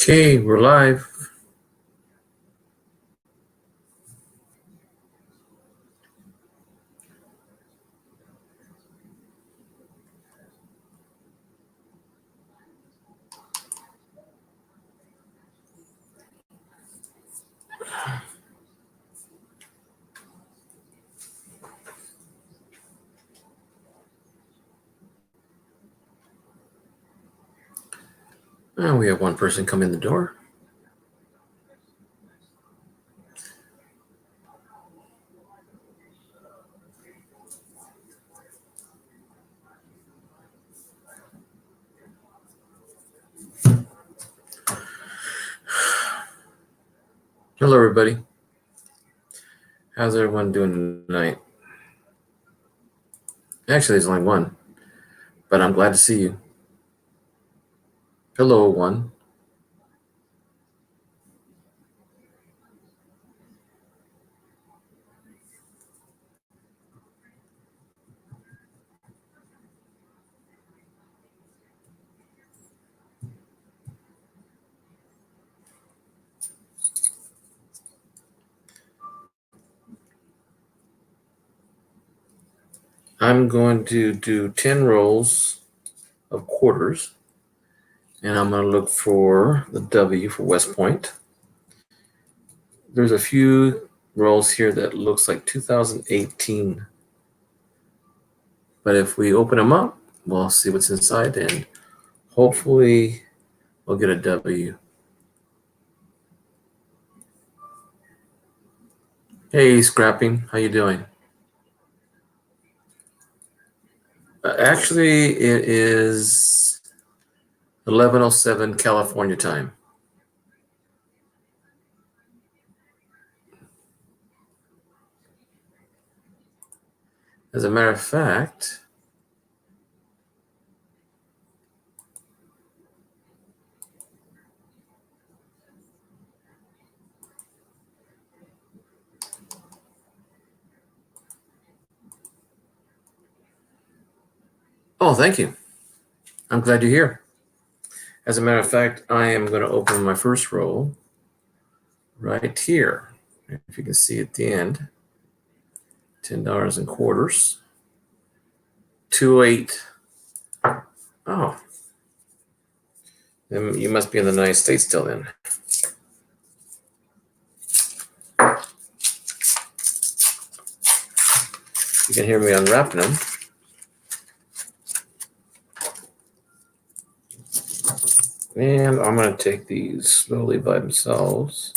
Okay, we're live. We have one person come in the door. Hello, everybody. How's everyone doing tonight? Actually, there's only one, but I'm glad to see you. Hello, one. I'm going to do 10 rolls of quarters, and I'm going to look for the W for West Point. There's a few rolls here that looks like 2018, but if we open them up, we'll see what's inside, and hopefully we'll get a W. Hey, Scrapping, how you doing? Actually, it is 11:07 California time. As a matter of fact, oh, thank you. I'm glad you're here. As a matter of fact, I am going to open my first roll right here. If you can see at the end, $10 in quarters, 208. Oh, then you must be in the United States still then. You can hear me unwrapping them. And I'm going to take these slowly by themselves.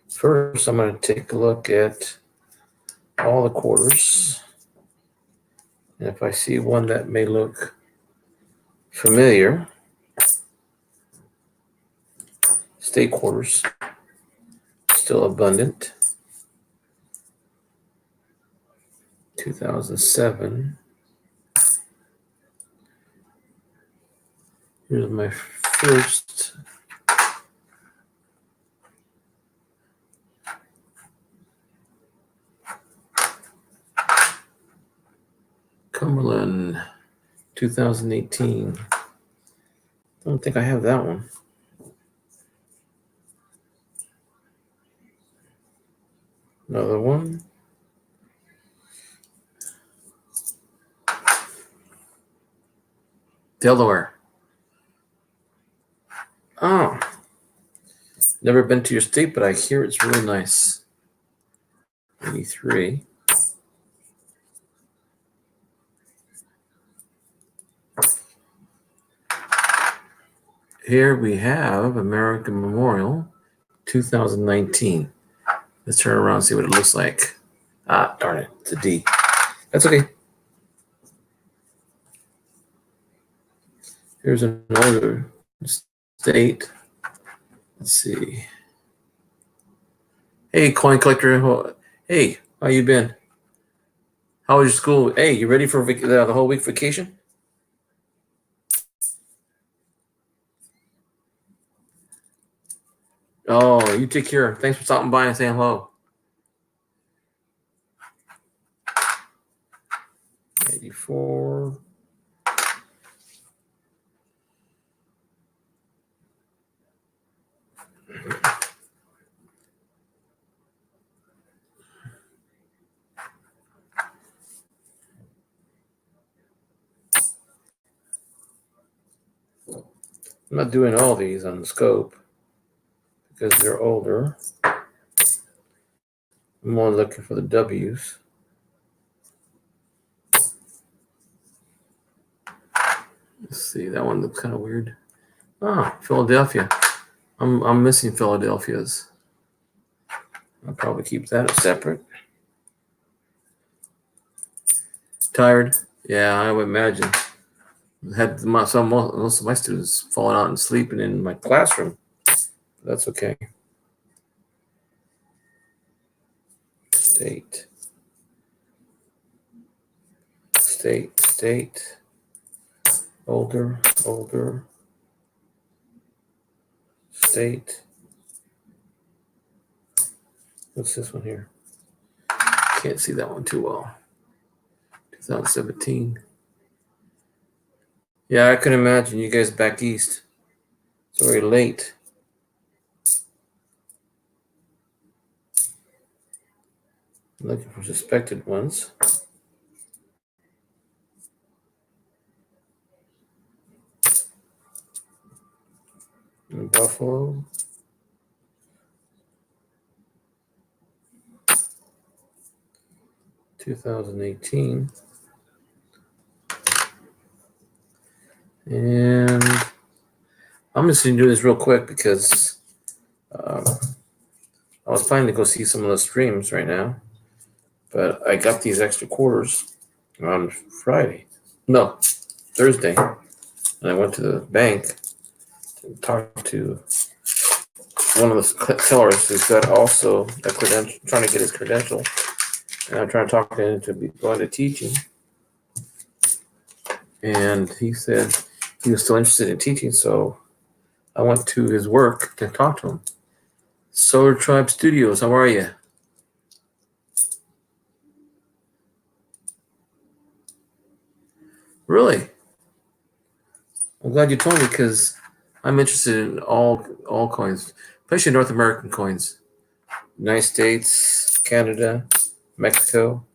First, I'm going to take a look at all the quarters. And if I see one that may look familiar, state quarters, still abundant. 2007. Here's my first. Cumberland, 2018. I don't think I have that one. Another one. Delaware. Oh, never been to your state, but I hear it's really nice. 83. Here we have American Memorial, 2019. Let's turn around and see what it looks like. Ah, darn it, it's a D. That's okay. Here's another state. Let's see. Hey, coin collector. Hey, how you been? How was your school? Hey, you ready for the whole week vacation? Oh, you take care. Thanks for stopping by and saying hello. 84. I'm not doing all these on the scope because they're older. I'm more looking for the W's. Let's see, that one looks kind of weird. Ah, Philadelphia. I'm missing Philadelphia's. I'll probably keep that separate. Tired? Yeah, I would imagine. Had most of my students falling out and sleeping in my classroom. That's okay. State. Older. State. What's this one here? Can't see that one too well. 2017. Yeah, I can imagine you guys back east. It's very late. I'm looking for suspected ones. In Buffalo. (2018) and I'm just going to do this real quick because I was planning to go see some of the streams right now, but I got these extra quarters on Thursday, and I went to the bank to talk to one of the tellers who's got also a credential, trying to get his credential, and I'm trying to talk to him to be going to teaching, and he said he was still interested in teaching, so I went to his work to talk to him. Solar Tribe Studios, how are you? Really? I'm glad you told me because I'm interested in all coins, especially North American coins. United States, Canada, Mexico.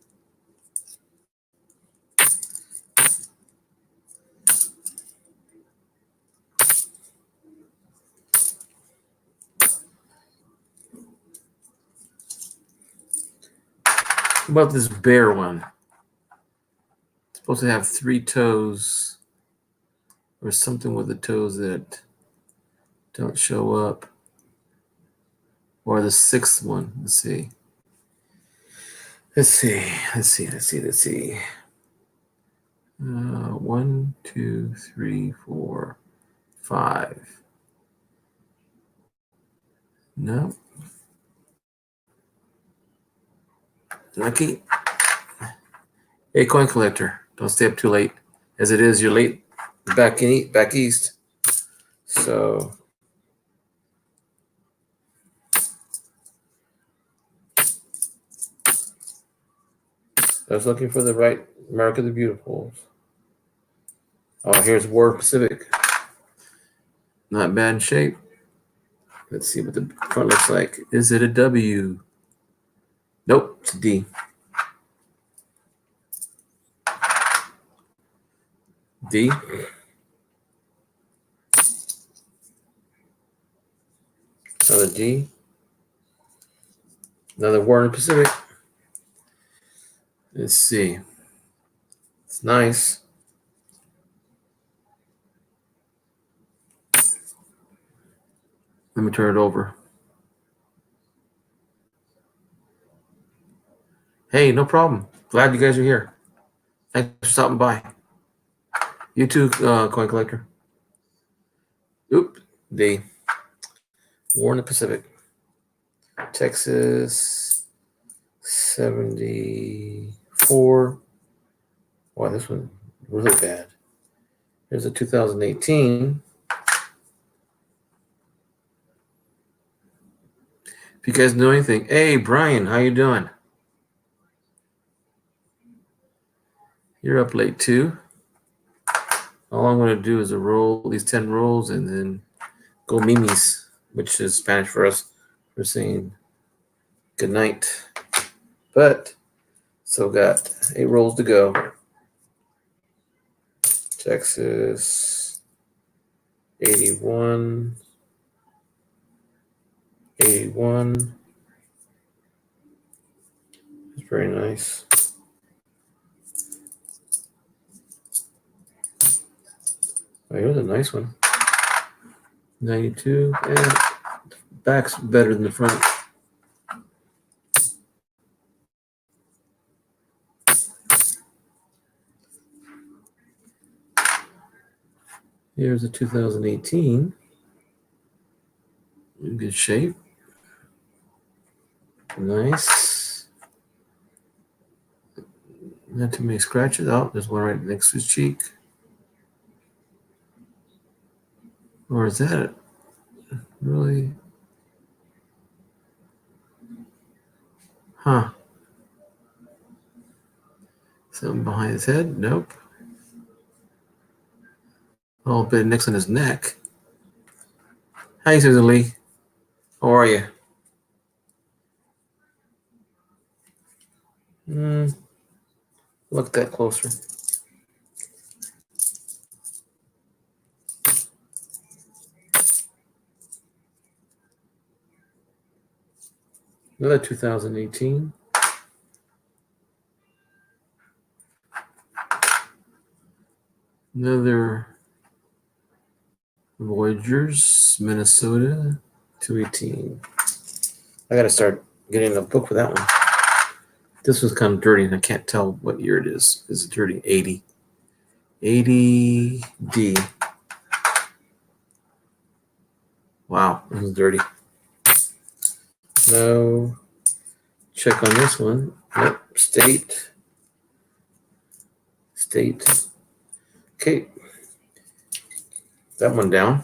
How about this bear one? It's supposed to have 3 toes or something with the toes that don't show up. Or the 6th one. Let's see. 1, 2, 3, 4, 5. No. Lucky. Hey, coin collector, don't stay up too late. As it is, you're late back east. So I was looking for the right America the Beautiful. Oh, here's War Pacific. Not bad in shape. Let's see what the front looks like. Is it a W? Nope, it's a D. D. Another D. Another War in the Pacific. Let's see. It's nice. Let me turn it over. Hey, no problem. Glad you guys are here. Thanks for stopping by. You too, coin collector. Oop, D. War in the Pacific. Texas 74. Wow, this one really bad. Here's a 2018. If you guys know anything, hey Brian, how you doing? You're up late too. All I'm going to do is roll these 10 rolls and then go mimis, which is Spanish for us for saying good night. But still got 8 rolls to go. Texas, 81, 81. It's very nice. Oh, here's a nice one. 92, and back's better than the front. Here's a 2018. In good shape. Nice. Not too many scratches. Oh, there's one right next to his cheek. Or is that really? Huh. Something behind his head? Nope. Oh, a bit next on his neck. Hi, Susan Lee. How are you? Look that closer. Another 2018. Another Voyagers, Minnesota, 218. I got to start getting a book for that one. This was kind of dirty, and I can't tell what year it is. Is it dirty? 80. 80D. Wow, this is dirty. No. Check on this one. Nope. State. Okay. That one down.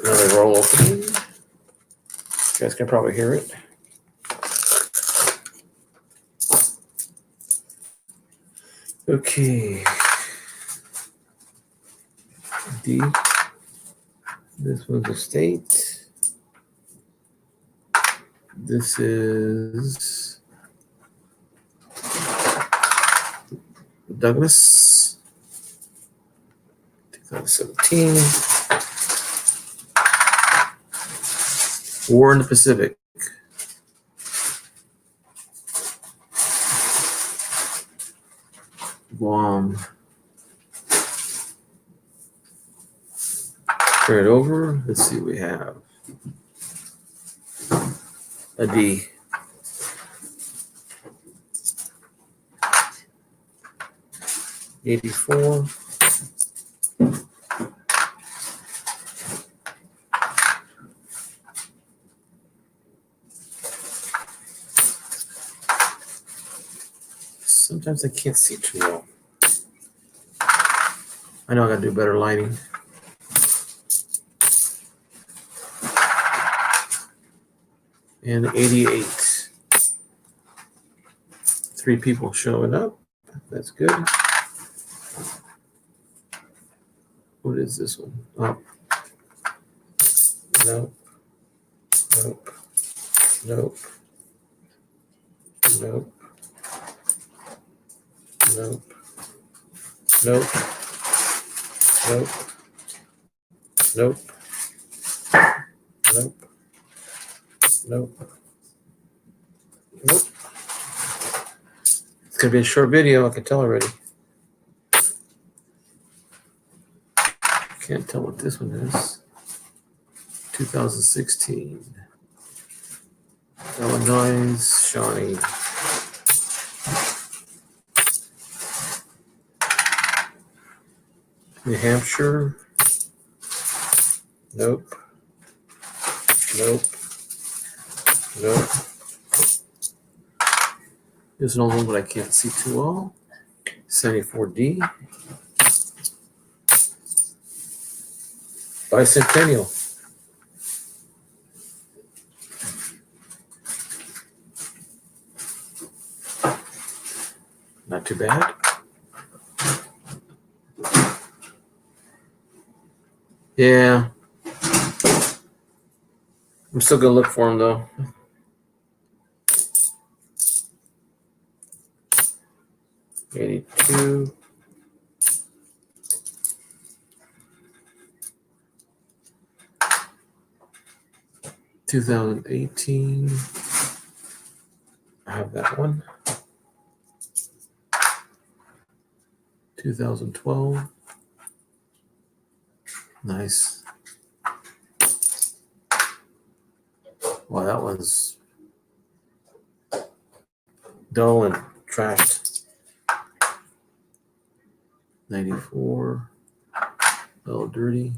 Another roll opening. You guys can probably hear it. Okay. D. This one's a state. This is Douglas. 2017. War in the Pacific. Guam. Turn it over. Let's see what we have. A D. '84. Sometimes I can't see too well. I know I gotta do better lighting. And 88. 3 people showing up. That's good. What is this one? Oh. Nope. Nope. Nope. Nope. Nope. Nope. Nope. Nope. Nope. Nope. Nope. It's gonna be a short video, I can tell already. Can't tell what this one is. 2016. Illinois, Shawnee. New Hampshire. Nope. Nope. Nope. Here's another one, but I can't see too well. 74D. Bicentennial. Not too bad. Yeah. I'm still going to look for them, though. '82. $2018. I have that one. 2012. Nice. Wow, that one's dull and trashed. 94. A little dirty.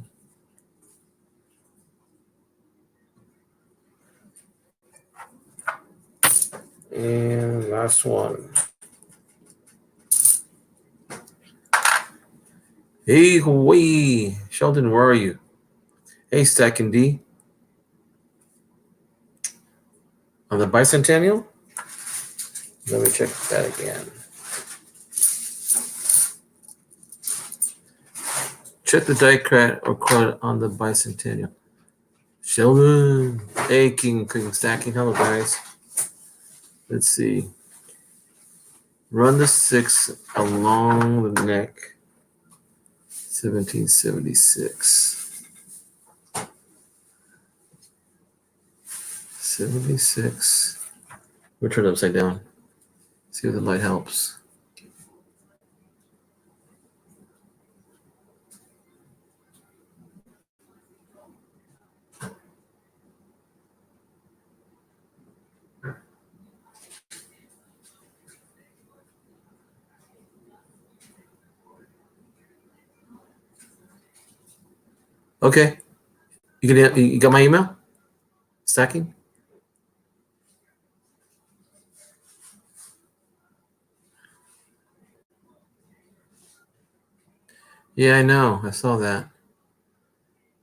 And last one. Hey, Hawaii. Sheldon, where are you? Hey, Stacking D. On the Bicentennial? Let me check that again. Check the die cut or card on the Bicentennial. Sheldon. Hey, King Stacking. Hello, guys. Let's see. Run the 6 along the neck. 1776. 76. We'll turn it upside down. See if the light helps. Okay. You got my email? Stacking? Yeah, I know. I saw that. It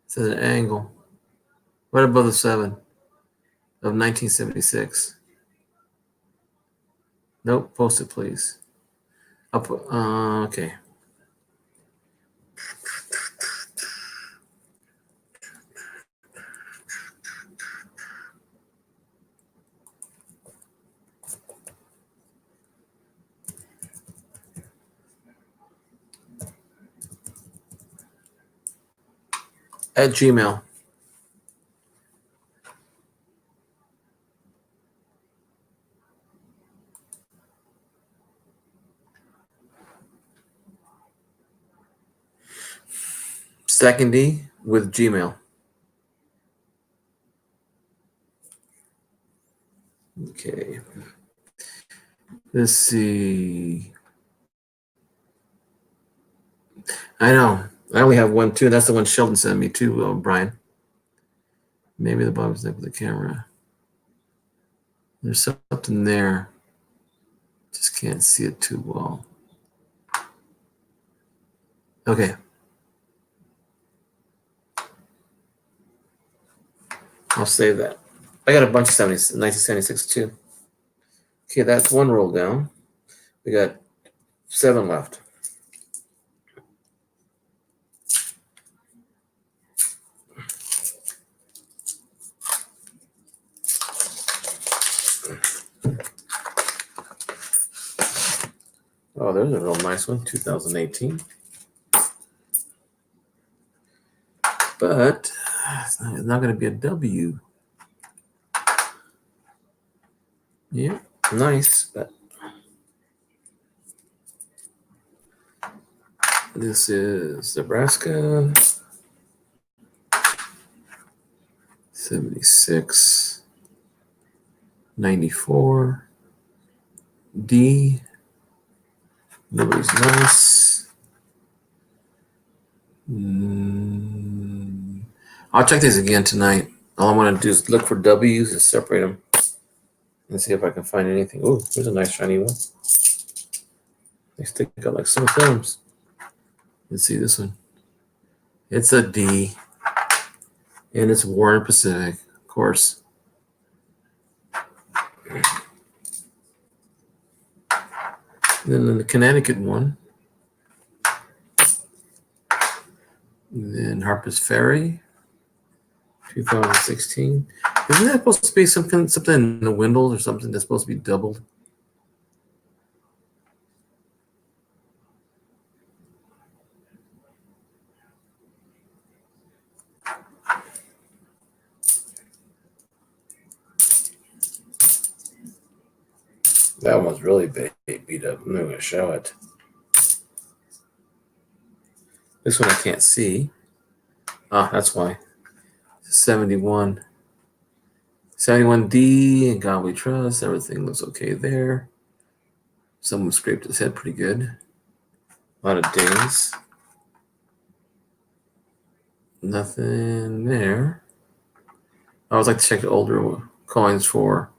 says an angle. Right above the 7 of 1976. Nope. Post it, please. I'll put, okay. At Gmail. Stacking D with Gmail. Okay. Let's see. I know. I only have one, too. That's the one Sheldon sent me, too, Brian. Maybe the bottom's neck with the camera. There's something there. Just can't see it too well. Okay. I'll save that. I got a bunch of 1976 too. Okay, that's one roll down. We got 7 left. Oh, there's a real nice one, 2018. But it's not going to be a W. Yeah, nice, but this is Nebraska. 76. 94. D. Nobody's nice. I'll check these again tonight. All I want to do is look for W's and separate them. and see if I can find anything. Oh, here's a nice shiny one. They stick out like some films. Let's see this one. It's a D, and it's Warren Pacific, of course. And then the Connecticut one. And then Harper's Ferry, 2016. Isn't that supposed to be something in the windows or something that's supposed to be doubled? That one's really beat up. I'm not going to show it. This one I can't see. Ah, that's why. 71. 71D, and God We Trust. Everything looks okay there. Someone scraped his head pretty good. A lot of dings. Nothing there. I always like to check the older coins for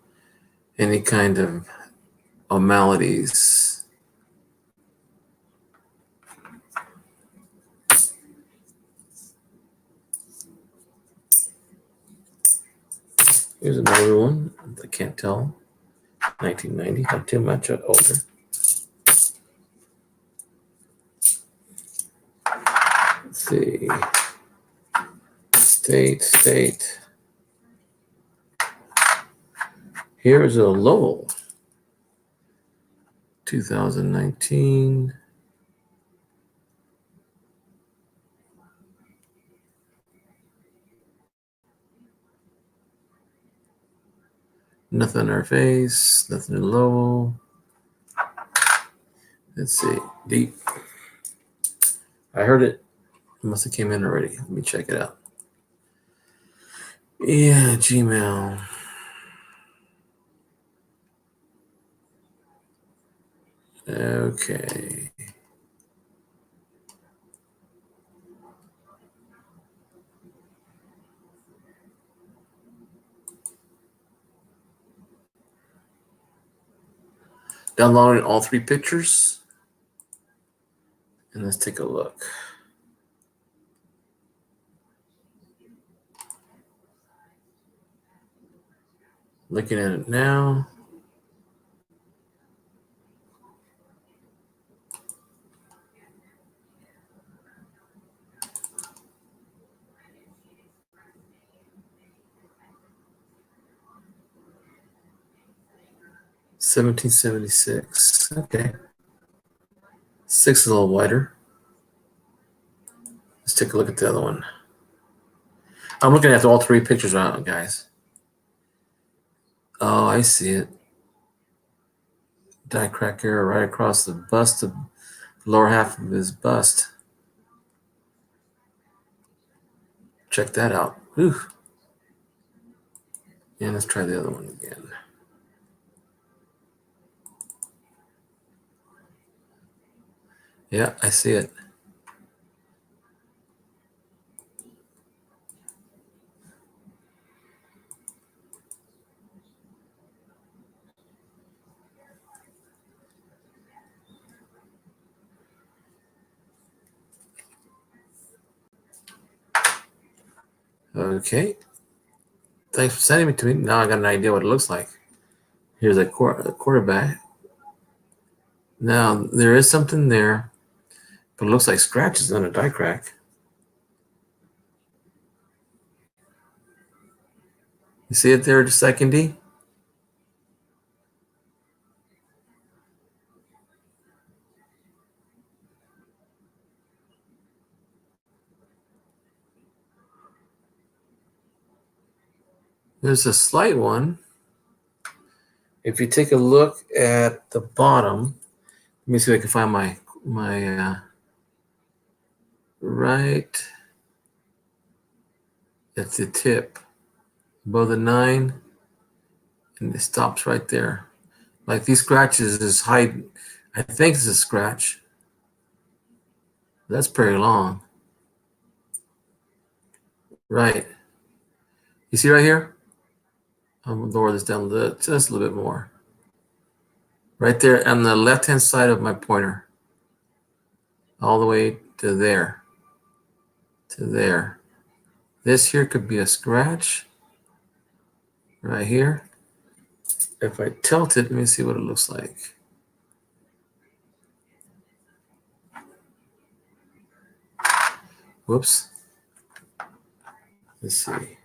any kind of maladies. Here's another one. I can't tell. 1990. Not too much older. Let's see. State. Here's a Lowell. 2019. Nothing on our face. Nothing in Lowell. Let's see. Deep. I heard it. It must have came in already. Let me check it out. Yeah, Gmail. Okay. Downloading all 3 pictures. And let's take a look. Looking at it now. $17.76. Okay. 6 is a little wider. Let's take a look at the other one. I'm looking at all 3 pictures right now, guys. Oh, I see it. Die crack arrow right across the bust, the lower half of his bust. Check that out. Whew. And let's try the other one again. Yeah, I see it. Okay. Thanks for sending it to me. Now I got an idea what it looks like. Here's a quarterback. Now, there is something there, but it looks like scratches on a die crack. You see it there, the second D? There's a slight one. If you take a look at the bottom, let me see if I can find my right at the tip above the 9, and it stops right there. Like these scratches is hide. I think it's a scratch. That's pretty long. Right. You see right here? I'm gonna lower this down just a little bit more. Right there on the left-hand side of my pointer. All the way to there. To there. This here could be a scratch. Right here. If I tilt it, let me see what it looks like. Whoops. Let's see.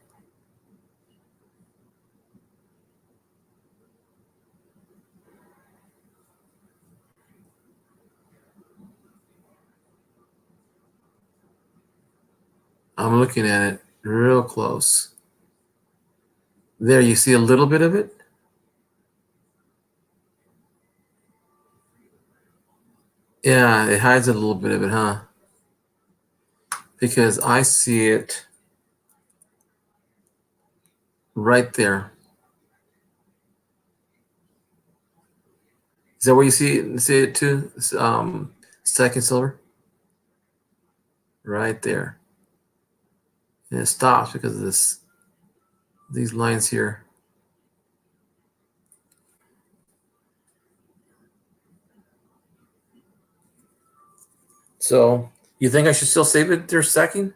I'm looking at it real close. There, you see a little bit of it? Yeah, it hides a little bit of it, huh? Because I see it right there. Is that where you see it too? Second silver? Right there. And it stops because of these lines here. So you think I should still save it there stacking?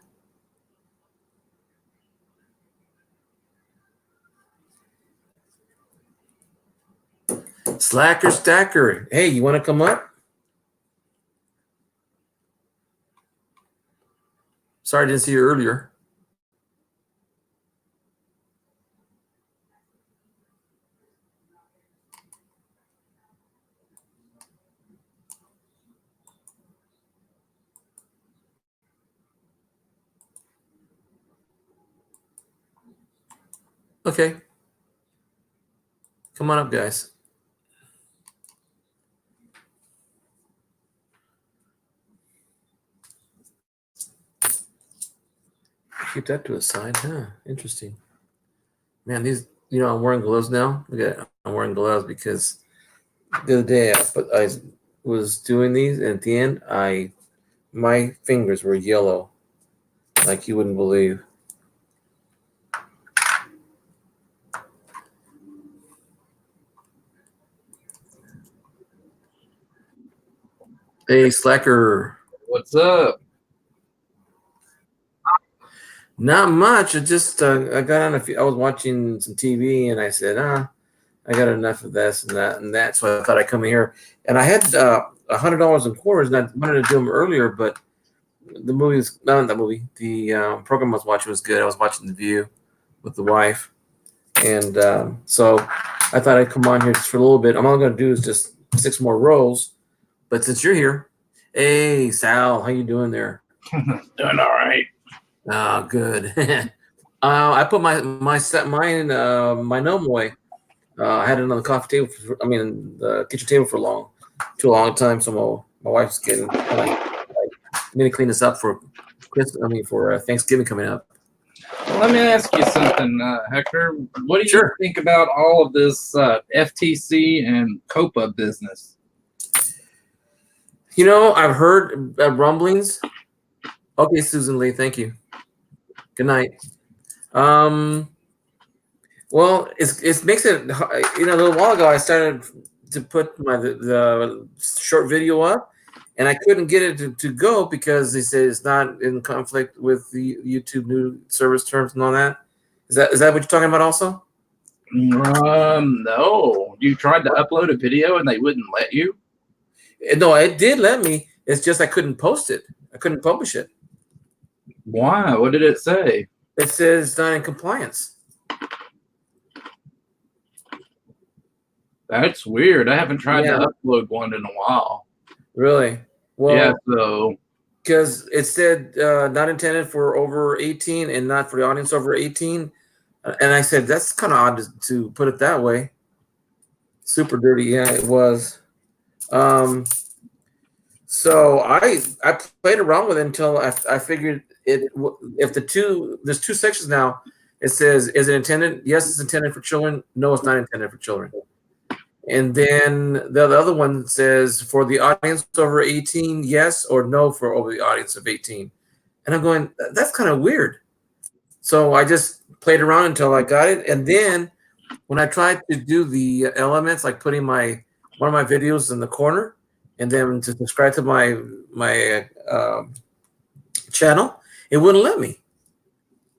Slacker Stacker. Hey, you want to come up? Sorry I didn't see you earlier. Okay. Come on up, guys. Keep that to a side, huh? Interesting. Man, these, I'm wearing gloves now. Look at it. I'm wearing gloves because the other day I was doing these, and at the end, my fingers were yellow, like you wouldn't believe. Hey, Slacker. What's up? Not much. I just I got on I was watching some TV, and I said, I got enough of this and that and that. So I thought I'd come here, and I had $100 in quarters, and I wanted to do them earlier, but the program I was watching was good. I was watching The View with the wife, and so I thought I'd come on here just for a little bit. I'm only going to do is just 6 more rows, but since you're here, hey Sal, how you doing there? Doing all right. Oh, good. I put my gnome away. I had it on the coffee table. The kitchen table for too long time. So my wife's getting need to clean this up for Christmas. For Thanksgiving coming up. Well, let me ask you something, Hector. What do you think about all of this FTC and COPA business? I've heard rumblings. Okay, Susan Lee, thank you. Good night. Well, it makes it. A little while ago, I started to put the short video up, and I couldn't get it to go because they said it's not in conflict with the YouTube new service terms and all that. Is that what you're talking about also? No. You tried to upload a video and they wouldn't let you? No, it did let me. It's just I couldn't post it. I couldn't publish it. Why? What did it say? It says it's not in compliance. That's weird. I haven't tried to upload one in a while. Really? Well, yeah, so because it said not intended for over 18 and not for the audience over 18. And I said, that's kind of odd to put it that way. Super dirty. Yeah, it was. So I played around with it until I figured if there's 2 sections now. It says, is it intended? Yes, it's intended for children. No, it's not intended for children. And then the other one says for the audience over 18, yes or no for over the audience of 18. And I'm going, that's kind of weird. So I just played around until I got it. And then when I tried to do the elements, like putting one of my videos in the corner, and then to subscribe to my channel, it wouldn't let me.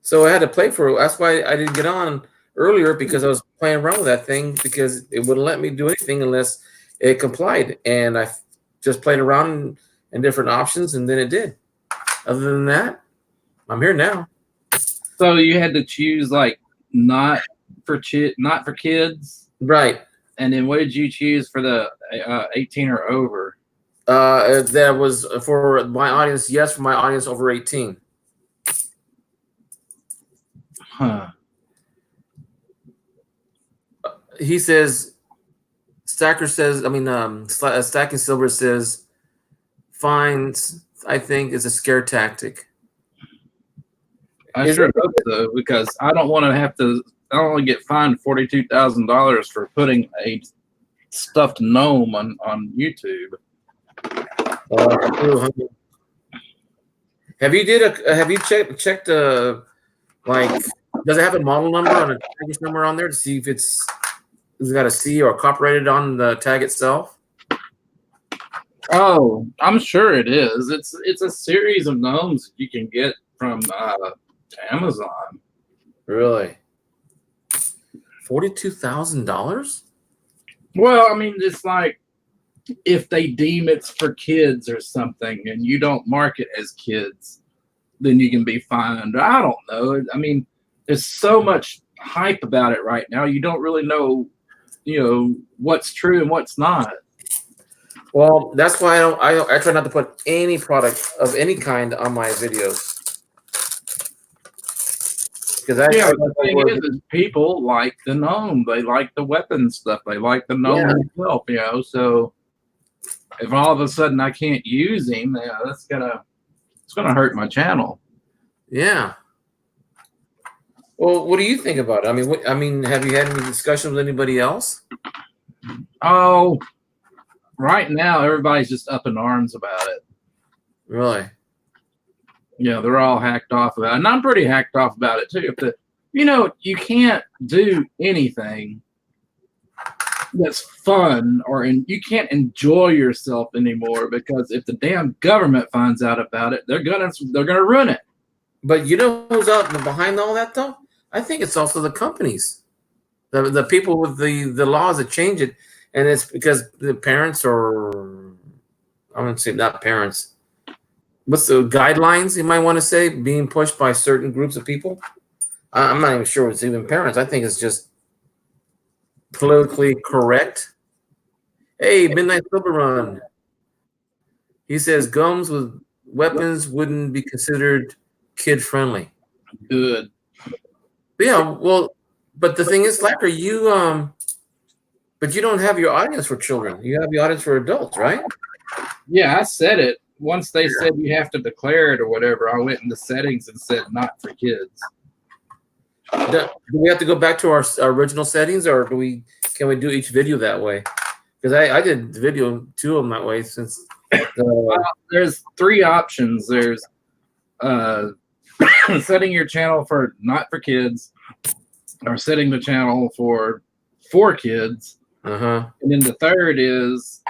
So I had to play for it. That's why I didn't get on earlier, because I was playing around with that thing, because it wouldn't let me do anything unless it complied. And I just played around in different options, and then it did. Other than that, I'm here now. So you had to choose like not for kids, Right. and then what did you choose for the 18 or over? That was for my audience. Yes, for my audience over 18. Huh. He says, Stacker says, Stacking Silver says, fines, I think, is a scare tactic. I sure hope so, because I don't want to have to. I don't want to get fined $42,000 for putting a stuffed gnome on YouTube. Have you checked like, does it have a model number on a package number on there to see if it's got a C or copyrighted on the tag itself? Oh, I'm sure it is. It's a series of gnomes you can get from Amazon. Really? $42,000? Well, I mean, it's like if they deem it's for kids or something, and you don't mark it as kids, then you can be fined. I don't know. I mean, there's so much hype about it right now. You don't really know, what's true and what's not. Well, that's why I try not to put any product of any kind on my videos. Because the thing is people like the gnome. They like the weapon stuff. They like the gnome itself, So if all of a sudden I can't use him, it's gonna hurt my channel. Yeah. Well, what do you think about it? I mean, have you had any discussions with anybody else? Oh, right now everybody's just up in arms about it. Really? Yeah, they're all hacked off about it. And I'm pretty hacked off about it too. You can't do anything that's fun, you can't enjoy yourself anymore, because if the damn government finds out about it, they're gonna ruin it. But you know who's out behind all that though? I think it's also the companies, the people with the laws that change it, and it's because the parents, or I wouldn't say not parents. What's the guidelines you might want to say being pushed by certain groups of people? I'm not even sure it's even parents. I think it's just politically correct. Hey, Midnight Silver Run. He says gums with weapons wouldn't be considered kid friendly. Good. But yeah, well, but the thing is, Slacker, but you don't have your audience for children. You have the audience for adults, right? Yeah, I said it. Once they said you have to declare it or whatever, I went into settings and said not for kids. Do we have to go back to our original settings, or can we do each video that way? Because I did the video, 2 of them that way. Since there's 3 options. There's setting your channel for not for kids, or setting the channel for kids. And then the third is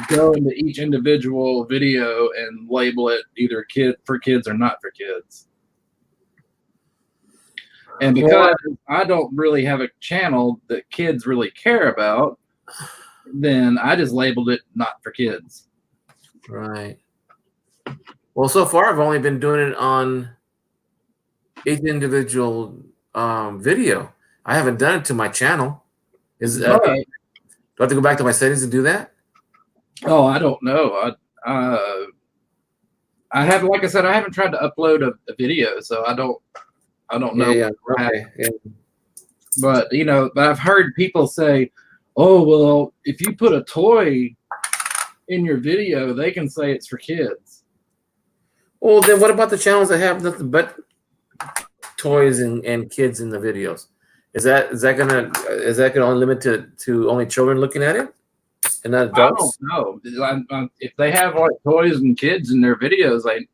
go into each individual video and label it either for kids or not for kids. And because I don't really have a channel that kids really care about, then I just labeled it not for kids. Right. Well, so far I've only been doing it on each individual video. I haven't done it to my channel. Do I have to go back to my settings and do that? Oh, I don't know. I haven't, like I said, I haven't tried to upload a video, so I don't know. Yeah. Okay. Yeah. But I've heard people say, "Oh, well, if you put a toy in your video, they can say it's for kids." Well, then what about the channels that have nothing but toys and kids in the videos? Is that gonna only limit to only children looking at it, and not adults? I don't know. If they have like toys and kids in their videos, I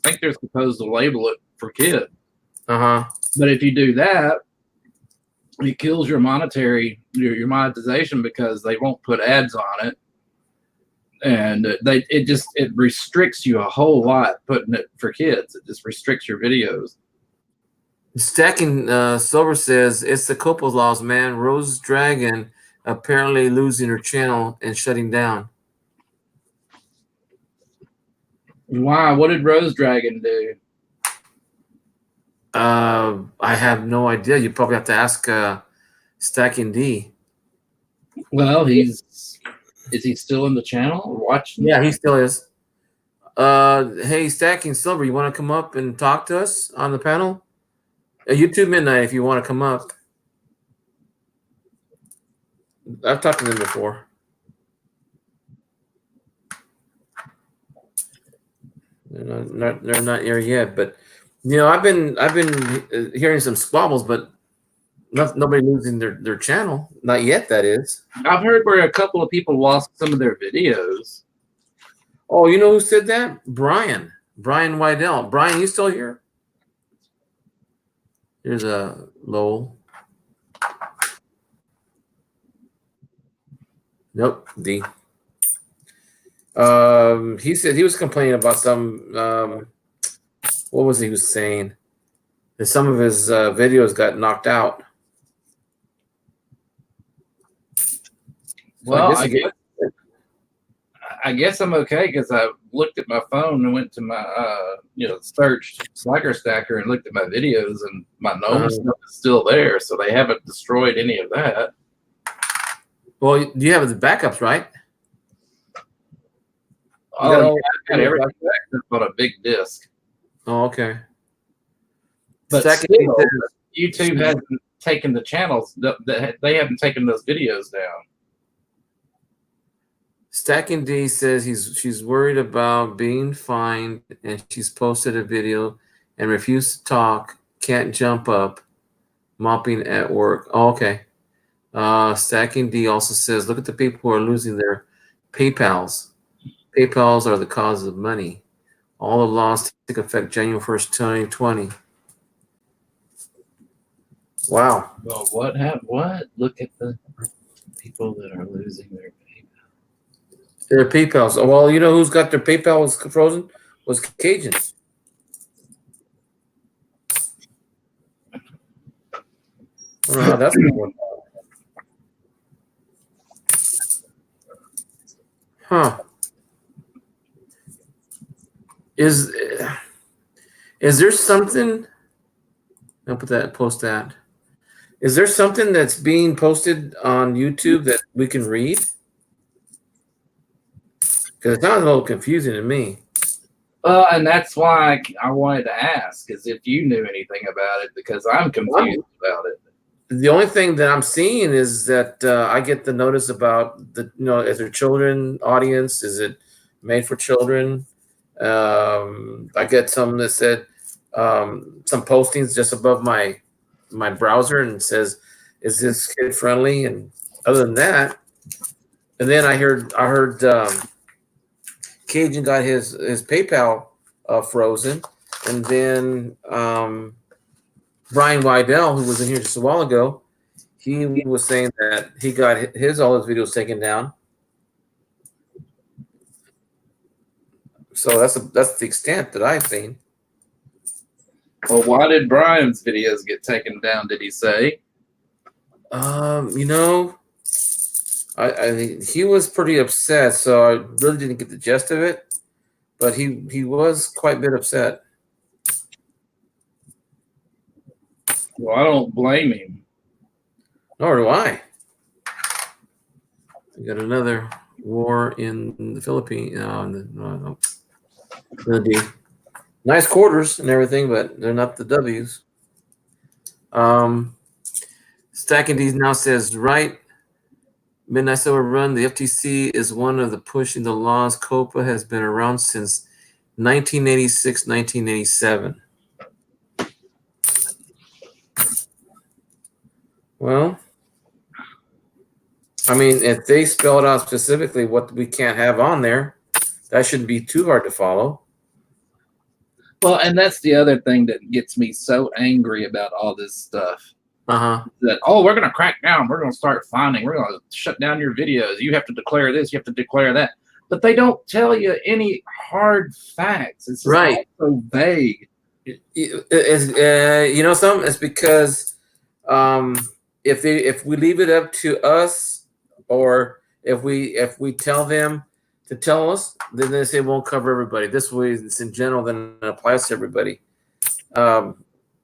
think they're supposed to label it for kids. But if you do that, it kills your your monetization because they won't put ads on it, and it restricts you a whole lot putting it for kids. It just restricts your videos. Stacking Silver says it's the Coppola laws, man. Rose Dragon apparently losing her channel and shutting down. Why? What did Rose Dragon do? I have no idea. You probably have to ask Stacking D. Well, is he still in the channel watching? Yeah, he still is. Hey, Stacking Silver, you want to come up and talk to us on the panel? YouTube Midnight, if you want to come up. I've talked to them before. They're not here yet, but you know, I've been hearing some squabbles, but nobody losing their channel. Not yet, that is. I've heard where a couple of people lost some of their videos. Oh, you know who said that? Brian Wydell. Brian, you still here? Here's a Lowell. Nope, D. He said he was complaining about some. What was he was saying? That some of his videos got knocked out. Well, I guess I'm okay because I looked at my phone and went to my searched Slacker Stacker and looked at my videos, and my gnome stuff is still there, so they haven't destroyed any of that. Well, you have the backups, right? Oh, yeah, I got everything back on a big disc. Oh, okay. But still, YouTube hasn't taken the channels. They haven't taken those videos down. Stacking D says she's worried about being fined, and she's posted a video and refused to talk, can't jump up, mopping at work. Oh, okay. Stacking D also says, look at the people who are losing their PayPals. PayPals are the cause of money. All the laws take effect January 1st, 2020. Wow. Well, what happened? What? Look at the people that are losing their PayPal. Their PayPals. Oh, well, you know who's got their PayPal was frozen? Was Cajun. I don't know how that's going to work out. Huh. Is there something? I'll post that. Is there something that's being posted on YouTube that we can read? Because it sounds a little confusing to me. And that's why I wanted to ask, is if you knew anything about it, because I'm confused about it. The only thing that I'm seeing is that I get the notice about is there children audience? Is it made for children? I get some that said some postings just above my browser and says, "Is this kid friendly?" And other than that, and then I heard Cajun got his PayPal frozen, and then Brian Wydell, who was in here just a while ago, he was saying that he got all his videos taken down. So that's the extent that I've seen. Well, why did Brian's videos get taken down? Did he say? I he was pretty upset, so I really didn't get the gist of it. But he was quite a bit upset. Well, I don't blame him. Nor do I. We got another war in the Philippines. No. Nice quarters and everything, but they're not the W's. Stacking D's now says, right, Midnight Silver Run, the FTC is one of the pushing the laws. COPA has been around since 1986, 1987. Well, I mean, if they spelled out specifically what we can't have on there, that shouldn't be too hard to follow. Well, and that's the other thing that gets me so angry about all this stuff Uh-huh. that, oh, we're going to crack down. We're going to start finding. We're going to shut down your videos. You have to declare this. You have to declare that. But they don't tell you any hard facts. It's just Right. all so vague. You know something? It's because if we leave it up to us, or if we tell them to tell us, then they say it won't cover everybody. This way, it's in general, then it applies to everybody.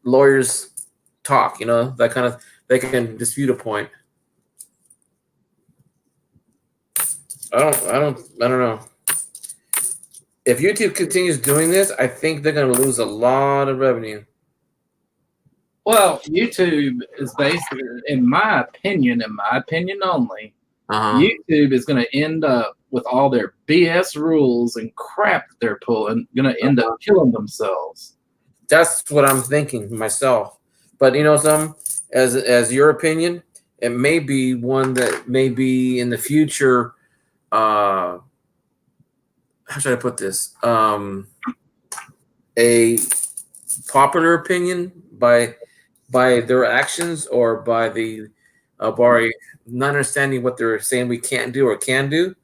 Lawyers talk, you know, that kind of, they can dispute a point. I don't know. If YouTube continues doing this, I think they're going to lose a lot of revenue. Well, YouTube is basically, in my opinion only, YouTube is going to end up with all their BS rules and crap that they're pulling, going to end up killing themselves. That's what I'm thinking myself. But you know, as your opinion, it may be one that may be in the future. How should I put this? A popular opinion by their actions, or by the by not understanding what they're saying we can't do or can do.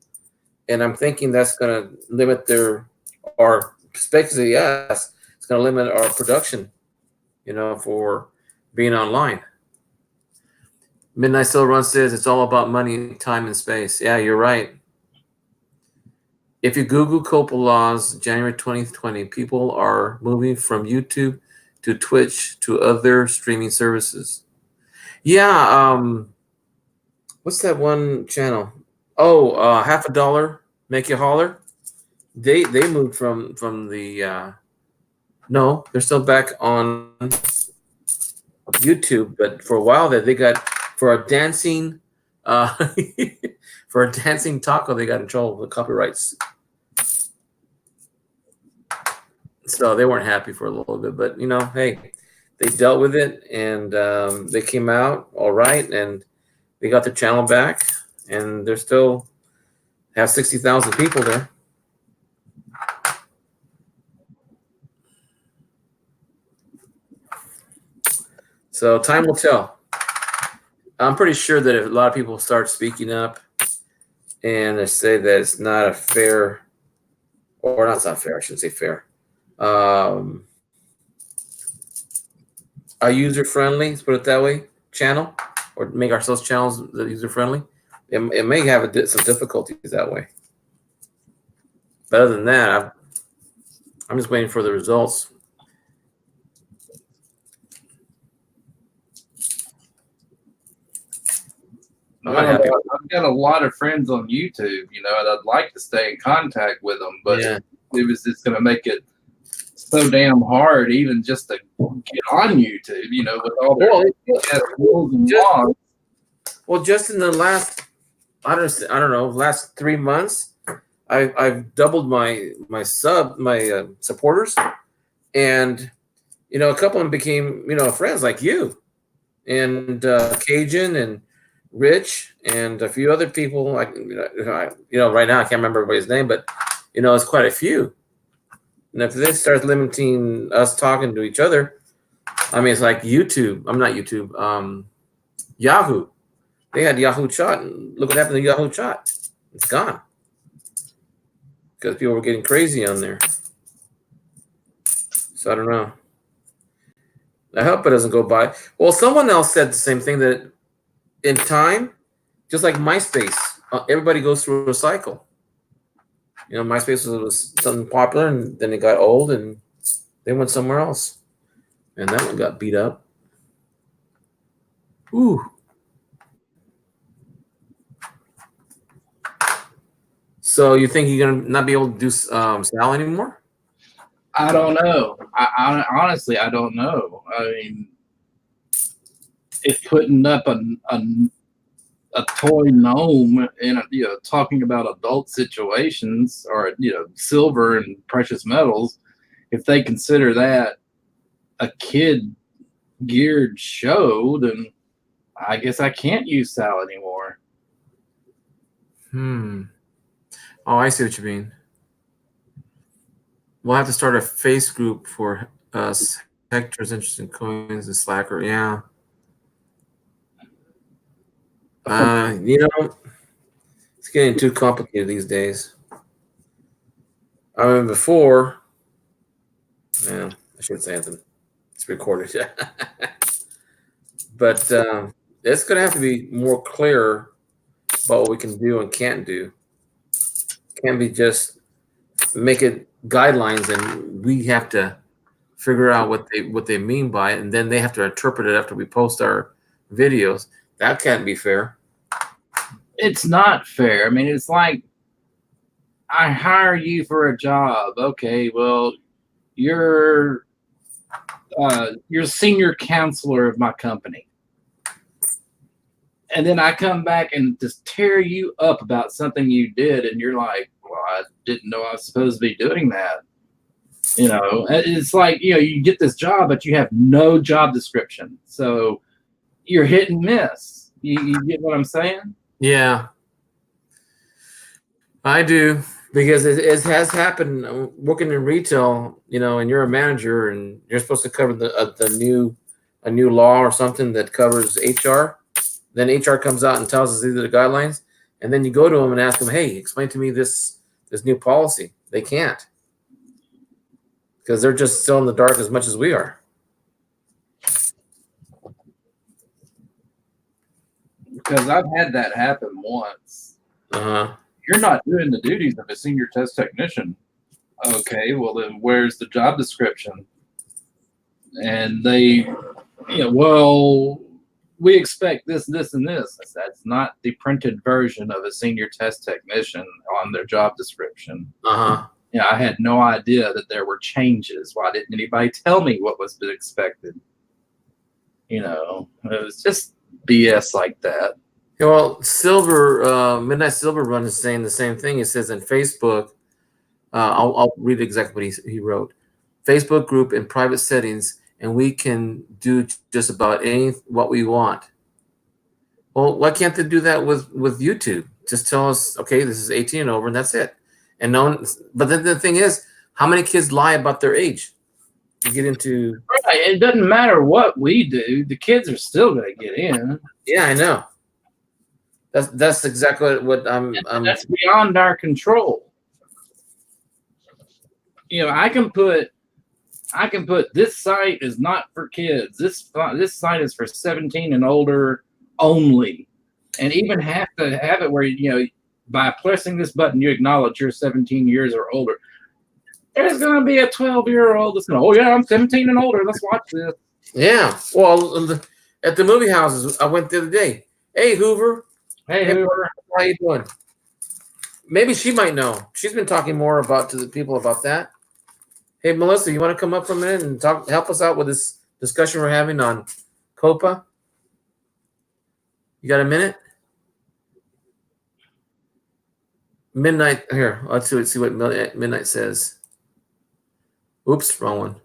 And I'm thinking that's going to limit or basically, yes, it's going to limit our production, you know, for being online. Midnight Still Run says it's all about money, time, and space. Yeah, you're right. If you Google COPA laws, January 2020, people are moving from YouTube to Twitch to other streaming services. Yeah, what's that one channel? Oh, $50 make you holler. They moved from the no, they're still back on YouTube, but for a while there, they got for a dancing for a dancing taco, they got in trouble with copyrights. So they weren't happy for a little bit, but you know, hey, they dealt with it, and they came out all right, and they got their channel back, and they're still have 60,000 people there. So time will tell. I'm pretty sure that if a lot of people start speaking up and they say that it's not a fair, or not fair, I shouldn't say fair, a user-friendly, let's put it that way, channel, or make ourselves channels user-friendly, it may have some difficulties that way. But other than that, I'm just waiting for the results. I've got a lot of friends on YouTube, you know, and I'd like to stay in contact with them, but yeah, it was just going to make it so damn hard, even just to get on YouTube, you know, with all their rules and laws. Well, just in the last, I don't know, last 3 months, I've doubled my supporters, and you know, a couple of them became, you know, friends like you, and Cajun and Rich and a few other people. Like, you know, right now I can't remember everybody's name, but you know, it's quite a few. And if they start limiting us talking to each other, I mean, it's like YouTube. I'm not YouTube. Yahoo. They had Yahoo Chat, and look what happened to Yahoo Chat. It's gone because people were getting crazy on there. So I don't know. I hope it doesn't go by. Well, someone else said the same thing, that in time, just like MySpace, everybody goes through a cycle. You know, MySpace was something popular, and then it got old, and they went somewhere else, and that one got beat up. Ooh. So you think you're gonna not be able to do Sal anymore? I don't know. I honestly, I don't know. I mean, if putting up a toy gnome and, you know, talking about adult situations, or, you know, silver and precious metals, if they consider that a kid geared show, then I guess I can't use Sal anymore. Oh, I see what you mean. We'll have to start a face group for us. Hector's interested in coins and Slacker. Yeah. It's getting too complicated these days. I mean, before, yeah, I shouldn't say anything. It's recorded. But it's going to have to be more clear about what we can do and can't do. Can't be just make it guidelines and we have to figure out what they mean by it, and then they have to interpret it after we post our videos. That can't be fair. It's not fair. I mean, it's like I hire you for a job. Okay, well, you're senior counselor of my company, and then I come back and just tear you up about something you did, and you're like, "Well, I didn't know I was supposed to be doing that." You know, it's like, you get this job, but you have no job description, so you're hit and miss. You get what I'm saying? Yeah, I do, because it has happened working in retail, and you're a manager and you're supposed to cover a new law or something that covers HR. Then HR comes out and tells us these are the guidelines, and then you go to them and ask them, "Hey, explain to me this new policy." They can't, because they're just still in the dark as much as we are. Because I've had that happen once. Uh-huh. You're not doing the duties of a senior test technician. Okay, well then where's the job description? And they, well, we expect this, this, and this. That's not the printed version of a senior test technician on their job description. Uh-huh. I had no idea that there were changes. Why didn't anybody tell me what was expected? It was just BS like that. Well, Midnight Silver Run is saying the same thing. It says in Facebook, I'll read exactly what he wrote. Facebook group in private settings, and we can do just about what we want. Well, why can't they do that with YouTube? Just tell us, okay, this is 18 and over, and that's it. And but then the thing is, how many kids lie about their age? You get into right. It doesn't matter what we do; the kids are still going to get in. Yeah, I know. That's exactly what I'm. That's beyond our control. I can put this site is not for kids. This site is for 17 and older only, and even have to have it where by pressing this button you acknowledge you're 17 years or older. There's going to be a 12-year-old that's going, "Oh yeah, I'm 17 and older. Let's watch this." Yeah. Well, at the movie houses, I went the other day. Hey, Hoover. Hey, Hoover. How you doing? Maybe she might know. She's been talking more to the people about that. Hey, Melissa, you want to come up for a minute and help us out with this discussion we're having on COPA? You got a minute? Midnight. Here, let's see what Midnight says. Oops, wrong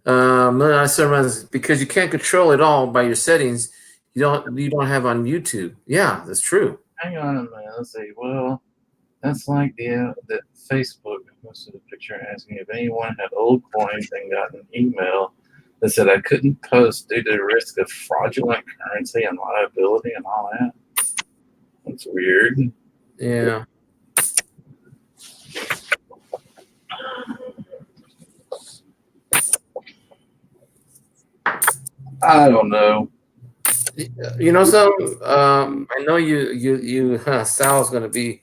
one. Midnight says, because you can't control it all by your settings. You don't have on YouTube. Yeah, that's true. Hang on a minute. Let's see. Well, that's like that Facebook posted a picture asking if anyone had old coins and got an email that said I couldn't post due to the risk of fraudulent currency and liability and all that. That's weird. Yeah. I don't know. I know Sal's going to be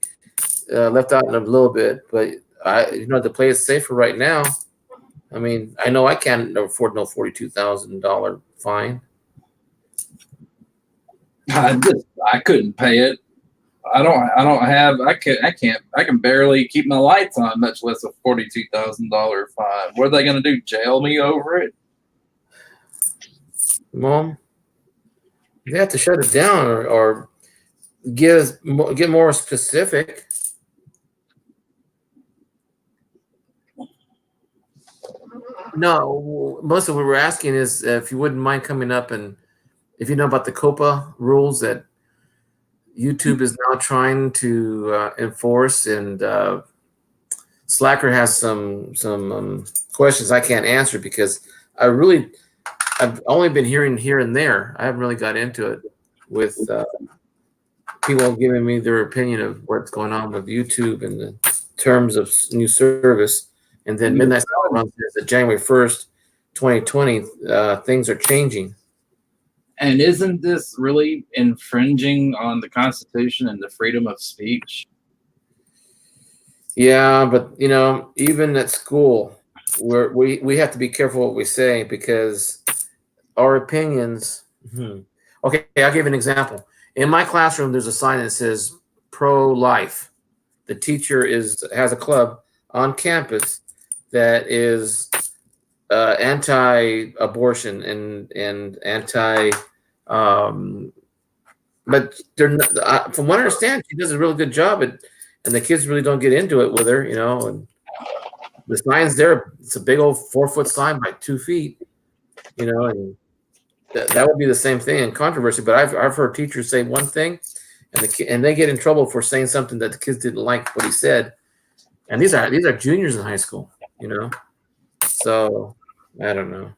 left out in a little bit, but to play it safe for right now. I mean, I know I can't afford no $42,000 fine. I couldn't pay it. I can barely keep my lights on, much less a $42,000 fine. What are they going to do? Jail me over it? Mom, they have to shut it down or get more specific. No, Melissa, what we're asking is if you wouldn't mind coming up and if you know about the COPA rules that YouTube is now trying to enforce, and Slacker has some questions I can't answer because I really I've only been hearing here and there. I haven't really got into it with people giving me their opinion of what's going on with YouTube and the terms of new service. And then Midnight Solar Run says that January 1st, 2020, things are changing. And isn't this really infringing on the Constitution and the freedom of speech? Yeah, but you know, even at school, we have to be careful what we say because our opinions. Okay, I'll give you an example. In my classroom, there's a sign that says pro-life. The teacher has a club on campus that is anti-abortion and anti. But they're not, from what I understand, she does a really good job and the kids really don't get into it with her, you know. And the sign's there; it's a big old 4-foot sign by 2 feet, you know, and that would be the same thing in controversy. But I've heard teachers say one thing, and they get in trouble for saying something that the kids didn't like what he said. And these are juniors in high school, you know. So I don't know.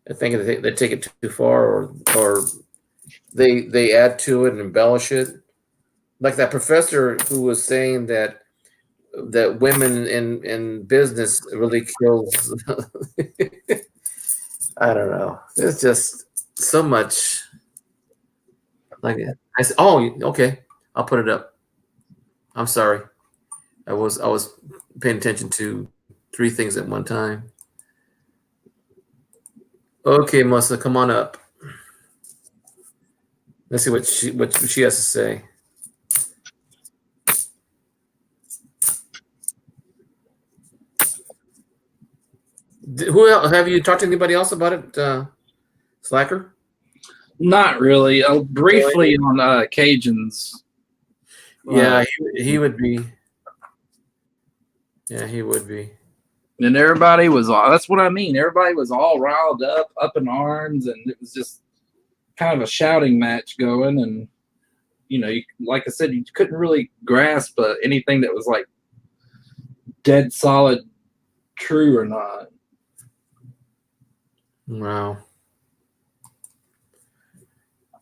I think they take it too far, or they add to it and embellish it. Like that professor who was saying that women in business really kills. I don't know. There's just so much. Like I said, oh, okay, I'll put it up. I'm sorry. I was paying attention to 3 things at one time. Okay, Melissa, come on up. Let's see what she has to say. Who else, have you talked to anybody else about it, Slacker? Not really. Briefly on Cajuns. Yeah, he would be. Yeah, he would be. And everybody was all, that's what I mean. Everybody was all riled up in arms, and it was just kind of a shouting match going. And, you know, like I said, you couldn't really grasp anything that was like dead solid true or not. Wow.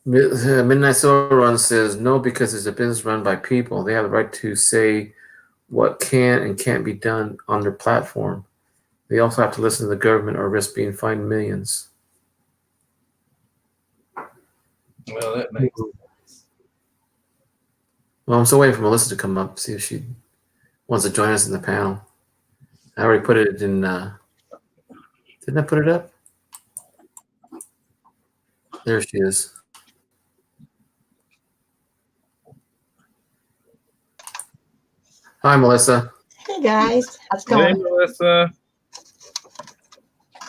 Midnight Solar Run says no, because it's a business run by people. They have the right to say what can and can't be done on their platform. They also have to listen to the government or risk being fined millions. Well, that makes sense. Well, I'm still waiting for Melissa to come up, see if she wants to join us in the panel. I already put it in. Didn't I put it up? There she is. Hi, Melissa. Hey guys, how's it Hey, going? Melissa.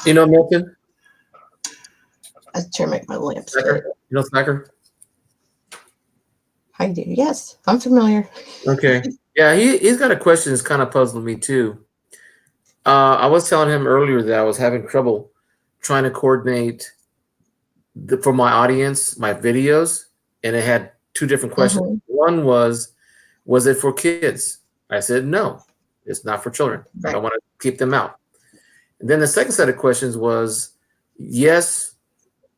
You know Milton? I was trying to make my lamp Slacker? stick. You know Slacker? I do. Yes, I'm familiar. Okay. Yeah, he's got a question that's kind of puzzling me too. I was telling him earlier that I was having trouble trying to coordinate for my audience, my videos, and it had 2 different questions. One was it for kids? I said, no, it's not for children. Right. I want to keep them out. And then the second set of questions was yes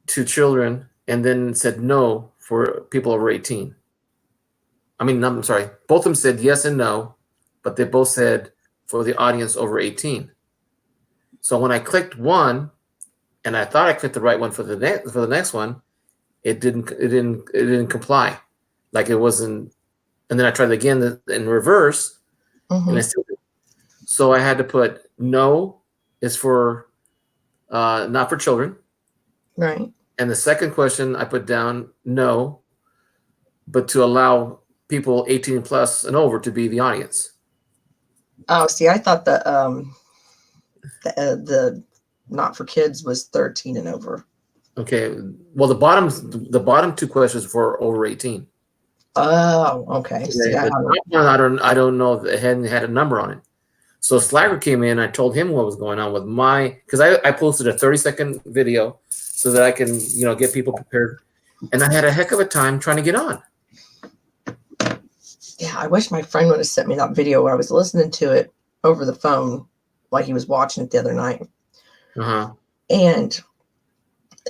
to children, and then said no for people over 18. I mean, I'm sorry. Both of them said yes and no, but they both said for the audience over 18. So when I clicked one, and I thought I clicked the right one for the next one, it didn't comply. Like it wasn't. And then I tried again in reverse, and I still didn't. So I had to put no is for not for children. Right. And the second question I put down no, but to allow people 18 plus and over to be the audience. Oh, see, I thought the not for kids was 13 and over. Okay. Well, the bottom 2 questions for over 18. Oh, okay. See, I don't know if it hadn't had a number on it. So Slacker came in. I told him what was going on with because I posted a 30-second video so that I can get people prepared, and I had a heck of a time trying to get on. Yeah, I wish my friend would have sent me that video where I was listening to it over the phone while he was watching it the other night. Uh-huh. And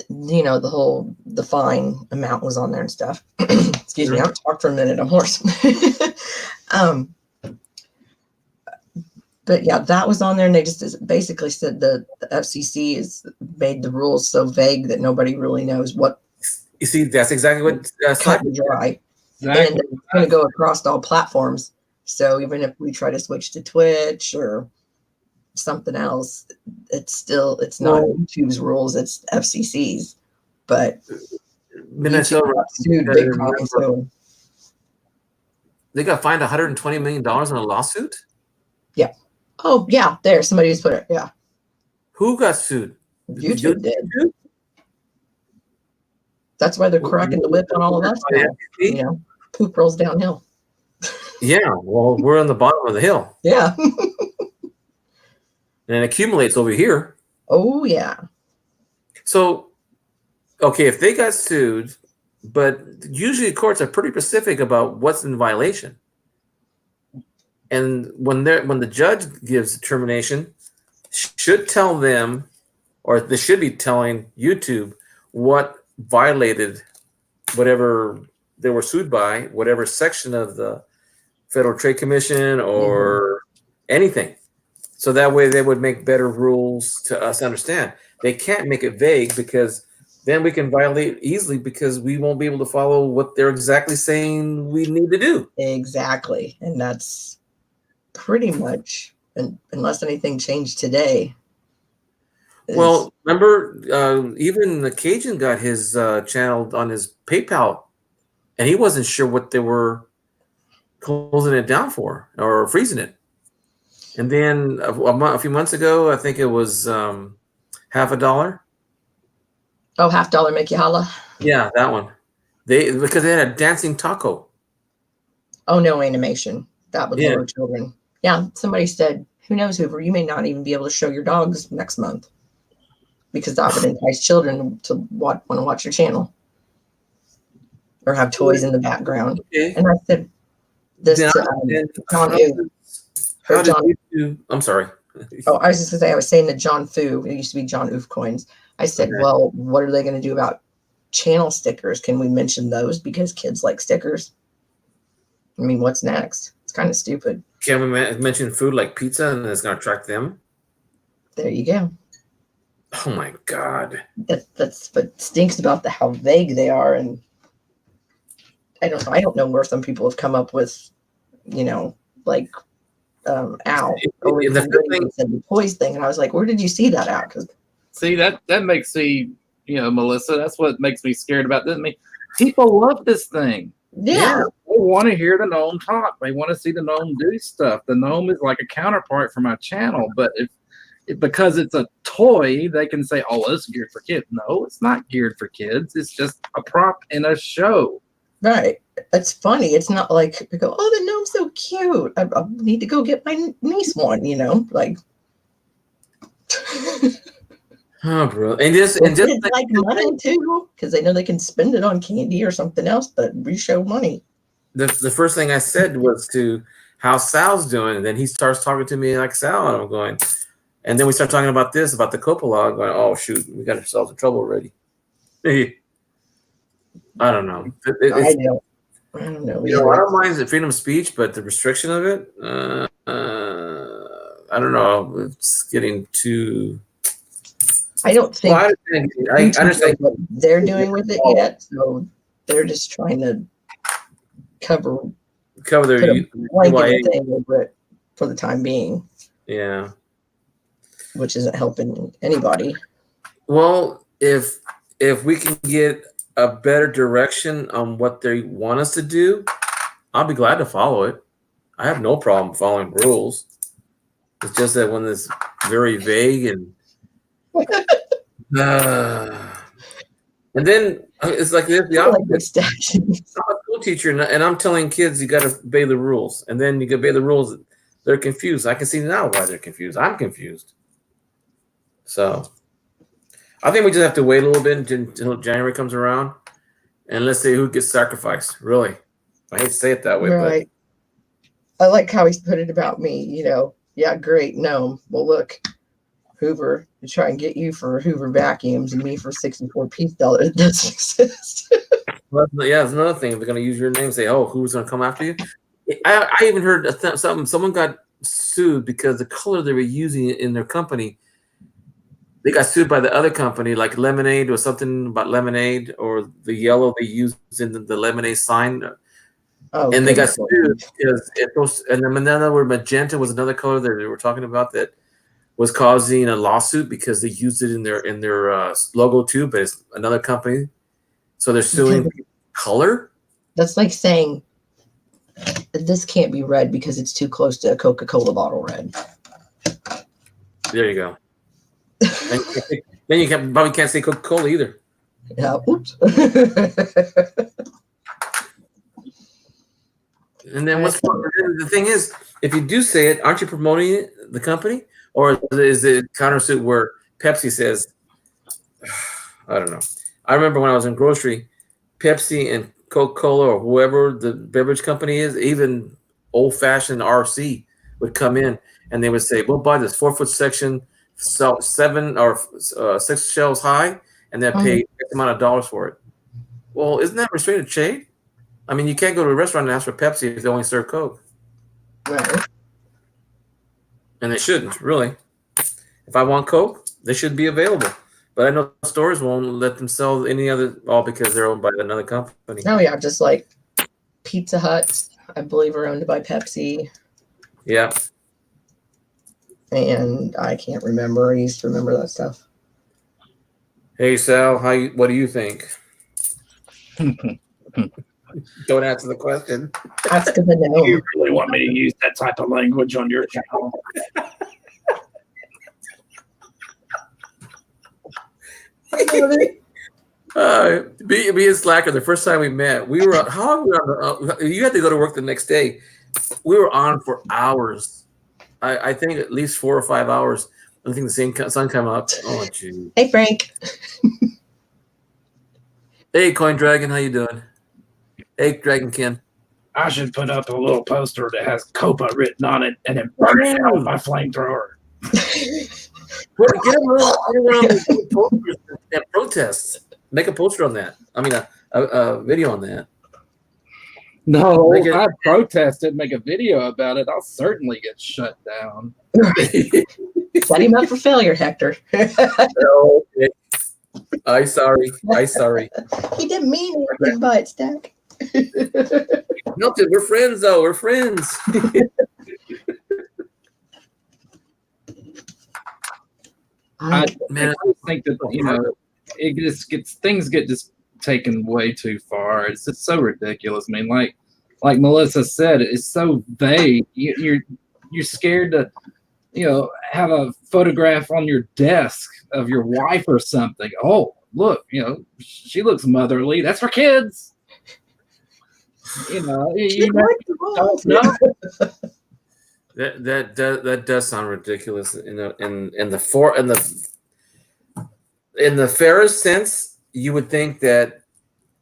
the fine amount was on there and stuff. Excuse me, I'll talk for a minute. I'm hoarse. But yeah, that was on there, and they just basically said the FCC has made the rules so vague that nobody really knows what You see, that's exactly what cut and dry. Exactly. And it's going to go across all platforms. So even if we try to switch to Twitch or something else, it's not YouTube's rules, it's FCC's. But Minnesota YouTube got sued big time, so they got fined $120 million in a lawsuit. oh yeah, there somebody just put it. Yeah, Who got sued? YouTube did. That's why they're cracking the whip on all of us now. Poop rolls downhill. Yeah, well, we're on the bottom of the hill, Yeah. and it accumulates over here. Oh yeah. So, okay, if they got sued, but usually courts are pretty specific about what's in violation. And when the judge gives determination, should tell them, or they should be telling YouTube what violated whatever they were sued by, whatever section of the Federal Trade Commission or anything. So that way they would make better rules to us understand. They can't make it vague because then we can violate easily because we won't be able to follow what they're exactly saying we need to do. Exactly. And that's pretty much, unless anything changed today. Well, remember, even the Cajun got his channel on his PayPal, and he wasn't sure what they were closing it down for or freezing it. And then a few months ago, I think it was $50. Oh, $50 make you holla. Yeah, that one. Because they had a dancing taco. Oh, no animation. That would Yeah. lure children. Yeah, somebody said, who knows, Hoover, you may not even be able to show your dogs next month because that would entice children to want to watch your channel or have toys in the background. Okay. And I said, this Then John how Fu. did John, YouTube, I'm sorry. oh, I was just going to say, I was saying that John Fu, it used to be John Oof Coins. I said, Okay. well, what are they going to do about channel stickers? Can we mention those because kids like stickers? I mean, what's next? It's kind of stupid. Can we mention food like pizza and it's going to attract them? There you go. Oh my God. That's what stinks about how vague they are. And I don't know where some people have come up with, like Al over the toys thing. And I was like, where did you see that out? Because See, that makes me, Melissa, that's what makes me scared about this. I mean, people love this thing. yeah. They want to hear the gnome talk. They want to see the gnome do stuff. The gnome is like a counterpart for my channel. But because it's a toy, they can say, oh, it's geared for kids. No, it's not geared for kids. It's just a prop in a show. Right. It's funny. It's not like we go, oh, the gnome's so cute. I need to go get my niece one, like. Oh, bro. And just like money too, because they know they can spend it on candy or something else, but we show money. the first thing I said was to how Sal's doing, and then he starts talking to me like Sal, and I'm going, and then we start talking about this, about the Coppola, going, oh shoot, we got ourselves in trouble already. I don't know. I don't know. I don't mind the freedom of speech, but the restriction of it, I don't know. It's getting too. I don't think Well, I understand what they're doing with it yet, so they're just trying to cover their put a blanket UIA. thing over it for the time being, Yeah. which isn't helping anybody. Well, if we can get a better direction on what they want us to do, I'll be glad to follow it. I have no problem following rules. It's just that when it's very vague and then it's like the opposite. I'm a school teacher and I'm telling kids you got to obey the rules, and then you can obey the rules. They're confused. I can see now why they're confused. I'm confused. So I think we just have to wait a little bit until January comes around, and let's see who gets sacrificed. Really, I hate to say it that way, Right. I like how he put it about me. Yeah, great. No, well, look, Hoover to try and get you for Hoover vacuums and me for 64 piece dollar that doesn't exist. Well, yeah, that's another thing. They're going to use your name and say, oh, who's going to come after you? I even heard something. Someone got sued because the color they were using in their company, they got sued by the other company, like Lemonade or something about lemonade, or the yellow they used in the lemonade sign. Oh, And they got goodness. sued because it was, and then another word, magenta was another color that they were talking about that was causing a lawsuit because they used it in their logo too, but it's another company, so they're suing color. That's like saying this can't be red because it's too close to a Coca-Cola bottle red. There you go. Then you probably can't say Coca-Cola either. Yeah. Oops. And then the thing is, if you do say it, aren't you promoting the company, or is it countersuit where Pepsi says, I don't know. I remember when I was in grocery, Pepsi and Coca-Cola or whoever the beverage company is, even old-fashioned RC would come in and they would say, we'll buy this 4-foot section, 7 or 6 shelves high, and they'll pay X amount of dollars for it. Well, isn't that restricted trade? I mean, you can't go to a restaurant and ask for Pepsi if they only serve Coke. Right. And they shouldn't, really. If I want Coke, they should be available. But I know stores won't let them sell any other, all because they're owned by another company. Oh, yeah. Just like Pizza Hut, I believe, are owned by Pepsi. Yeah. And I can't remember. I used to remember that stuff. Hey, Sal, what do you think? Don't answer the question. That's good to know. You really want me to use that type of language on your channel? Me and Slacker, the first time we met, we were how long were we you had to go to work the next day. We were on for hours. I think at least 4 or 5 hours. I think the sun come up. Oh, gee. Hey, Frank. Hey, Coin Dragon, how you doing? Hey, Dragon Ken. I should put up a little poster that has Copa written on it and then burn it out with my flamethrower. Get around that protests. Make a poster on that. I mean, a video on that. No, if I protest it, make a video about it, I'll certainly get shut down. Set him up for failure, Hector. No, I sorry. He didn't mean anything by it, Stack. Milton, we're friends, though. We're friends. I just think that it just things get just taken way too far. It's just so ridiculous. I mean, like Melissa said, it's so vague. You're scared to have a photograph on your desk of your wife or something. Oh, look, she looks motherly. That's for kids. You don't know. That does sound ridiculous. In the fairest sense, you would think that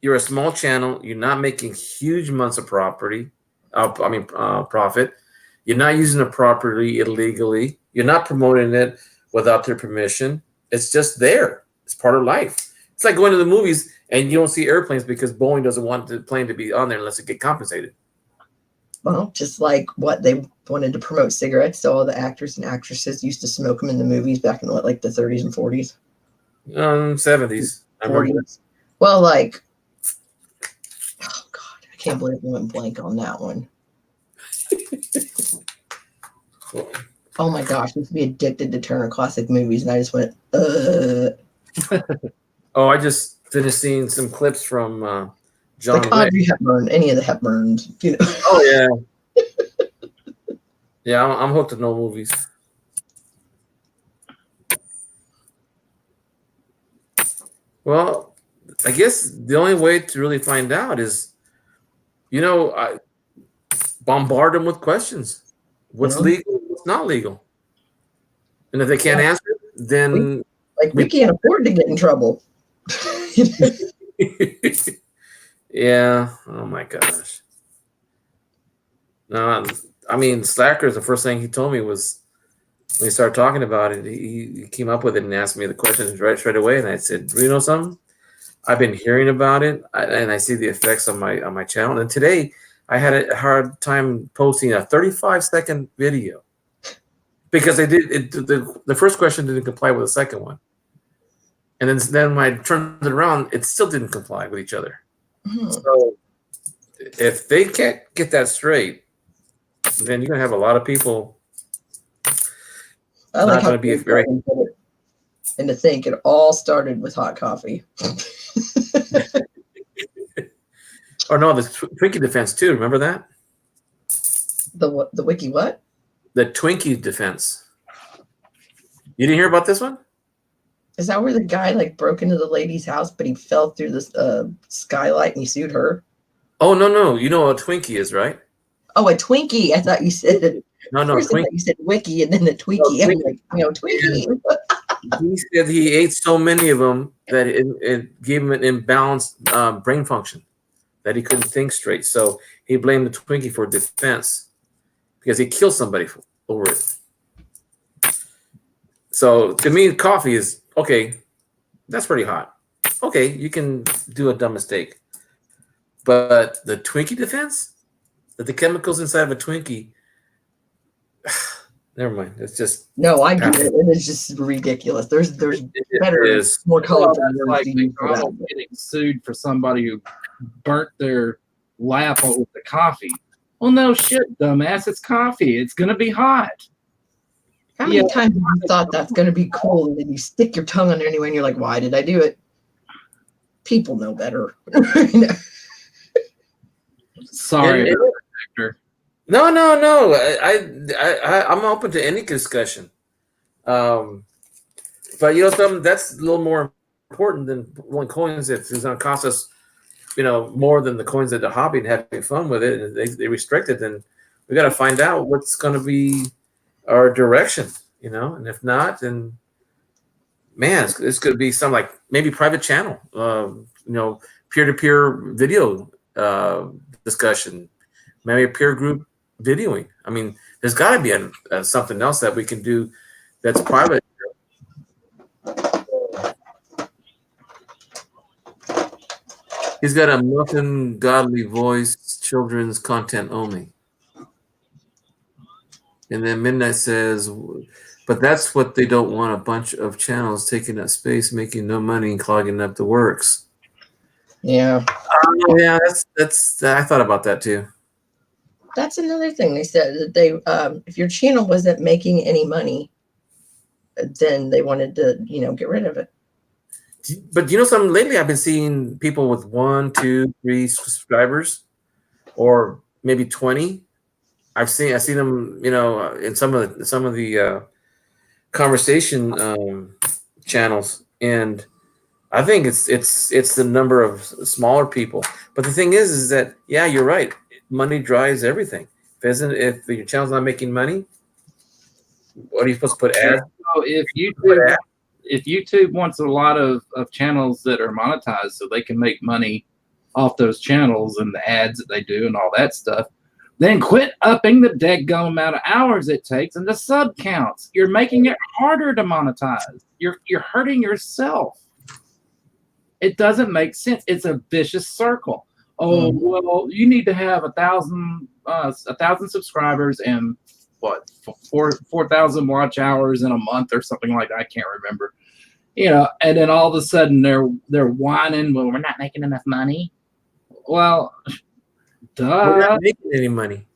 you're a small channel. You're not making huge amounts of profit. You're not using the property illegally. You're not promoting it without their permission. It's just there. It's part of life. It's like going to the movies and you don't see airplanes because Boeing doesn't want the plane to be on there unless it get compensated. Well, just like what they wanted to promote cigarettes, so all the actors and actresses used to smoke them in the movies back in the 30s and 40s? 70s. 40s. Well, oh God, I can't believe I went blank on that one. Oh my gosh, I used to be addicted to Turner Classic Movies, and I just went, Oh, I just finished seeing some clips from John like Audrey Hepburn, any of the Hepburns, Oh yeah, yeah. I'm hooked on no movies. Well, I guess the only way to really find out is, I bombard them with questions. What's legal? What's not legal? And if they can't answer, then we can't afford to get in trouble. Yeah. Oh my gosh. No, I mean, Slacker, the first thing he told me was when we started talking about it, he came up with it and asked me the questions right away. And I said, you know something? I've been hearing about it, and I see the effects on my channel. And today, I had a hard time posting a 35-second video because the first question didn't comply with the second one, and then when I turned it around, it still didn't comply with each other. So if they can't get that straight, then you're gonna have a lot of people. I like Not how gonna be very. And to think it all started with hot coffee. Or no, the Twinkie defense too. Remember that? The wiki what? The Twinkie defense. You didn't hear about this one? Is that where the guy like broke into the lady's house, but he fell through the skylight and he sued her? Oh no! You know what a Twinkie is, right? Oh, a Twinkie. I thought you said No, first I thought you said wiki and then the Twinkie. I'm like, Twinkie. He said he ate so many of them that it gave him an imbalanced brain function, that he couldn't think straight. So he blamed the Twinkie for defense because he killed somebody over it. So to me, coffee is okay. That's pretty hot. Okay, you can do a dumb mistake. But the Twinkie defense, that the chemicals inside of a Twinkie, never mind. It's just No, I get it. It is just ridiculous. There's better, more colorful That's like words to use for that. McDonald's getting sued for somebody who burnt their lap with the coffee. Well, no shit, dumbass. It's coffee. It's gonna be hot. How many times have you thought that's going to be cool, and then you stick your tongue on there anyway, and you're like, "Why did I do it?" People know better. Sorry, Victor. No. I'm open to any discussion. But you know something, that's a little more important than one coins. If it's going to cost us, more than the coins that the hobby and having fun with it, and they restrict it, then we got to find out what's going to be our direction, and if not, then man, it's going to be some like maybe private channel, peer-to-peer video discussion, maybe a peer group videoing. I mean, there's got to be something else that we can do that's private. He's got a muffin godly voice, children's content only. And then Midnight says, but that's what they don't want, a bunch of channels taking up space, making no money, and clogging up the works. Yeah. Yeah, that's I thought about that too. That's another thing. They said that they if your channel wasn't making any money, then they wanted to, get rid of it. But something, lately I've been seeing people with 1, 2, 3 subscribers, or maybe 20. I've seen them, in some of the conversation channels, and I think it's the number of smaller people. But the thing is that you're right. Money drives everything. If your channel's not making money, what are you supposed to put ads? So if YouTube wants a lot of channels that are monetized so they can make money off those channels and the ads that they do and all that stuff, then quit upping the deadgum amount of hours it takes and the sub counts. You're making it harder to monetize. You're hurting yourself. It doesn't make sense. It's a vicious circle. Oh, well, you need to have 1,000 subscribers and 4,000 watch hours in a month or something like that. I can't remember. And then all of a sudden they're whining, well, we're not making enough money. Well, duh. We're not making any money.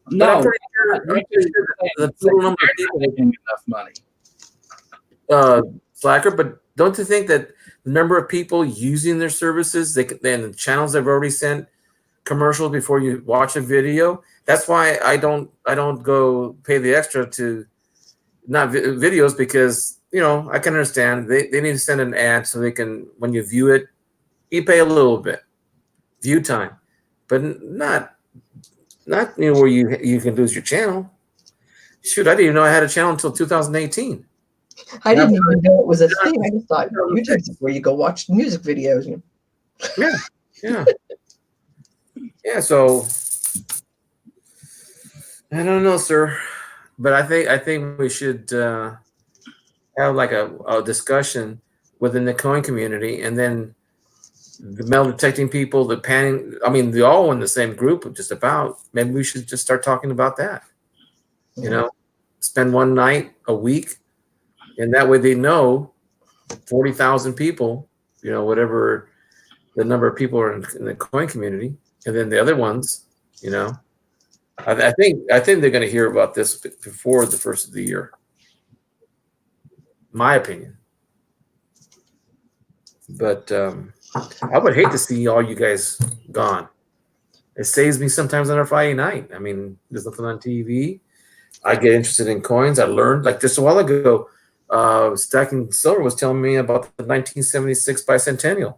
No, I'm pretty sure the total number of people making enough money. Slacker, but don't you think that the number of people using their services, and the channels they've already sent commercials before you watch a video? That's why I don't go pay the extra to not videos, because I can understand they need to send an ad so they can, when you view it, you pay a little bit view time, but not where you can lose your channel. Shoot, I didn't even know I had a channel until 2018. I didn't even know it was a thing. I just thought YouTube's where you go watch music videos. Yeah. So I don't know, sir, but I think we should have like a discussion within the coin community, and then the metal detecting people, the panning. I mean, they're all in the same group, just about. Maybe we should just start talking about that. You know, spend one night a week, and that way they know 40,000 people. You know, whatever the number of people are in the coin community, and then the other ones. You know, I think they're going to hear about this before the first of the year. My opinion. But I would hate to see all you guys gone. It saves me sometimes on a Friday night. I mean, there's nothing on TV. I get interested in coins. I learned, like just a while ago, Stacking Silver was telling me about the 1976 bicentennial,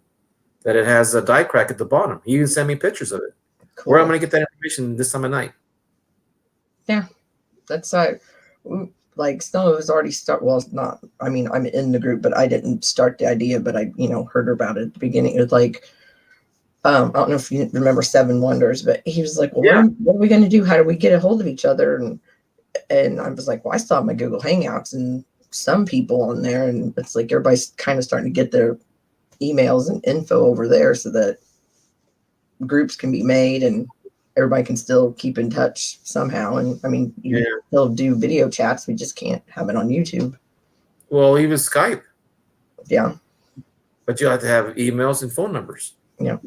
that it has a die crack at the bottom. He even sent me pictures of it. Cool. Where I'm going to get that information this time of night. That's like some of us already start. Well, it's not. I mean, I'm in the group, but I didn't start the idea. But I, heard about it at the beginning. It was like, I don't know if you remember Seven Wonders, but he was like, "Well, Yeah. what are we going to do? How do we get a hold of each other?" And I was like, "Well, I still have my Google Hangouts and some people on there, and it's like everybody's kind of starting to get their emails and info over there, so that groups can be made and everybody can still keep in touch somehow. And I mean, you can still do video chats. We just can't have it on YouTube. Well, even Skype. Yeah. But you have to have emails and phone numbers. Yeah.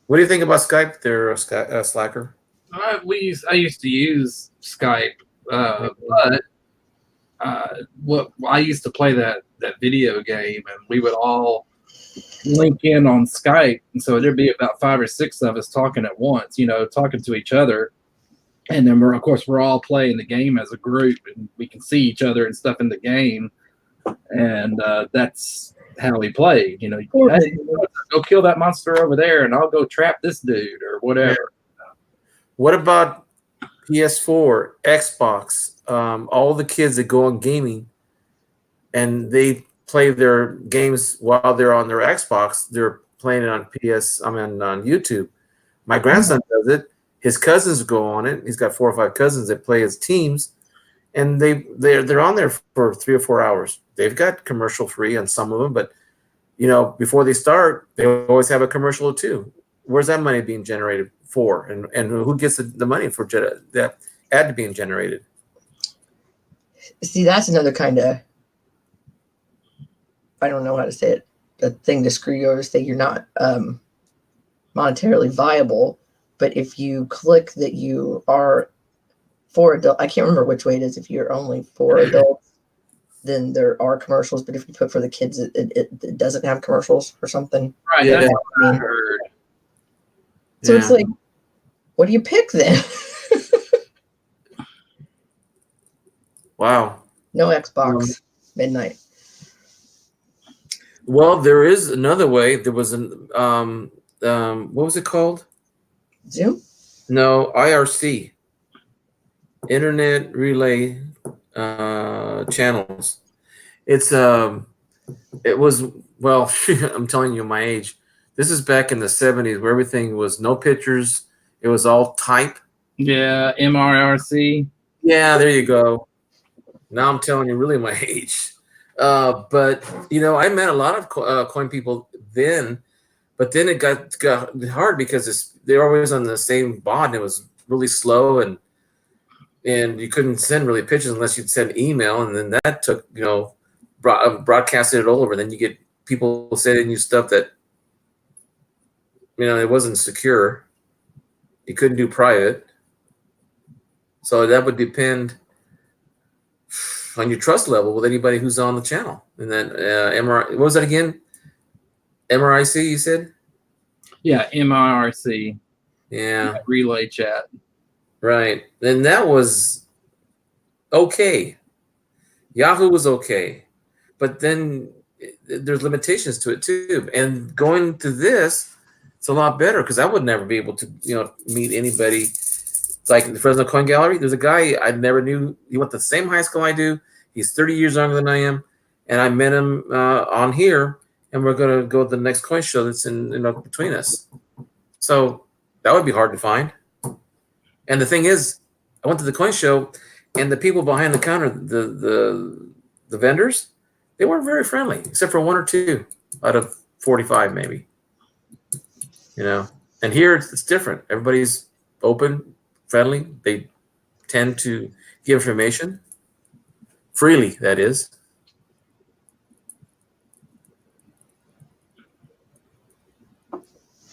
What do you think about Skype there, Slacker? I used to use Skype, but I used to play that video game, and we would all link in on Skype, and so there'd be about 5 or 6 of us talking at once, talking to each other, and then we're all playing the game as a group, and we can see each other and stuff in the game, and that's how we played. Hey, go kill that monster over there, and I'll go trap this dude or whatever. What about PS4, Xbox? All the kids that go on gaming, and they play their games while they're on their Xbox. They're playing it on on YouTube. My grandson does it. His cousins go on it. He's got 4 or 5 cousins that play as teams, and they're on there for 3 or 4 hours. They've got commercial free on some of them, but before they start, they always have a commercial or two. Where's that money being generated for, and who gets the money for that ad being generated? See, that's another kind of, I don't know how to say it, a thing to screw you over, say you're not monetarily viable. But if you click that you are for adult, I can't remember which way it is. If you're only for adults, then there are commercials. But if you put for the kids, it doesn't have commercials or something. Right. Yeah. That's what I heard. So it's like, what do you pick then? Wow. No Xbox midnight. Well, there is another way. There was what was it called? Zoom? No, IRC, Internet Relay Channels. It was, well, I'm telling you my age. This is back in the 70s where everything was no pictures. It was all type. Yeah, MRRC. Yeah, there you go. Now I'm telling you really my age. But, I met a lot of coin people then, but then it got hard because they're always on the same bond. It was really slow, and you couldn't send really pictures unless you'd send email, and then that took, broadcasted it all over. Then you get people sending you stuff that, it wasn't secure. You couldn't do private. So that would depend on your trust level with anybody who's on the channel. And then MRI, what was that again? MRIC, you said? Yeah, MRRC. Yeah. Relay chat. Right. And that was okay. Yahoo was okay. But then there's limitations to it too. And going to this, it's a lot better because I would never be able to, meet anybody. Like the Fresno Coin Gallery, there's a guy I never knew. He went to the same high school I do. He's 30 years younger than I am. And I met him on here, and we're going to go to the next coin show that's in between us. So that would be hard to find. And the thing is, I went to the coin show, and the people behind the counter, the vendors, they weren't very friendly, except for one or two out of 45, maybe. You know, and here it's different. Everybody's open, friendly. They tend to give information freely. That is.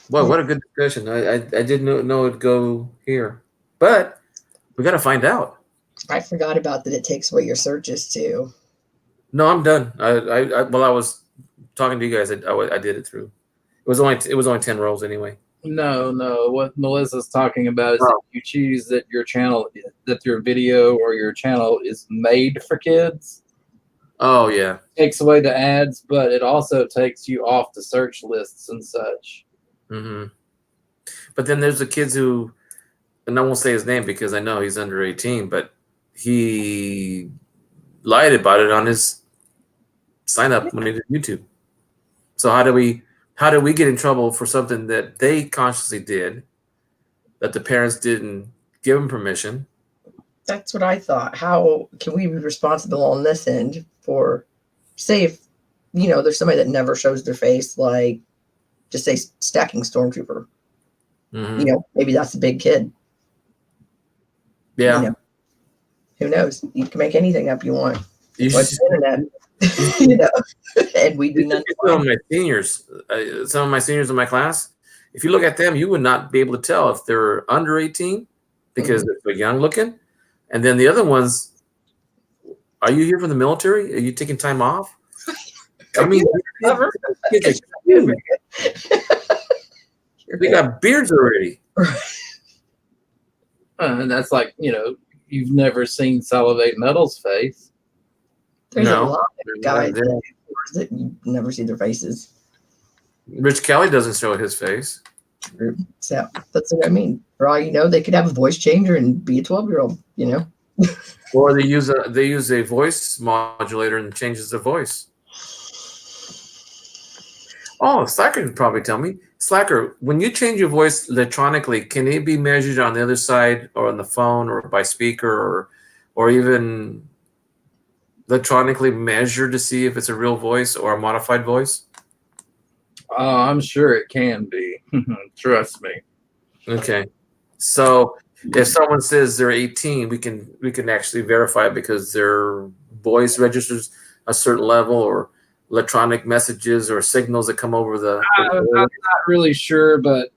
Well, what a good discussion. I didn't know it'd go here, but we got to find out. I forgot about that. It takes away your searches too. No, I'm done. While I was talking to you guys, I did it through. It was only 10 rolls anyway. No. What Melissa's talking about is that you choose that your video or your channel is made for kids. Oh yeah. Takes away the ads, but it also takes you off the search lists and such. Mm-hmm. But then there's the kids who, and I won't say his name because I know he's under 18, but he lied about it on his sign up when he did YouTube. So how do we get in trouble for something that they consciously did, that the parents didn't give them permission? That's what I thought. How can we be responsible on this end for, say, if there's somebody that never shows their face, like just say stacking stormtrooper. Mm-hmm. Maybe that's a big kid. Yeah. Who knows? You can make anything up you want. What's the internet? And we do nothing. Some of my seniors in my class, if you look at them, you would not be able to tell if they're under 18 because they're young looking. And then the other ones, are you here from the military? Are you taking time off? I mean, kids are huge. They got beards already. And that's like, you've never seen Salivate Metal's face. There's a lot of guys that you never see their faces. Rich Kelly doesn't show his face. So that's what I mean. For all you know, they could have a voice changer and be a 12-year-old, Or they use a voice modulator and changes the voice. Oh, Slacker can probably tell me. Slacker, when you change your voice electronically, can it be measured on the other side or on the phone or by speaker or even electronically measured to see if it's a real voice or a modified voice? I'm sure it can be. Trust me. Okay. So if someone says they're 18, we can actually verify it because their voice registers a certain level or electronic messages or signals that come over the. I'm not really sure, but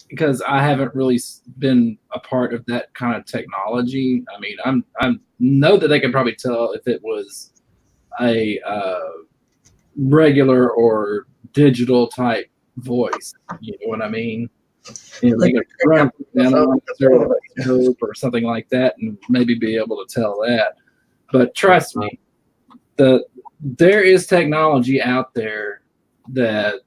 because I haven't really been a part of that kind of technology. I mean, I know that they can probably tell if it was a regular or digital type voice. You know what I mean? They could run or something like that, and maybe be able to tell that. But trust me, there is technology out there that,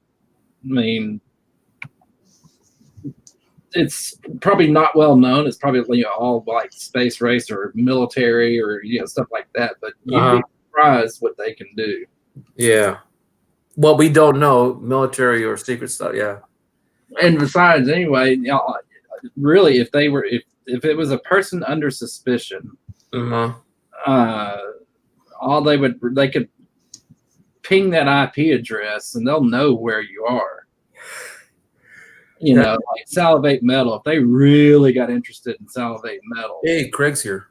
it's probably not well known. It's probably all like space race or military or stuff like that. But you'd be surprised what they can do. Yeah. Well, we don't know military or secret stuff. Yeah. And besides, anyway, really, if it was a person under suspicion, all they could ping that IP address and they'll know where you are. Like Salivate Metal. If they really got interested in Salivate Metal. Hey, Craig's here.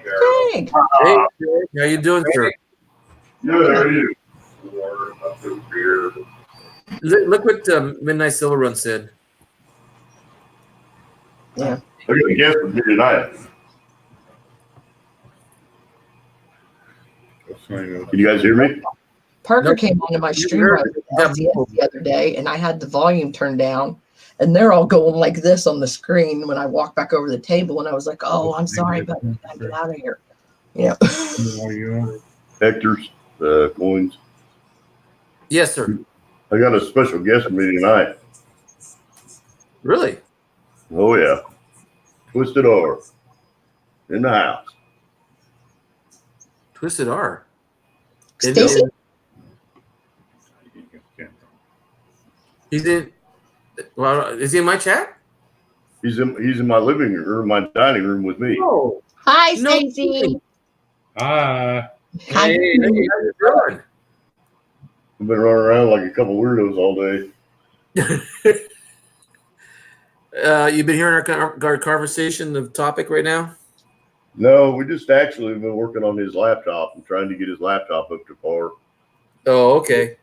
Craig. Hey, Craig. How you doing, sir? Good, how are you? Look what Midnight Silver Run said. Yeah. I got a guest with me tonight. Can you guys hear me? Parker came onto my stream the other day, and I had the volume turned down, and they're all going like this on the screen when I walked back over the table, and I was like, "Oh, I'm sorry, but I gotta get out of here." Hector's coins. Yes, sir. I got a special guest with me tonight. Really? Oh yeah, Twisted R in the house. Twisted R. Stacy? He's in. Well, is he in my chat? He's in my living room, my dining room with me. Oh, Hi, No Stacy. kidding. Hi. Hi. hey, how you doing? We've been running around like a couple weirdos all day. You've been hearing our conversation, the topic right now? No, we just actually been working on his laptop and trying to get his laptop up to par. Oh, okay.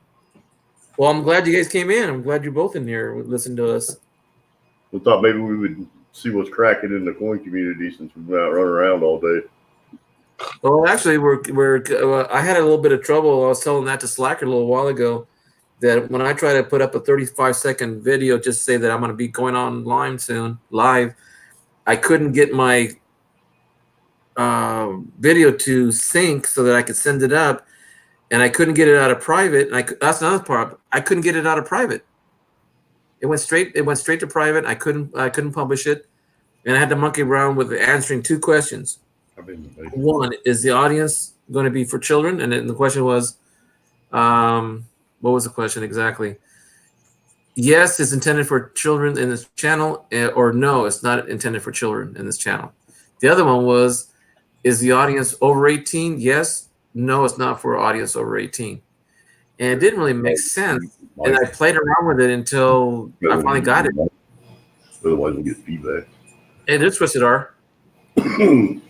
Well, I'm glad you guys came in. I'm glad you're both in here listening to us. We thought maybe we would see what's cracking in the coin community since we've been out running around all day. Well, actually, I had a little bit of trouble. I was telling that to Slacker a little while ago that when I try to put up a 35-second video, just say that I'm going to be going online soon, live, I couldn't get my video to sync so that I could send it up, and I couldn't get it out of private. And that's another part. I couldn't get it out of private. It went straight to private. I couldn't publish it, and I had to monkey around with answering two questions. I've been One, is the audience going to be for children? And then the question was, what was the question exactly? Yes, it's intended for children in this channel, or no, it's not intended for children in this channel. The other one was, is the audience over 18? Yes. No, it's not for audience over 18. And it didn't really make sense. And I played around with it until I finally got it. Otherwise, we get feedback. Hey, there's Twisted R. Hey,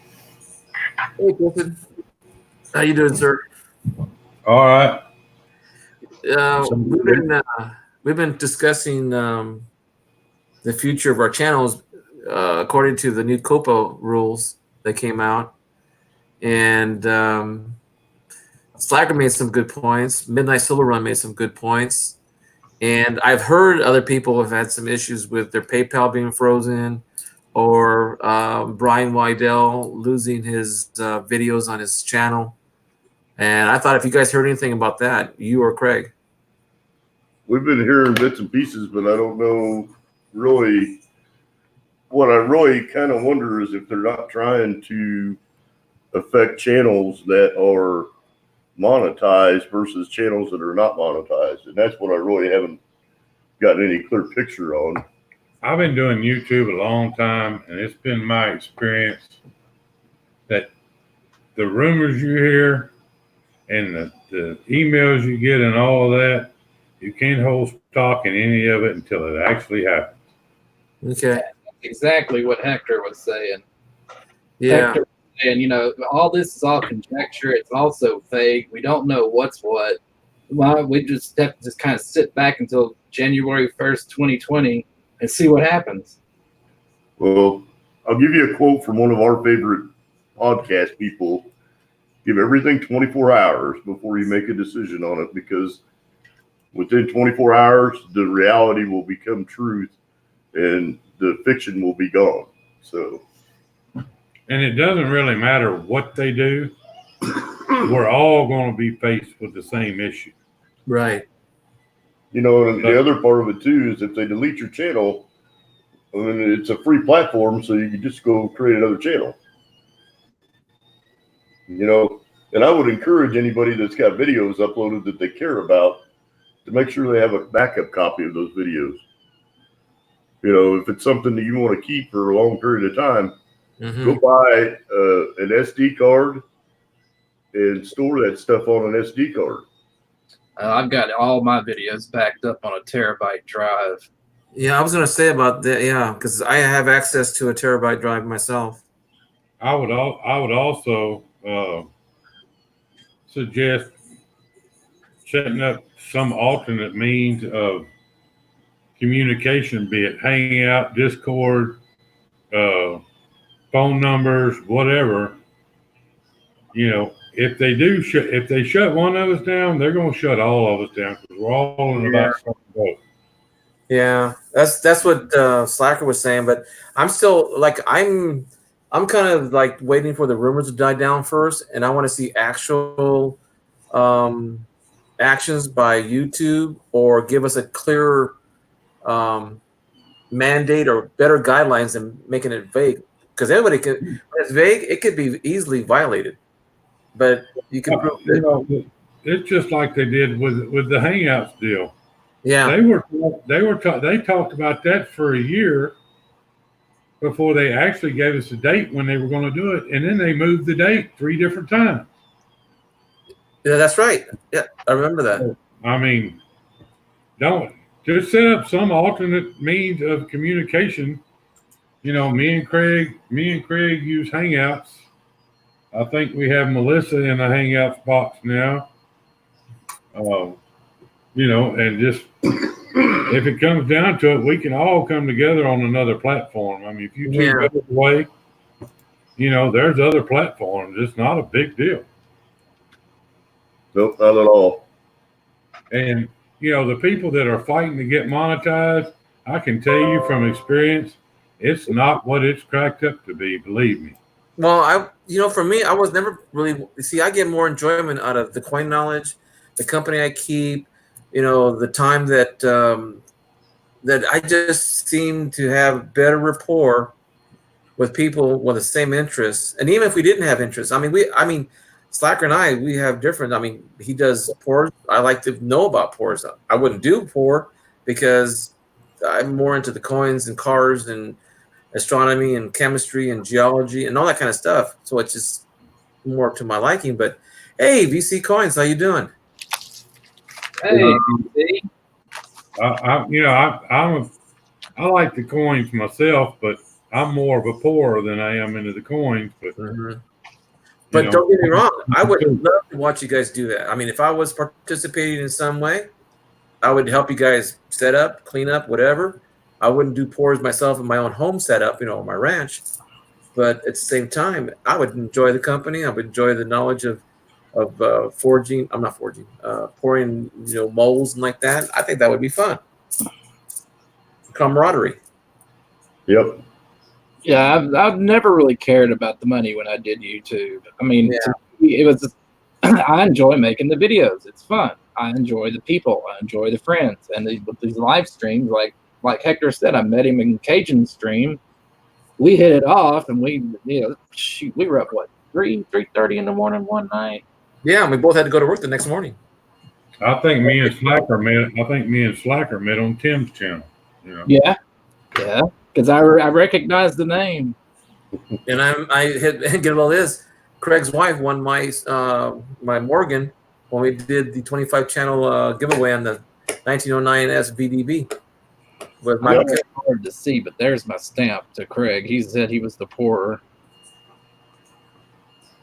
Clifton. How you doing, sir? All right. We've been discussing the future of our channels according to the new COPA rules that came out, and Slacker made some good points. Midnight Silver Run made some good points, and I've heard other people have had some issues with their PayPal being frozen, or Brian Wydell losing his videos on his channel. And I thought if you guys heard anything about that, you or Craig. We've been hearing bits and pieces, but I don't know really. What I really kind of wonder is if they're not trying to affect channels that are monetized versus channels that are not monetized. And that's what I really haven't gotten any clear picture on. I've been doing YouTube a long time, and it's been my experience that the rumors you hear and the emails you get and all of that, you can't hold stock in any of it until it actually happens. Okay. That's exactly what Hector was saying. Yeah. Hector was saying, you know, all this is all conjecture. It's also vague. We don't know what's what. Well, we just have to just kind of sit back until January 1st, 2020 and see what happens. Well, I'll give you a quote from one of our favorite podcast people. Give everything 24 hours before you make a decision on it, because within 24 hours, the reality will become truth and the fiction will be gone. So, And it doesn't really matter what they do. We're all going to be faced with the same issue. Right. you know, and the other part of it too is if they delete your channel, I mean, it's a free platform, so you can just go create another channel. You know, and I would encourage anybody that's got videos uploaded that they care about to make sure they have a backup copy of those videos. You know, if it's something that you want to keep for a long period of time, go buy an SD card and store that stuff on an SD card. I've got all my videos backed up on a terabyte drive. Yeah, I was going to say about that. Yeah, because I have access to a terabyte drive myself. I would also suggest setting up some alternate means of communication, be it Hangout, Discord, phone numbers, whatever. You know, if they shut one of us down, they're going to shut all of us down because we're all in about the same boat. Yeah, that's what Slacker was saying, but I'm still like I'm kind of like waiting for the rumors to die down first, and I want to see actual actions by YouTube or give us a clearer mandate or better guidelines than making it vague. Because everybody can, when it's vague, it could be easily violated. But you can prove You it. know, it's just like they did with the Hangouts deal. Yeah. They talked about that for a year, before they actually gave us a date when they were going to do it, and then they moved the date 3 different times. Yeah, that's right. Yeah, I remember that. I mean, don't just set up some alternate means of communication. You know, me and Craig use Hangouts. I think we have Melissa in the Hangouts box now. You know, and just if it comes down to it, we can all come together on another platform. I mean, if YouTube goes away, you know, there's other platforms. It's not a big deal. Nope, not at all. And, you know, the people that are fighting to get monetized, I can tell you from experience, it's not what it's cracked up to be, believe me. Well, for me, I was never really, see, I get more enjoyment out of the coin knowledge, the company I keep, you know, the time that that I just seem to have better rapport with people with the same interests. And even if we didn't have interests, I mean, Slacker and I, we have different, I mean, he does pours. I like to know about pours. I wouldn't do pour because I'm more into the coins and cars and astronomy and chemistry and geology and all that kind of stuff. So it's just more to my liking. But hey, VC Coins, how you doing? Hey, VC. I like the coins myself, but I'm more of a pourer than I am into the coins. But But don't get me wrong, I would love to watch you guys do that. I mean, if I was participating in some way, I would help you guys set up, clean up, whatever. I wouldn't do pours myself in my own home setup, you know, my ranch. But at the same time, I would enjoy the company. I would enjoy the knowledge of forging. I'm not forging, pouring, you know, molds and like that. I think that would be fun. Camaraderie. Yep. Yeah, I've never really cared about the money when I did YouTube. I mean, Yeah. to me, it was. I enjoy making the videos. It's fun. I enjoy the people. I enjoy the friends. And with these live streams, like Hector said, I met him in Cajun stream. We hit it off, and we were up 3:30 in the morning one night. Yeah, and we both had to go to work the next morning. I think me and Slacker met on Tim's channel. You know? Yeah, because I recognized the name. And I had get all this. Craig's wife won my my Morgan when we did the 25 channel giveaway on the 1909 SVDB. With my It's hard to see, but there's my stamp to Craig. He said he was the pourer.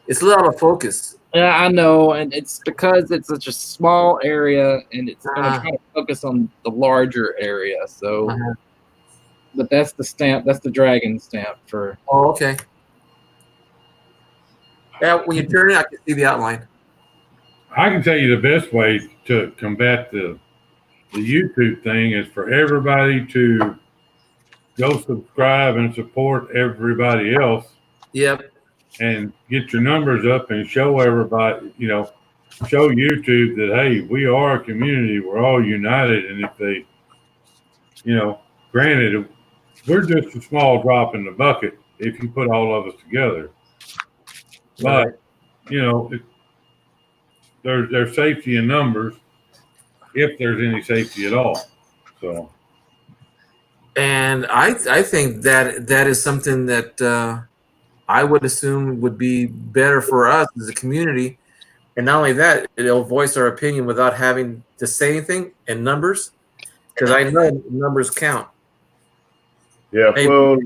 It's a little out of focus. Yeah, I know, and it's because it's such a small area, and it's going to try to focus on the larger area. So, but that's the stamp. That's the dragon stamp for. Oh, okay. Yeah, when you turn it, I can see the outline. I can tell you the best way to combat the YouTube thing is for everybody to go subscribe and support everybody else. Yep. And get your numbers up and show everybody, you know, show YouTube that, hey, we are a community. We're all united. And if they, you know, granted, we're just a small drop in the bucket if you put all of us together. But, you know, there's safety in numbers if there's any safety at all. So. And I think that is something that I would assume would be better for us as a community. And not only that, it'll voice our opinion without having to say anything in numbers, because I know numbers count. Yeah, Hey. well,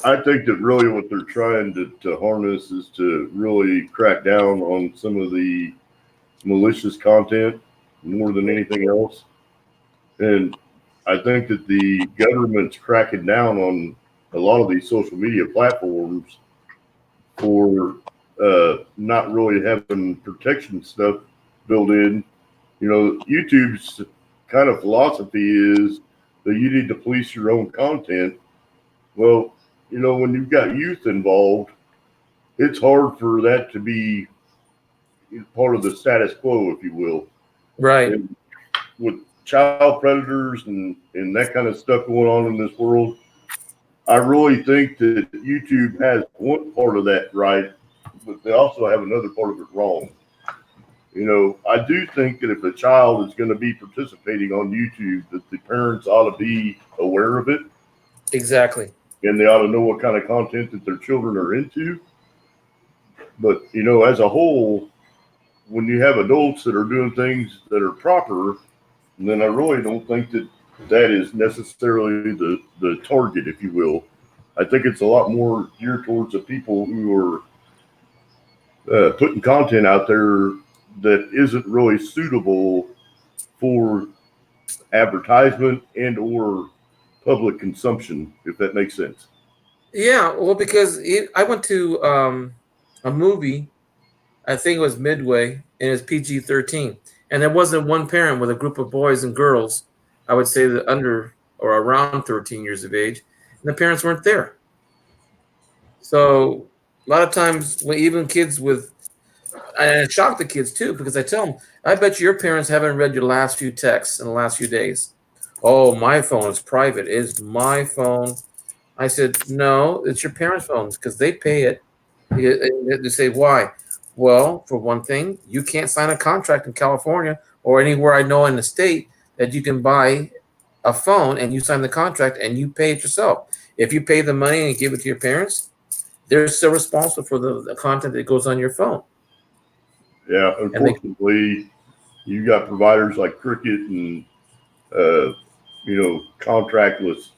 I think that really what they're trying to harness is to really crack down on some of the malicious content more than anything else. And I think that the government's cracking down on a lot of these social media platforms for not really having protection stuff built in. You know, YouTube's kind of philosophy is that you need to police your own content. Well, you know, when you've got youth involved, it's hard for that to be part of the status quo, if you will. Right. And with child predators and that kind of stuff going on in this world, I really think that YouTube has one part of that right, but they also have another part of it wrong. You know, I do think that if a child is going to be participating on YouTube, that the parents ought to be aware of it Exactly. and they ought to know what kind of content that their children are into. But, as a whole, when you have adults that are doing things that are proper, then I really don't think that is necessarily the target, if you will. I think it's a lot more geared towards the people who are putting content out there that isn't really suitable for advertisement and or public consumption, if that makes sense. Yeah, well, because I went to a movie, I think it was Midway, and it's PG-13, and there wasn't one parent with a group of boys and girls. I would say that under or around 13 years of age, and the parents weren't there. So a lot of times, when even kids with, and it shocked the kids too, because I tell them, I bet your parents haven't read your last few texts in the last few days. Oh, my phone is private. It's my phone. I said, no, it's your parents' phones because they pay it. They say, why? Well, for one thing, you can't sign a contract in California or anywhere I know in the state that you can buy a phone and you sign the contract and you pay it yourself. If you pay the money and give it to your parents, they're still responsible for the content that goes on your phone. Yeah, unfortunately, you got providers like Cricket and contractless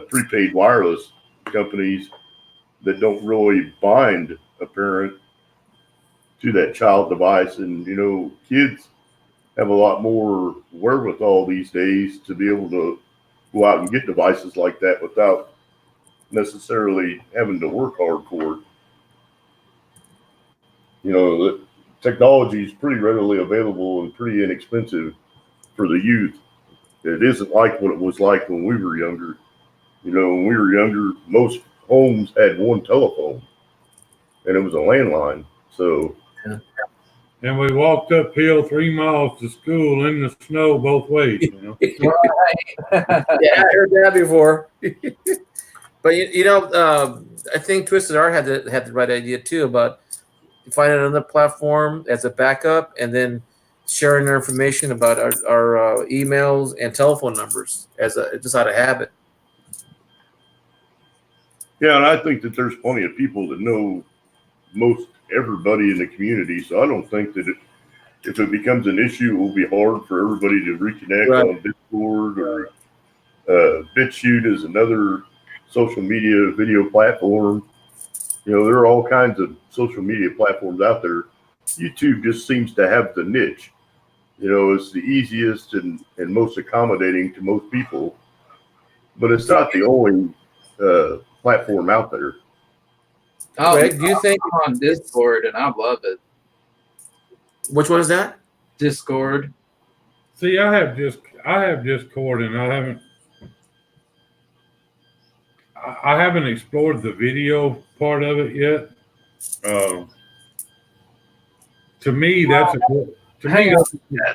prepaid wireless companies that don't really bind a parent to that child device. And, kids have a lot more wherewithal these days to be able to go out and get devices like that without necessarily having to work hard for it. The technology is pretty readily available and pretty inexpensive for the youth. It isn't like what it was like when we were younger. When we were younger, most homes had one telephone, and it was a landline. So, And we walked uphill 3 miles to school in the snow both ways. Yeah, I heard that before. But I think Twisted Art had the right idea too about finding another platform as a backup and then sharing their information about our emails and telephone numbers as just out of habit. yeah, and I think that there's plenty of people that know most everybody in the community. So I don't think that if it becomes an issue, it will be hard for everybody to reconnect Right. on Discord or BitChute is another social media video platform. There are all kinds of social media platforms out there. YouTube just seems to have the niche. It's the easiest and most accommodating to most people, but it's not the only platform out there. Oh, Greg, do you think I'm on Discord and I love it. which one is that? Discord. See, I have Discord, and I haven't explored the video part of it yet. To me, that's a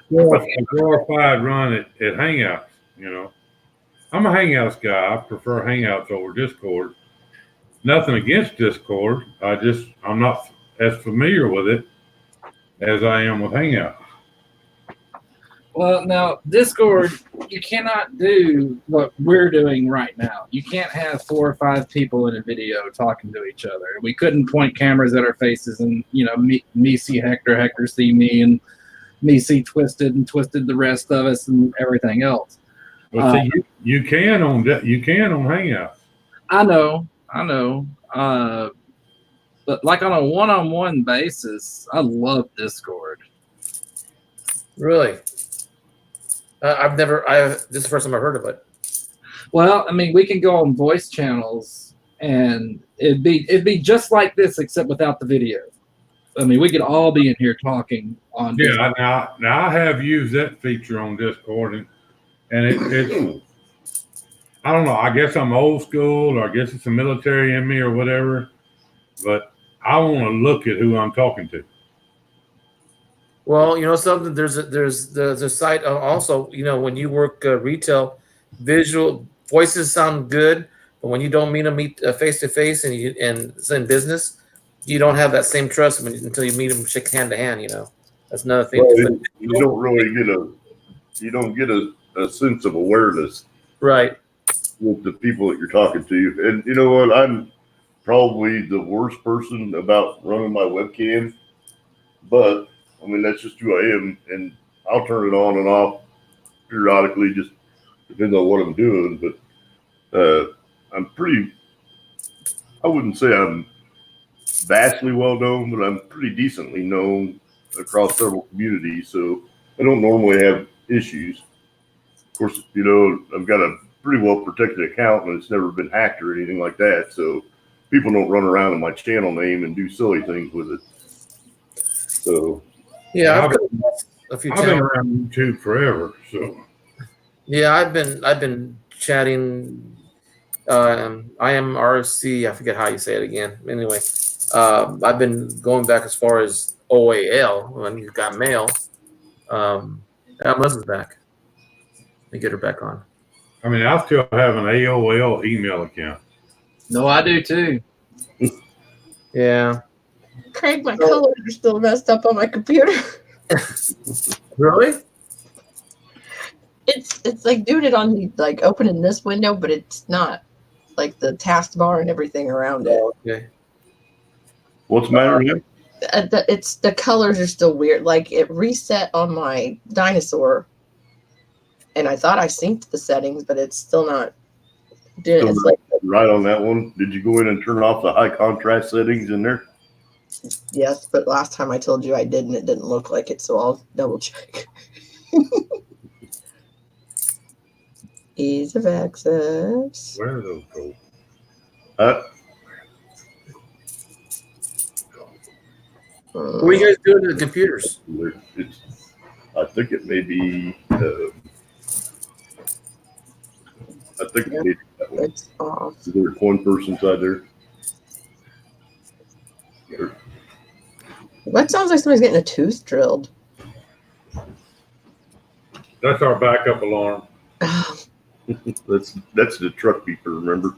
glorified run at Hangouts. I'm a Hangouts guy. I prefer Hangouts over Discord. Nothing against Discord. I'm not as familiar with it as I am with Hangouts. Well, now Discord, you cannot do what we're doing right now. You can't have 4 or 5 people in a video talking to each other. We couldn't point cameras at our faces and me see Hector, Hector see me, and me see Twisted, and Twisted the rest of us, and everything else. But see, you can on Hangouts. I know. But like on a one-on-one basis, I love Discord. Really? this is the first time I've heard of it. Well, I mean, we can go on voice channels, and it'd be just like this, except without the video. I mean, we could all be in here talking on. Yeah, now I have used that feature on Discord, and it's I don't know. I guess I'm old school, or I guess it's the military in me, or whatever. But I want to look at who I'm talking to. Well, something. There's a site also. When you work retail, visual voices sound good, but when you don't meet face to face and it's in business, you don't have that same trust until you meet them, shake hand to hand. That's another thing. Well, you don't really get a sense of awareness. Right. with the people that you're talking to. And you know what? I'm probably the worst person about running my webcam, but I mean, that's just who I am. And I'll turn it on and off periodically, just depends on what I'm doing. But I'm pretty, I wouldn't say I'm vastly well known, but I'm pretty decently known across several communities. So I don't normally have issues. Of course, you know, I've got a pretty well protected account and it's never been hacked or anything like that. So people don't run around in my channel name and do silly things with it. So Yeah, I've I've got a few been channels. around YouTube forever, so Yeah, I've been chatting. I am RFC. I forget how you say it again. Anyway, I've been going back as far as OAL when you got mail. Muslims back. Let me get her back on. I mean, I still have an AOL email account. No, I do too. Yeah. Craig, my colors are still messed up on my computer. Really? It's like doing it on the like opening this window, but it's not like the taskbar and everything around it. Okay. what's the matter with you? It's the colors are still weird. Like it reset on my dinosaur, and I thought I synced the settings, but it's still not doing. Still It's not. like Right on that one. Did you go in and turn off the high contrast settings in there? yes, but last time I told you I did, and it didn't look like it, so I'll double check. Ease of access. Where are those go? What are you guys doing to the computers? It's, I think it may be. I think it may be that one. It's off. Is there one person inside there? That sounds like somebody's getting a tooth drilled. That's our backup alarm. That's the truck beeper. Remember?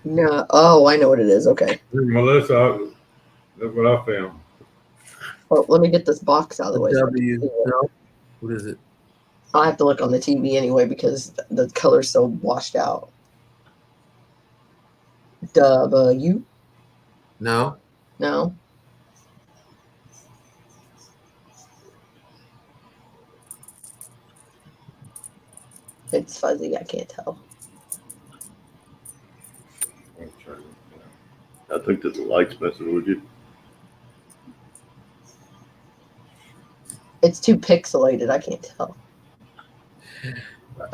No. Oh, I know what it is. Okay. Melissa, that's what I found. Well, let me get this box out of the way. No. What is it? I'll have to look on the TV anyway because the color's so washed out. W? No. No. It's fuzzy. I can't tell. I think that the light's messing with you. It's too pixelated. I can't tell.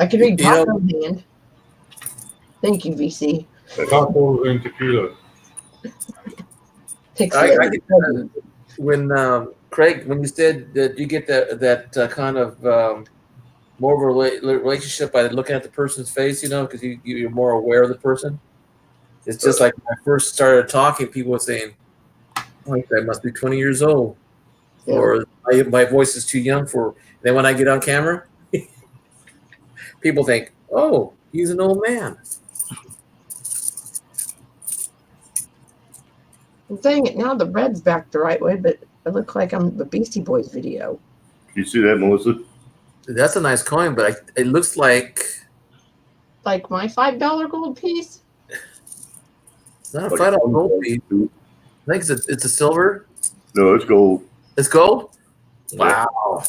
I can read You know- Taco hand. Thank you, VC. Tacos and tequila. Pixelated. When Craig, when you said that you get that kind of more of a relationship by looking at the person's face, you know, because you're more aware of the person. It's just like when I first started talking, people were saying, "Oh, that must be 20 years old," Yeah. or my voice is too young for. Then when I get on camera, people think, "Oh, he's an old man." I'm saying it now. The red's back the right way, but it looks like I'm the Beastie Boys video. You see that, Melissa? That's a nice coin, but it looks like Like my $5 gold piece. it's not a $5 gold piece. I think it's a silver. No, it's gold. It's gold. Yeah. Wow.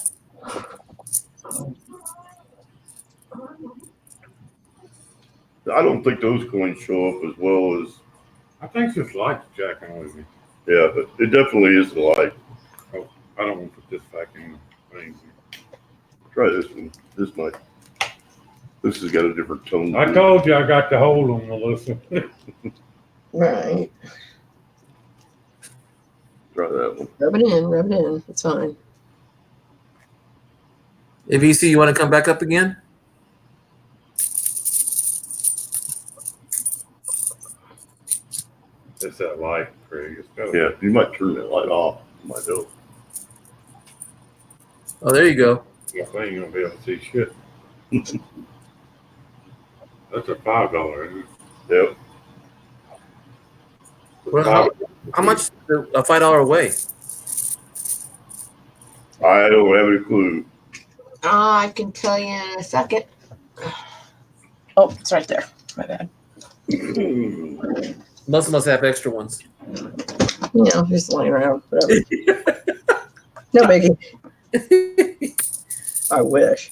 I don't think those coins show up as well as. I think this light's jacking with me. Yeah, but it definitely is the light. I don't want to put this back in the thing. Try this one. This might. This has got a different tone. to I it. told you I got to hold them, Melissa. Right. Try that one. Rub it in. Rub it in. It's fine. If you see, you want to come back up again? It's that light, Craig. It's got Yeah, you might turn that light off. You might help. Oh, there you go. I ain't gonna be able to see shit. That's a $5. Isn't it? Yep. Well, how much does a $5 weigh? I don't have any clue. I can tell you in a second. Oh, it's right there. My bad. Must have extra ones. You know, just lying around. Whatever. No biggie. I wish.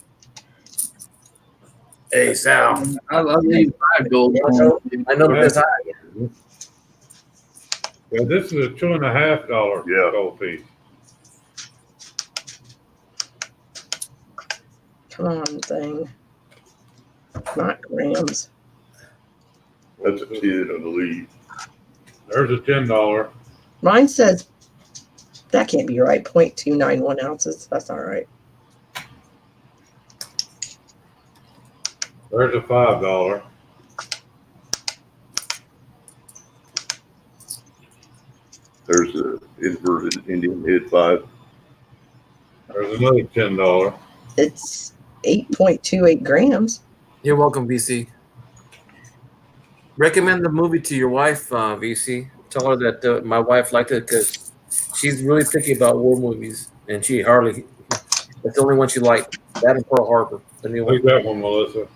Hey, Sal. I love these 5 gold Yeah. coins. I know this. Well, this is a $2.50 Yeah. gold piece. Come on, thing. Not grams. That's a kid, I believe. There's a $10. Mine says that can't be right. 0.291 ounces. That's not right. There's a $5. There's a inverted Indian head 5. There's another $10. It's 8.28 grams. You're welcome, VC. Recommend the movie to your wife, VC. Tell her that my wife liked it because she's really picky about war movies, and she hardly. That's the only one she liked. That and Pearl Harbor, the new one. Take that one, Melissa.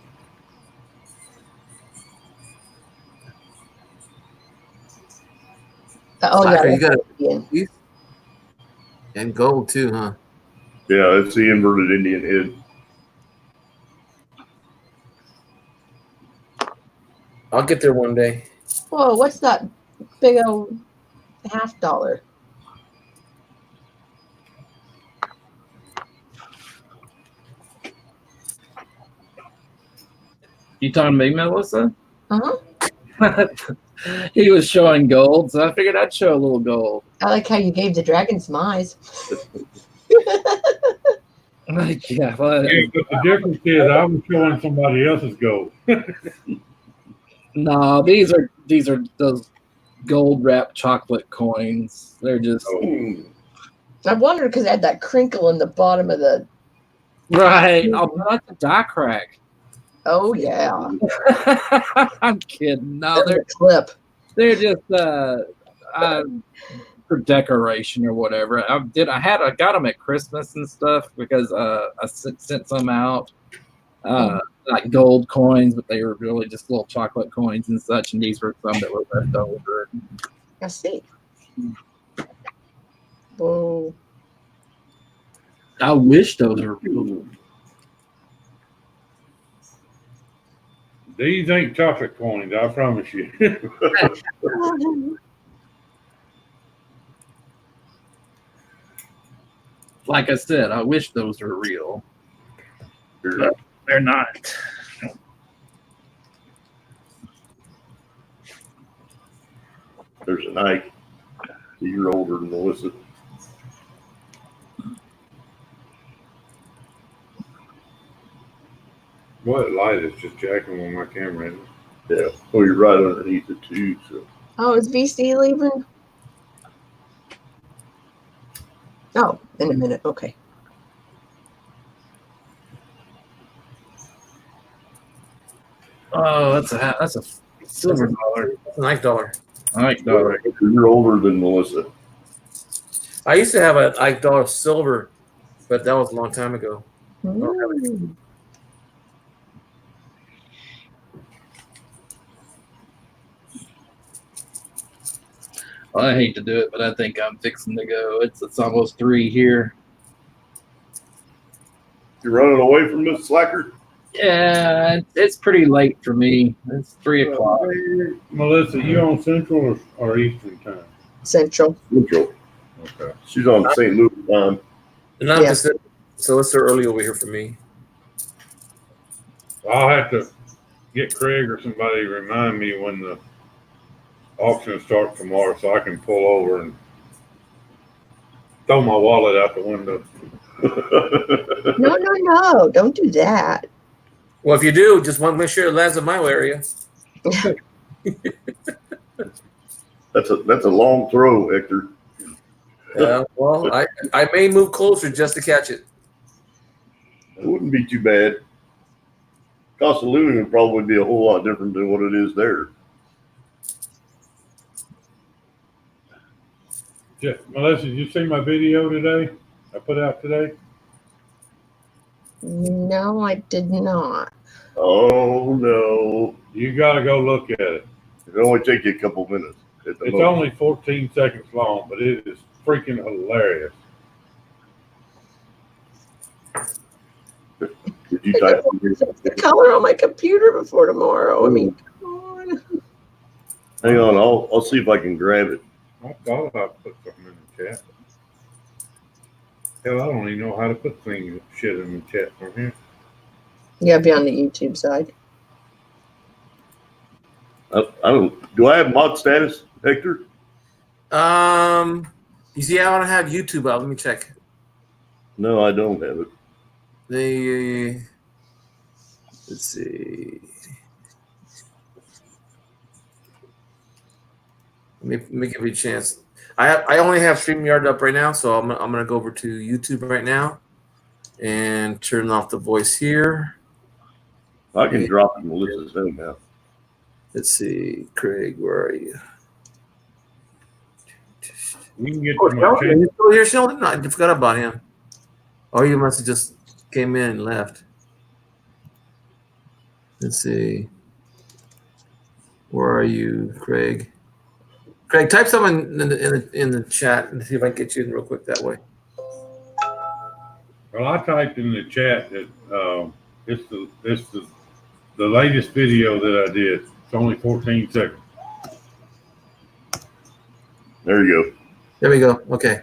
Oh yeah, Okay, you got it. Indian. And gold too, huh? Yeah, it's the inverted Indian head. I'll get there one day. Whoa, what's that big old $half? You talking to me, Melissa? Uh-huh. He was showing gold, so I figured I'd show a little gold. I like how you gave the dragon some eyes. Like, yeah, well, Yeah, but the difference is I was showing somebody else's gold. no, these are those gold wrapped chocolate coins. They're just I wondered because it had that crinkle in the bottom of the. right. Oh, that's a die crack. Oh yeah, I'm kidding. No, the clip. they're just for decoration or whatever. I got them at Christmas and stuff because I sent some out, like gold coins, but they were really just little chocolate coins and such. And these were some that were left over. I see. Whoa. I wish those were real. These ain't chocolate coins, I promise you. Like I said, I wish those were real. Here, They're not. there's a Nike. You're older than Melissa. What light is just jacking on my camera? Isn't it? Yeah. Well, you're right underneath it too. So Oh, is VC leaving? Oh, in a minute. Okay. Oh, that's a silver dollar. That's a nice dollar. I like dollar. you're older than Melissa. I used to have a Ike dollar silver, but that was a long time ago. Mm. I hate to do it, but I think I'm fixing to go. It's almost 3 here. You're running away from this slacker. Yeah, it's pretty late for me. It's 3 o'clock. Melissa, you on Central or Eastern time? Central. Central. Okay. She's on St. Louis time. And not Yeah. Pacific, so it's so early over here for me. I'll have to get Craig or somebody to remind me when the auction starts tomorrow so I can pull over and throw my wallet out the window. No. Don't do that. Well, if you do, just want to make sure it lands in my area. That's a long throw, Hector. Well, I may move closer just to catch it. It wouldn't be too bad. Cost of living would probably be a whole lot different than what it is there. Yeah, Melissa, did you see my video today? I put out today? No, I did not. Oh no! You got to go look at it. It'll only take you a couple minutes. At the It's most. only 14 seconds long, but it is freaking hilarious. Did you type? The color on my computer before tomorrow. I mean, come on. Hang on, I'll see if I can grab it. I thought I put something in the chat. Hell, I don't even know how to put things shit in the chat from here. You gotta be on the YouTube side. I don't. Do I have mod status, Hector? You see, I don't have YouTube out. Let me check. No, I don't have it. Let's see. Let me give you a chance. I only have StreamYard up right now, so I'm gonna go over to YouTube right now and turn off the voice here. I can drop it in Melissa's home now. Let's see, Craig, where are you? You can get Oh, to my Sheldon, chat. you still here, Sheldon? No, I forgot about him. Oh, you must have just came in and left. Let's see. Where are you, Craig? Craig, type something in the chat and see if I can get you in real quick that way. Well, I typed in the chat that this the latest video that I did. It's only 14 seconds. There you go. There we go. Okay.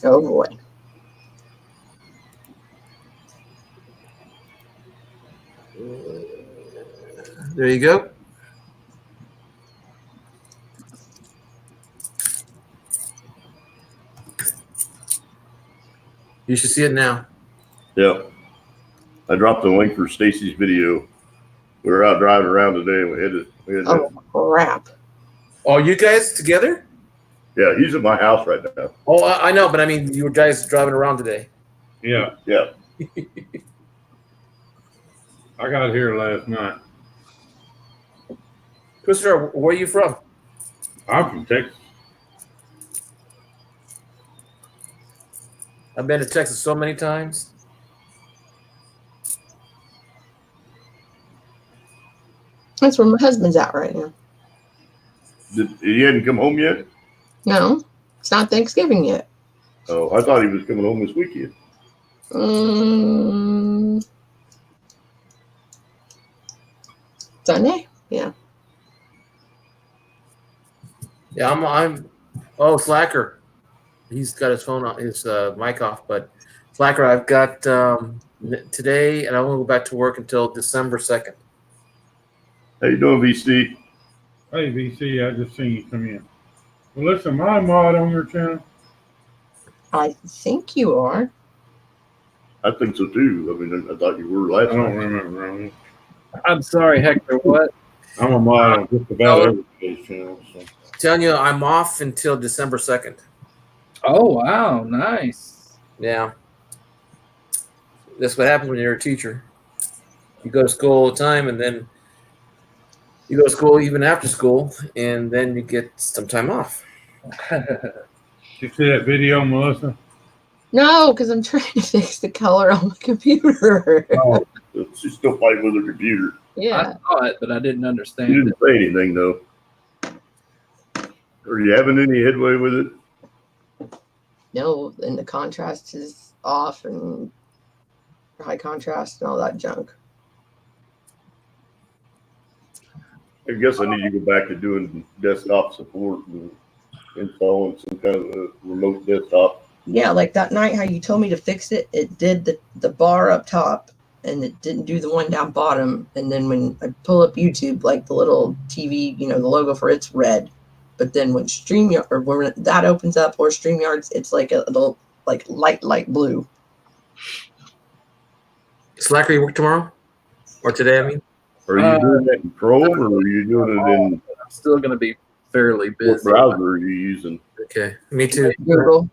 Oh boy. There you go. You should see it now. Yeah. I dropped the link for Stacy's video. We were out driving around today and we had Oh crap. Oh, you guys together? yeah, he's at my house right now. Oh, I know, but I mean, you guys driving around today. Yeah, Yeah. I got here last night. Christopher, where are you from? I'm from Texas. I've been to Texas so many times. That's where my husband's at right now. He hadn't come home yet? No, it's not Thanksgiving yet. Oh, I thought he was coming home this weekend. Sunday? Yeah. Yeah, I'm. Oh, Slacker. He's got his phone on, his mic off. But Slacker, I've got today, and I won't go back to work until December 2nd. How you doing, VC? Hey, VC, I just seen you come in. Well, listen, am I a mod on your channel? I think you are. I think so too. I mean, I thought you were I last don't night. remember, Ronnie. I'm sorry, Hector. What? I'm a mod on just about everybody's channel. So. Telling you, I'm off until December 2nd. Oh wow, nice. Yeah. That's what happens when you're a teacher. You go to school all the time, and then you go to school even after school, and then you get some time off. You see that video, Melissa? No, because I'm trying to fix the color on my computer. She's still fighting with her computer. Yeah. I saw it, but I didn't You understand didn't it. say anything though. Are you having any headway with it? No, and the contrast is off and high contrast and all that junk. I guess I need to go back to doing desktop support and installing some kind of a remote desktop. Yeah, like that night how you told me to fix it, it did the bar up top and it didn't do the one down bottom. And then when I pull up YouTube, like the little TV, the logo for it's red. But then when StreamYard or when that opens up or StreamYards, it's like a little like light blue. Slacker, you work tomorrow? Or today, I mean? Are you doing that in Chrome or are you doing it in I'm still going to be fairly what busy. browser are you using? Okay. Me too. Google.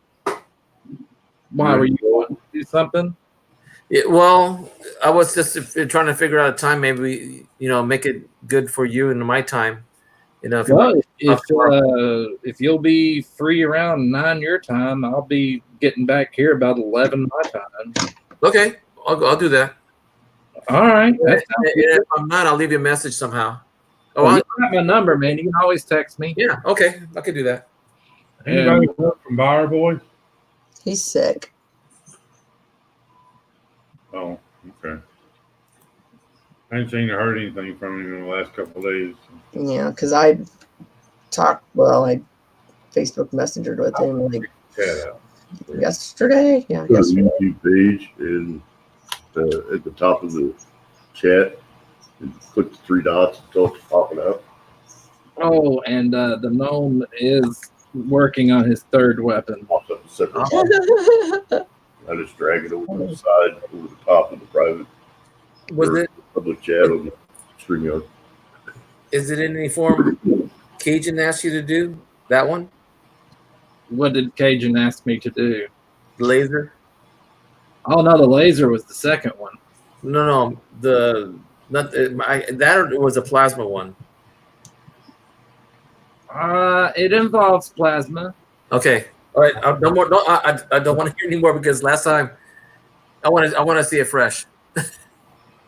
Why were you wanting to do something? Yeah, well, I was just trying to figure out a time, maybe, make it good for you and my time. If you Well, want- if you'll be free around 9 your time, I'll be getting back here about 11 my time. Okay, I'll do that. All right. And That sounds good. if I'm not, I'll leave you a message somehow. Oh, Well, you got my number, man. You can always text me. yeah. Okay, I could do that. Anybody heard from Buyer Boys? He's sick. Oh, okay. I ain't seen or heard anything from him in the last couple of days. Yeah, because I talked. Well, I Facebook Messengered with him like Cat out. yesterday. Yeah, Go to the yesterday. YouTube page and at the top of the chat, and click the three dots until it's popping up. Oh, and the gnome is working on his third weapon. Pops up a separate box. Oh. I just drag it over to the side, over the top of the private Was it? public chat on the StreamYard. Is it in any form Cajun asked you to do that one? What did Cajun ask me to do? The laser? Oh no, the laser was the second one. No, that was a plasma one. It involves plasma. Okay, all right. No more. No, I don't want to hear any more because last time I want to see it fresh.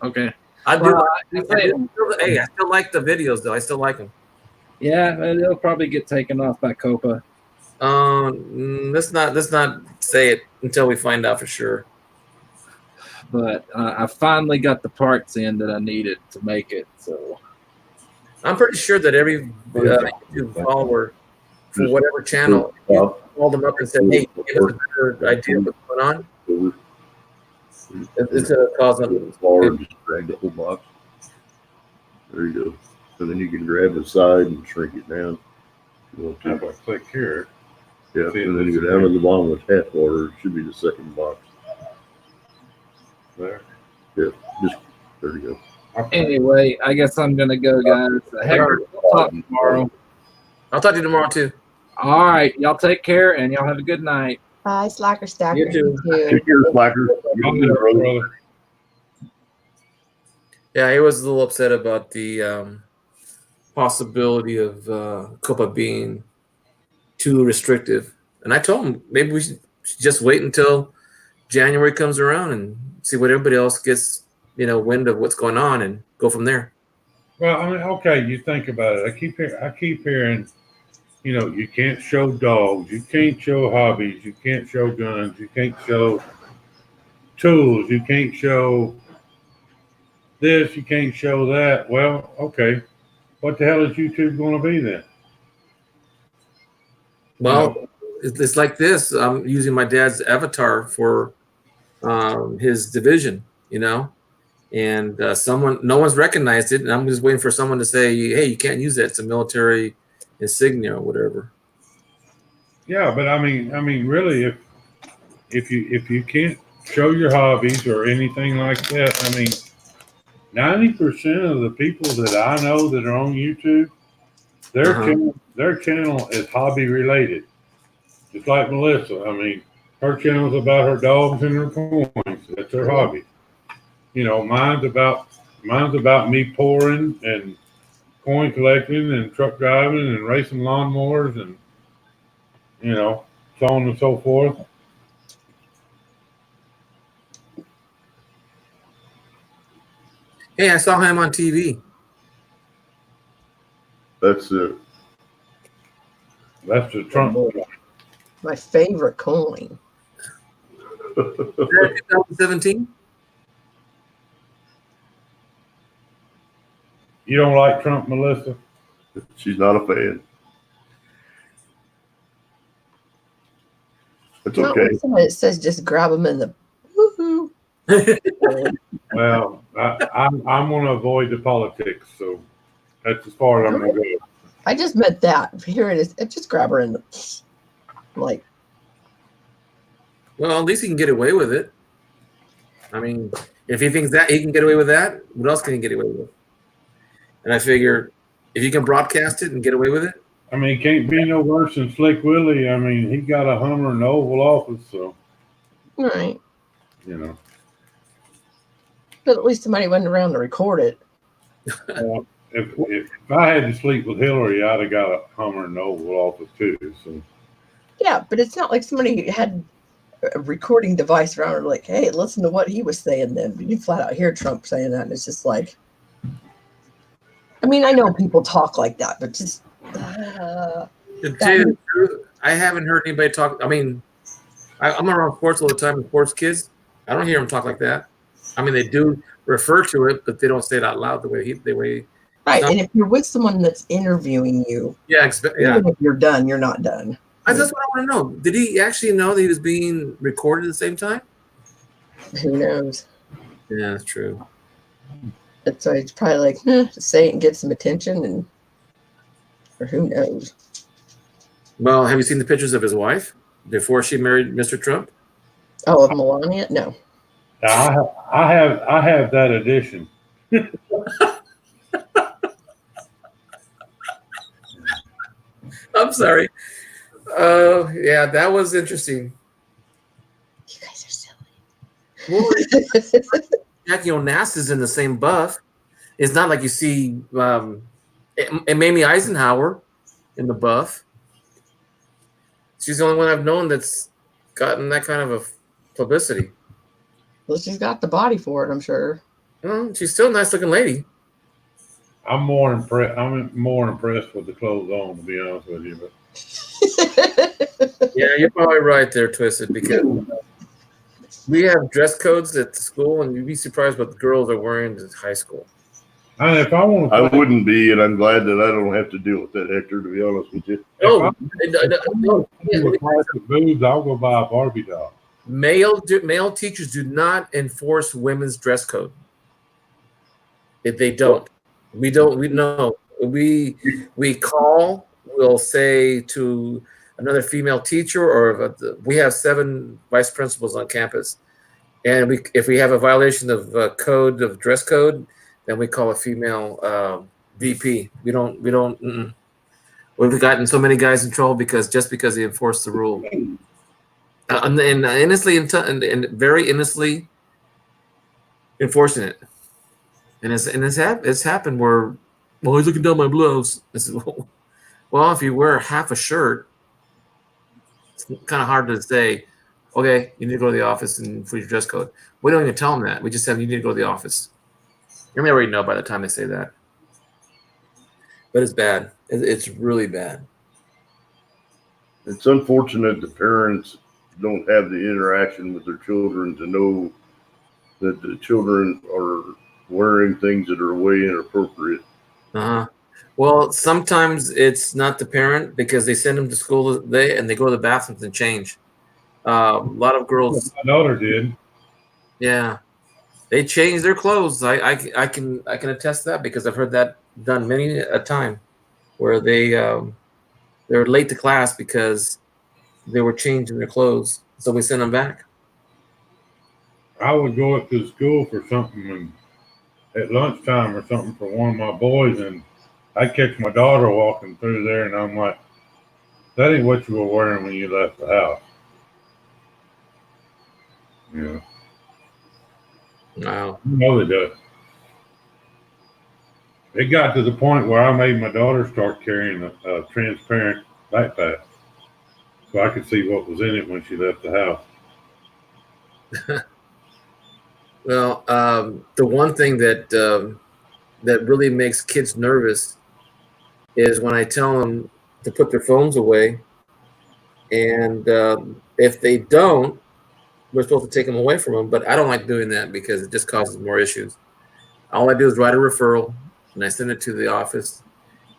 Okay. I do. Well, Hey, I still like the videos though. I still like them. Yeah, it'll probably get taken off by Copa. Let's not say it until we find out for sure. But I finally got the parts in that I needed to make it. So I'm pretty sure that every YouTube follower for whatever channel called them up and said, "Hey, give us a better idea of what's going on." It's a cause of Far and just drag the whole box. There you go. And then you can grab the side and shrink it down. If you want How to. about click here? Yeah, and then you go down to the bottom with half water. It should be the second box. There. Yeah, just there you go. Okay. anyway, I guess I'm gonna go, guys. Hector, we'll talk tomorrow. I'll talk to you tomorrow too. All right, y'all take care and y'all have a good night. Bye, Slacker Stacker. You too. Take care, Slacker. Brother. Yeah, he was a little upset about the possibility of Copa being too restrictive, and I told him maybe we should just wait until January comes around and see what everybody else gets, wind of what's going on, and go from there. Well, I mean, okay, you think about it. I keep hearing, you can't show dogs, you can't show hobbies, you can't show guns, you can't show tools, you can't show this, you can't show that. Well, okay, what the hell is YouTube going to be then? Well, it's like this. I'm using my dad's avatar for his division, and no one's recognized it, and I'm just waiting for someone to say, "Hey, you can't use that. It's a military insignia or whatever." Yeah, but I mean, really, if you can't show your hobbies or anything like that, I mean, 90% of the people that I know that are on YouTube, their channel is hobby related. Just like Melissa, I mean, her channel's about her dogs and her coins. That's her hobby. Mine's about me pouring and coin collecting and truck driving and racing lawnmowers and so on and so forth. Hey, I saw him on TV. That's it. That's the Trump. My favorite coin. 2017. You don't like Trump, Melissa? She's not a fan. It's Not okay. like someone that says just grab them in the woohoo. Well, I'm going to avoid the politics, so that's as far as I'm going to go. I just meant that. Here it is. Just grab her in the like. Well, at least he can get away with it. I mean, if he thinks that he can get away with that, what else can he get away with? And I figure if you can broadcast it and get away with it. I mean, he can't be no worse than Slick Willie. I mean, he got a Hummer in the Oval Office, so, All right. But at least somebody went around to record it. If I had to sleep with Hillary, I'd have got a Hummer in the Oval Office too. So Yeah, but it's not like somebody had a recording device around and like, hey, listen to what he was saying then. But you flat out hear Trump saying that, and it's just like, I mean, I know people talk like that, but just To tell you the truth, I haven't heard anybody talk. I mean, I'm around sports all the time, and sports kids. I don't hear them talk like that. I mean, they do refer to it, but they don't say it out loud the way. right. And if you're with someone that's interviewing you, Yeah, yeah. even if you're done, you're not done. That's what I want to know. Did he actually know that he was being recorded at the same time? Who knows? Yeah, that's true. So it's probably like, just say it and get some attention, and or who knows? Well, have you seen the pictures of his wife before she married Mr. Trump? Oh, of Melania? No. I have that edition. I'm sorry. Yeah, that was interesting. You guys are silly. Well, Jackie Onassis is in the same buff. It's not like you see Mamie Eisenhower in the buff. She's the only one I've known that's gotten that kind of a publicity. Well, she's got the body for it, I'm sure. Well, she's still a nice looking lady. I'm more impressed with the clothes on, to be honest with you. But Yeah, you're probably right there, Twisted, because we have dress codes at the school, and you'd be surprised what the girls are wearing in high school. and if I want I to, wouldn't be, and I'm glad that I don't have to deal with that, Hector, to be honest with you. Oh, no. with plastic boobs, I'll go buy a Barbie doll. Male teachers do not enforce women's dress code. If they don't, we don't. We know. We call. We'll say to another female teacher, or we have 7 vice principals on campus, and if we have a violation of dress code, then we call a female VP. We don't. We've gotten so many guys in trouble because they enforced the rule. And innocently and very innocently enforcing it, and it's happened where, well, he's looking down my blouse. I said, well, if you wear half a shirt, it's kind of hard to say, okay, you need to go to the office and for your dress code. We don't even tell them that. We just have you need to go to the office. You may already know by the time they say that, but it's bad. It's really bad. It's unfortunate the parents don't have the interaction with their children to know that the children are wearing things that are way inappropriate. Well, sometimes it's not the parent because they send them to school and they go to the bathrooms and change. A lot of girls. My daughter did. Yeah, they change their clothes. I can attest to that because I've heard that done many a time, where they're late to class because they were changing their clothes, so we send them back. I would go up to the school for something at lunchtime or something for one of my boys, and I'd catch my daughter walking through there, and I'm like, that ain't what you were wearing when you left the house. Yeah. Wow. No, they do. It got to the point where I made my daughter start carrying a transparent backpack so I could see what was in it when she left the house. Well, the one thing that really makes kids nervous is when I tell them to put their phones away, and if they don't, we're supposed to take them away from them. But I don't like doing that because it just causes more issues. All I do is write a referral, and I send it to the office,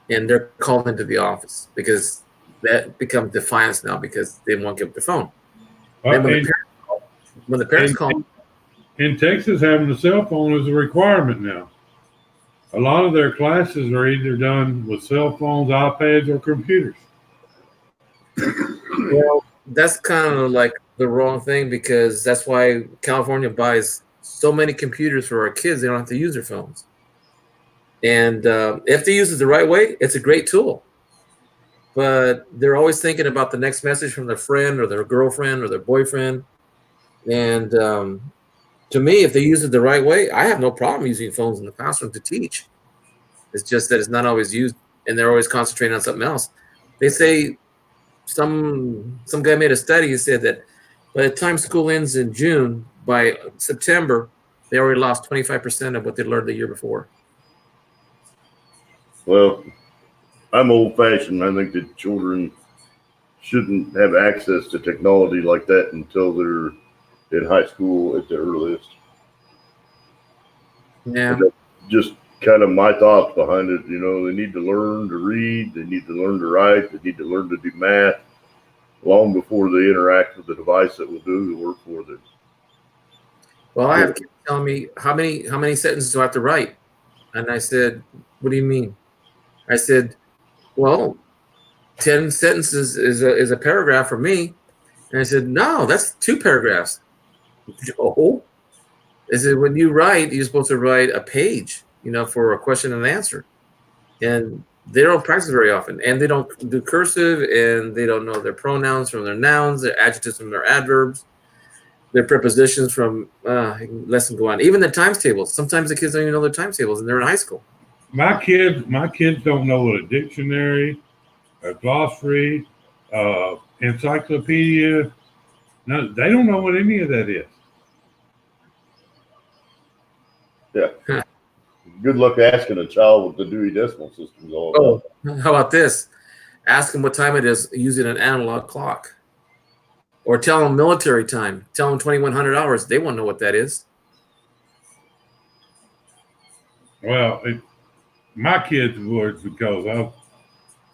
and they're called into the office because that becomes defiance now because they won't give up their phone. Then when the parents call. In Texas, having a cell phone is a requirement now. A lot of their classes are either done with cell phones, iPads, or computers. Well, that's kind of like the wrong thing because that's why California buys so many computers for our kids. They don't have to use their phones. And if they use it the right way, it's a great tool. But they're always thinking about the next message from their friend or their girlfriend or their boyfriend. And to me, if they use it the right way, I have no problem using phones in the classroom to teach. It's just that it's not always used, and they're always concentrating on something else. They say some guy made a study. He said that By the time school ends in June, by September, they already lost 25% of what they learned the year before. Well, I'm old fashioned. I think that children shouldn't have access to technology like that until they're in high school at the earliest. Yeah. But that's just kind of my thoughts behind it. You know, they need to learn to read, they need to learn to write, they need to learn to do math long before they interact with the device that will do the work for them. Well, I have kids telling me how many sentences do I have to write, and I said, "What do you mean?" I said, "Well, 10 sentences is a paragraph for me," and I said, "No, that's 2 paragraphs." Oh, I said, "When you write, you're supposed to write a page, for a question and answer, and they don't practice very often, and they don't do cursive, and they don't know their pronouns from their nouns, their adjectives from their adverbs, their prepositions from lesson go on. Even the times tables. Sometimes the kids don't even know their times tables, and they're in high school." My kids don't know what a dictionary, a glossary, encyclopedia. No, they don't know what any of that is. Yeah. Good luck asking a child what the Dewey Decimal System is all about. Oh, how about this? Ask them what time it is using an analog clock. Or tell them military time. Tell them 2100 hours. They won't know what that is. Well, my kids would, because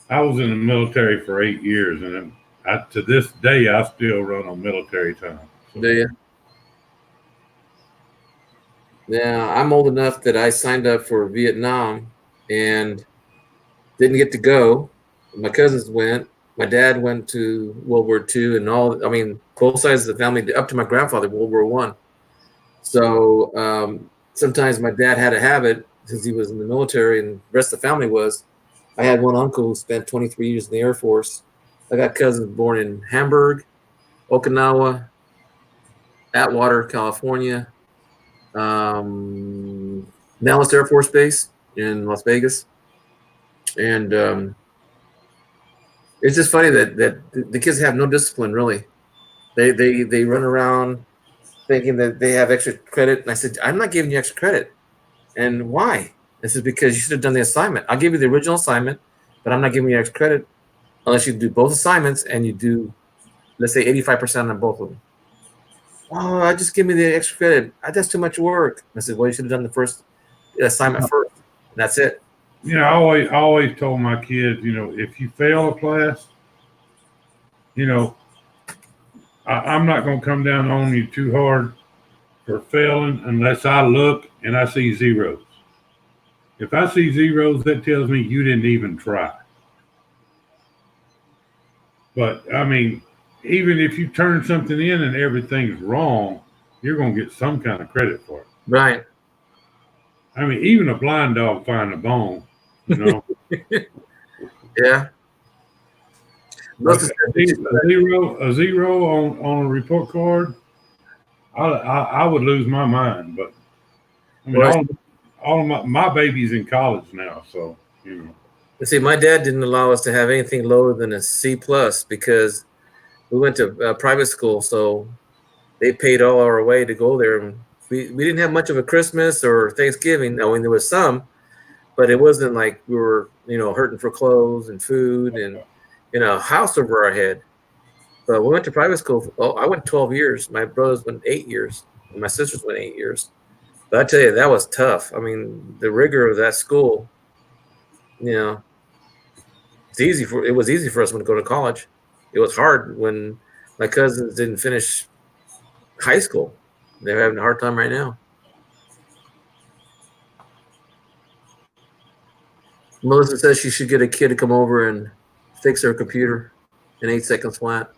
I was in the military for 8 years, and to this day I still run on military time. So. Do you? Yeah, I'm old enough that I signed up for Vietnam and didn't get to go. My cousins went. My dad went to World War II and both sides of the family, up to my grandfather, World War I. So sometimes my dad had a habit, since he was in the military and the rest of the family was. I had one uncle who spent 23 years in the Air Force. I got cousins born in Hamburg, Okinawa, Atwater, California, Nellis Air Force Base in Las Vegas. And it's just funny that the kids have no discipline, really. They run around thinking that they have extra credit. And I said, "I'm not giving you extra credit." "And why?" This is because you should have done the assignment. I'll give you the original assignment, but I'm not giving you extra credit unless you do both assignments and you do, let's say, 85% on both of them. "Oh, just give me the extra credit. That's too much work." I said, "Well, you should have done the first assignment first. And that's it." I always told my kids, if you fail a class, I'm not going to come down on you too hard for failing unless I look and I see zeros. If I see zeros, that tells me you didn't even try. But even if you turn something in and everything's wrong, you're going to get some kind of credit for it. Right. Even a blind dog finds a bone, Yeah. A zero on a report card, I would lose my mind. But all of my baby's in college now, so See, my dad didn't allow us to have anything lower than a C+ because we went to private school, so they paid all our way to go there. And we didn't have much of a Christmas or Thanksgiving. I mean, there was some, but it wasn't like we were, hurting for clothes and food and, a house over our head. But we went to private school. I went 12 years. My brothers went 8 years. And my sisters went 8 years. But I tell you, that was tough. The rigor of that school, it was easy for us when to go to college. It was hard when my cousins didn't finish high school. They're having a hard time right now. Melissa says she should get a kid to come over and fix her computer in 8 seconds flat.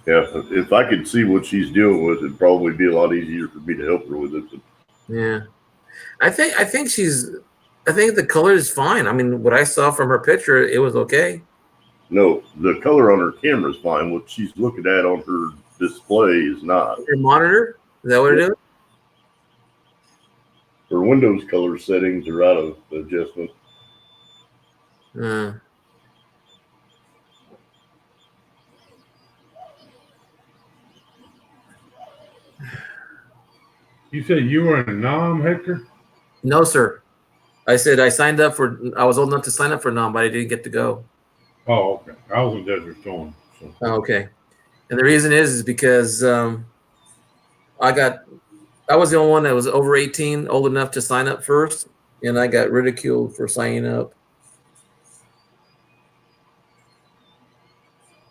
Yeah, if I could see what she's dealing with, it'd probably be a lot easier for me to help her with it. But yeah, I think the color is fine. What I saw from her picture, it was okay. No, the color on her camera is fine. What she's looking at on her display is not. Her monitor, is that what it is? Her Windows color settings are out of adjustment. You said you were in a NOM, Hector? No, sir. I said I signed up for. I was old enough to sign up for NOM, but I didn't get to go. Oh, okay. I was in Desert Storm. So. Oh, okay. And the reason is because I was the only one that was over 18, old enough to sign up first, and I got ridiculed for signing up.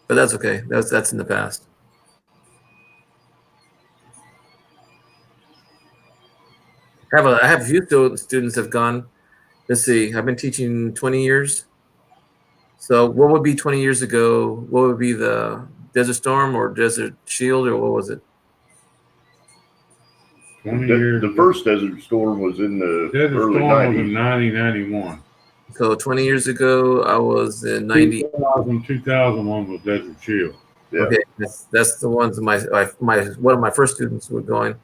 But that's okay. That's in the past. I have a few students have gone. Let's see. I've been teaching 20 years. So what would be 20 years ago? What would be the Desert Storm or Desert Shield, or what was it? 20 years. The first Desert Storm was in the Desert early Storm was 90s. in 1991. So 20 years ago, I was in 90. 2001 was Desert Shield. Yeah. Okay, that's the ones one of my first students were going,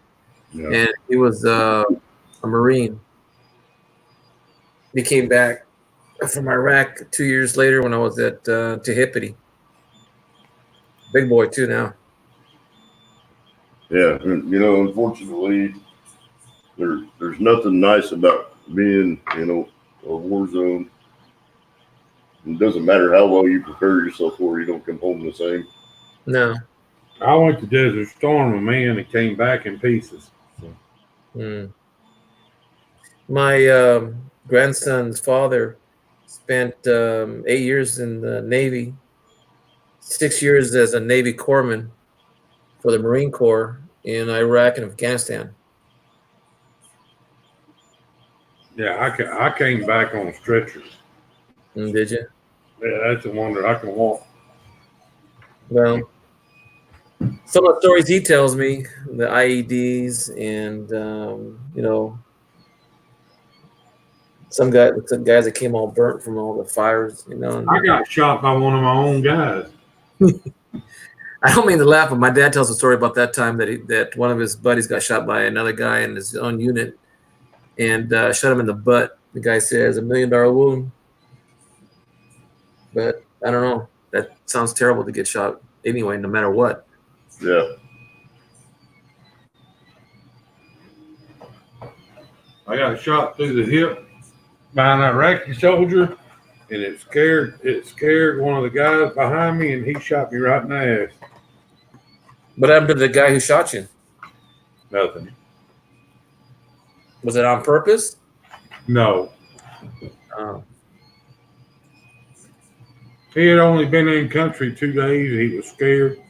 Yeah. and he was a Marine. He came back from Iraq 2 years later when I was at Tehipity. Big boy too now. Yeah, and, unfortunately, there's nothing nice about being, a war zone. It doesn't matter how well you prepare yourself for it, you don't come home the same. No. I went to Desert Storm, a man, and came back in pieces. So. Mm. My grandson's father spent 8 years in the Navy, 6 years as a Navy corpsman for the Marine Corps in Iraq and Afghanistan. Yeah, I came back on a stretcher. Did you? Yeah, that's a wonder I can walk. Well, some of the stories he tells me, the IEDs and some guys that came all burnt from all the fires, I got shot by one of my own guys. I don't mean to laugh, but my dad tells a story about that time that one of his buddies got shot by another guy in his own unit and shot him in the butt. The guy says $1 million wound, but I don't know. That sounds terrible to get shot anyway, no matter what. Yeah. I got shot through the hip by an Iraqi soldier, and it scared one of the guys behind me, and he shot me right in the ass. What happened to the guy who shot you? Nothing. Was it on purpose? No. Oh. He had only been in country 2 days. He was scared.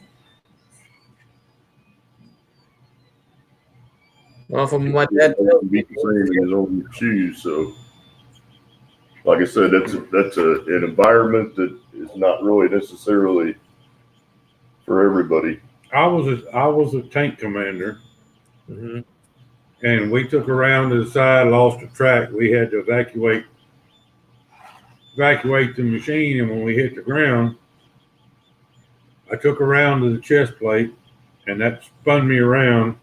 Well, from what dad tells Be me, the same in his own shoes. So, like I said, that's an environment that is not really necessarily for everybody. I was a tank commander, Mhm. and we took around to the side, lost the track. We had to evacuate the machine, and when we hit the ground, I took around to the chest plate, and that spun me around,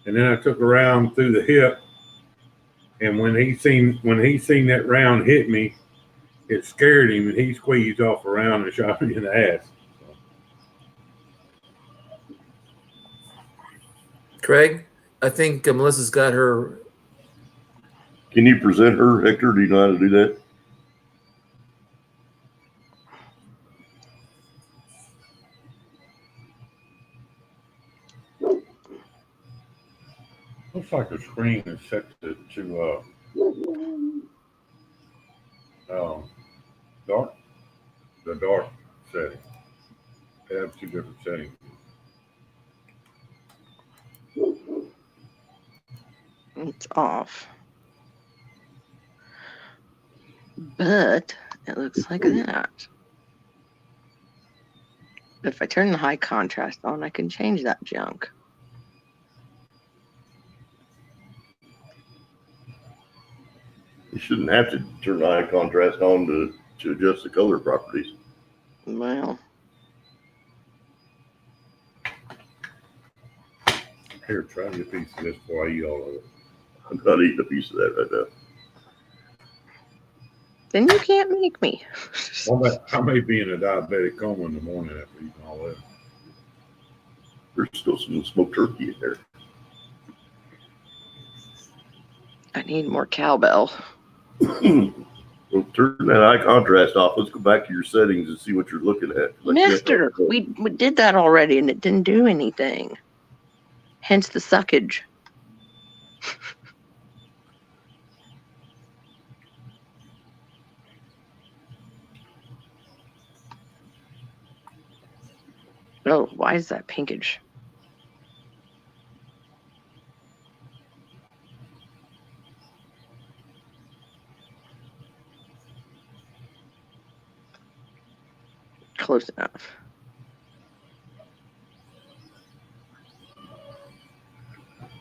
and then I took around through the hip, and when he seen that round hit me, it scared him, and he squeezed off around and shot me in the ass. Craig, I think Melissa's got her. Can you present her, Hector? Do you know how to do that? Looks like the screen is set to dark. The dark setting. They have 2 different settings. It's off. But it looks like that. If I turn the high contrast on, I can change that junk. You shouldn't have to turn the high contrast on to adjust the color properties. Well, Here, try to get a piece of this before I eat all of it. I'm not eating a piece of that right now. then you can't make me. I may be in a diabetic coma in the morning after eating all that. There's still some smoked turkey in there. I need more cowbell. Well, turn that high contrast off. Let's go back to your settings and see what you're looking at. Mister, we did that already and it didn't do anything. Hence the suckage. Oh, why is that pinkage? Close enough.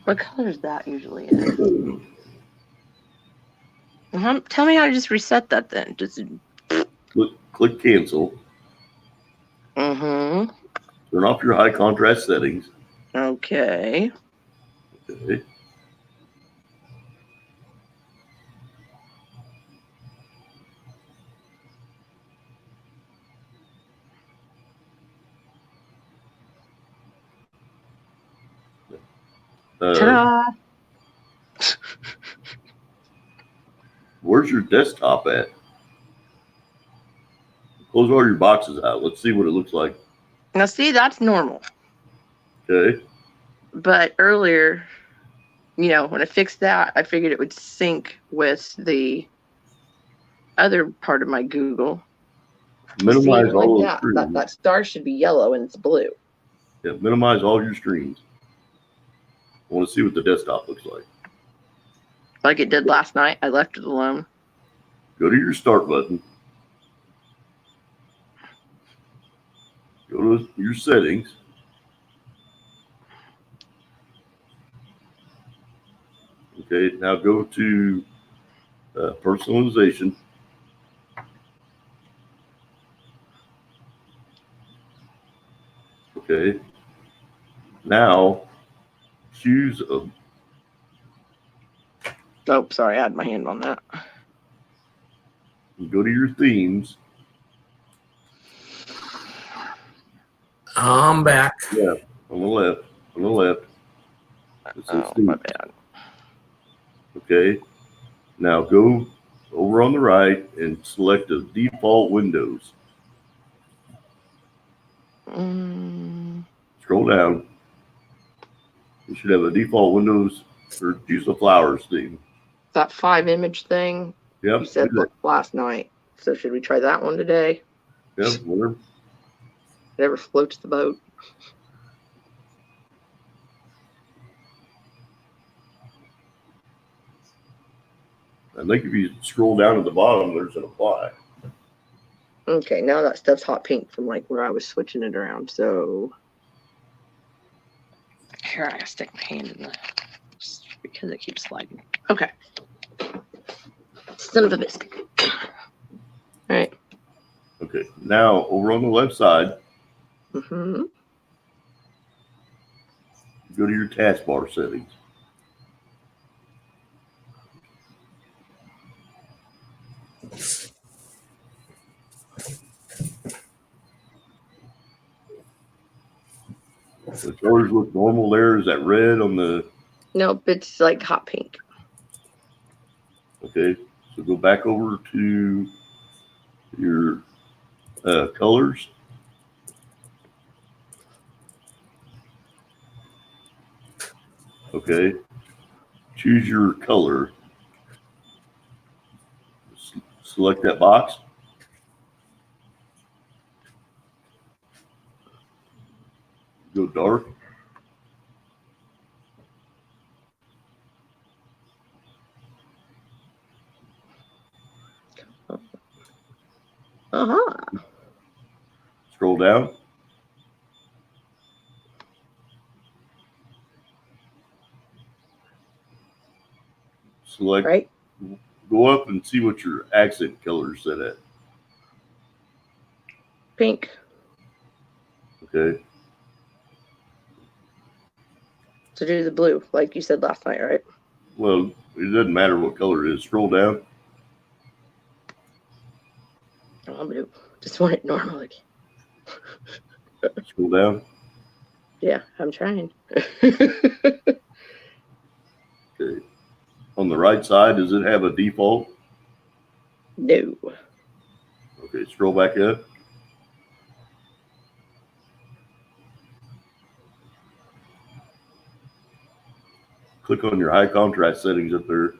What color is that usually in? Tell me how to just reset that then. Just. Click cancel. Mm-hmm. Turn off your high contrast settings. Okay. Okay. Ta-da! Where's your desktop at? Close all your boxes out. Let's see what it looks like. Now see, that's normal. Okay. But earlier, when I fixed that, I figured it would sync with the other part of my Google. Minimize See, all like those screens. that star should be yellow and it's blue. Yeah, minimize all your screens. I want to see what the desktop looks like. Like it did last night. I left it alone. Go to your start button. Go to your settings. Okay, now go to personalization. Okay. Now choose a. Oh, sorry, I had my hand on that. Go to your themes. I'm back. Yeah, on the left. On the left. It says Oh, themes. my bad. Okay. Now go over on the right and select the default windows. Scroll down. You should have a default Windows or use the flowers theme. That 5-image thing Yep. you said do that. last night. So should we try that one today? Yep. Whatever. Whatever floats the boat. I think if you scroll down to the bottom, there's an apply. Okay, now that stuff's hot pink from like where I was switching it around. So Here, I gotta stick my hand in the because it keeps sliding. Okay. Son of a biscuit. all right. Okay. Now over on the left side, Mm-hmm. go to your taskbar settings. The colors look normal there. Is that red on the? Nope, it's like hot pink. Okay. So go back over to your colors. Okay. Choose your color. Select that box. Go dark. Uh-huh. Scroll down. Select. Right? Go up and see what your accent color is set at. Pink. Okay. To do the blue, like you said last night, right? Well, it doesn't matter what color it is. Scroll down. Oh, blue. Just want it normally. Scroll down. Yeah, I'm trying. Okay. On the right side, does it have a default? No. Okay, scroll back up. Click on your high contrast settings up there.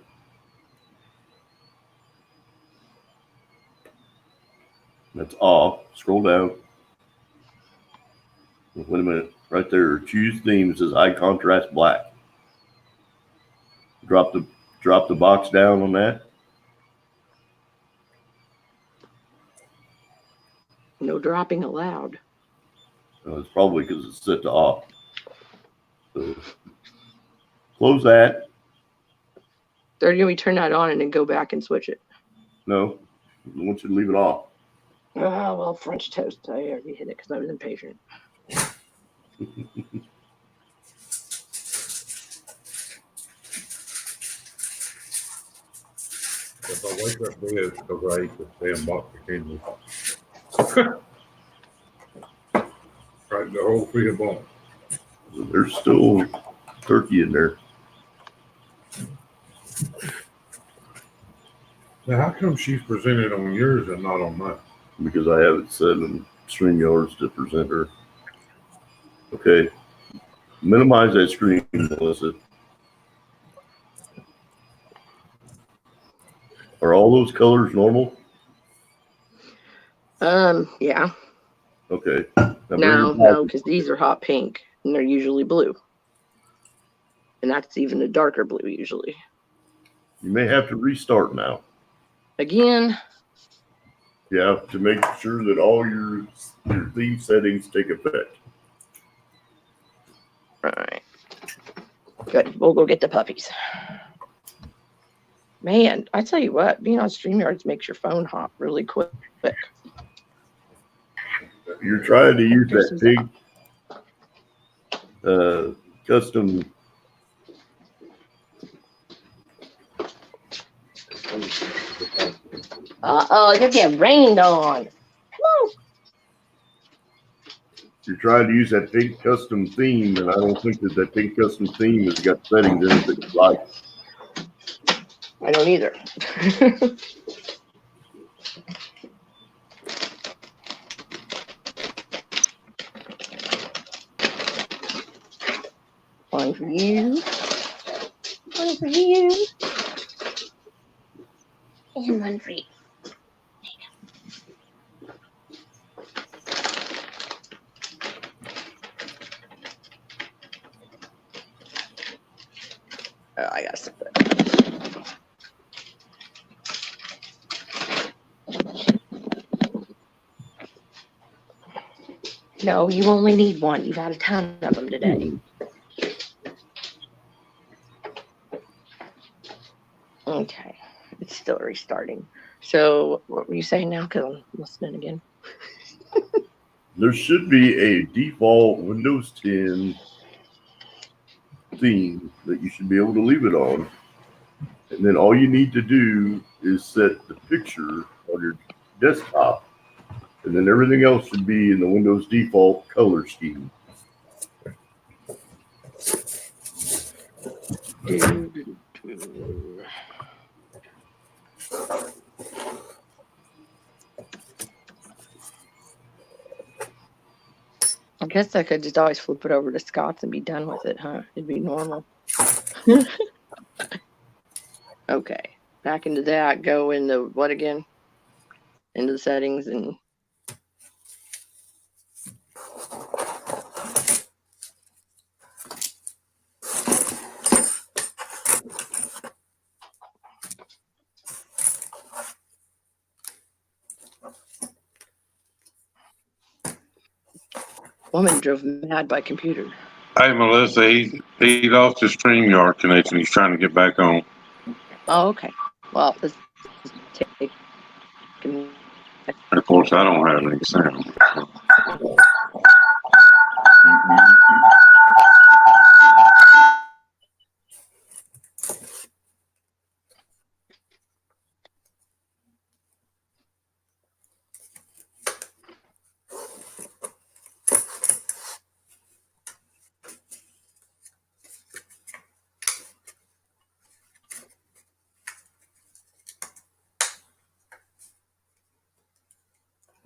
That's off. Scroll down. Wait a minute. Right there. Choose theme. It says high contrast black. Drop the box down on that. No dropping allowed. It's probably because it's set to off. So close that. They're gonna turn that on and then go back and switch it. No, I want you to leave it off. Oh well, French toast. I already hit it because I was impatient. If I wake up dead, it's because I ate the damn box of candy. Right, the whole field bone. There's still turkey in there. Now, how come she's presented on yours and not on mine? Because I have it set in StreamYards to present her. Okay. Minimize that screen, Melissa. Are all those colors normal? Yeah. Okay. Now bring No, your no, because these are hot pink and they're usually blue. And that's even a darker blue usually. You may have to restart now. Again, Yeah, to make sure that all your theme settings take effect. all right. Good. We'll go get the puppies. Man, I tell you what, being on StreamYards makes your phone hot really quick. You're trying to use that big custom. Uh-oh, you're getting rained on. Woo! You're trying to use that pink custom theme, and I don't think that pink custom theme has got settings in it that you like. I don't either. One for you. One for you. And one for you. Oh, I got some. No, you only need one. You got a ton of them today. Okay, it's still restarting. So, what were you saying now? Because I'm listening again. There should be a default Windows 10 theme that you should be able to leave it on. And then all you need to do is set the picture on your desktop. And then everything else should be in the Windows default color scheme. I guess I could just always flip it over to Scott's and be done with it, huh? It'd be normal. Okay, back into that. Go into what again? Into the settings and woman drove mad by computer. Hey, Melissa, he lost his StreamYard connection. He's trying to get back on. Oh, okay. Well, let's take. And of course, I don't have any sound.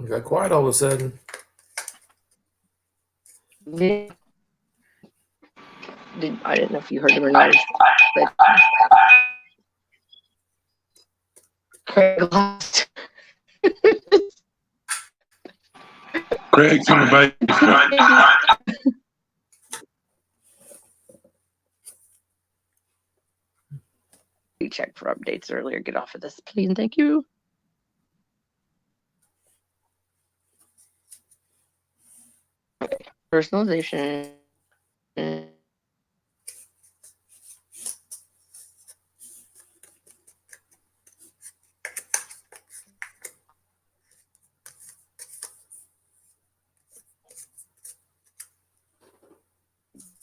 We got quiet all of a sudden. I didn't know if you heard him or not. But Craig lost. Craig's in the basement. We checked for updates earlier. Get off of this, please, and thank you. Okay. Personalization.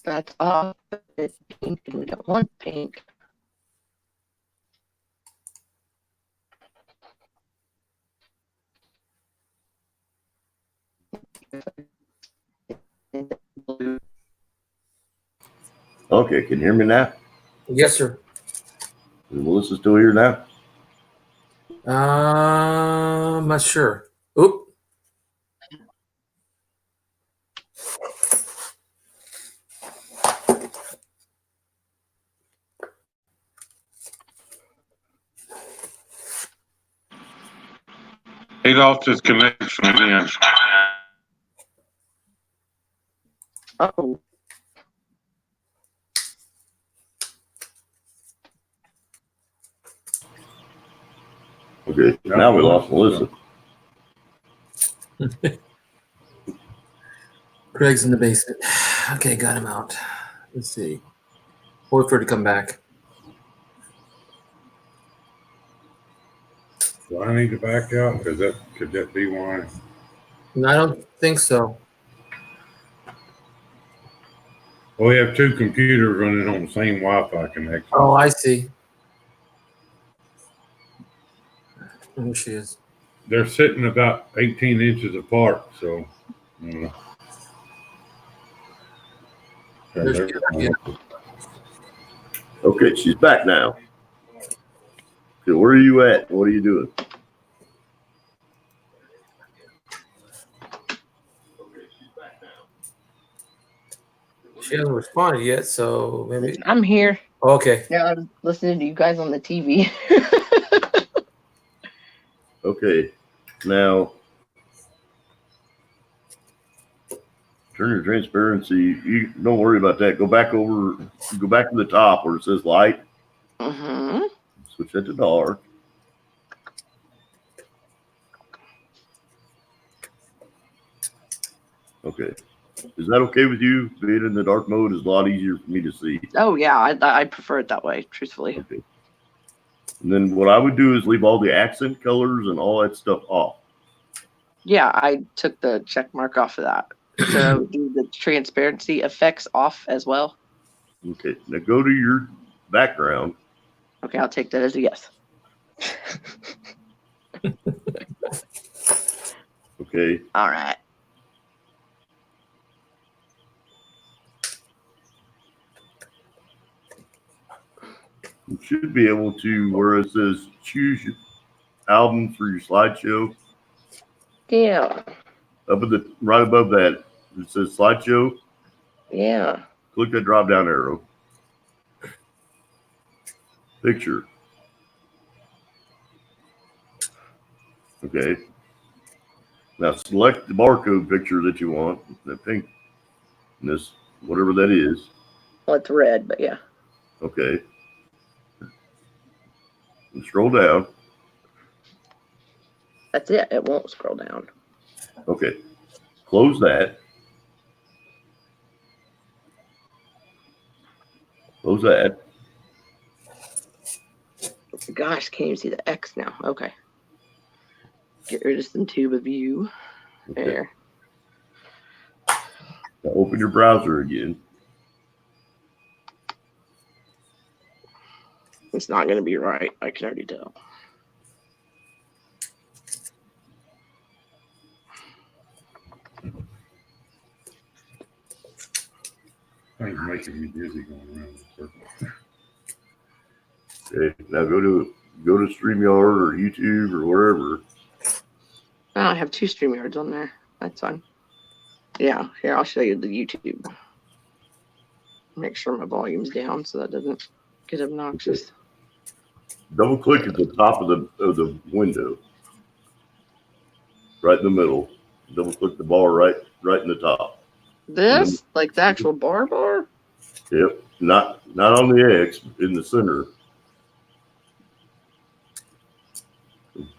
That's off. It's pink, and we don't want pink. Okay, can you hear me now? Yes, sir. Is Melissa still here now? I'm not sure. Oop. He lost his connection again. Oh, Okay, now we lost Melissa. Craig's in the basement. Okay, got him out. Let's see. Wait for her to come back. Do I need to back out? Could that be why? No, I don't think so. Well, we have two computers running on the same Wi-Fi connection. Oh, I see. There she is. They're sitting about 18 inches apart, so. There she is again. Okay, she's back now. Okay, where are you at? What are you doing? She hasn't responded yet, so maybe. I'm here. Okay. Yeah, I'm listening to you guys on the TV. Okay, now turn your transparency. You don't worry about that. Go back to the top where it says light. Mm-hmm. Switch that to dark. Okay. Is that okay with you? Being in the dark mode is a lot easier for me to see. Oh yeah, I prefer it that way, truthfully. Okay. And then what I would do is leave all the accent colors and all that stuff off. Yeah, I took the check mark off of that. So do the transparency effects off as well. Okay. Now go to your background. Okay, I'll take that as a yes. Okay. All right. You should be able to, where it says choose your album for your slideshow. Yeah. Right above that, it says slideshow. Yeah. Click that drop down arrow. Picture. Okay. Now select the barcode picture that you want. The pink, this, whatever that is. Well, it's red, but yeah. Okay. And scroll down. That's it. It won't scroll down. Okay. Close that. Close that. Gosh, can't even see the X now. Okay. Get rid of some tube of view. Okay. There. Now open your browser again. It's not going to be right. I can already tell. Things making me dizzy going around in circles. Okay. Now go to StreamYard or YouTube or wherever. I have 2 StreamYards on there. That's fine. Yeah, here, I'll show you the YouTube. Make sure my volume's down so that doesn't get obnoxious. Double click at the top of the window, right in the middle. Double click the bar right in the top. This? Like the actual bar? Yep, not on the X, in the center.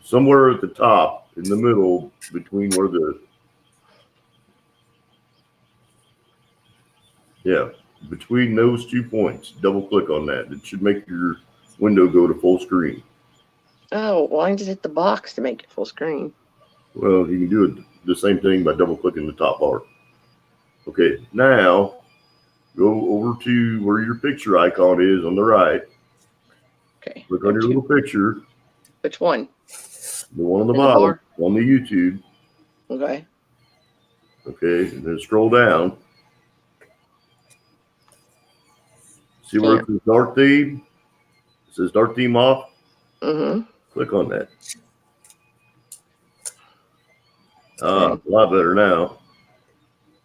Somewhere at the top, in the middle, between where between those 2 points, double click on that. It should make your window go to full screen. Oh, well, I just hit the box to make it full screen. Well, you can do it the same thing by double clicking the top bar. Okay, now go over to where your picture icon is on the right. Okay. Click on your little picture, Which one? the one on the In the bottom, bar? on the YouTube. Okay. Okay, and then scroll down. See where it says dark theme? It says dark theme off. Mm-hmm. Click on that. A lot better now.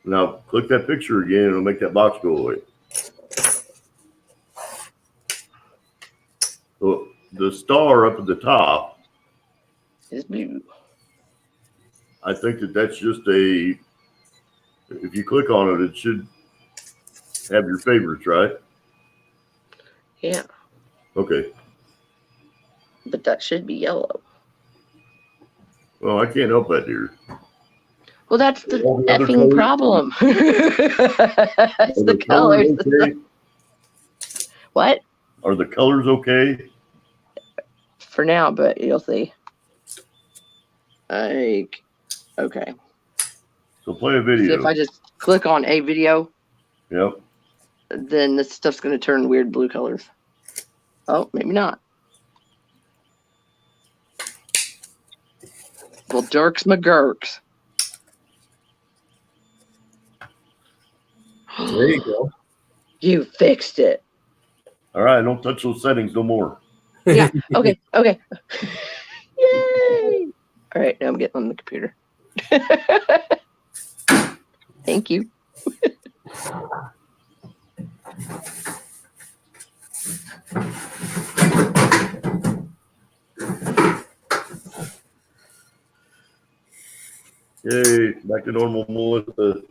Now click that picture again, and it'll make that box go away. So the star up at the top, It's blue. I think that's just if you click on it, it should have your favorites, right? Yeah, Okay. but that should be yellow. Well, I can't help that, dear. Well, that's the All the other effing colors? problem. It's the colors. Okay? What? Are the colors okay? For now, but you'll see. Like, okay. So play a See, video. if I just click on a video, Yep. then this stuff's going to turn weird blue colors. Oh, maybe not. Well, Dirks McGurks. There you go. You fixed it. All right. Don't touch those settings no more. Yeah. Okay. Okay. Yay. All right. Now I'm getting on the computer. Thank you. Yay. Back to normal, Melissa.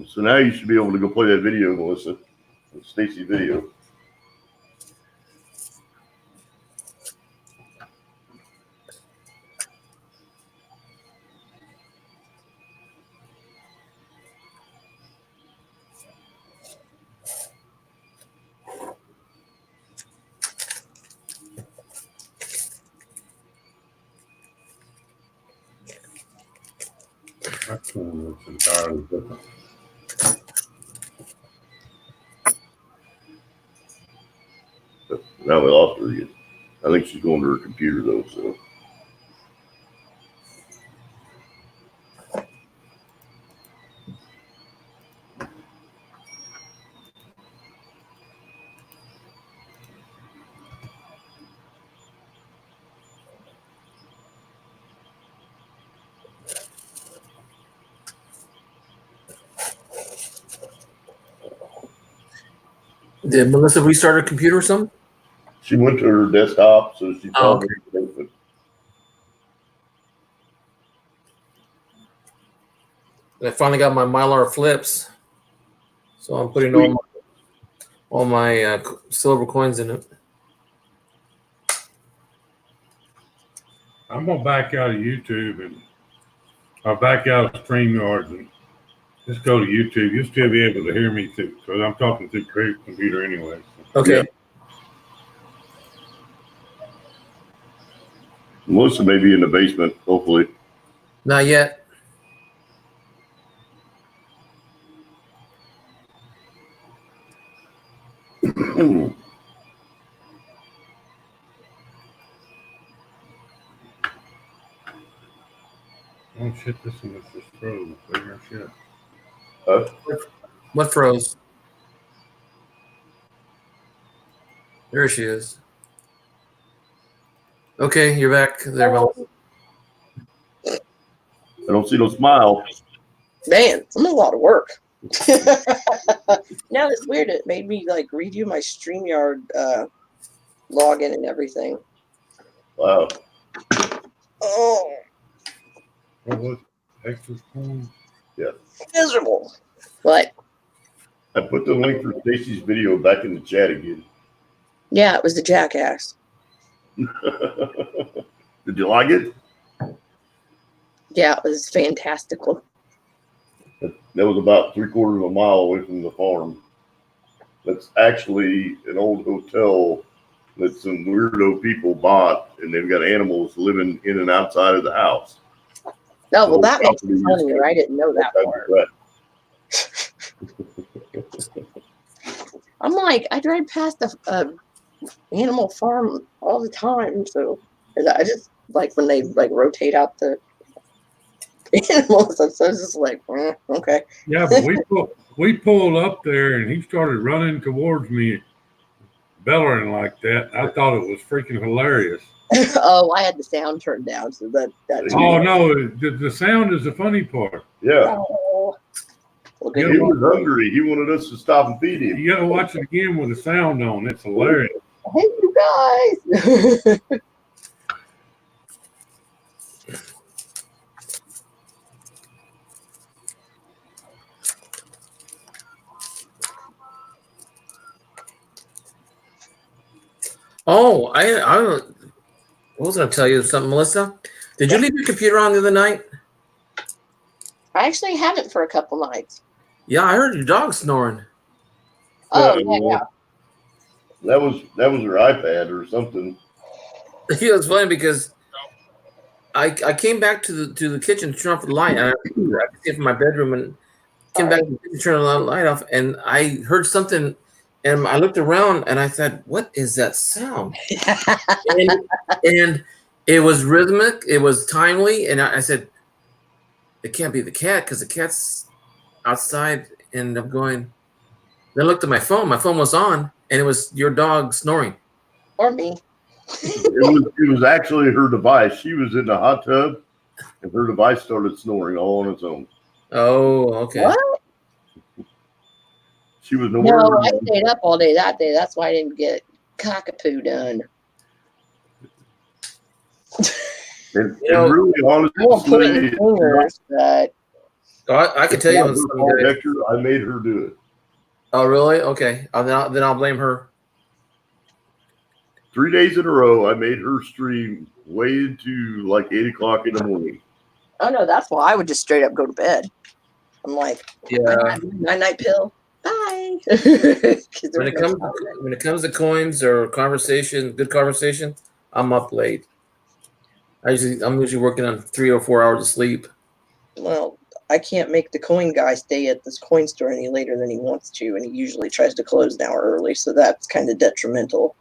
So now you should be able to go play that video, Melissa. Stacy video. That's one that's entirely different. Now we lost her again. I think she's going to her computer though, so. Did Melissa restart her computer or something? She went to her desktop, so she Oh, probably opened. I finally got my Mylar flips, so I'm putting all my silver coins in it. I'm gonna back out of YouTube and I'll back out of StreamYard and just go to YouTube. You'll still be able to hear me too, because I'm talking through the computer anyway. So. Okay. Yeah. Melissa may be in the basement, hopefully. Not yet. Oh shit, this one was just froze. Figure shit. What froze? There she is. Okay, you're back there, Mel. I don't see no smile. Man, I'm a lot of work. Now it's weird. It made me like redo my StreamYard login and everything. Wow. Oh, What was it? Extra coin? miserable. But I put the link for Stacy's video back in the chat again. yeah, it was the jackass. Did you like it? Yeah, it was fantastical. That was about 3/4 of a mile away from the farm. That's actually an old hotel that some weirdo people bought, and they've got animals living in and outside of the house. Oh, well, Old that makes it property funnier. I didn't know that part. I'm like, I drive past the animal farm all the time, so I just like when they like rotate out the animals. So it's just like, okay. Yeah, but we pulled up there and he started running towards me, bellowing like that. I thought it was freaking hilarious. Oh, I had the sound turned down, so that. Oh no, the sound is the funny part. Yeah. Oh. Well, He good. was hungry. He wanted us to stop and feed him. You gotta watch it again with the sound on. It's hilarious. Hey, you guys. Oh, I was going to tell you something, Melissa. Did you leave your computer on the other night? I actually haven't for a couple nights. Yeah, I heard your dog snoring. Oh, Yeah, yeah. That was her iPad or something. It was funny because I came back to the kitchen to turn off the light. And I could see it from my bedroom and came back to the kitchen to turn the light off. And I heard something, and I looked around and I said, "What is that sound?" and it was rhythmic. It was timely. And I said, "It can't be the cat because the cat's outside." And I'm going. Then I looked at my phone. My phone was on, and it was your dog snoring. Or me. It was actually her device. She was in the hot tub, and her device started snoring all on its own. Oh, okay. What? She was nowhere. No, I stayed up all day that day. That's why I didn't get cockapoo done. And You know, really, I won't put it in honestly, fingers, but So I can tell you on some days. I made her do it. Oh, really? Okay. Then I'll blame her. 3 days in a row, I made her stream way into like 8 o'clock in the morning. oh no, that's why I would just straight up go to bed. I'm like, Yeah. night pill. Bye. When it comes to coins or conversation, good conversation, I'm up late. I'm usually working on 3 or 4 hours of sleep. Well, I can't make the coin guy stay at this coin store any later than he wants to, and he usually tries to close an hour early, so that's kind of detrimental.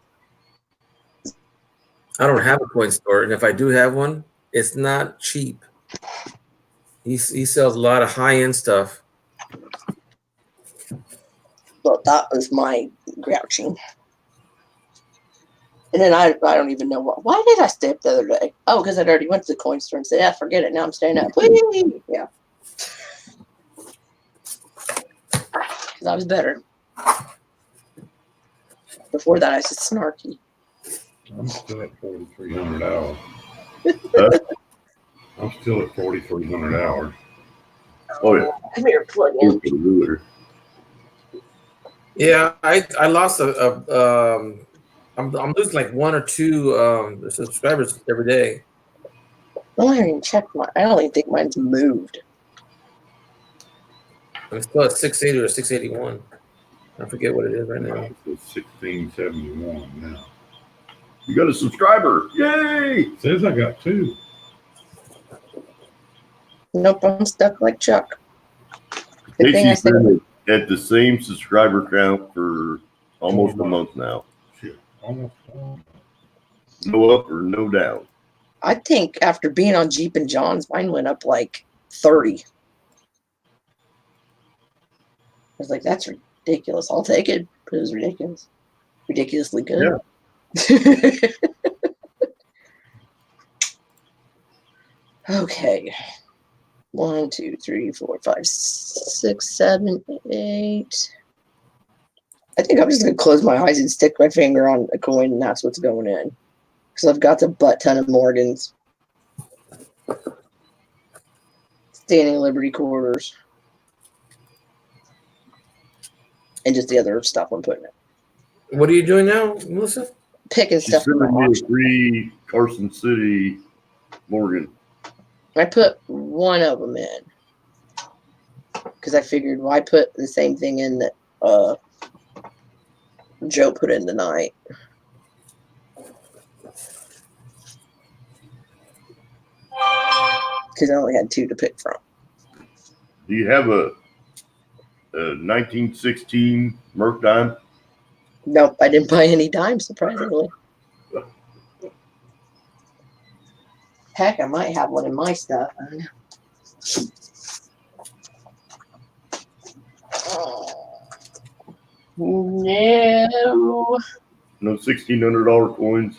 I don't have a coin store, and if I do have one, it's not cheap. He sells a lot of high-end stuff. But that was my grouching. And then I don't even know why did I stay up the other day? Oh, because I'd already went to the coin store and said, yeah, forget it. Now I'm staying up. Whee! Yeah. Because I was better. Before that, I was just snarky. I'm still at 4,300 hours. Huh? I'm still at 4,300 hours. Oh yeah. Come here, plug in. Yeah, I lost I'm losing like 1 or 2 subscribers every day. I don't even check I don't even think mine's moved. I'm still at 680 or 681. I forget what it is right now. It's 1671 now. You got a subscriber. Yay! It says I got 2. Nope, I'm stuck like Chuck. Good thing I Stacy's said been at the same subscriber count for almost a month now. Shit, almost. No up or no down. I think after being on Jeep and John's, mine went up like 30. I was like, that's ridiculous. I'll take it, but it was ridiculous. ridiculously good. Yeah. Okay. 1, 2, 3, 4, 5, 6, 7, 8. I think I'm just gonna close my eyes and stick my finger on a coin, and that's what's going in. Because I've got a butt ton of Morgans. Standing Liberty quarters. And just the other stuff I'm putting in. What are you doing now, Melissa? Picking She's stuff from my sending me auction. 3 Carson City Morgan. I put one of them in. Because I figured, why put the same thing in that Joe put in tonight? Because I only had 2 to pick from. Do you have a 1916 Merc dime? Nope, I didn't buy any dimes, surprisingly. Heck, I might have one in my stuff. I don't know. No. No $1,600 coins.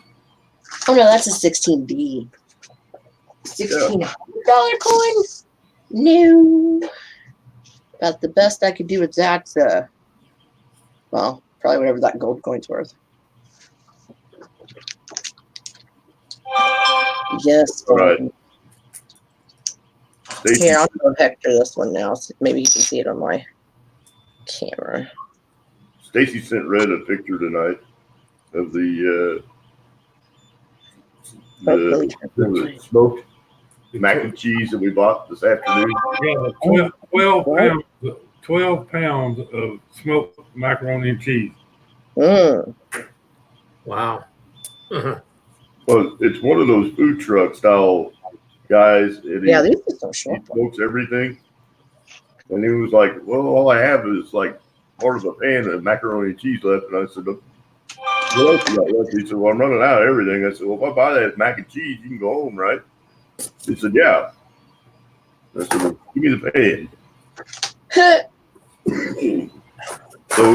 Oh no, that's a 16D. $1,600 coin? No. About the best I could do with that. Well, probably whatever that gold coin's worth. Yes. All right. Stacy, Here, I'll show Hector this one now. So maybe you can see it on my camera. Stacy sent Red a picture tonight of the smoked mac and cheese that we bought this afternoon. Yeah, 12 pounds of smoked macaroni and cheese. Mm. Wow. Well, it's one of those food truck style guys. And Yeah, these just don't show he up. smokes everything. And he was like, well, all I have is like part of a pan of macaroni and cheese left. And I said, what else you got left? He said, well, I'm running out of everything. I said, well, if I buy that mac and cheese, you can go home, right? He said, yeah. I said, well, give me the pan. So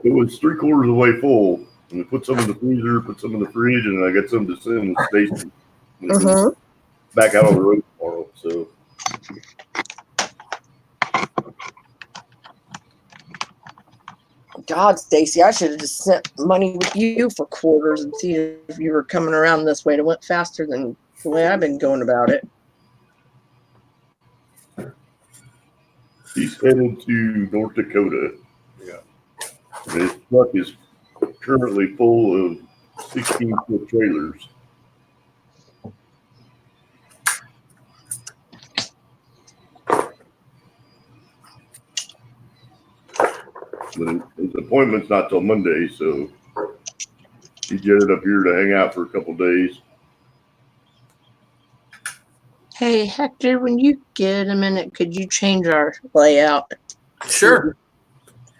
it was 3/4 of the way full. And we put some in the freezer, put some in the fridge, and I got some to send to Stacy when he's back out on the road tomorrow. So God, Stacy, I should have just sent money with you for quarters and see if you were coming around this way. It went faster than the way I've been going about it. he's headed to North Dakota. Yeah. And his truck is currently full of 16-foot trailers. But his appointment's not till Monday, so he jetted up here to hang out for a couple days. Hey, Hector, when you get a minute, could you change our layout? Sure.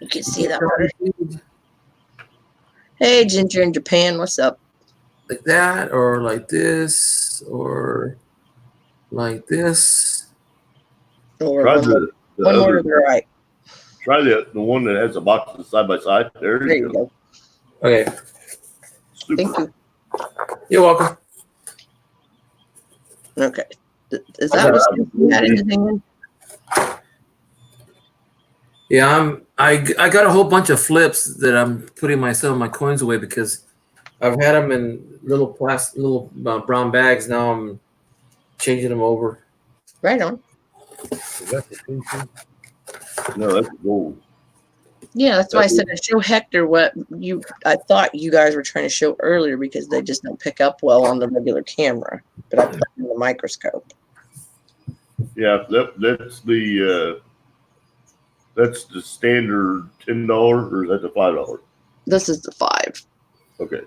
You can see that better. Hey, Ginger in Japan, what's up? Like that, or like this, or like this. Or Try one the more other, to the right. try the one that has the boxes side by side. There There you you go. go. Okay. Super. Thank you. You're welcome. Okay. Is that what had anything in? Yeah, I got a whole bunch of flips that I'm putting some of my coins away because I've had them in little brown bags. Now I'm changing them over. Right on. Is that the teacher? No, that's gold. Yeah, that's why I said I show Hector what I thought you guys were trying to show earlier because they just don't pick up well on the regular camera. But I put it in the microscope. Yeah, that's the standard $10, or is that the $5? This is the 5. Okay.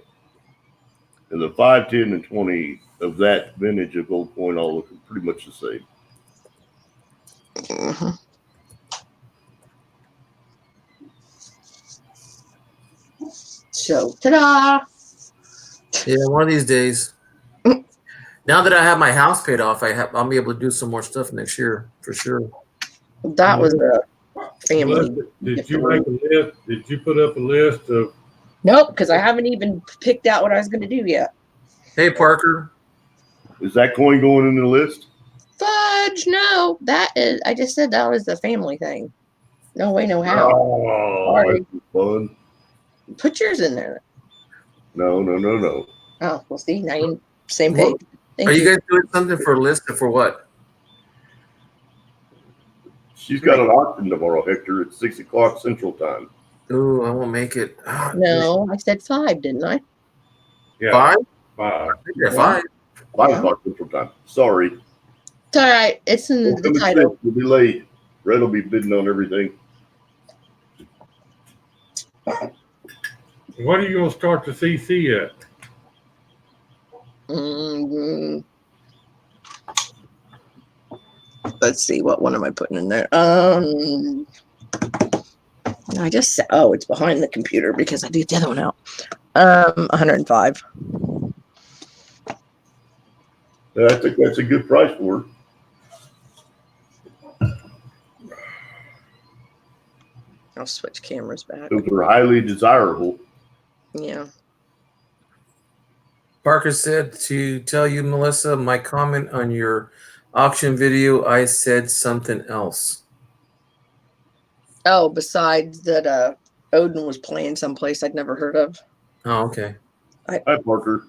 And the 5, 10, and 20 of that vintage of gold coin all look pretty much the same. Mm-hmm. So, ta-da! Yeah, one of these days. Now that I have my house paid off, I'll be able to do some more stuff next year for sure. That was a family. Did you make a list? Did you put up a list of Nope, because I haven't even picked out what I was going to do yet. Hey, Parker. Is that coin going in the list? Fudge, no. That is, I just said that was the family thing. No way, no how. Oh, Sorry. that's fun. Put yours in there. No. Oh, we'll see. Now you're same page. Thank Are you guys doing something for a list or for what? She's got an auction tomorrow, Hector, at 6 o'clock Central Time. Ooh, I won't make it. Ah, No, I said 5, didn't I? Yeah, 5? 5. Yeah, 5. 5 Yeah. o'clock Central Time. Sorry. It's all right. It's in the title. We'll be late. Red will be bidding on everything. What are you gonna start the CC at? Mm, let's see. What one am I putting in there? I just said, oh, it's behind the computer because I did the other one out. 105. I think that's a good price for her. I'll switch cameras back. Those are highly desirable. Yeah. Parker said to tell you, Melissa, my comment on your auction video, I said something else. Oh, besides that, Odin was playing someplace I'd never heard of. Oh, okay. Hi, Parker.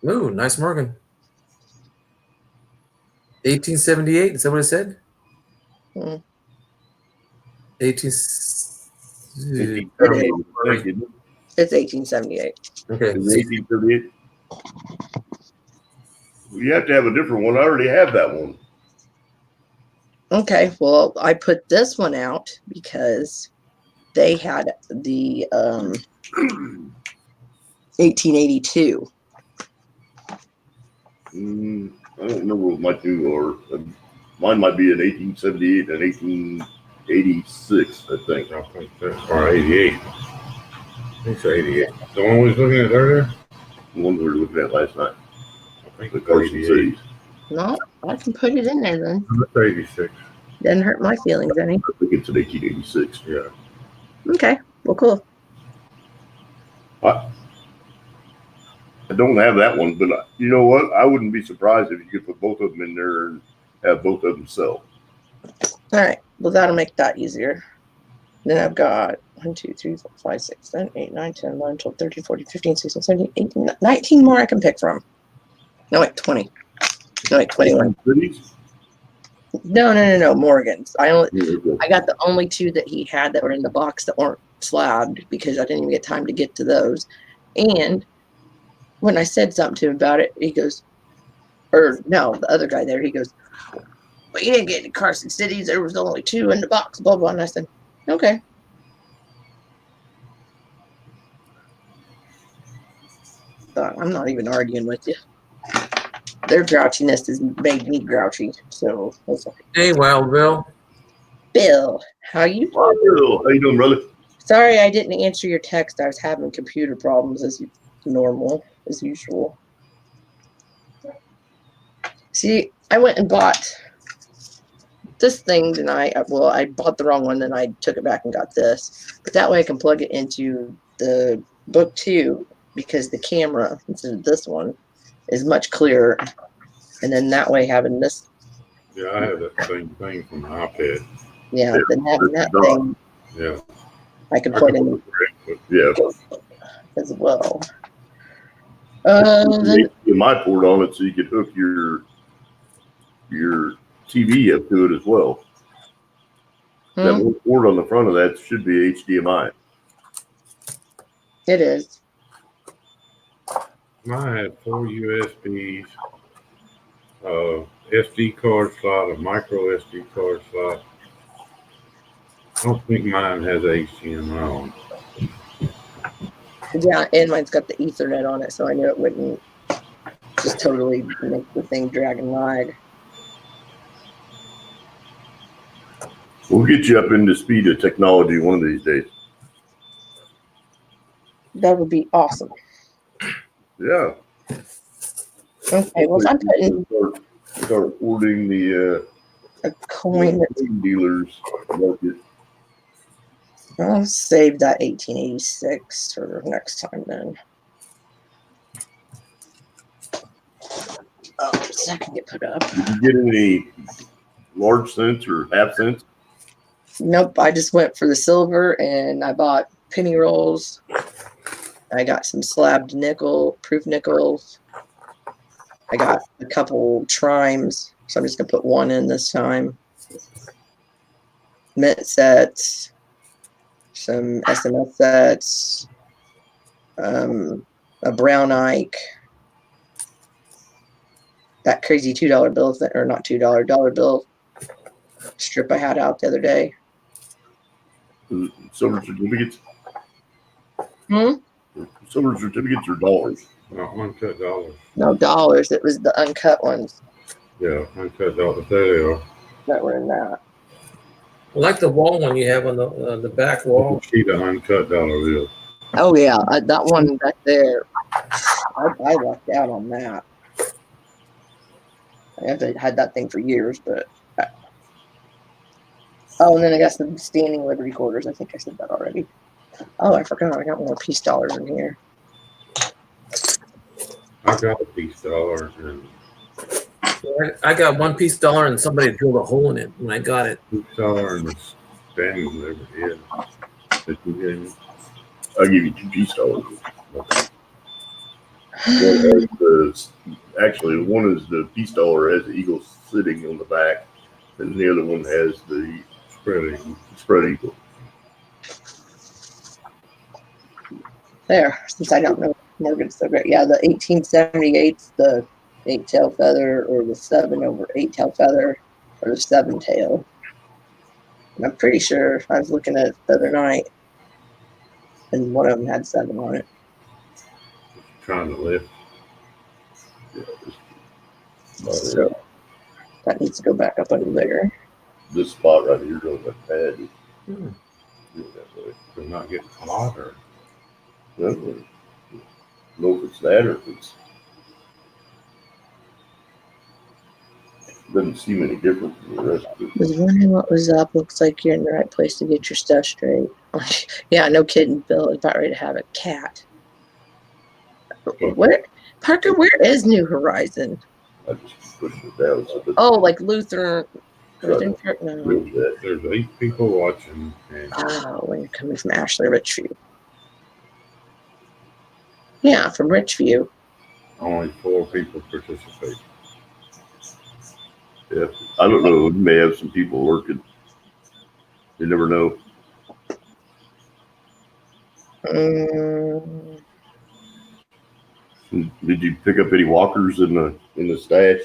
Ooh, nice Morgan. 1878, is that what it said? Hmm. 18. It's 1878. Okay. Is it 1838? You have to have a different one. I already have that one. Okay, well, I put this one out because they had the 1882. I don't remember what my two are. Mine might be an 1878 and 1886, I think. I think that's or 88. I think so, 88. The one we was looking at earlier? The one we were looking at last night. I think The it's Carson 88. Cities. No, I can put it in there then. That's 86. Doesn't hurt my feelings any. I think it's an 1886. Yeah. Okay, well, cool. I don't have that one, but you know what? I wouldn't be surprised if you could put both of them in there and have both of them sell. All right, well, that'll make that easier. Then I've got 1, 2, 3, 4, 5, 6, 7, 8, 9, 10, 11, 12, 13, 14, 15, 16, 17, 18, 19 more I can pick from. No, wait, 20. No, wait, 21. Cities? No, Morgan's. I got Okay. the only 2 that he had that were in the box that weren't slabbed because I didn't even get time to get to those. And when I said something to him about it, he goes, or no, the other guy there, he goes, well, you didn't get to Carson Cities. There was only 2 in the box, blah, blah. And I said, okay. I'm not even arguing with you. Their grouchiness has made me grouchy. So, that's okay. Hey, Wild Bill. Bill, how you How you doing, brother? Sorry, I didn't answer your text. I was having computer problems as normal, as usual. See, I went and bought this thing tonight. Well, I bought the wrong one, then I took it back and got this. But that way I can plug it into the Book 2 because the camera, instead of this one, is much clearer. And then that way having this, Yeah, I have that same thing from my iPad. yeah, then having that thing, Yeah. I can plug in Yeah. as well. Then, Get my port on it so you could hook your TV up to it as well. That one port on the front of that should be HDMI. it is. Mine had 4 USBs, SD card slot, a micro SD card slot. I don't think mine has HDMI on. Yeah, and mine's got the Ethernet on it, so I knew it wouldn't just totally make the thing drag and lag. We'll get you up into speed of technology one of these days. That would be awesome. Yeah. Okay, well, I'm putting Start ordering the a coin. dealers market. I'll save that 1886 for next time then. Oh, so I can get put up. Did you get any large cents or half cents? Nope, I just went for the silver and I bought penny rolls. I got some slabbed nickel, proof nickels. I got a couple trimes, so I'm just gonna put one in this time. Mint sets, some SMS sets, a brown Ike, that crazy $2 bill, or not $2 bill strip I had out the other day. Silver certificates? Hmm? Silver certificates or dollars? No, uncut dollars. No dollars. It was the uncut ones Yeah, uncut dollars. There they are. that were in that. I like the wall one you have on the back wall. Sheet of uncut dollar bills. Oh yeah, that one back there. I lucked out on that. I have had that thing for years, but. Oh, and then I got some standing Liberty quarters. I think I said that already. Oh, I forgot. I got more peace dollars in here. I got a piece dollar and I got $1 dollar and somebody drilled a hole in it when I got it. $2 and the standing liberty. Yeah. That you gave me. I'll give you $2. Actually, one is the peace dollar has the eagle sitting on the back, and the other one has the spread eagle. There, since I don't know Morgan's so great. Yeah, the 1878, the 8-tail feather, or the 7 over 8-tail feather, or the 7-tail. And I'm pretty sure I was looking at it the other night, and one of them had 7 on it. Trying to lift. So that needs to go back up under there. This spot right here on that pad. Hmm. To not get caught or I don't know if it's that or if it's. Doesn't seem any different from the rest of it. Was wondering what was up. Looks like you're in the right place to get your stuff straight. Yeah, no kidding. Bill is about ready to have a cat. Where, Parker? Where is New Horizon? I just pushed it down so that Oh, like Lutheran. No. really that. there's 8 people watching and Oh, when you're coming from Ashley Richview. Yeah, from Richview. only 4 people participate. Yeah, I don't know. We may have some people working. You never know. Did you pick up any walkers in the stash?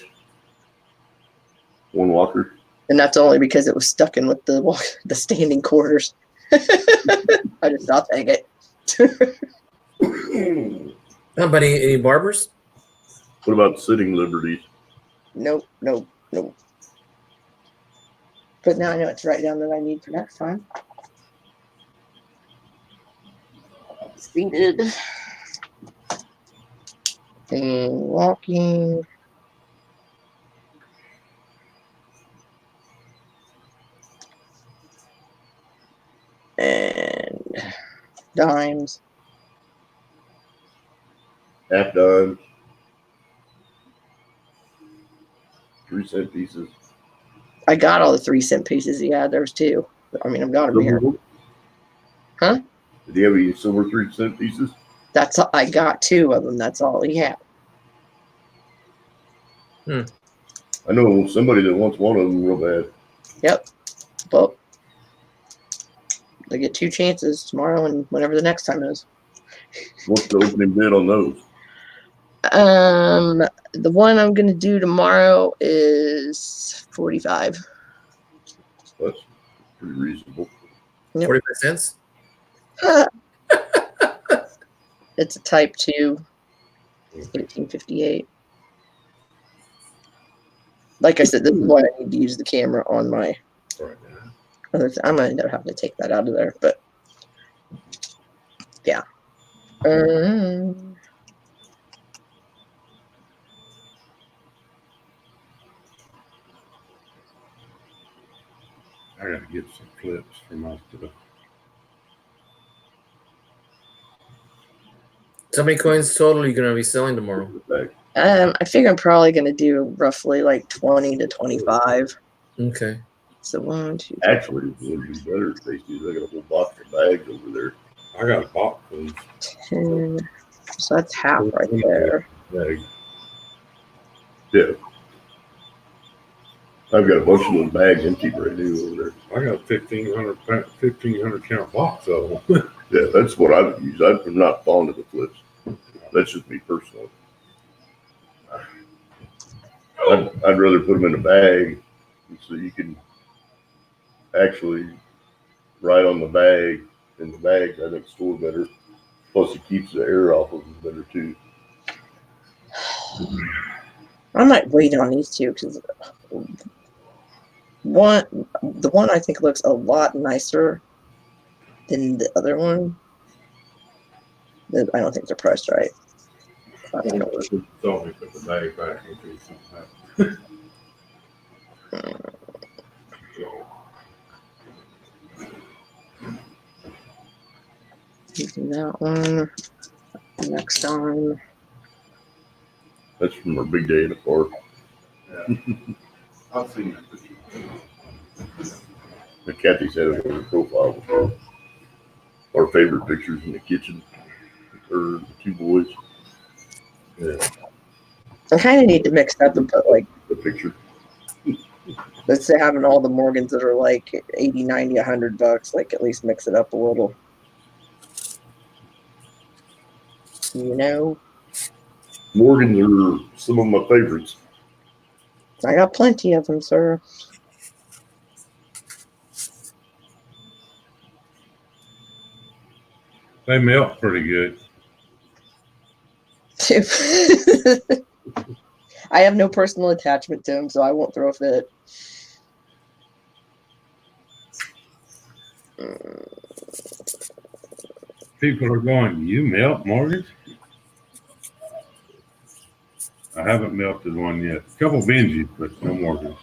One walker. And that's only because it was stuck in with the standing quarters. I just thought, dang it. How about any barbers? What about sitting liberties? Nope. But now I know it's right down that I need for next time. Seated. And walking. And dimes. Half dimes. 3-cent pieces. I got all the 3-cent pieces. Yeah, there's 2. I mean, I've got them here. Huh? Did you have any silver 3-cent pieces? That's all, I got 2 of them. That's all he had. I know somebody that wants one of them real bad. Yep. Well, they get 2 chances tomorrow and whenever the next time is. What's the opening bid on those? The one I'm gonna do tomorrow is 45. That's pretty reasonable. 45 cents? It's a Type 2, 1858. Like I said, this is why I need to use the camera on my right now. other thing. I'm gonna end up having to take that out of there, but yeah. I gotta get some clips for my stuff. So how many coins total are you going to be selling tomorrow? I figure I'm probably gonna do roughly like 20 to 25. Okay. So 1, 2, 3, Actually, it would be better, Stacy. I got a whole box of bags over there. I got a box full of 10. So that's half right there. Bag. Yeah. I've got a bunch of those bags empty right now over there. I got 1,500 count box of them. Yeah, that's what I would use. I'm not fond of the flips. That's just me personally. I'd rather put them in a bag so you can actually write on the bag. In the bags, I think store better. Plus, it keeps the air off of them better too. I might wait on these two because the one I think looks a lot nicer than the other one. I don't think they're priced right. I don't know. Told me to put the bag back in case something happened. Using that one. Next on. That's from our big day in the park. I've seen that picture. And Kathy said it was a profile before. Our favorite pictures in the kitchen. Or the two boys. Yeah, I kind of need to mix up and put like, the picture. let's say having all the Morgans that are like 80, 90, $100, like at least mix it up a little. You know, Morgans are some of my favorites. I got plenty of them, sir. They melt pretty good. I have no personal attachment to them, so I won't throw a fit. People are going, you melt Morgans? I haven't melted one yet. A couple Benjis, but no Morgans.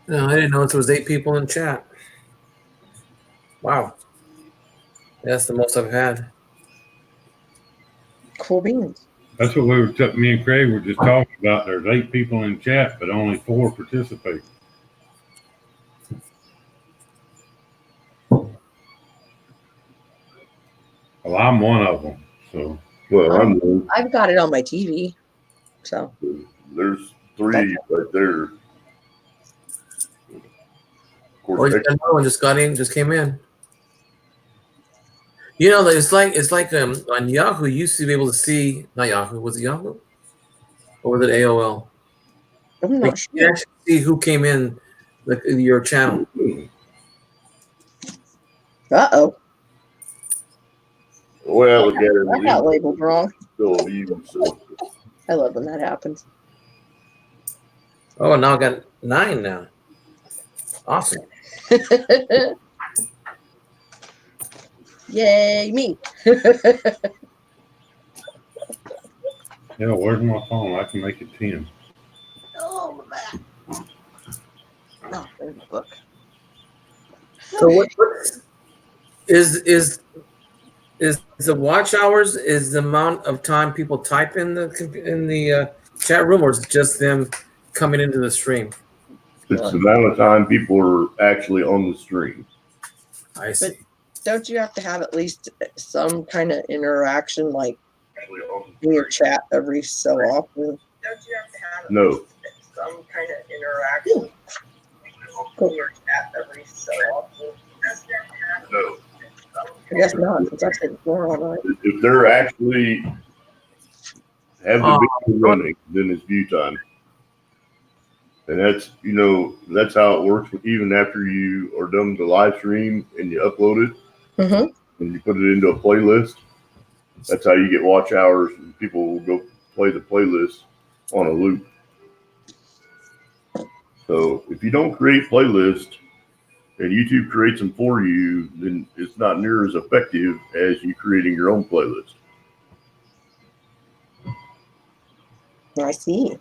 No, I didn't know there was 8 people in chat. Wow. That's the most I've had. Cool beans. That's what me and Craig were just talking about. There's 8 people in chat, but only 4 participate. Well, I'm one of them, so. Well, I've got it on my TV, so. there's 3 right there. Of Oh, course, you got another one just got in, just came in. You know, it's like on Yahoo, you used to be able to see, not Yahoo, was it Yahoo? Or was it AOL? I'm You not can sure. actually see who came in your channel. Uh-oh. well, look at it. I got labeled wrong. Still a view, so I love when that happens. Oh, now I got 9 now. Awesome. Yay, me. Yeah, where's my phone? I can make it 10. Oh, my back. Oh, there's the book. So what is the watch hours is the amount of time people type in the chat room, or is it just them coming into the stream? it's the amount of time people are actually on the stream. I see. Don't you have to have at least some kind of interaction, like in your chat every so often? Don't you have to have No, some kind of interaction in your chat every so often? no. I guess not, since I said before all night. If they're actually have the video running, then it's view time. And that's, that's how it works even after you are done with the live stream and you upload it Mm-hmm. and you put it into a playlist. That's how you get watch hours, and people will go play the playlist on a loop. So if you don't create playlists and YouTube creates them for you, then it's not near as effective as you creating your own playlist. I see.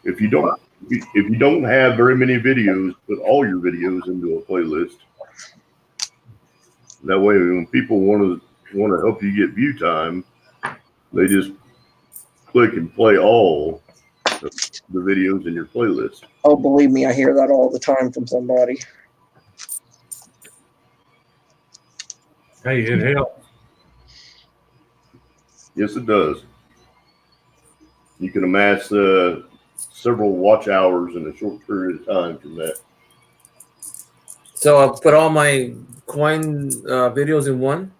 If you don't have very many videos, put all your videos into a playlist. That way, when people want to want to help you get view time, they just click and play all of the videos in your playlist. Oh, believe me, I hear that all the time from somebody. Hey, it helps. Yes, it does. You can amass several watch hours in a short period of time from that. So I'll put all my coin videos in one.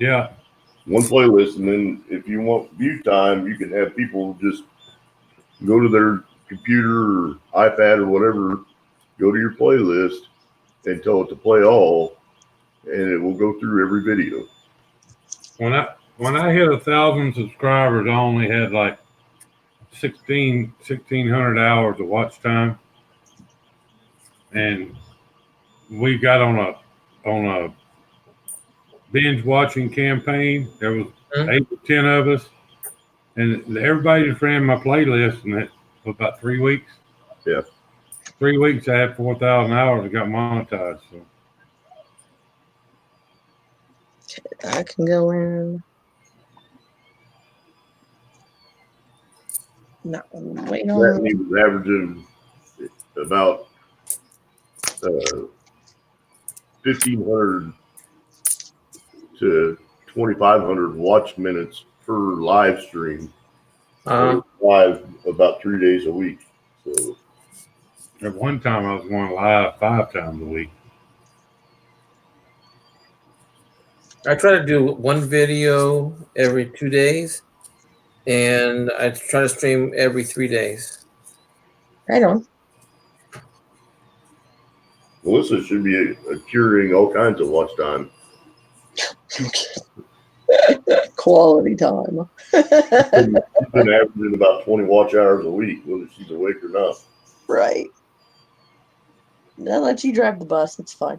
Yeah. One playlist, and then if you want view time, you can have people just go to their computer or iPad or whatever, go to your playlist and tell it to play all, and it will go through every video. When I hit 1,000 subscribers, I only had like 1,600 hours of watch time, and we got on a binge watching campaign. There was 8 to 10 of us, and everybody just ran my playlist, and it was about 3 weeks. Yeah. 3 weeks, I had 4,000 hours and got monetized. So I can go in. No, wait That on. he was averaging about 1,500 to 2,500 watch minutes per live stream. Live about 3 days a week. So at one time, I was going live 5 times a week. I try to do one video every 2 days, and I try to stream every 3 days. Right on. Melissa should be accruing all kinds of watch time. Quality time. She's been averaging about 20 watch hours a week, whether she's awake or not. Right. I'll let you drive the bus. It's fine.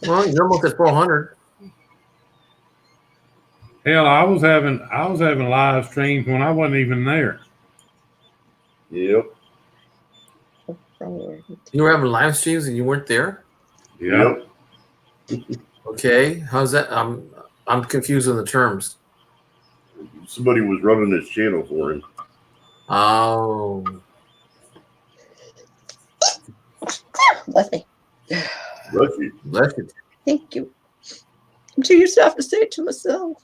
Well, you're almost at 400. Hell, I was having live streams when I wasn't even there. Yep. You were having live streams and you weren't there? Yeah. Yep. Okay. How's that? I'm confused on the terms. Somebody was running his channel for him. Oh. Bless me. Bless you. Bless you. Thank you. I'm too used to have to say it to myself.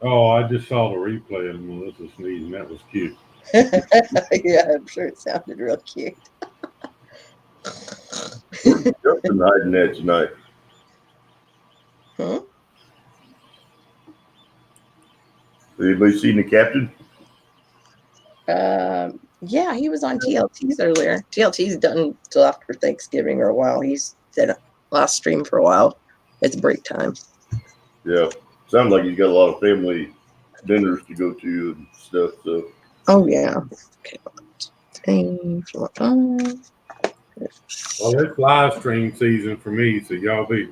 Oh, I just saw the replay of Melissa sneezing. That was cute. Yeah, I'm sure it sounded real cute. Justin hiding that tonight. Huh? Anybody seen the captain? Yeah, he was on TLT's earlier. TLT's done till after Thanksgiving or a while. He's said last stream for a while. It's break time. Yeah. Sounds like he's got a lot of family dinners to go to and stuff. So Oh yeah. Okay. Well, it's live stream season for me, so y'all be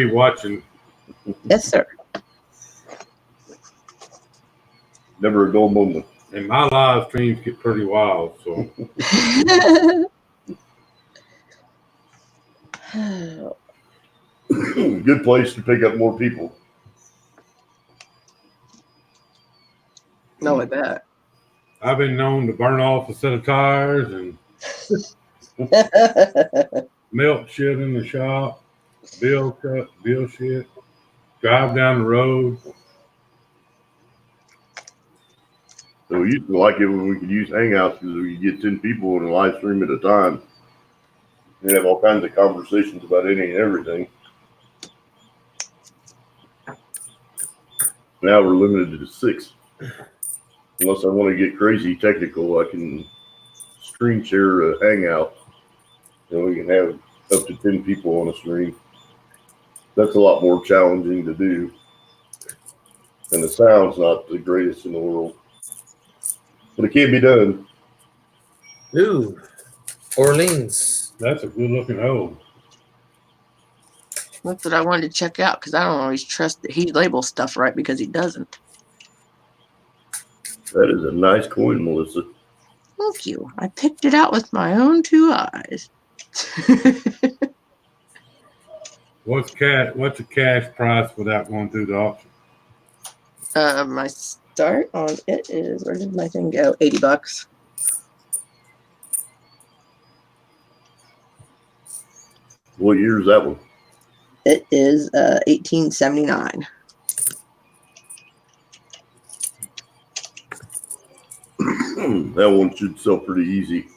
watching. Yes, sir. never a dull moment. And my live streams get pretty wild, so Good place to pick up more people. No, I bet. I've been known to burn off a set of tires and melt shit in the shop, bill shit, drive down the road. So we used to like it when we could use Hangouts because we could get 10 people in a live stream at a time and have all kinds of conversations about any and everything. Now we're limited to 6. Unless I want to get crazy technical, I can screen share a Hangout and we can have up to 10 people on a stream. That's a lot more challenging to do. And the sound's not the greatest in the world. But it can be done. Ooh, Orleans. That's a good looking hole. That's what I wanted to check out because I don't always trust that he labels stuff right because he doesn't. That is a nice coin, Melissa. Thank you. I picked it out with my own 2 eyes. What's the cash price without going through the auction? My start on it is, where did my thing go? $80. What year is that one? It is 1879. That one should sell pretty easy.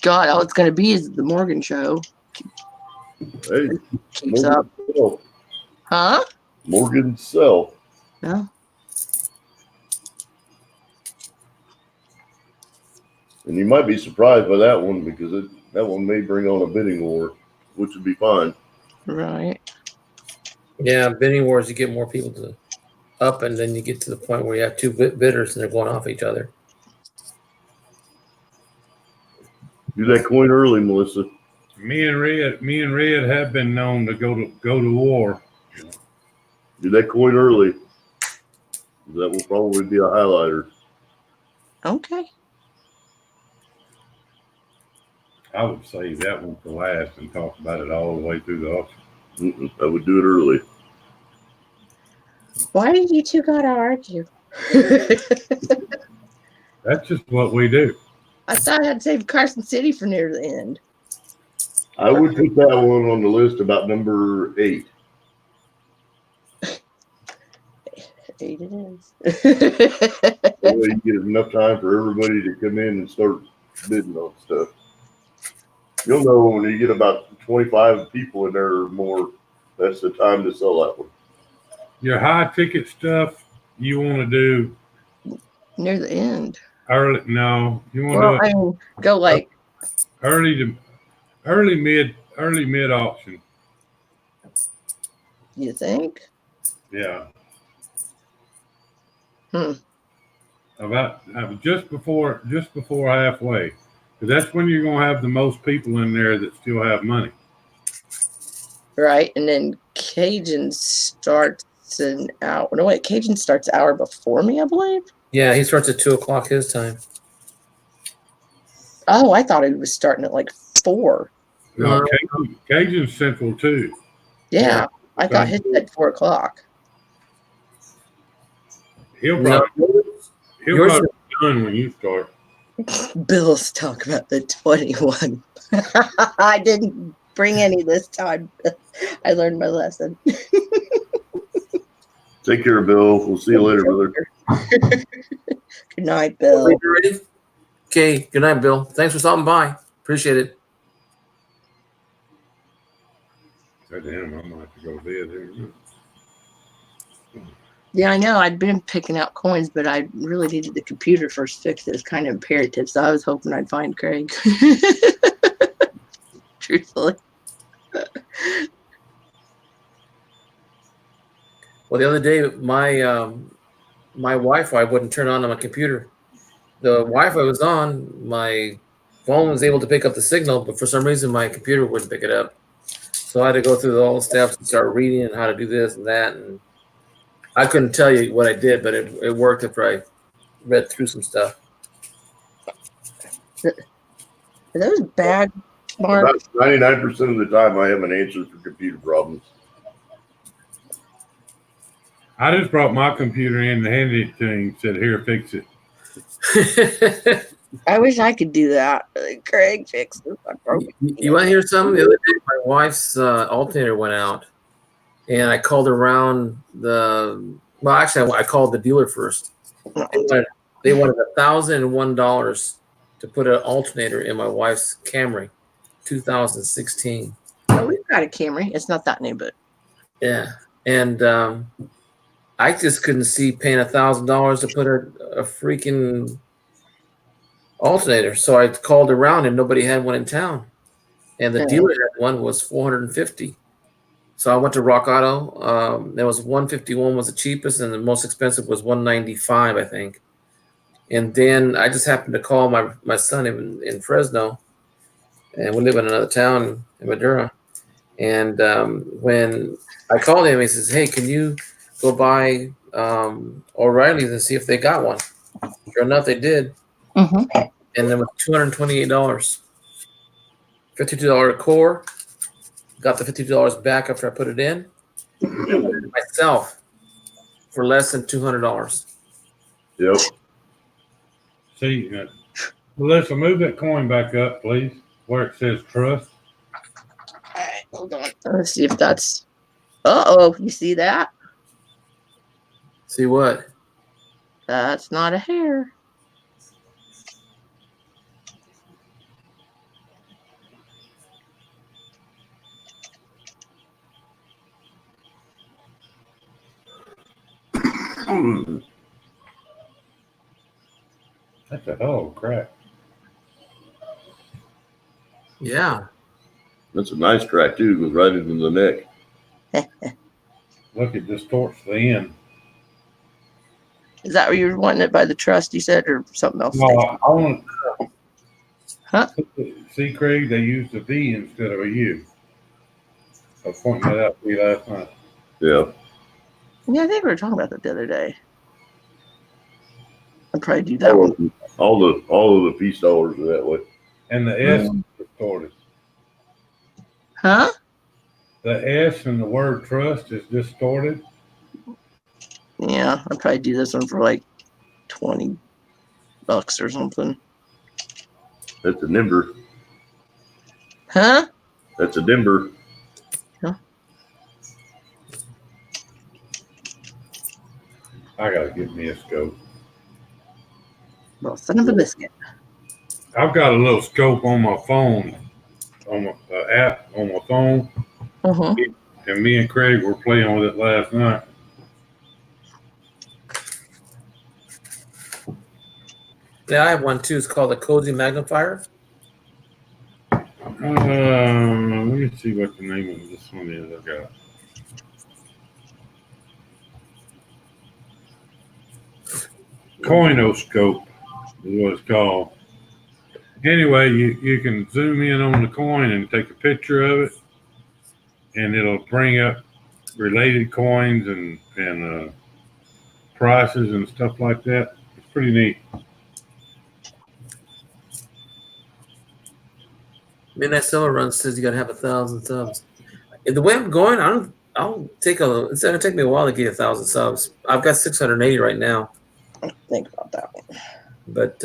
God, all it's gonna be is the Morgan show. Hey, Keeps up. Sell. Huh? Morgan sell. No. And you might be surprised by that one because that one may bring on a bidding war, which would be fine. Right. Yeah, bidding wars, you get more people to up, and then you get to the point where you have two bidders and they're going off each other. Do that coin early, Melissa. Me and Red have been known to go to war. Do that coin early. That will probably be a highlighter. Okay. I would save that one for last and talk about it all the way through the auction. I would do it early. Why did you two gotta argue? That's just what we do. I thought I'd save Carson City for near the end. I would put that one on the list about number 8. 8 it is. That way you get enough time for everybody to come in and start bidding on stuff. You'll know when you get about 25 people in there or more, that's the time to sell that one. Your high ticket stuff you want to do Near the end. early. No, you want Well, to I mean, go like early mid auction. you think? Yeah. Hmm. Just before halfway, because that's when you're gonna have the most people in there that still have money. Right, and then Cajun starts an hour. No, wait, Cajun starts an hour before me, I believe. Yeah, he starts at 2:00 his time. Oh, I thought it was starting at like 4. No, Cajun's Central too. Yeah, I thought his said 4:00. He'll No, probably yours be done when you start. Bill's talk about the 21. I didn't bring any this time. I learned my lesson. Take care, Bill. We'll see you later, brother. Good night, Bill. You ready? Okay. Good night, Bill. Thanks for stopping by. Appreciate it. Damn, I might have to go there. Yeah, I know. I'd been picking out coins, but I really needed the computer first fixed. It was kind of imperative, so I was hoping I'd find Craig. Truthfully. Well, the other day, my Wi-Fi wouldn't turn on my computer. The Wi-Fi was on. My phone was able to pick up the signal, but for some reason, my computer wouldn't pick it up. So I had to go through all the steps and start reading and how to do this and that. And I couldn't tell you what I did, but it worked after I read through some stuff. Are those bad, Mark? About 99% of the time, I have an answer for computer problems. I just brought my computer in and handed it to him. Said, "Here, fix it." I wish I could do that. Craig, fix this. I broke it. You want to hear something? The other day, my wife's alternator went out, and I called around I called the dealer first. They wanted $1,001 to put an alternator in my wife's Camry, 2016. Oh, we've got a Camry. It's not that new, but Yeah, and I just couldn't see paying $1,000 to put a freaking alternator. So I called around, and nobody had one in town, and the dealer had one was $450. So I went to Rock Auto. There was $151 was the cheapest, and the most expensive was $195, I think. And then I just happened to call my son in Fresno, and we live in another town in Madura. And when I called him, he says, "Hey, can you go by O'Reilly's and see if they got one?" Sure enough, they did. mm-hmm. And then with $228, $52 core, got the $50 back after I put it in myself for less than $200. Yep. See, Melissa, move that coin back up, please, where it says trust. All right, hold on. Let's see if that's. Uh-oh, you see that? See what? That's not a hair. That's a hell of a crack. Yeah. That's a nice crack too. Goes right into the neck. Look, it distorts the end. Is that where you were wanting it by the trust, you said, or something else? No, I want Huh? See, Craig, they used a V instead of a U. I was pointing that out to you last night. Yeah. Yeah, I think we were talking about that the other day. I'd probably do that one. All of the peace dollars are that way. And the S is distorted. Huh? The S in the word trust is distorted. Yeah, I'd probably do this one for like $20 or something. That's a nimber. Huh? That's a dimber. I gotta get me a scope. Well, son of a biscuit. I've got a little scope on my phone, on my app on my phone, Uh-huh. and me and Craig were playing with it last night. Yeah, I have one too. It's called a Cozy Magnifier. Let me see what the name of this one is. I got. Coinoscope is what it's called. Anyway, you can zoom in on the coin and take a picture of it, and it'll bring up related coins and prices and stuff like that. It's pretty neat. Midnight Silver Run says you gotta have 1,000 subs. The way I'm going, I'll take it's gonna take me a while to get 1,000 subs. I've got 680 right now, Think about that one. but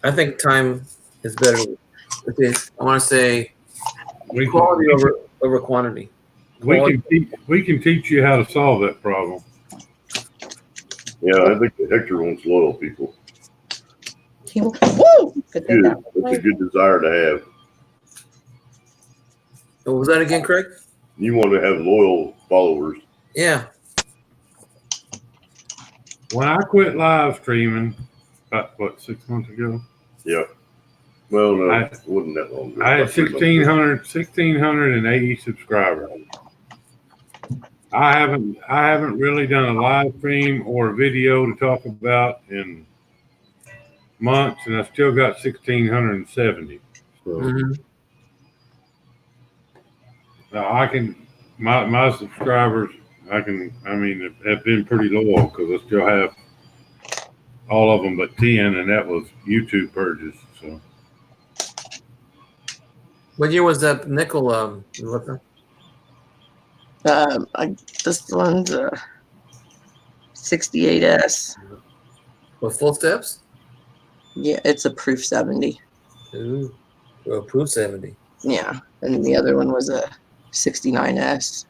I think time is better. I want to say We quality can, over quantity. we can teach you how to solve that problem. Yeah, I think the Hector wants loyal people. Woo! Good thing Good. that That's a good desire to have. What was that again, Craig? You want to have loyal followers. Yeah. When I quit live streaming, about 6 months ago, Yeah. Well, no, I- it wasn't that long ago. I had About 3 months ago. 1,680 subscribers. I haven't really done a live stream or a video to talk about in months, and I still got 1,670. So Mhm. now I can my subscribers have been pretty loyal because I still have all of them but 10, and that was YouTube purchase. So What year was that nickel? Melissa? this one's 68S. With full steps? Yeah, it's a proof 70. Ooh. Well, proof 70. Yeah, and the other one was a 69S.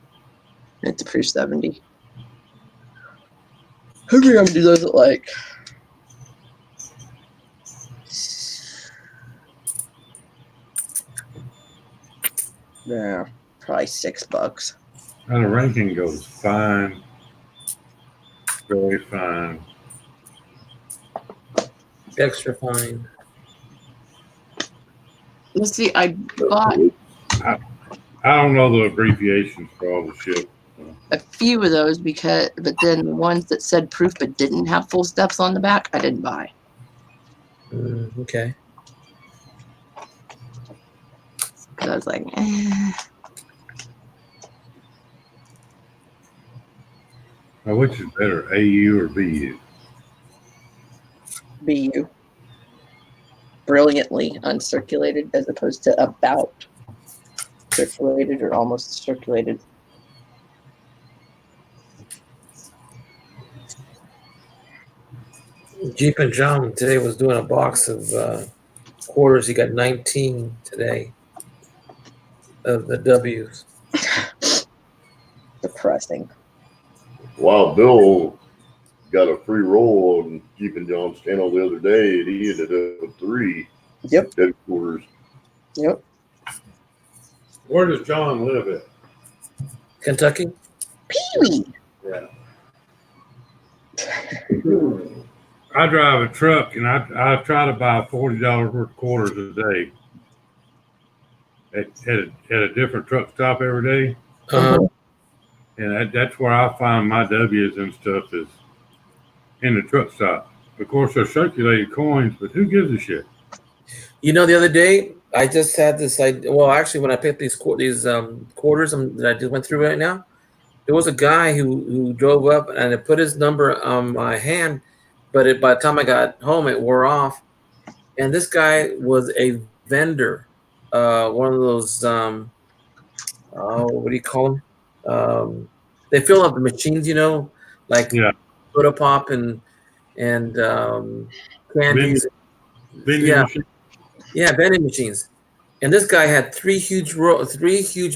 It's a proof 70. I think I'm gonna do those at like yeah, probably $6. now the ranking goes fine, very fine. Extra fine. Let's see, I bought I don't know the abbreviations for all the shit. a few of those but then the ones that said proof but didn't have full steps on the back, I didn't buy. Okay. 'Cause I was like, eh. Now, which is better, AU or BU? BU. Brilliantly uncirculated as opposed to about. circulated or almost circulated. Jeep and John today was doing a box of quarters. He got 19 today of the W's. Depressing. Wow, Bill got a free roll on Jeep and John's channel the other day, and he ended up with 3 Yep. headquarters. Yep. Where does John live at? Kentucky? Pee-wee. Yeah. I drive a truck and I try to buy $40 worth of quarters a day at a different truck stop every day. And that's where I find my W's and stuff is in the truck stop. Of course, they're circulated coins, but who gives a shit? You know, the other day I just had this idea. Well, actually, when I picked these quarters that I just went through right now, there was a guy who drove up and it put his number on my hand, but by the time I got home, it wore off. And this guy was a vendor, one of those what do you call them? They fill up the machines, you know, like Soda Pop and candies. Vending machine. Yeah, vending machines. And this guy had three huge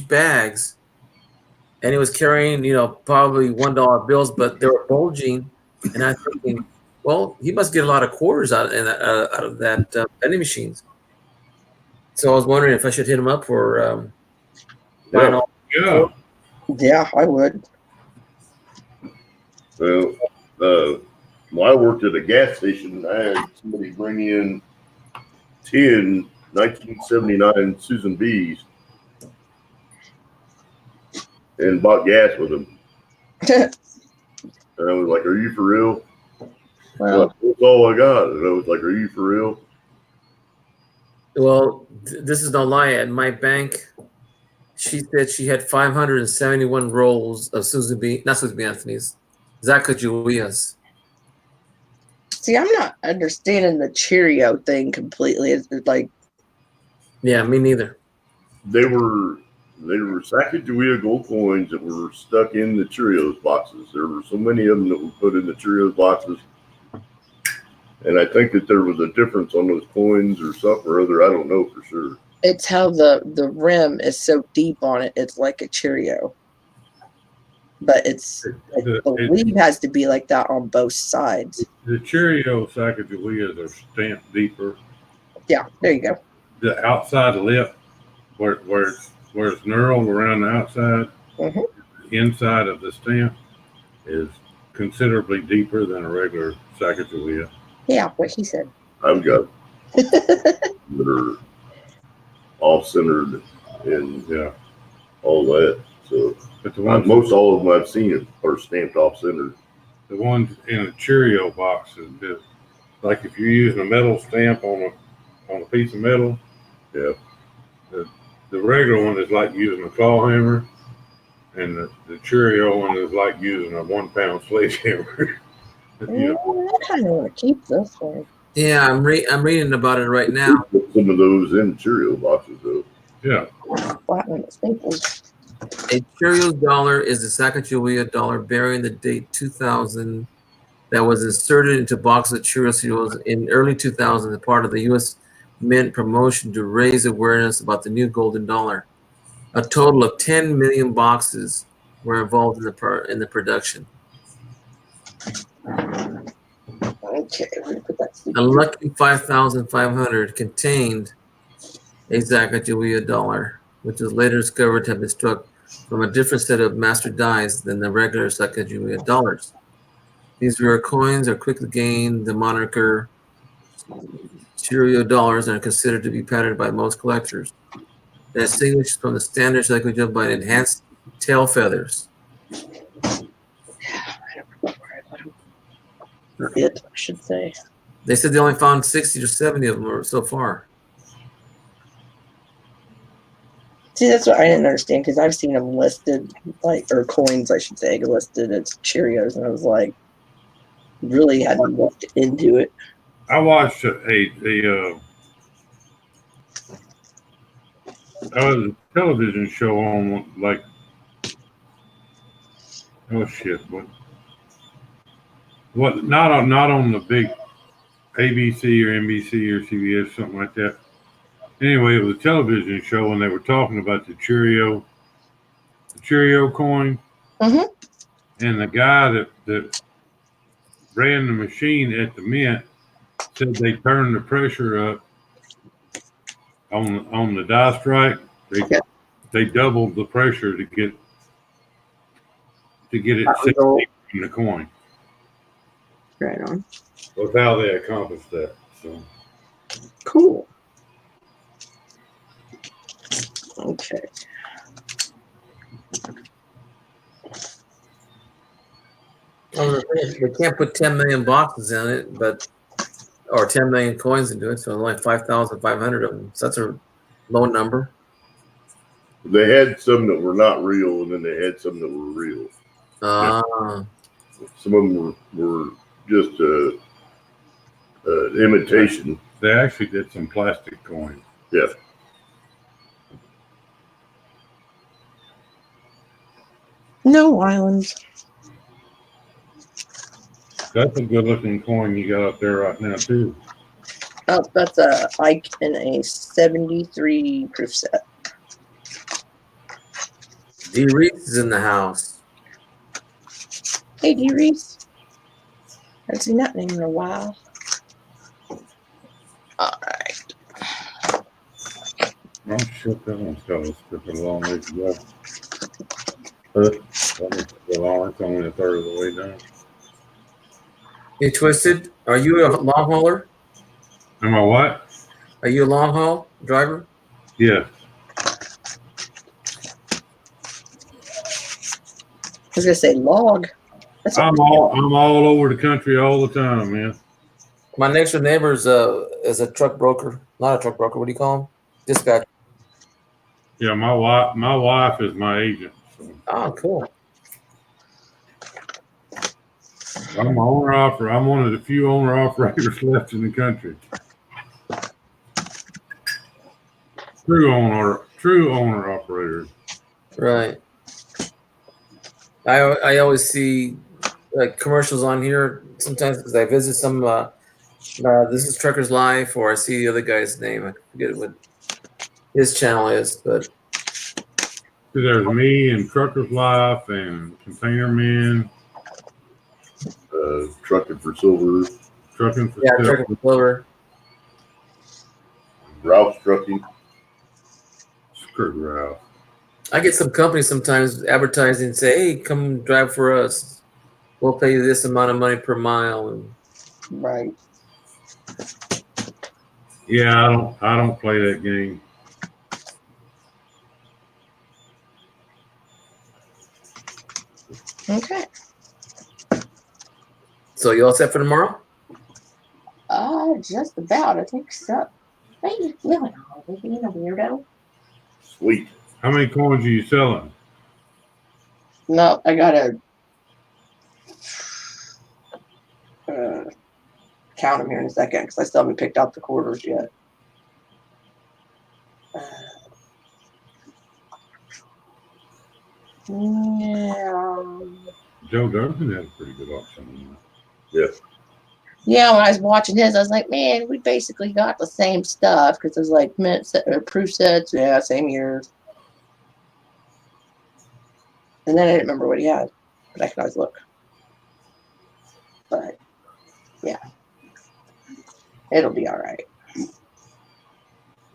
bags, and he was carrying, you know, probably $1 bills, but they were bulging. And I'm thinking, well, he must get a lot of quarters out of that vending machines. So I was wondering if I should hit him up for buying all. Yeah. Yeah, I would. Well, when I worked at a gas station, I had somebody bring in 10 1979 Susan B's and bought gas with them. And I was like, "Are you for real?" Well, That's all I got. And I was like, "Are you for real?" Well, this is no lie. At my bank, she said she had 571 rolls of not Susan B. Anthony's, Sacagaweas. see, I'm not understanding the Cheerio thing completely. It's like, Yeah, me neither. They were Sacagawea gold coins that were stuck in the Cheerios boxes. There were so many of them that were put in the Cheerios boxes. And I think that there was a difference on those coins or something or other. I don't know for sure. it's how the rim is so deep on it. It's like a Cheerio. But I believe it has to be like that on both sides. The Cheerio Sacagaweas are stamped deeper. Yeah, there you go. The outside lip, where it's knurled around the outside, Mhm. inside of the stamp is considerably deeper than a regular Sacagawea. Yeah, what he said. I've got that are off-centered and Yeah. all that. So But the ones, most all of them I've seen are stamped off-centered. the ones in a Cheerio box is just like if you're using a metal stamp on a piece of metal. Yeah. The regular one is like using a claw hammer, and the Cheerio one is like using a 1-pound sledgehammer. You know, I kind of want to keep this one. Yeah, I'm reading about it right now. Put some of those in Cheerio boxes though. yeah. Flatten the staples. A Cheerios dollar is a Sacagawea dollar bearing the date 2000 that was inserted into boxes of Cheerios cereals in early 2000 as part of the U.S. Mint promotion to raise awareness about the new golden dollar. A total of 10 million boxes were involved in the production. Okay, we're gonna put that. A lucky 5,500 contained a Sacagawea dollar, which was later discovered to have been struck from a different set of master dies than the regular Sacagawea dollars. These rare coins are quickly gained the moniker Cheerio dollars and are considered to be patterned by most collectors. They're distinguished from the standard Sacagawea by enhanced tail feathers. It, I should say. They said they only found 60 to 70 of them so far. See, that's what I didn't understand because I've seen them listed, like, or coins, I should say, listed as Cheerios, and I was like, really hadn't looked into it. I watched a a television show on like, oh shit, what, not on the big ABC or NBC or CBS, something like that. Anyway, it was a television show and they were talking about the Cheerio coin. Mhm. And the guy that ran the machine at the Mint said they turned the pressure up on the die strike. They doubled the pressure to get it That was all. in the coin. Right on. That's how they accomplished that. So Cool. Okay. They can't put 10 million boxes in it, or 10 million coins into it, so only 5,500 of them. So that's a low number. They had some that were not real, and then they had some that were real. Some of them were just imitation. they actually did some plastic coins. Yeah. No islands. That's a good looking coin you got up there right now too. Oh, that's a Ike in a 73 proof set. D. Reese is in the house. Hey, D. Reese. Haven't seen that name in a while. All right. Oh shit, that one's got a long way to go. It's only a third of the way down. Hey, Twisted, are you a long hauler? Am I what? Are you a long haul driver? Yeah. I was gonna say log. That's I'm all over the country all the time, man. My next door neighbor is a truck broker. Not a truck broker. What do you call him? Dispatch. Yeah, my wife is my agent. So Oh, cool. I'm an owner operator. I'm one of the few owner operators left in the country. True owner operators. Right. I always see commercials on here sometimes because I visit some. This is Trucker's Life, or I see the other guy's name. I forget what his channel is, but There's me and Trucker's Life and Container Men, Trucking for Silver, Trucking for yeah, Silver. Trucker for Silver. Ralph's Trucking. Screw Ralph. I get some companies sometimes advertising and say, "Hey, come drive for us. We'll pay you this amount of money per mile." And right. Yeah, I don't play that game. Okay. so you all set for tomorrow? Just about. I think so. Hey, really? Being a weirdo. Sweet. How many coins are you selling? No, I gotta count them here in a second because I still haven't picked out the quarters yet. Yeah. Joe Durkin had a pretty good auction. Yeah, when I was watching his, I was like, man, we basically got the same stuff because it was like mint set, or proof sets. Yeah, same years. And then I didn't remember what he had, but I can always look. But yeah, it'll be all right.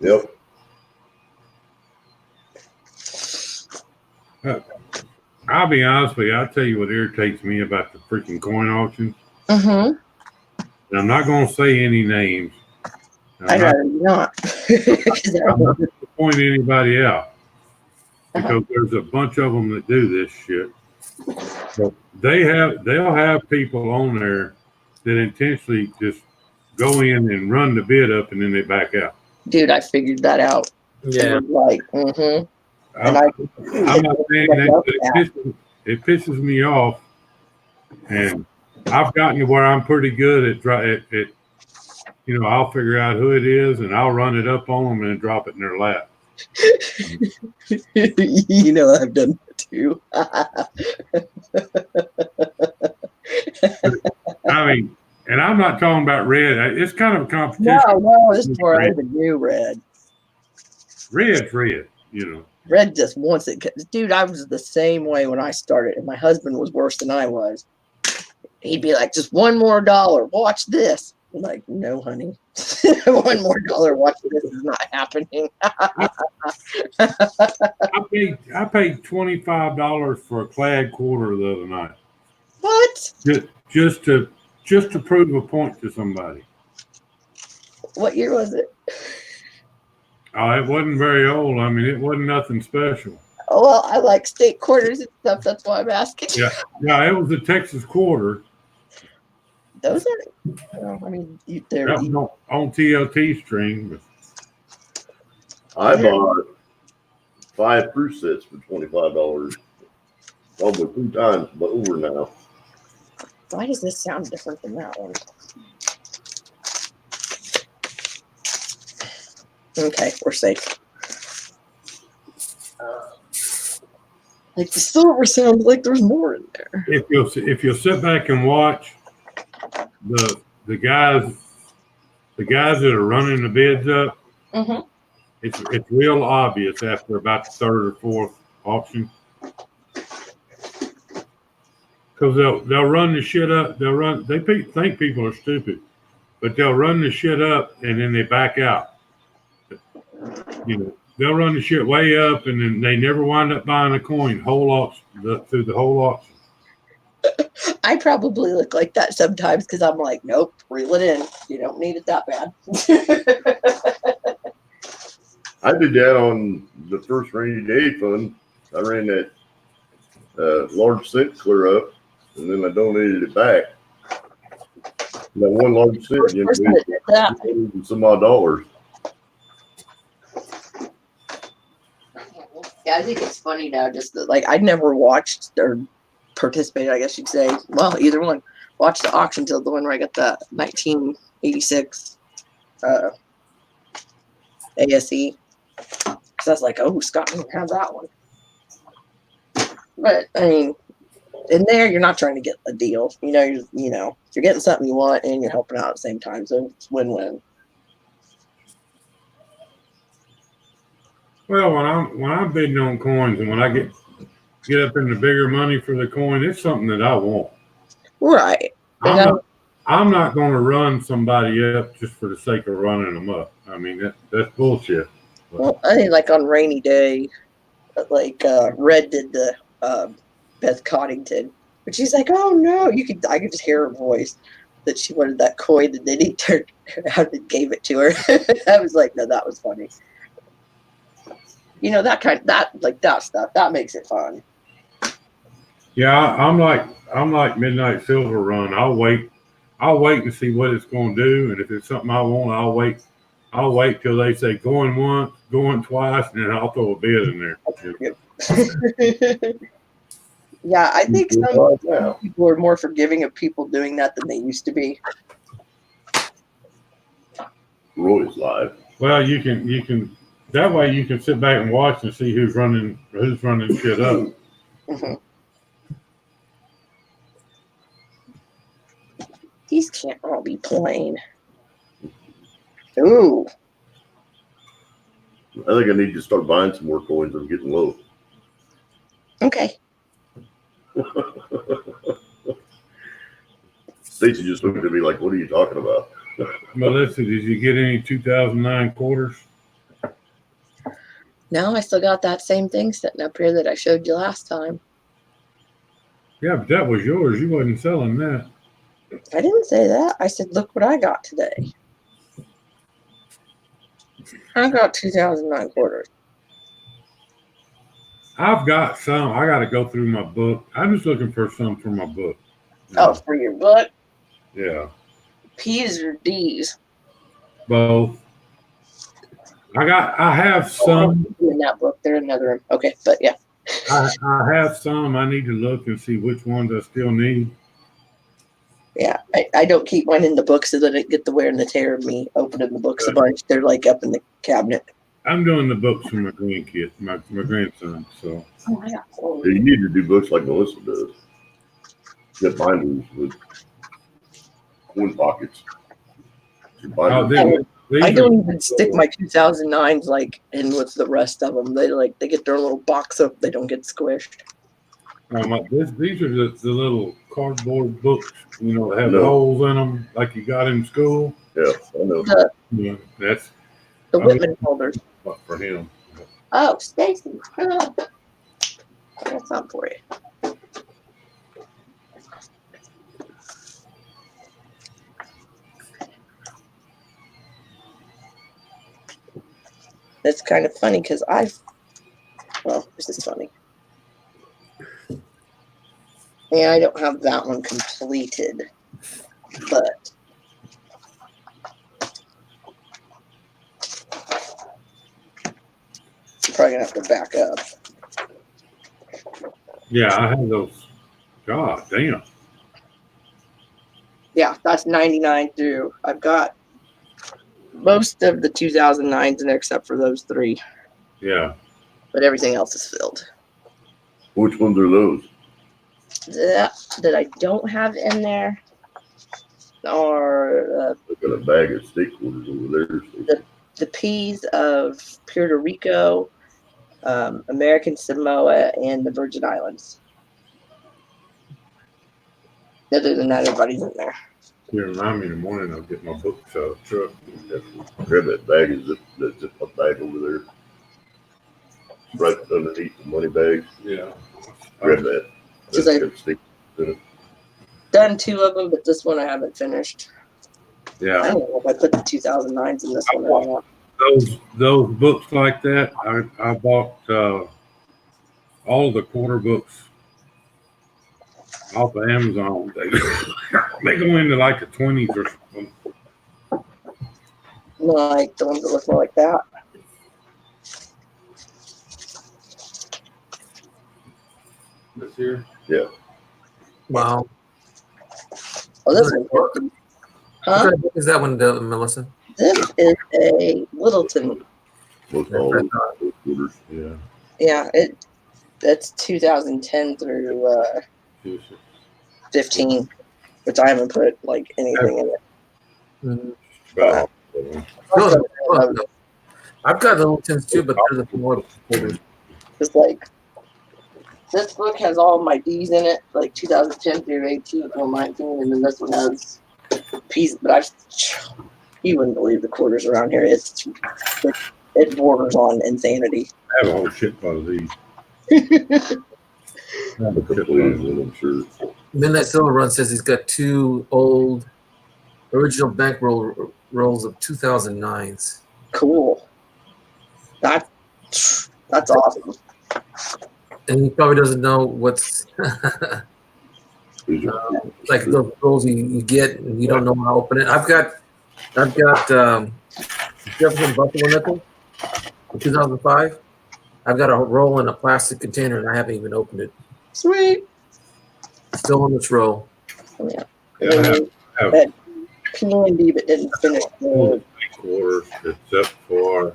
Yep. I'll be honest with you. I'll tell you what irritates me about the freaking coin auctions. Mm-hmm. And I'm not going to say any names. I'd rather not. I'm not going to point anybody out because there's a bunch of them that do this shit. So they'll have people on there that intentionally just go in and run the bid up and then they back out. Dude, I figured that out. Yeah. It was like, mm-hmm. I'm not saying that, but it pisses me off, and I've gotten to where I'm pretty good at I'll figure out who it is and I'll run it up on them and drop it in their lap. You know, I've done that too. I mean, and I'm not talking about red. It's kind of a competition. No, this is where I even knew Red. Red's red, you know. Red just wants it. Dude, I was the same way when I started, and my husband was worse than I was. He'd be like, just $1 more. Watch this. I'm like, no, honey. $1 more. Watch this. Is not happening. I paid $25 for a clad quarter the other night. What? Just to prove a point to somebody. What year was it? Oh, it wasn't very old. I mean, it wasn't nothing special. Oh, well, I like state quarters and stuff. That's why I'm asking. Yeah, it was a Texas quarter. Those are, well, I mean, they're That was on TLT string. But I bought 5 fruit sets for $25. Probably 2 times over now. Why does this sound different than that one? Okay, we're safe. Like the silver sounds like there's more in there. if you'll sit back and watch the guys that are running the bids up, Mm-hmm. it's real obvious after about the 3rd or 4th auction. Because they'll run the shit up. They think people are stupid, but they'll run the shit up and then they back out. You know, they'll run the shit way up and then they never wind up buying a coin through the whole auction. I probably look like that sometimes because I'm like, nope, reel it in. You don't need it that bad. I did that on the first rainy day fund. I ran that large cent clear up, and then I donated it back. And that one large cent First person that did that. some odd dollars. Yeah, I think it's funny now. Just that, like, I'd never watched or participated, I guess you'd say. Well, either one. Watched the auction till the one where I got the 1986 ASE. So I was like, oh, Scott didn't have that one. But I mean, in there, you're not trying to get a deal. You're getting something you want and you're helping out at the same time. So it's win-win. Well, when I'm bidding on coins and when I get up into bigger money for the coin, it's something that I want. Right. I'm not going to run somebody up just for the sake of running them up. I mean, that's bullshit. Well, I think like on rainy day, like Red did the Beth Coddington, but she's like, "Oh no!" I could just hear her voice that she wanted that coin, and then he turned around and gave it to her. I was like, "No, that was funny." That stuff that makes it fun. Yeah, I'm like Midnight Silver Run. I'll wait and see what it's going to do, and if it's something I want, I'll wait till they say going once, going twice, and then I'll throw a bid in there. Yeah, I think some people are more forgiving of people doing that than they used to be. Roy's live. Well, you can that way you can sit back and watch and see who's running shit up. Mm-hmm. These can't all be plain. Ooh. I think I need to start buying some more coins. I'm getting low. Okay. Stacey just looked at me like, "What are you talking about?" Melissa, did you get any 2009 quarters? No, I still got that same thing sitting up here that I showed you last time. Yeah, but that was yours. You wasn't selling that. I didn't say that. I said, look what I got today. I got 2009 quarters. I've got some. I got to go through my book. I'm just looking for some for my book. Oh, for your book? Yeah. P's or D's? Both. I have some. In that book, they're another room. Okay, but yeah. I have some. I need to look and see which ones I still need. Yeah, I don't keep mine in the book so that I get the wear and the tear of me opening the books a bunch. They're like up in the cabinet. I'm doing the books for my grandkid, my grandson. So Oh, I got four. You need to do books like Melissa does. Get binders with twin pockets. Your oh, binder- I these don't are even stick my 2009s like in with the rest of them. They get their little box up. They don't get squished. these are the little cardboard books, you know, that have No. holes in them like you got in school. Yeah, I know. Yeah, that's The I Whitman folders. what for him. Oh, Stacy. Oh. I got something for you. That's kind of funny because this is funny. Yeah, I don't have that one completed, but I'm probably gonna have to back up. Yeah, I have those. God damn. Yeah, that's 99 through. I've got most of the 2009s in there except for those three, Yeah. but everything else is filled. Which ones are those? That I don't have in there are I got a bag of steak quarters over there. So the P's of Puerto Rico, American Samoa, and the Virgin Islands. Other than that, everybody's in there. You remind me in the morning I'll get my books out of the truck. grab that bag, that zip up bag over there. Right underneath the money bag. Yeah. Grab that. Just That's like- got steak in it. Done 2 of them, but this one I haven't finished. I Yeah. don't know if I put the 2009s in this one or not. Those books like that, I bought all the quarter books off of Amazon. They go into like the 20s or something. Like the ones that look more like that. This here? Wow. Oh, this Good one. work. Huh? What kind of book is that one, Melissa? This is a Littleton. Most all those quarters. Yeah. Yeah, that's 2010 through 15, which I haven't put like anything in it. Mhm. About, No, no. I've got little tins too, but there's a few more folders. Just like this book has all my D's in it, like 2010 through 18 or 19, and then this one has P's. But you wouldn't believe the quarters around here. It borders on insanity. I have a whole shit ton of these. I have a shit ton of Please, these. I'm sure. Midnight Silver Run says he's got 2 old original bankroll rolls of 2009s. Cool. That's awesome. And he probably doesn't know what's These are- like those rolls you get and you don't know how to open it. I've got Jefferson Buffalo Nickel from 2005. I've got a roll in a plastic container and I haven't even opened it. Sweet. Still on this roll. Yeah. Yeah, I have That P&D, but didn't finish the quarters except for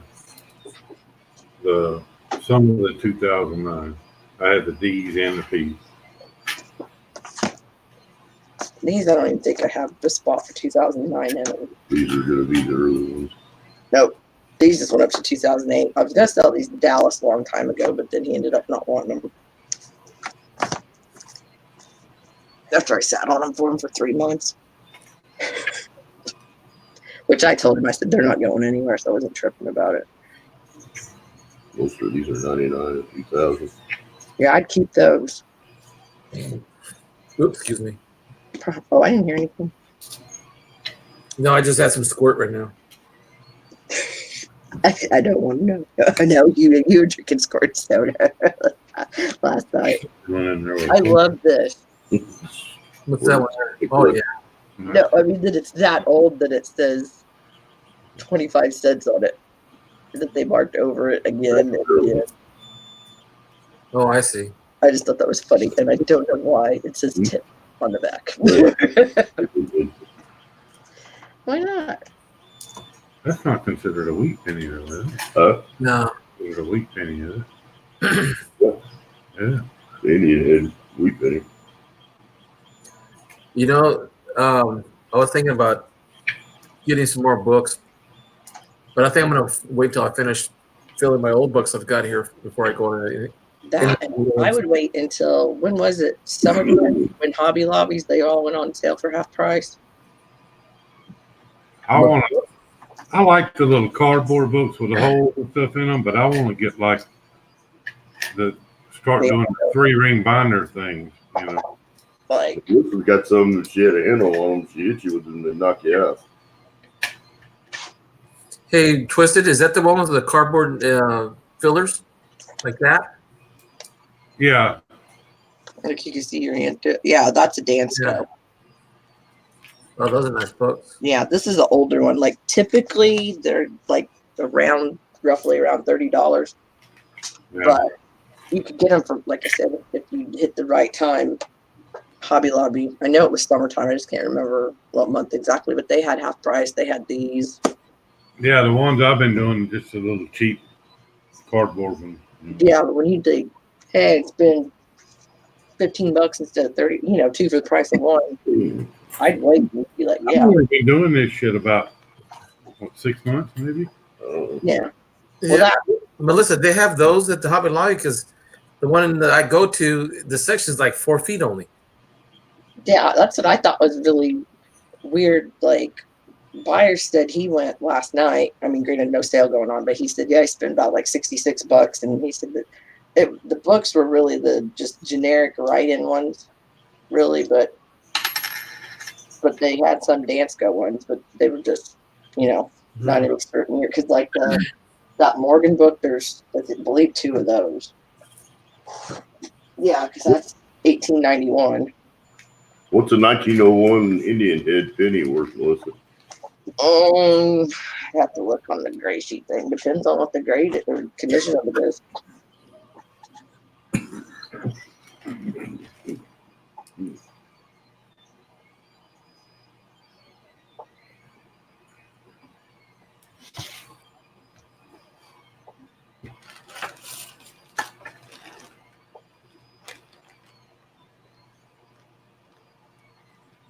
some of the 2009. I had the D's and the P's. these. I don't even think I have the spot for 2009 in it. These are gonna be the early ones. Nope. These just went up to 2008. I was gonna sell these to Dallas a long time ago, but then he ended up not wanting them. After I sat on them for him for 3 months. Which I told him, I said, they're not going anywhere, so I wasn't tripping about it. Most of these are 99 and 2000. Yeah, I'd keep those. Oops, excuse me. Oh, I didn't hear anything. No, I just had some squirt right now. I don't want to know. I know you were drinking squirt soda last night. Running there with I love this. What's that one? Oh yeah. No, I mean that it's that old that it says 25 cents on it. That they marked over it again and again. Oh, I see. I just thought that was funny, and I don't know why it says tip on the back. Why not? That's not considered a wheat penny, though, is it? No. Is it a wheat penny, is it? Yeah. Indian head, wheat penny. You know, I was thinking about getting some more books, but I think I'm going to wait till I finish filling my old books I've got here before I go into anything. That I would wait until when was it? Summertime when Hobby Lobbies they all went on sale for half price. I like the little cardboard books with the holes and stuff in them, but I want to get like start doing the 3-ring binder things. You know, Like This has got some that she had a handle on them. She hit you with them and knock you out. Hey, Twisted, is that the one with the cardboard fillers like that? yeah, you can see your hand. Yeah, that's a Dansko. Yeah. Oh, those are nice books. Yeah, this is an older one. Like typically they're like roughly around $30, yeah. but you could get them for, like I said, if you hit the right time. Hobby Lobby. I know it was summertime. I just can't remember what month exactly, but they had half price. They had these. Yeah, the ones I've been doing, just a little cheap cardboard one. Yeah, but when you think, hey, it's been $15 instead of 30, two for the price of one. I'd wait and be like, I've yeah, only been doing this shit about 6 months, maybe. yeah. Yeah. Well, that Melissa, they have those at the Hobby Lobby because the one that I go to, the section is like 4 feet only. yeah, that's what I thought was really weird. Like, Buyer said he went last night. I mean, granted, no sale going on, but he said, yeah, he spent about like $66, and he said that the books were really the just generic write-in ones, really, but they had some Dansko ones, but they were just, not any certain year. Because like that Morgan book, there's I believe 2 of those. Yeah, because that's 1891. What's a 1901 Indian head penny worth, Melissa? I have to look on the gray sheet thing. Depends on what the grade or condition of it is.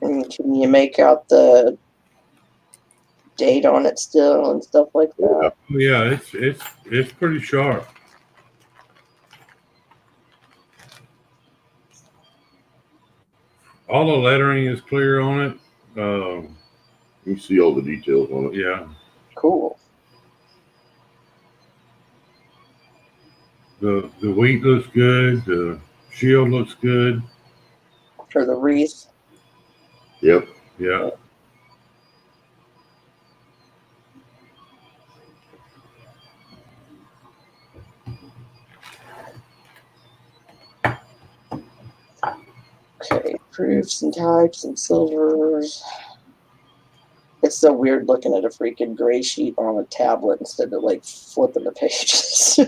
And can you make out the date on it still and stuff like that? Yeah, it's pretty sharp. All the lettering is clear on it. You see all the details on it. Yeah, Cool. the wheat looks good. The shield looks good. For the wreath. Yep. Yeah. Okay, proofs and types and silvers. It's so weird looking at a freaking gray sheet on a tablet instead of like flipping the pages.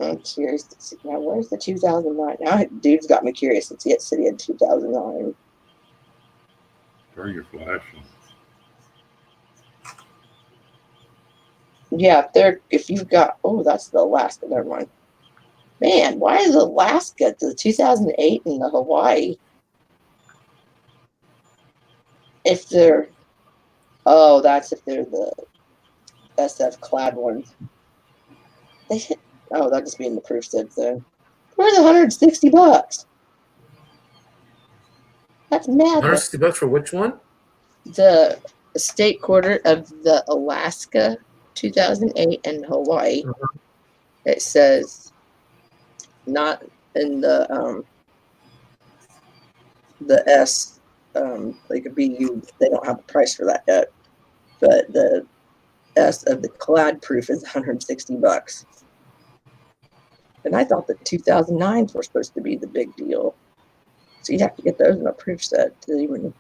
I'm curious to see now. Where's the 2009? Now, dude's got me curious. It's yet City in 2009. Turn your flashing. Yeah, if you've got, that's the Alaska. Never mind. Man, why is Alaska the 2008 and the Hawaii? If they're, that's if they're the SF clad ones. That just being the proof set then. Where's $160? That's mad. $160 for which one? The state quarter of the Alaska 2008 and Hawaii. It says not in the S like a BU, they don't have a price for that yet, but the S of the clad proof is $160. And I thought the 2009s were supposed to be the big deal, so you'd have to get those in a proof set to even,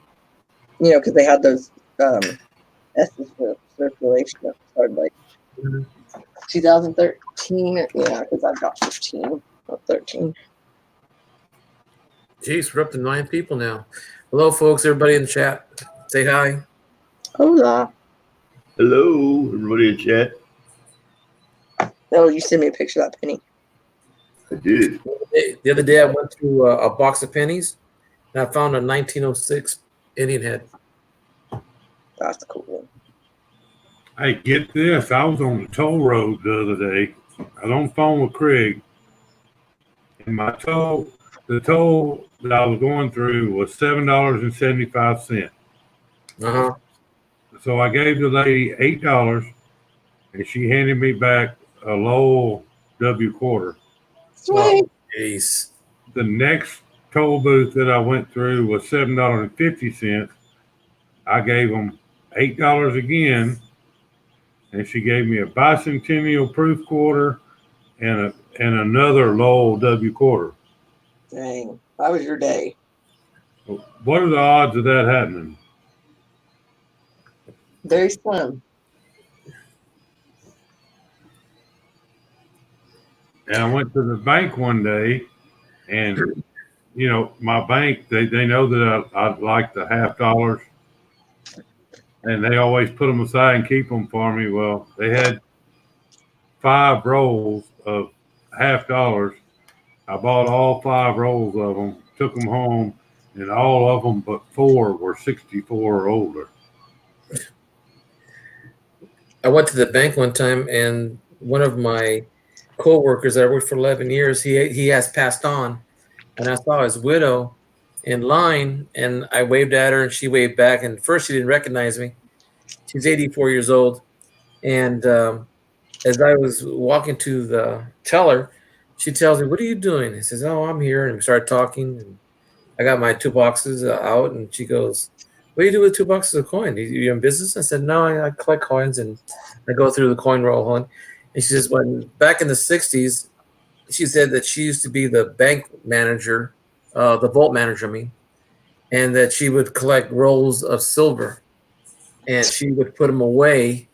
because they had those S's for circulation that started like 2013. Yeah, because I've got 15, not 13. Jeez, we're up to 9 people now. Hello, folks. Everybody in the chat, say hi. Hola. Hello, everybody in chat. Oh, you sent me a picture of that penny. I did. The other day, I went to a box of pennies, and I found a 1906 Indian head. That's a cool one. Hey, get this. I was on the toll road the other day. I was on the phone with Craig. And the toll that I was going through was $7.75. Uh-huh. So I gave the lady $8 and she handed me back a Lowell W quarter. Sweet. Jeez. The next toll booth that I went through was $7.50. I gave them $8 again, and she gave me a bicentennial proof quarter and another Lowell W quarter. Dang. That was your day. What are the odds of that happening? Very slim. And I went to the bank one day, and you know, my bank, they know that I like the $50, and they always put them aside and keep them for me. Well, they had 5 rolls of $50. I bought all 5 rolls of them, took them home, and all of them but 4 were 64 or older. I went to the bank one time, and one of my co-workers that I worked for 11 years, he has passed on, and I saw his widow in line, and I waved at her, and she waved back. And first, she didn't recognize me. She's 84 years old, and as I was walking to the teller, she tells me, "What are you doing?" I says, "Oh, I'm here," and we started talking. And I got my 2 boxes out, and she goes, "What do you do with 2 boxes of coin? You in business?" I said, "No, I collect coins and I go through the coin roll." And she says, when back in the 60s, she said that she used to be the bank manager, the vault manager, I mean, and that she would collect rolls of silver and she would put them away.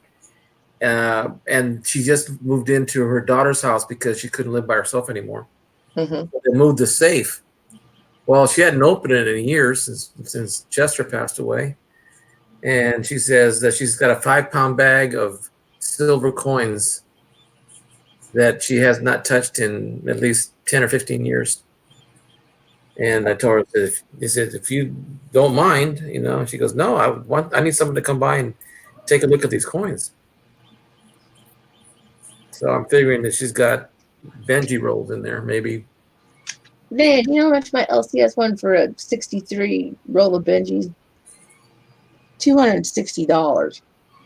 And she just moved into her daughter's house because she couldn't live by herself anymore. Mm-hmm. They moved the safe. Well, she hadn't opened it in years since Chester passed away. And she says that she's got a 5-pound bag of silver coins that she has not touched in at least 10 or 15 years. And I told her, if you don't mind, you know, she goes, "No, I need someone to come by and take a look at these coins." So I'm figuring that she's got Benji rolls in there, maybe. Man, you know how much my LCS won for a 63 roll of Benjis? $260.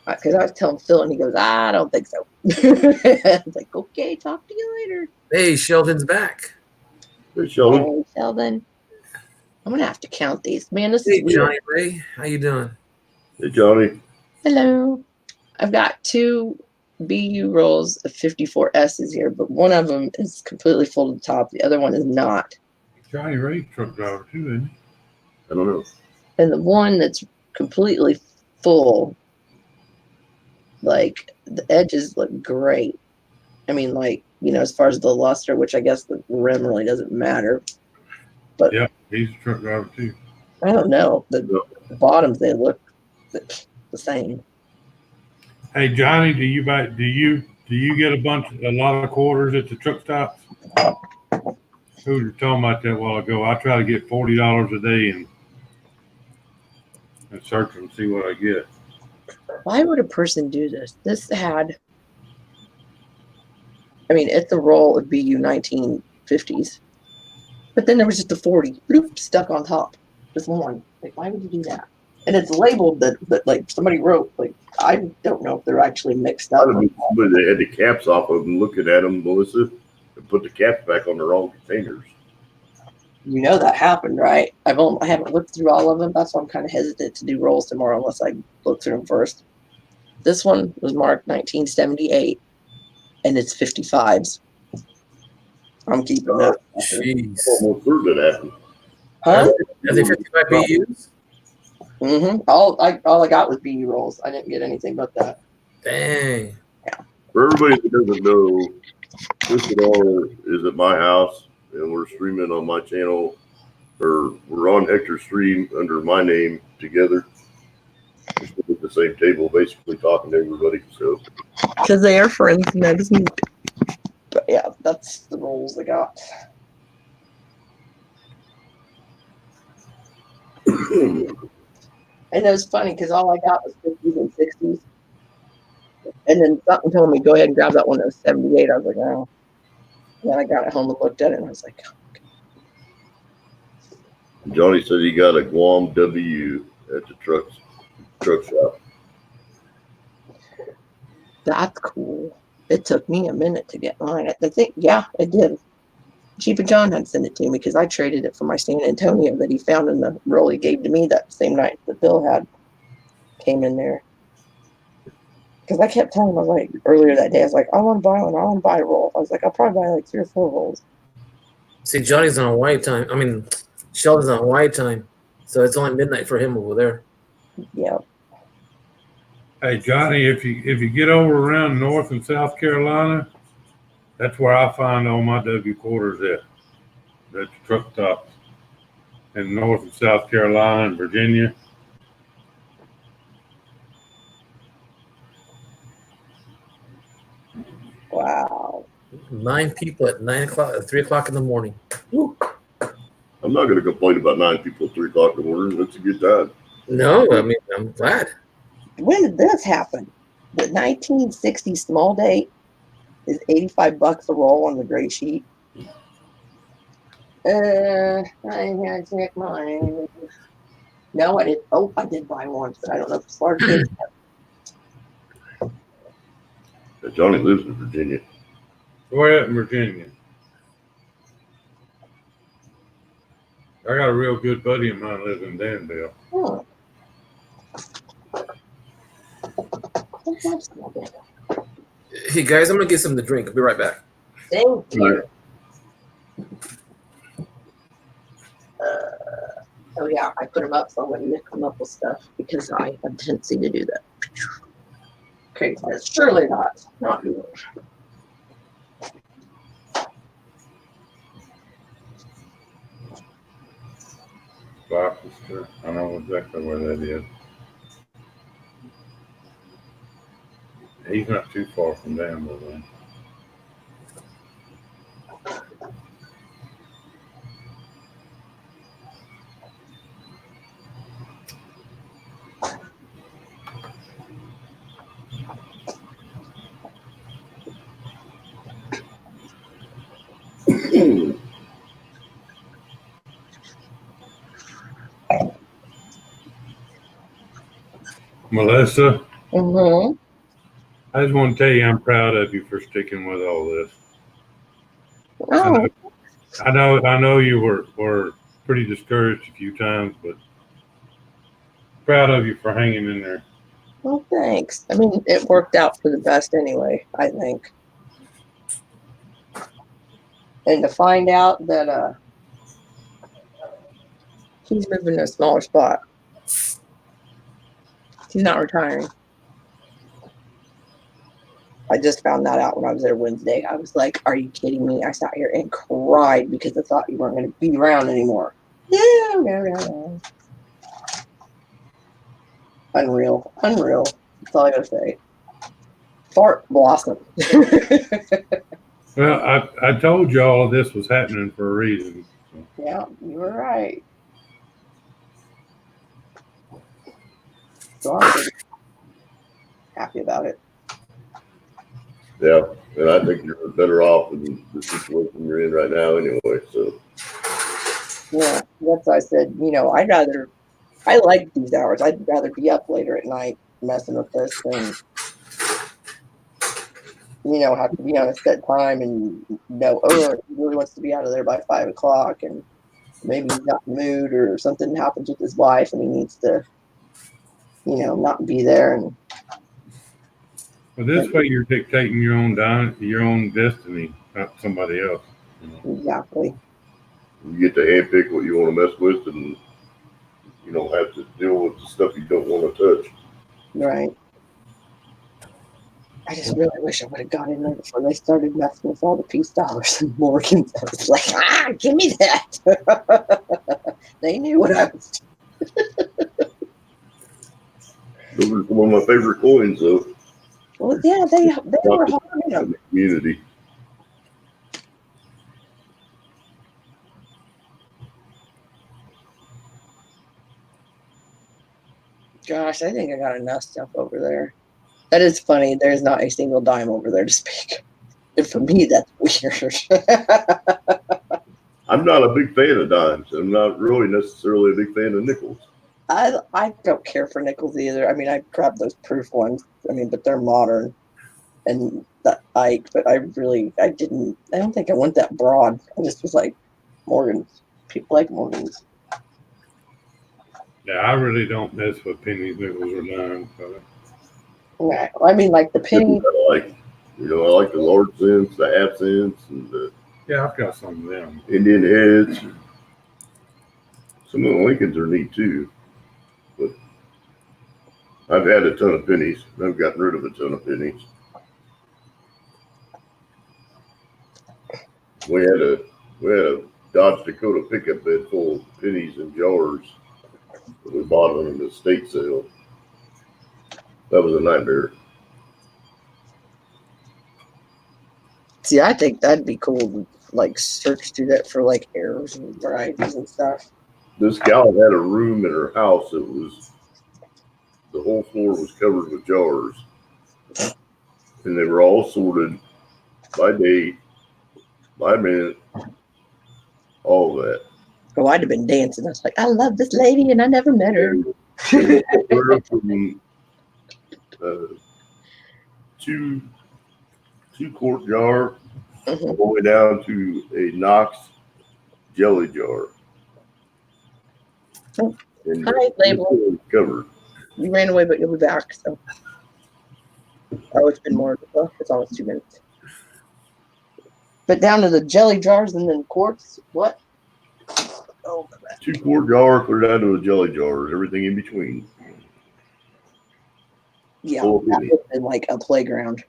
Because I was telling Phil, and he goes, "I don't think so." I was like, "Okay, talk to you later." Hey, Sheldon's back. Hey, Sheldon. Hey, Sheldon. I'm going to have to count these. Man, this Hey, is weird. Johnny Ray, how you doing? Hey, Johnny. Hello. I've got 2 BU rolls of 54 S's here, but one of them is completely full to the top. The other one is not. Johnny Ray truck driver too, isn't he? I don't know. And the one that's completely full, like, the edges look great. I mean, like, you know, as far as the luster, which I guess the rim really doesn't matter. But Yeah, he's a truck driver too. I don't know. The bottoms, they look the same. Hey Johnny, do you get a lot of quarters at the truck stops? Who was talking about that a while ago? I try to get $40 a day and search and see what I get. Why would a person do this? This had, I mean, it's a roll of BU 1950s, but then there was just a 40 bloop, stuck on top. This one, like, why would you do that? And it's labeled that like somebody wrote, like, I don't know if they're actually mixed up. Somebody that had the caps off of them, looking at them, Melissa, and put the caps back on the wrong containers. You know that happened, right? I haven't looked through all of them. That's why I'm kind of hesitant to do rolls tomorrow unless I look through them first. This one was marked 1978, and it's 55s. I'm keeping that. Jeez. Almost certain that happened. Huh? Are they 55 BUs? Mm-hmm. All I got was BU rolls. I didn't get anything but that. Dang. Very everybody that doesn't know, Twisted Honor is at my house, and we're streaming on my channel, or we're on Hector's stream under my name together. We're still at the same table, basically talking to everybody. So Because they are friends, and that is neat. But yeah, that's the roles I got. And it was funny because all I got was 50s and 60s. And then something told me, go ahead and grab that one that was 78. I was like, oh. And then I got it home and looked at it, and I was like, Johnny said he got a Guam W at the truck shop. that's cool. It took me a minute to get mine. I think, yeah, it did. Chief and John had sent it to me because I traded it for my San Antonio that he found in the roll he gave to me that same night that Bill had came in there. Because I kept telling him, I was like, earlier that day, I was like, I want to buy one. I want to buy a roll. I was like, I'll probably buy like 3 or 4 rolls. See, Johnny's on Hawaii time. I mean, Sheldon's on Hawaii time, so it's only midnight for him over there. Yeah. Hey Johnny, if you get over around North and South Carolina, that's where I find all my W quarters at. That's truck stops in North and South Carolina and Virginia. Wow. 9 people at 9 o'clock, at 3 o'clock in the morning. Woo. I'm not going to complain about 9 people at 3 o'clock in the morning. That's a good time. No, I mean, I'm glad. When did this happen? The 1960 small date is $85 a roll on the gray sheet. I gotta check mine. No, I didn't. Oh, I did buy one, but I don't know if it's large. Johnny lives in Virginia. Where at in Virginia? I got a real good buddy of mine lives in Danville. Oh. Hey guys, I'm gonna get something to drink. I'll be right back. Thank you. Oh yeah, I put them up so I wouldn't mix them up with stuff because I have a tendency to do that. Okay, that's surely not yours. Gloucester. I know exactly where that is. He's not too far from Danville then. Melissa, Mm-hmm. I just want to tell you I'm proud of you for sticking with all this. Oh, I know you were pretty discouraged a few times, but proud of you for hanging in there. well, thanks. I mean, it worked out for the best anyway, I think. And to find out that he's moving to a smaller spot. He's not retiring. I just found that out when I was there Wednesday. I was like, are you kidding me? I sat here and cried because I thought you weren't going to be around anymore. No. Unreal. That's all I gotta say. Fart blossom. Well, I told you all of this was happening for a reason. Yeah, you were right. So I'm pretty happy about it. Yeah, and I think you're better off in the situation you're in right now anyway. So Yeah, that's why I said, I like these hours. I'd rather be up later at night messing with this than, have to be on a set time and know, he really wants to be out of there by 5 o'clock and maybe he's not in the mood or something happens with his wife and he needs to, not be there. And Well, this way you're dictating your own destiny, not somebody else. exactly. you get to handpick what you want to mess with, and you don't have to deal with the stuff you don't want to touch. Right. I just really wish I would have got in there before they started messing with all the peace dollars and Morgans. I was like, give me that. They knew what I was doing. Those are some of my favorite coins, though. Well, yeah, they were hard. In the community. Gosh, I think I got enough stuff over there. That is funny. There's not a single dime over there to speak. And for me, that's weird. I'm not a big fan of dimes. I'm not really necessarily a big fan of nickels. I don't care for nickels either. I mean, I grabbed those proof ones. I mean, but they're modern. And that Ike, but I don't think I went that broad. I just was like, Morgans. People like Morgans. Yeah, I really don't mess with pennies, nickels, or dimes. So. Yeah, I mean, like the penny. I like the large cents, the half cents, and the Yeah, I've got some of them. Indian heads. Some of the Lincolns are neat too. But I've had a ton of pennies. I've gotten rid of a ton of pennies. We had a Dodge Dakota pickup bed full of pennies and jars that we bought on an estate sale. That was a nightmare. See, I think that'd be cool to like search through that for like errors and varieties and stuff. This gal had a room in her house that was, the whole floor was covered with jars. And they were all sorted by date, by minute, all of that. Oh, I'd have been dancing. I was like, I love this lady and I never met her. We're from two quart jar all the way down to a Knox jelly jar. Oh. And Hi, label. it was covered. You ran away, but you'll be back. So, oh, it's been more. Well, it's almost 2 minutes. But down to the jelly jars and then quarts. What? Oh, 2 quart jar, clear down to a jelly jar, everything in between. yeah, Full that of pennies. would have been like a playground.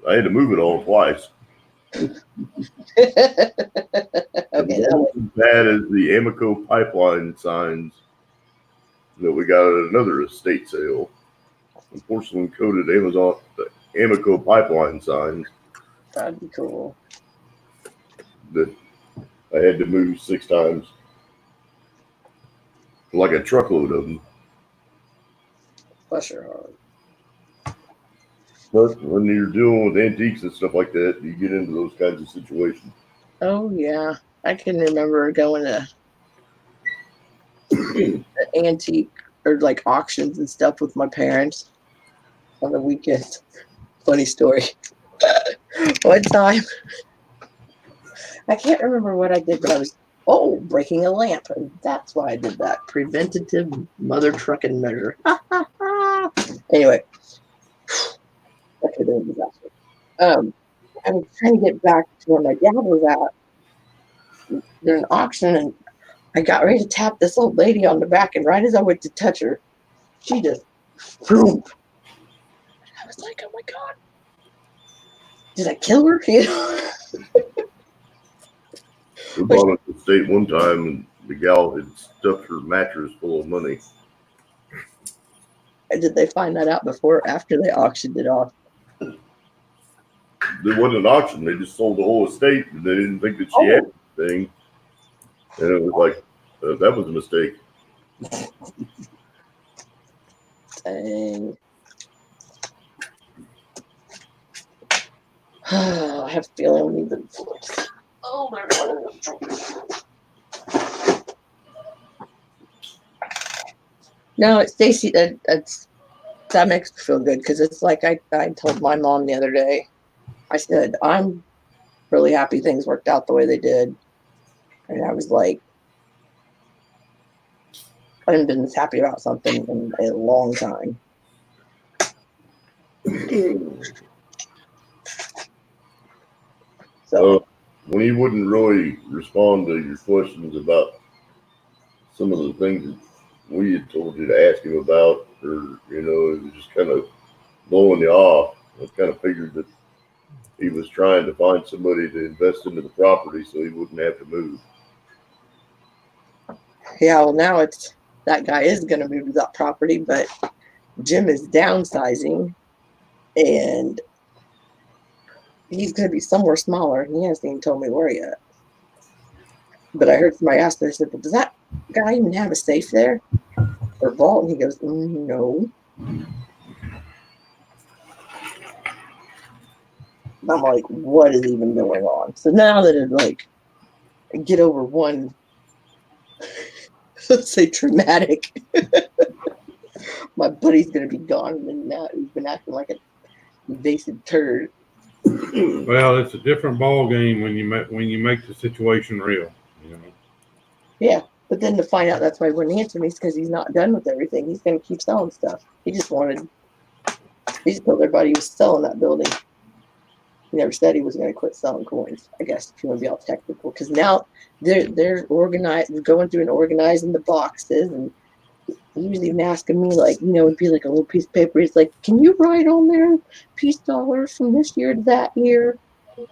I had to move it all twice. Okay, that was, That is the Amoco pipeline signs that we got at another estate sale. The porcelain coated Amazon Amoco pipeline signs that'd be cool. that I had to move 6 times. Like a truckload of them. Bless your heart. But when you're dealing with antiques and stuff like that, you get into those kinds of situations. Oh yeah, I can remember going to antique or like auctions and stuff with my parents on the weekend. Funny story. One time, I can't remember what I did, but I was breaking a lamp, and that's why I did that preventative mother trucking measure. Anyway, that could have been a disaster. I was trying to get back to where my dad was at. There's an auction, and I got ready to tap this old lady on the back, and right as I went to touch her, she just boom. I was like, oh my God. Did I kill her? You know? We bought an estate one time and the gal had stuffed her mattress full of money. Did they find that out before or after they auctioned it off? There wasn't an auction, they just sold the whole estate and they didn't think that she had anything. And it was like, that was a mistake. Dang. I have a feeling we need the voice. Oh my God. No, Stacy, that makes me feel good because it's like I told my mom the other day. I said, I'm really happy things worked out the way they did. And I was like, I haven't been this happy about something in a long time. So When he wouldn't really respond to your questions about some of the things that we had told you to ask him about, or, you know, it was just kind of blowing you off. I kind of figured that he was trying to find somebody to invest into the property so he wouldn't have to move. Yeah, well, now it's that guy is going to move to that property, but Jim is downsizing and he's going to be somewhere smaller. He hasn't even told me where yet. But I heard somebody ask me, I said, well, does that guy even have a safe there or vault? And he goes, no. I'm like, what is even going on? So now that it like get over one, let's say traumatic, my buddy's gonna be gone, and now he's been acting like an invasive turd. Well, it's a different ball game when you make the situation real. You know. Yeah, but then to find out that's why he wouldn't answer me is because he's not done with everything. He's gonna keep selling stuff. He just told everybody he was selling that building. He never said he was going to quit selling coins, I guess, if you want to be all technical. Because now they're organized, going through and organizing the boxes. And he was even asking me, like, it'd be like a little piece of paper. He's like, can you write on there peace dollars from this year to that year?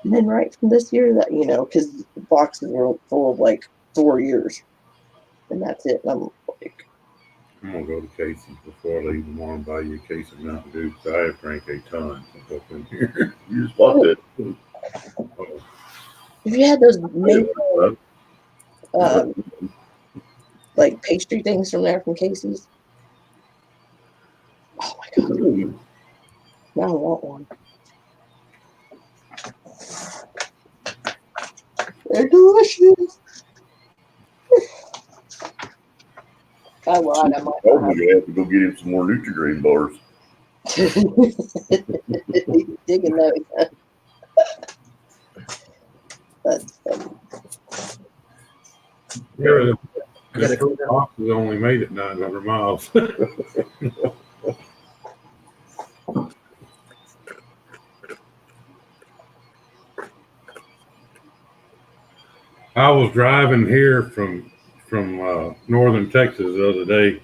And then write from this year to that, because the boxes were full of like 4 years. And that's it. And I'm like, I'm gonna go to Casey's before I leave tomorrow and buy you a case of Mountain Dew because I have drank a ton since I've been here. You just bought that. if you had those maple, like pastry things from there from Casey's. Oh my God. Now I want one. They're delicious. I lied. I might Oh, not we have to go get him some more Nutri-Grain bars. have. He's digging those. That's funny. Yeah, the box was only made at 900 miles. I was driving here from northern Texas the other day.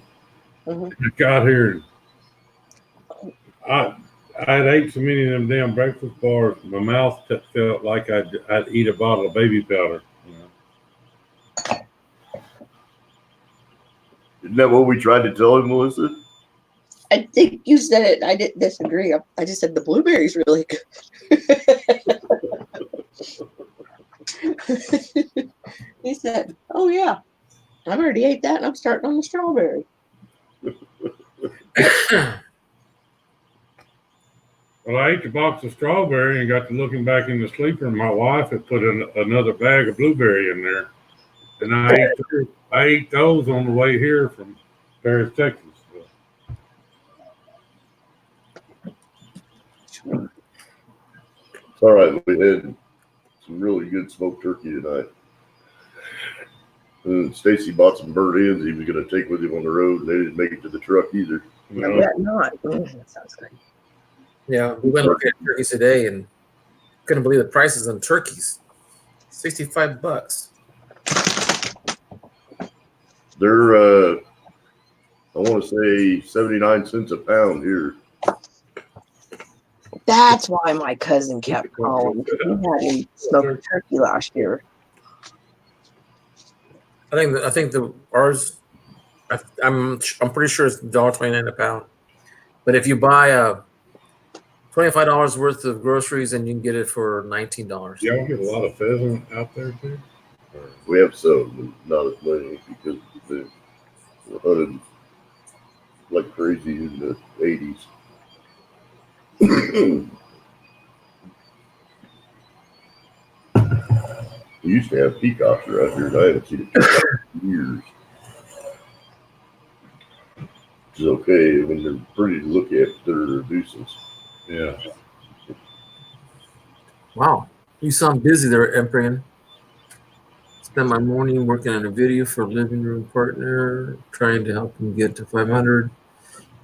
Mhm. I got here and I had ate so many of them damn breakfast bars. My mouth felt like I'd eat a bottle of baby powder. Isn't that what we tried to tell him, Melissa? I think you said it. I didn't disagree. I just said the blueberry's really good. He said, oh, yeah, I've already ate that and I'm starting on the strawberry. Well, I ate the box of strawberry and got to looking back in the sleeper, and my wife had put another bag of blueberry in there, and I ate those on the way here from Paris, Texas. It's all right. We had some really good smoked turkey tonight. Stacy bought some bird ends he was going to take with him on the road, and they didn't make it to the truck either. You I know, bet not. That sounds good. Yeah, we went looking at turkeys today and couldn't believe the prices on turkeys. $65. They're, I want to say 79 cents a pound here. That's why my cousin kept calling. He had me smoke a turkey last year. I think ours. I'm pretty sure it's $1.29 a pound. But if you buy $25 worth of groceries, and you can get it for $19. y'all get a lot of pheasant out there too. We have some, but not as many because they were hunted like crazy in the 80s. We used to have peacocks around here, and I haven't seen a peacock in years. Which is okay. I mean, they're pretty to look at, but they're a nuisance. Yeah. Wow, you sound busy there, Emprian. Spent my morning working on a video for a living room partner, trying to help him get to 500.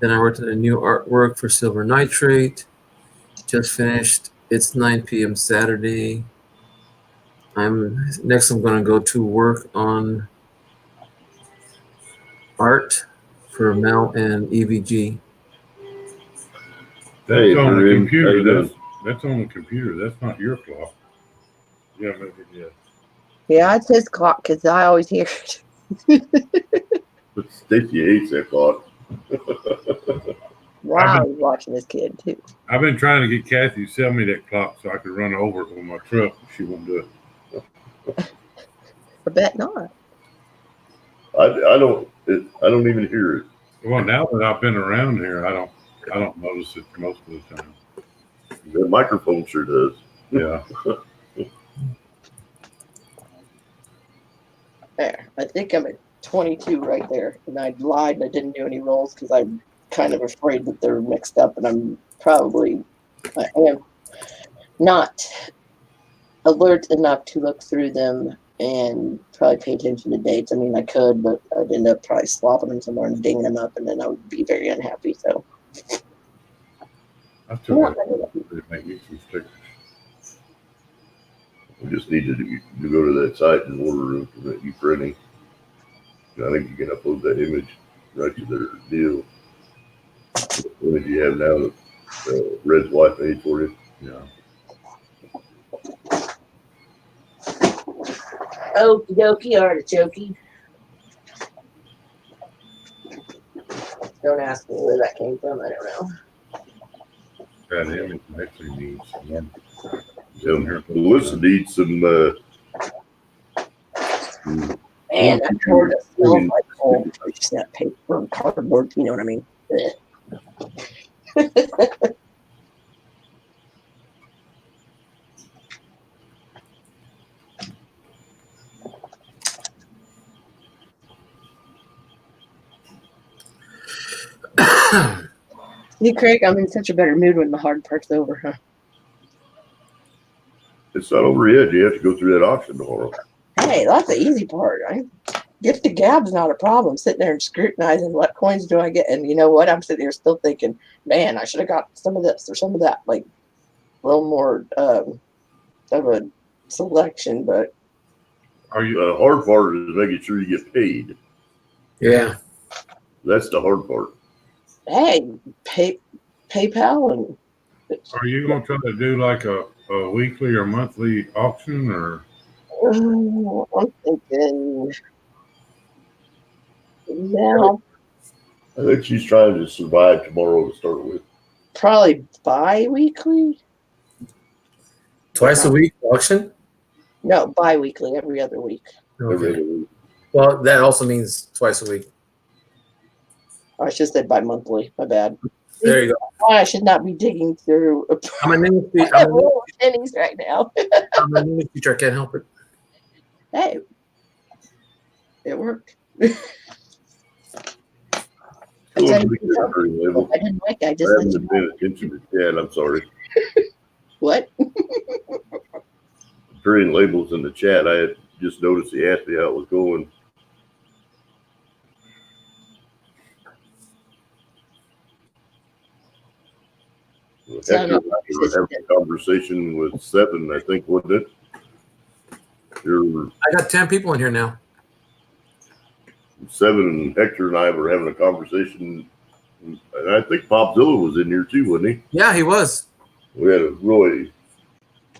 Then I worked on a new artwork for Silver Nitrate. Just finished. It's 9 p.m. Saturday. I'm going to go to work on art for Mel and EVG. Hey, That's on the Kareem, how computer. you doing? That's on the computer. That's not your clock. Yeah, maybe it is. Yeah, it's his clock because I always hear it. But Stacy hates that clock. Wow, he's watching this kid too. I've been trying to get Kathy to sell me that clock so I could run over it with my truck. She won't do it. I bet not. I don't even hear it. Well, now that I've been around here, I don't notice it most of the time. The microphone sure does. Yeah. There, I think I'm at 22 right there, and I lied and I didn't do any rolls because I'm kind of afraid that they're mixed up, and I am not alert enough to look through them and probably pay attention to dates. I mean, I could, but I'd end up probably swapping them somewhere and dinging them up, and then I would be very unhappy. So, I still got to make me some stickers. We just need to go to that site and order them from that Ukrainian. I think you can upload that image right to their deal. What image you have now that Red's wife made for you? Yeah. okie dokie, artichoke. Don't ask me where that came from. I don't know. That image actually needs some. Melissa needs some. Man, that board smells like old snap paper and cardboard. You know what I mean? See, Craig, I'm in such a better mood when the hard part's over, huh? It's not over yet. You have to go through that auction tomorrow. Hey, that's the easy part. Gift to gab's not a problem. Sitting there and scrutinizing what coins do I get, and you know what? I'm sitting here still thinking, man, I should have got some of this or some of that. Like a little more of a selection, but Are you? The hard part is making sure you get paid. Yeah. That's the hard part. hey, PayPal and Are you going to try to do like a weekly or monthly auction, or? I'm thinking now I think she's trying to survive tomorrow to start with. probably bi-weekly. Twice a week auction? No, bi-weekly, every other week. Every Okay. other week. Well, that also means twice a week. I should have said bi-monthly. My bad. There you go. I should not be digging through I'm a new pennies right now. teacher. I can't help it. Hey, it worked. Still I a pretty good hurting level. didn't like it. I I just haven't been paying attention to chat. I'm sorry. what? Period labels in the chat. I had just noticed he asked me how it was going. Hector and I were having a conversation with Seven, I think, wasn't it? I got 10 people in here now. Seven and Hector and I were having a conversation, and I think Popzilla was in here too, wasn't he? Yeah, he was. We had a really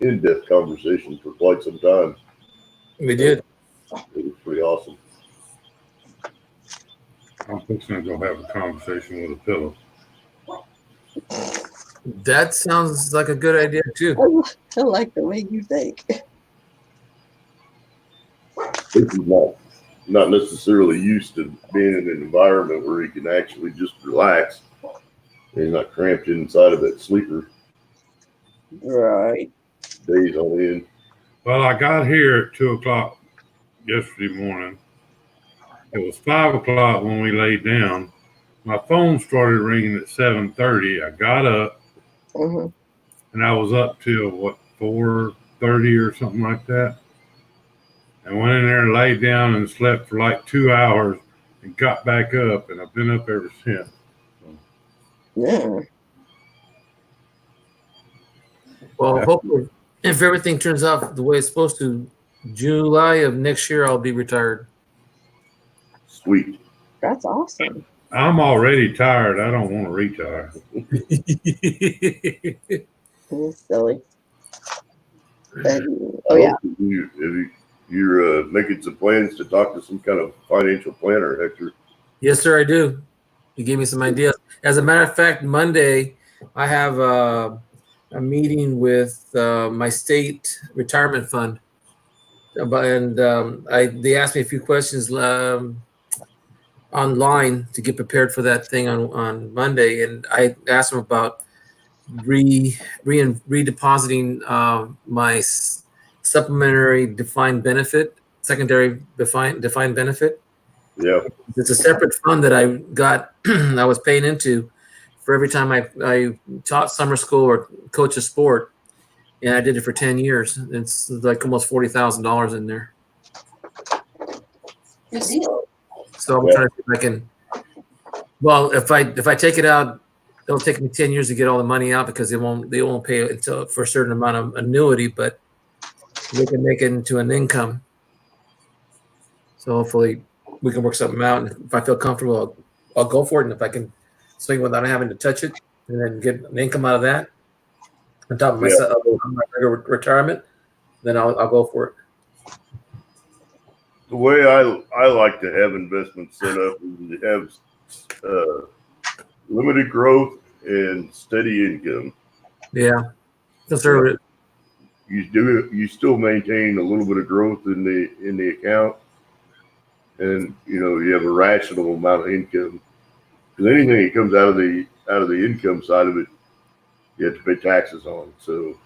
in-depth conversation for quite some time. We did. It was pretty awesome. I'm fixing to go have a conversation with a pillow. That sounds like a good idea too. I like the way you think. This is not necessarily used to being in an environment where he can actually just relax. And he's not cramped inside of that sleeper Right. days on end. Well, I got here at 2:00 yesterday morning. It was 5:00 when we laid down. My phone started ringing at 7:30. I got up Mm-hmm. and I was up till 4:30 or something like that. And went in there and laid down and slept for like 2 hours and got back up, and I've been up ever since. Yeah. Well, hopefully, if everything turns out the way it's supposed to, July of next year, I'll be retired. Sweet. That's awesome. I'm already tired. I don't want to retire. It's silly. But, oh yeah. You're making some plans to talk to some kind of financial planner, Hector. Yes, sir, I do. You gave me some ideas. As a matter of fact, Monday I have a meeting with my state retirement fund, and they asked me a few questions online to get prepared for that thing on Monday, and I asked them about redepositing my supplementary defined benefit, secondary defined benefit. Yeah. It's a separate fund that I got. I was paying into for every time I taught summer school or coach a sport, and I did it for 10 years. It's like almost $40,000 in there. Good deal. So I'm trying to see if I can. Well, if I take it out, it'll take me 10 years to get all the money out because they won't pay until for a certain amount of annuity, but they can make it into an income. So hopefully we can work something out. And if I feel comfortable, I'll go for it. And if I can swing without having to touch it and then get an income out of that on top of my regular retirement, then I'll go for it. The way I like to have investments set up is to have limited growth and steady income. Yeah, conservative. You still maintain a little bit of growth in the account, and you have a rational amount of income. Because anything that comes out of the income side of it, you have to pay taxes on. So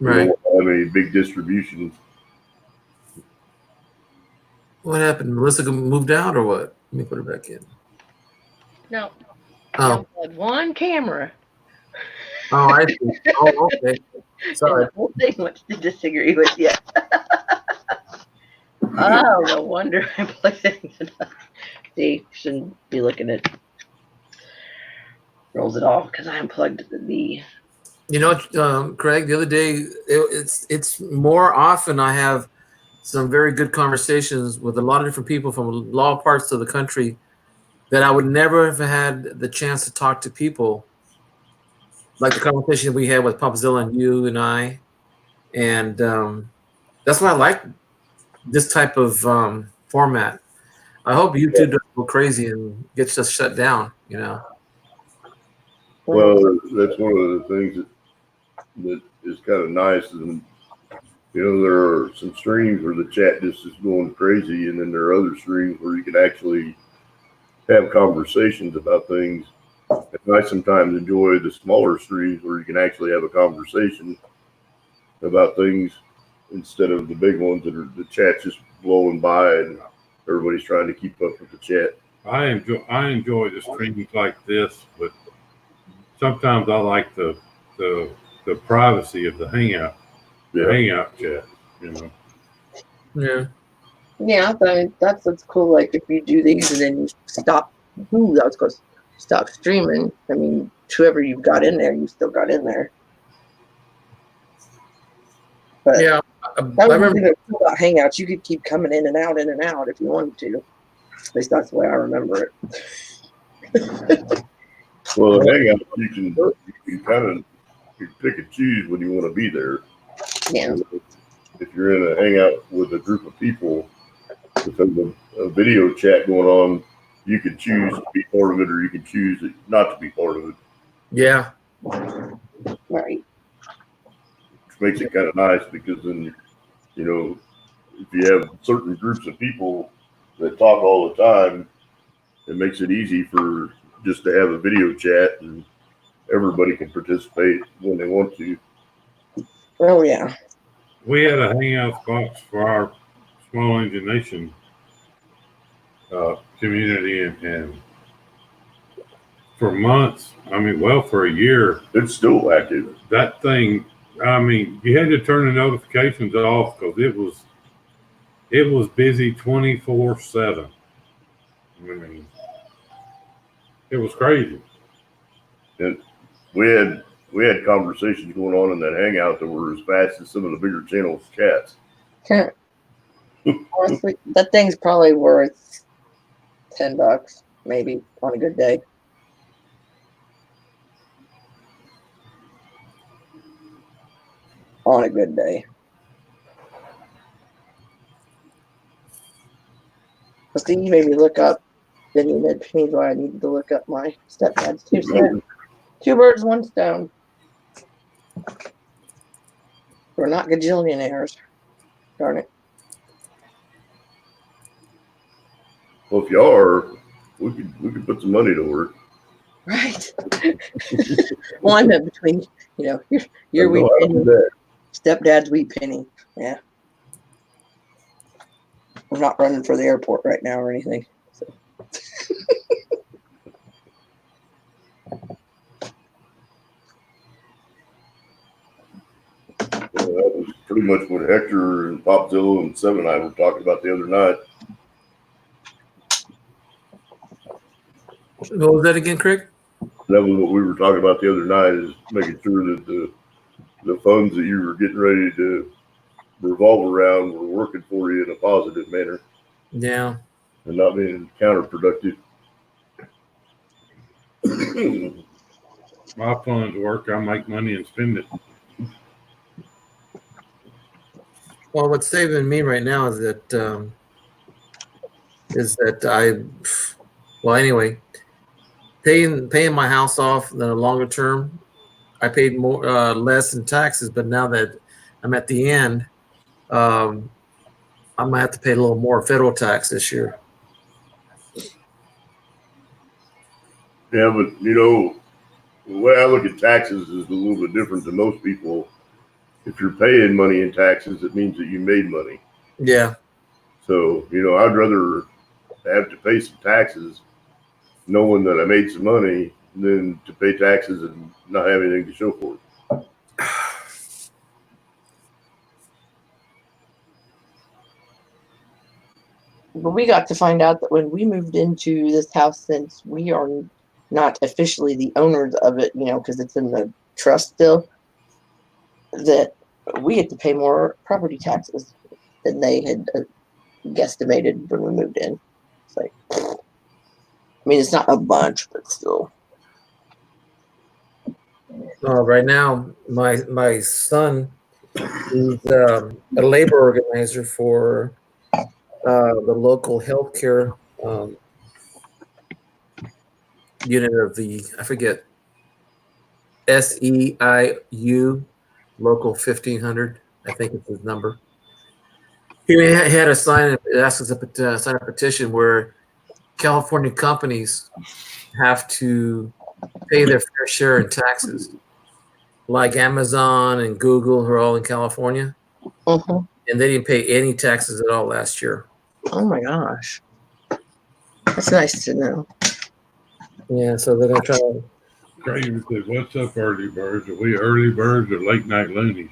Right. you don't have any big distributions. What happened? Melissa moved out or what? Let me put her back in. No. Oh, Had one camera. I see. Oh, okay. Sorry. And the whole thing wants to disagree with you. Oh, no wonder I plugged things enough. See, shouldn't be looking at rolls it off because I unplugged the. You know, Craig, the other day, it's more often I have some very good conversations with a lot of different people from a lot of parts of the country that I would never have had the chance to talk to people like the conversation we had with Popzilla and you and I. And that's why I like this type of format. I hope YouTube doesn't go crazy and gets us shut down, Well, that's one of the things that is kind of nice. And, there are some streams where the chat just is going crazy. And then there are other streams where you can actually have conversations about things. And I sometimes enjoy the smaller streams where you can actually have a conversation about things instead of the big ones that are the chat's just blowing by and everybody's trying to keep up with the chat. I enjoy the streams like this, but sometimes I like the privacy of the hangout chat. Yeah. Yeah, that's what's cool. Like if you do these and then you stop, that was supposed to stop streaming. I mean, whoever you've got in there, you still got in there. But Yeah. I that was remember. the thing about Hangouts. You could keep coming in and out if you wanted to. At least that's the way I remember it. Well, the hangout, you can kind of pick and choose when you want to be there. Yeah. If you're in a hangout with a group of people with a video chat going on, you can choose to be part of it or you can choose not to be part of it. Yeah. Right. Which makes it kind of nice because then, if you have certain groups of people that talk all the time, it makes it easy for just to have a video chat and everybody can participate when they want to. Oh yeah. We had a Hangouts box for our Small Engine Nation community, and for months, for a year, It's still active. that thing, you had to turn the notifications off because it was busy 24/7. It was crazy. And we had conversations going on in that hangout that were as fast as some of the bigger channels chats. Honestly, that thing's probably worth $10. maybe on a good day. On a good day. Well, Steve, you made me look up. Then you made me why I needed to look up my stepdad's 2 cents. 2 birds, 1 stone. We're not gajillionaires. Darn it. Well, if you are, we could put some money to work. Right. Well, I meant between, your wheat I know how to penny, do that. stepdad's wheat penny. Yeah. We're not running for the airport right now or anything. So. That was pretty much what Hector and Popzilla and Seven and I were talking about the other night. What was that again, Craig? That was what we were talking about the other night, is making sure that the funds that you were getting ready to revolve around were working for you in a positive manner Yeah. and not being counterproductive. My funds work. I make money and spend it. Well, what's saving me right now is that anyway, paying my house off in the longer term, I paid more less in taxes, but now that I'm at the end, I might have to pay a little more federal tax this year. Yeah, but the way I look at taxes is a little bit different than most people. If you're paying money in taxes, it means that you made money. Yeah. So, I'd rather have to pay some taxes knowing that I made some money than to pay taxes and not have anything to show for it. But we got to find out that when we moved into this house, since we are not officially the owners of it, because it's in the trust still, that we had to pay more property taxes than they had guesstimated when we moved in. It's like, it's not a bunch, but still. Right now, my son is a labor organizer for the local healthcare unit of I forget, SEIU, local 1500, I think it's his number. He had to sign a petition where California companies have to pay their fair share in taxes, like Amazon and Google, who are all in California, Uh-huh. and they didn't pay any taxes at all last year. Oh my gosh. That's nice to know. Yeah, so they're gonna try to. Craig would say, "What's up, early birds? Are we early birds or late night loonies?"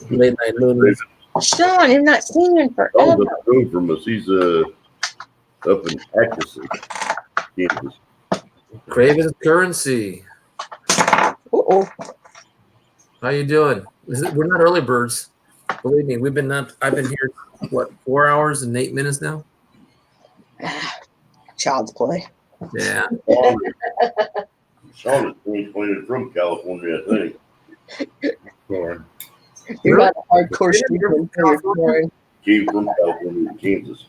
Late night loonies. Sean, you've not seen him forever. Sean's up the road from us. He's up in Atchison, Kansas. Craven currency. Uh-oh. How you doing? We're not early birds. Believe me, we've been up. I've been here 4 hours and 8 minutes now. Child's play. Yeah. Sean is transplanted from California, I think. Lord. You're not a hardcore student until you're born. Came from California to Kansas.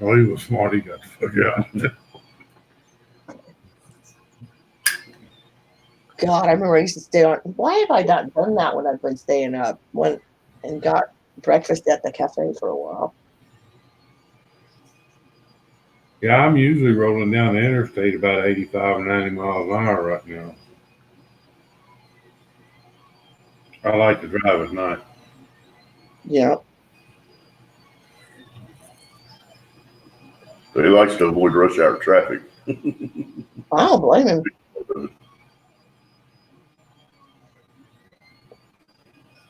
Oh, he was smart. He got the fuck out. God, I remember I used to stay on. Why have I not done that when I've been staying up? Went and got breakfast at the cafe for a while. Yeah, I'm usually rolling down the interstate about 85 and 90 miles an hour right now. I like to drive at night. Yeah. But he likes to avoid rush hour traffic. I don't blame him.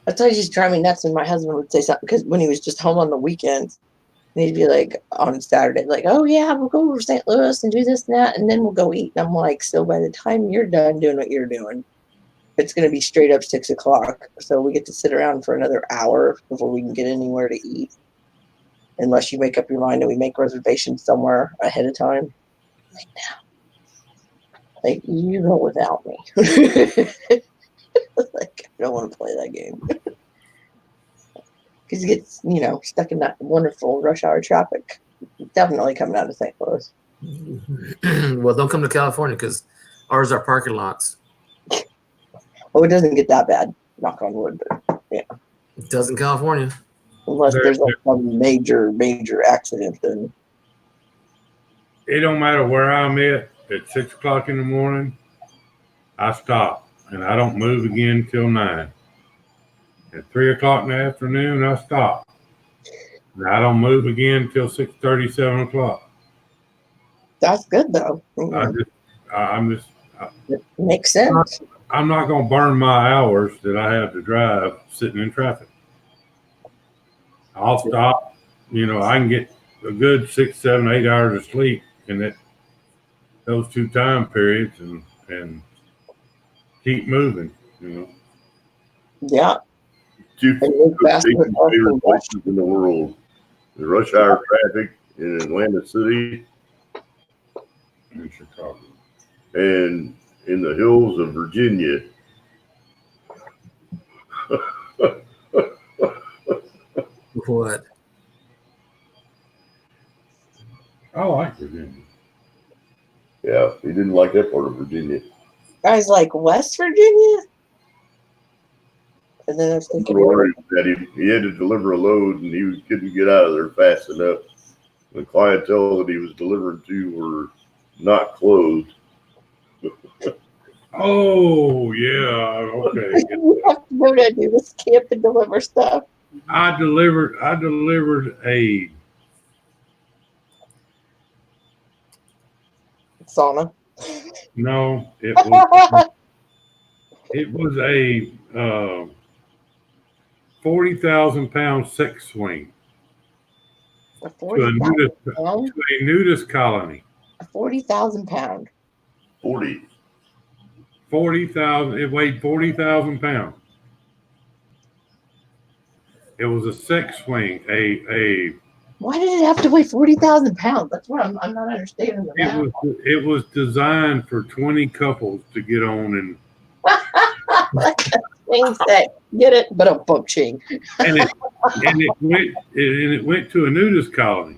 That's why it used to drive me nuts when my husband would say something, because when he was just home on the weekends, and he'd be like on Saturday, like, "Oh yeah, we'll go over to St. Louis and do this and that, and then we'll go eat." And I'm like, so by the time you're done doing what you're doing, it's going to be straight up 6 o'clock. So we get to sit around for another hour before we can get anywhere to eat, unless you make up your mind and we make reservations somewhere ahead of time. Like, you go without me. Like, I don't want to play that game. Because you get, stuck in that wonderful rush hour traffic. Definitely coming out of St. Louis. Well, don't come to California because ours are parking lots. Well, it doesn't get that bad, knock on wood, but It does in California. unless there's like some major accident, then It don't matter where I'm at 6 o'clock in the morning, I stop and I don't move again till 9. At 3 o'clock in the afternoon, I stop. And I don't move again till 6:30, 7 o'clock. that's good though. I'm just, It makes sense. I'm not going to burn my hours that I have to drive sitting in traffic. I'll stop. I can get a good 6, 7, 8 hours of sleep in those 2 time periods and keep moving. Yeah. Two And look faster favorite than places in the world: the rush hour traffic in Atlanta City In Chicago. and in the hills of Virginia. What? I like Virginia. Yeah, he didn't like that part of Virginia. Guys like West Virginia. And then I was thinking, That he had to deliver a load and he couldn't get out of there fast enough. The clientele that he was delivering to were not clothed. Oh yeah, okay. you have to go to do this camp and deliver stuff. I delivered a Sauna. no. It was a 40,000-pound sex swing A to 40,000 pound. a nudist colony. A 40,000 pound. 40. 40,000. It weighed 40,000 pounds. It was a sex swing. Why did it have to weigh 40,000 pounds? That's what I'm not understanding about. It was designed for 20 couples to get on and Swing set. Get it? But a book-ching. and it went to a nudist colony.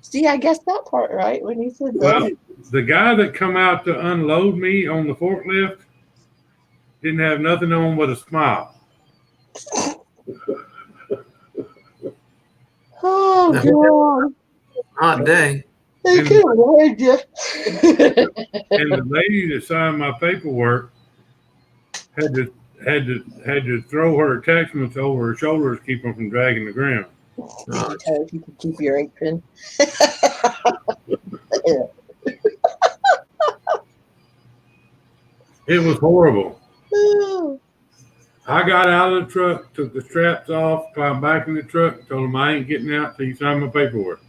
See, I guessed that part right when you said Well, that. the guy that come out to unload me on the forklift didn't have nothing on but a smile. Oh, God. Hot day. They could have warned you. And the lady that signed my paperwork had to throw her attachments over her shoulders to keep them from dragging the ground. If you can keep your ink pen. It was horrible. I got out of the truck, took the straps off, climbed back in the truck, told him I ain't getting out till you sign my paperwork.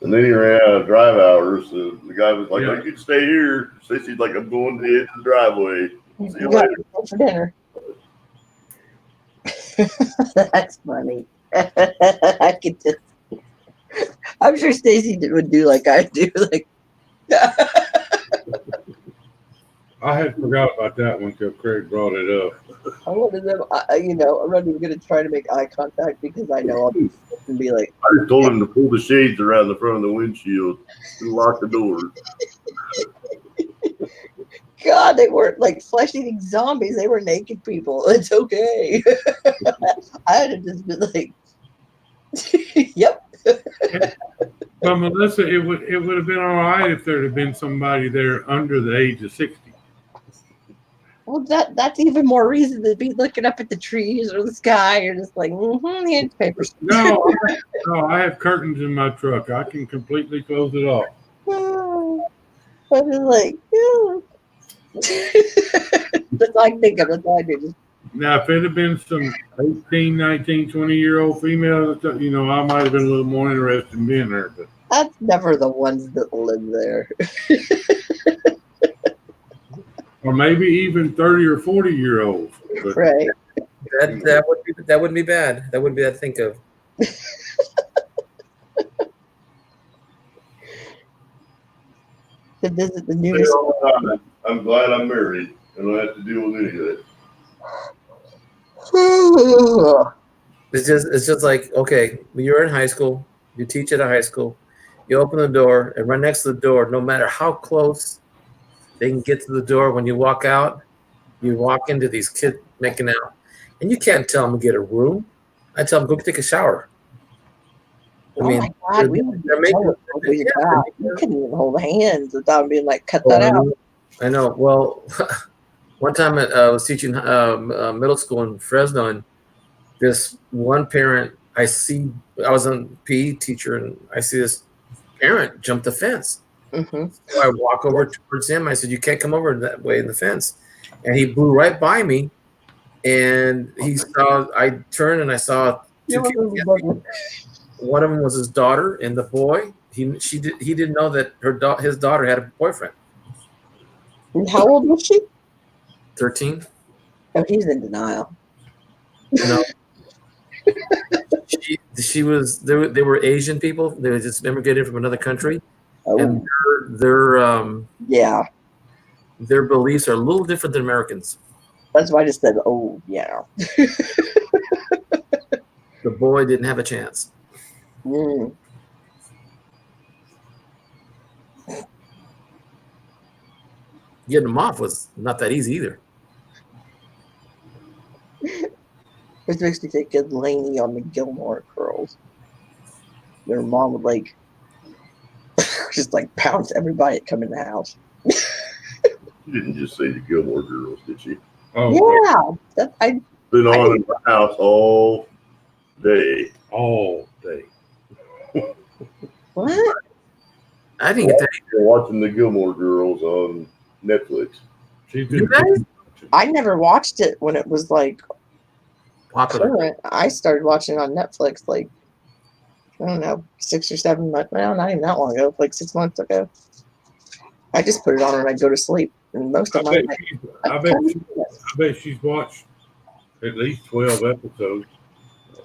And then he ran out of drive hours. So the guy was like, Yeah. "You can stay here." Stacy's like, "I'm going to the edge of the driveway." See you You got later. to go for dinner. That's funny. I could just. I'm sure Stacy would do like I do. Like, I had forgot about that one till Craig brought it up. I wanted them. I'm not even going to try to make eye contact because I know I'll be and be like, I just told him to pull the shades around the front of the windshield and lock the doors. God, they weren't like flesh-eating zombies. They were naked people. It's okay. I had to just be like, yep. But Melissa, it would have been all right if there'd have been somebody there under the age of 60. Well, that's even more reason to be looking up at the trees or the sky or just like, the papers. No, I have curtains in my truck. I can completely close it off. I was like, yeah. That's all I can think of. That's all I do. Just, Now, if it had been some 18, 19, 20-year-old female, I might have been a little more interested in being there. But that's never the ones that live there. or maybe even 30 or 40-year-olds. But Right. That wouldn't be bad. That wouldn't be bad to think of. to visit the Say newest. all the time, I'm glad I'm married and I don't have to deal with any of it. It's just like, okay, when you're in high school, you teach at a high school, you open the door, and right next to the door, no matter how close they can get to the door, when you walk out, you walk into these kids making out, and you can't tell them to get a room. I tell them, go take a shower. I Oh mean, my God, we would be they're making- jealous of you guys. You couldn't even hold hands without being like, cut Oh, that out. I know. Well, one time I was teaching middle school in Fresno, and this one parent, I was a PE teacher, and I see this parent jump the fence. Mm-hmm. So I walk over towards him. I said, "You can't come over that way in the fence," and he blew right by me. And I turned and I saw two kids. One of them was his daughter, and the boy, he didn't know that his daughter had a boyfriend. And how old was she? 13. Oh, he's in denial. No. She was. They were Asian people. They were just immigrated from another country, Oh, and yeah. their beliefs are a little different than Americans. That's why I just said, oh, yeah. The boy didn't have a chance. Mm. Getting them off was not that easy either. Which makes me think of Lainey on the Gilmore Girls. Their mom would like just like pounce everybody that come in the house. She didn't just say the Gilmore Girls, did she? Oh, Yeah, Been on in my house all day. all day. what? I didn't get that. We're watching the Gilmore Girls on Netflix. She's You been guys? I never watched it when it was like Popular. current. I started watching it on Netflix like I don't know, 6 or 7 months. Well, not even that long ago, like 6 months ago. I just put it on when I go to sleep, and most I of my bet she's watched at least 12 episodes.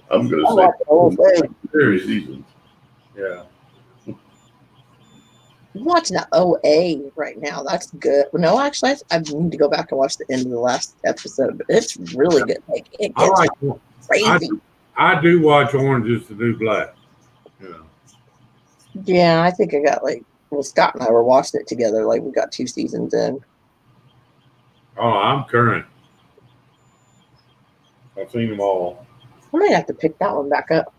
I'm going I to watch the whole say thing. 3 seasons. Yeah. I'm watching the OA right now. That's good. No, actually, I need to go back and watch the end of the last episode. But it's really good. Like it I gets like. crazy. I do watch Orange Is the New Black. You know. Yeah, I think I got like. Well, Scott and I were watching it together. Like we got 2 seasons in. Oh, I'm current. I've seen them all. I might have to pick that one back up.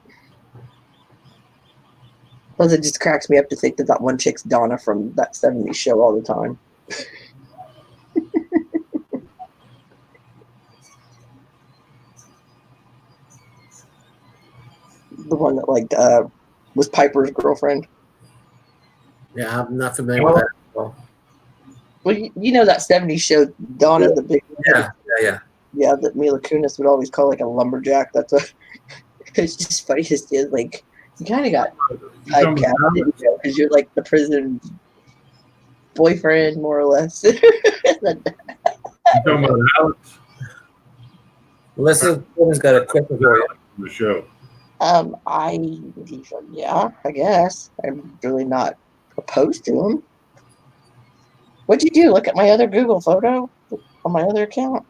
Plus, it just cracks me up to think that that one chick's Donna from that 70s show all the time. The one that like was Piper's girlfriend. Yeah, I'm not familiar with that. Well, Well, you know that 70s show, Donna the Big. yeah. Yeah, that Mila Kunis would always call like a lumberjack. That's what. It's just funny. Just like you kind of got You talking about typecasted because you're like the prison boyfriend, more or less. You talking about Alex Melissa has got a question for you. from the show? Yeah, I guess I'm really not opposed to him. What'd you do? Look at my other Google photo on my other account.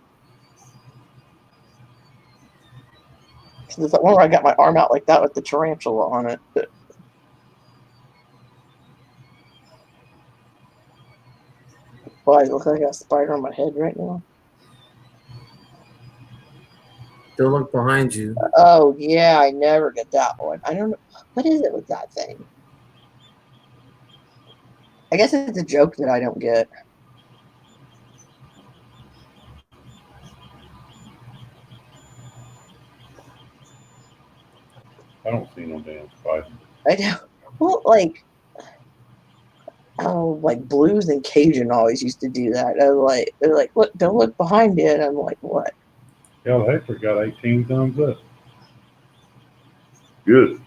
There's that one where I got my arm out like that with the tarantula on it. But why does it look like I got a spider on my head right now? Don't look behind you. Oh yeah, I never get that one. I don't know what is it with that thing. I guess it's a joke that I don't get. I don't see no damn spider. I know. Well, like, oh, like Blues and Cajun always used to do that. They're like, look, don't look behind you. And I'm like, what? Hell, Hector got 18 thumbs up. Good.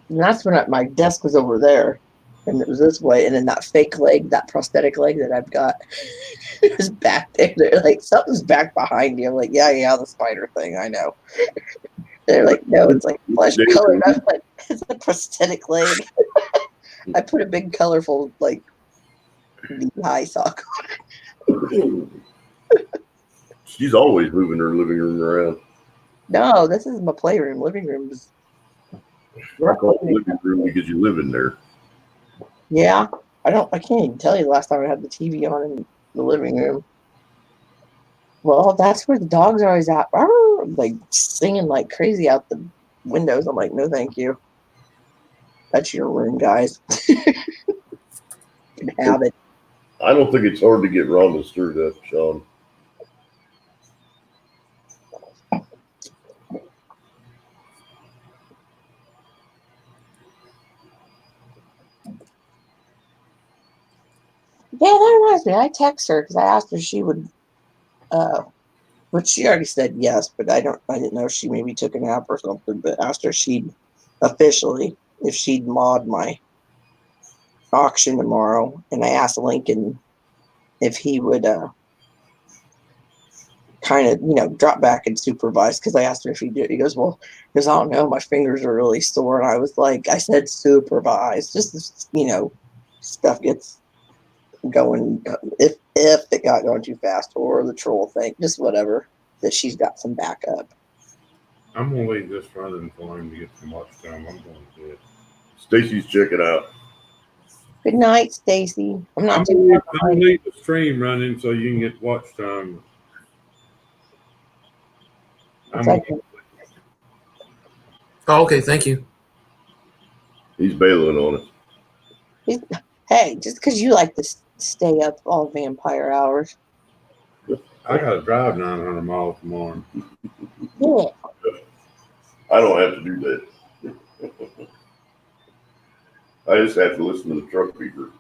And that's when my desk was over there, and it was this way, and then that fake leg, that prosthetic leg that I've got, is back there. They're like, something's back behind you. I'm like, yeah, the spider thing. I know. They're like, no, it's like flesh colored. I'm like, it's a prosthetic leg. I put a big colorful like high sock. She's always moving her living room around. No, this is my playroom. Living room is. I call it living room because you live in there. Yeah, I can't even tell you the last time I had the TV on in the living room. Well, that's where the dogs are always at, like singing like crazy out the windows. I'm like, no, thank you. That's your room, guys. You can have it. I don't think it's hard to get Rhonda stirred up, Sean. Yeah, that reminds me. I text her because I asked her if she would, but she already said yes. But I didn't know if she maybe took a nap or something. But asked her if she'd mod my auction tomorrow, and I asked Lincoln if he would kind of drop back and supervise, because I asked him if he did. He goes, well, because I don't know, my fingers are really sore, and I was like, I said supervise, just stuff gets going, if it got going too fast, or the troll thing, just whatever, that she's got some backup. I'm gonna leave this running for him to get some watch time. I'm going to do it. Stacy's checking out. Good night, Stacy. I'm not I'm too gonna leave the stream running so you can get watch time. Oh, okay, thank you. He's bailing on us. Hey, just because you like to stay up all vampire hours. I gotta drive 900 miles tomorrow. Yeah. I don't have to do that. I just have to listen to the truck beeper.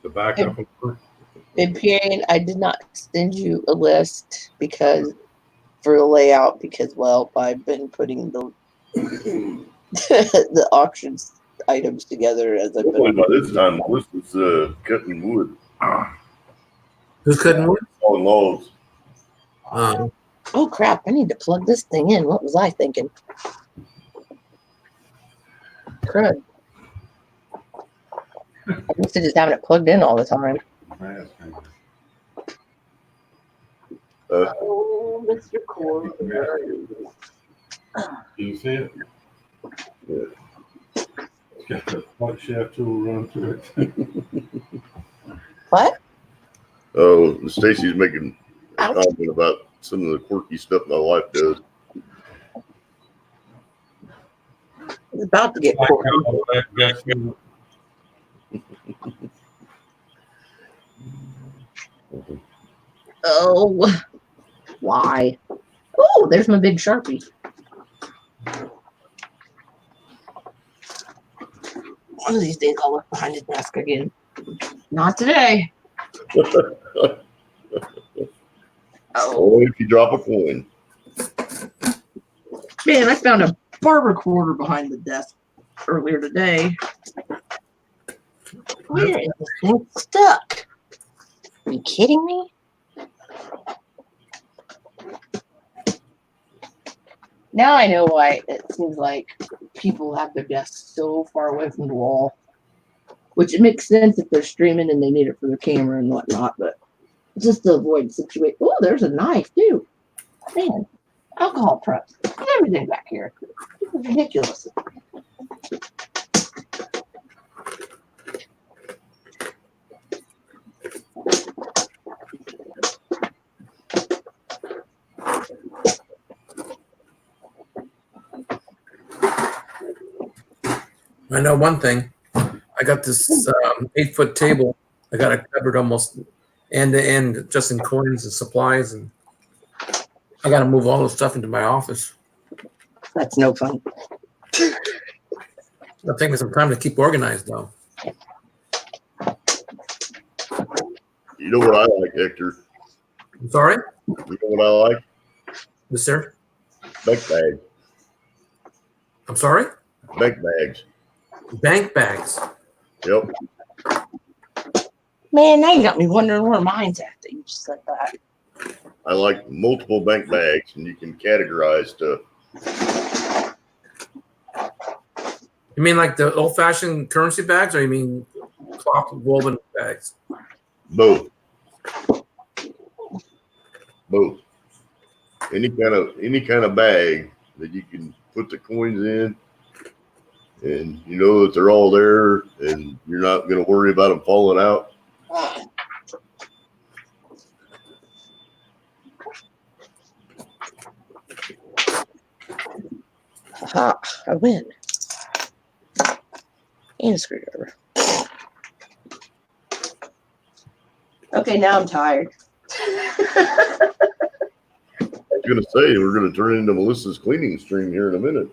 The backup. In period, I did not send you a list for the layout because, well, I've been putting the the auctions items together as I've Hopefully been. by this time, Melissa's cutting wood, Who's cutting wood? hauling logs. Oh crap! I need to plug this thing in. What was I thinking? Crud. I'm used to just having it plugged in all the time. Oh, Mr. Core. You see it? Yeah. It's got the white shaft tool run through it. What? Oh, Stacy's making a Ouch. comment about some of the quirky stuff my wife does. It's about to get cool. Oh, why? Oh, there's my big Sharpie. One of these days I'll look behind his desk again. Not today. Oh, if you drop a coin. man, I found a barber quarter behind the desk earlier today. Where is this thing stuck? Are you kidding me? Now I know why it seems like people have their desks so far away from the wall, which it makes sense if they're streaming and they need it for their camera and whatnot, but just to avoid situation. Oh, there's a knife too. Man, alcohol preps. Everything back here. This is ridiculous. I know one thing. I got this 8-foot table. I got it covered almost end to end, just in coins and supplies, and I got to move all the stuff into my office. That's no fun. It'll take me some time to keep organized, though. You know what I like, Hector? I'm sorry, You know what I like? yes, sir. Bank bags. I'm sorry. Bank bags. Bank bags. Yep. Man, now you got me wondering where mine's at that you just said that. I like multiple bank bags, and you can categorize stuff. You mean like the old-fashioned currency bags, or you mean cloth woven bags? Both. Both. Any kind of bag that you can put the coins in, and you know that they're all there, and you're not going to worry about them falling out. Aha, I win. And a screwdriver. Okay, now I'm tired. I was going to say we're going to turn into Melissa's cleaning stream here in a minute.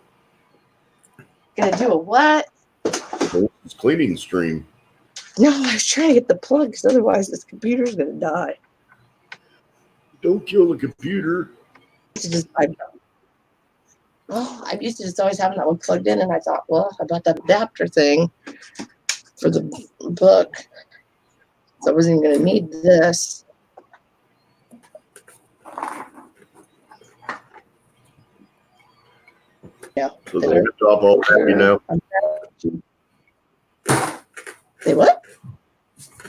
Gonna do a what? Melissa's cleaning stream. No, I was trying to get the plug because otherwise this computer's gonna die. Don't kill the computer. I'm used to just always having that one plugged in, and I thought, well, I bought that adapter thing for the book, so I wasn't even gonna need this. Yeah. So the laptop all happy now. Say what?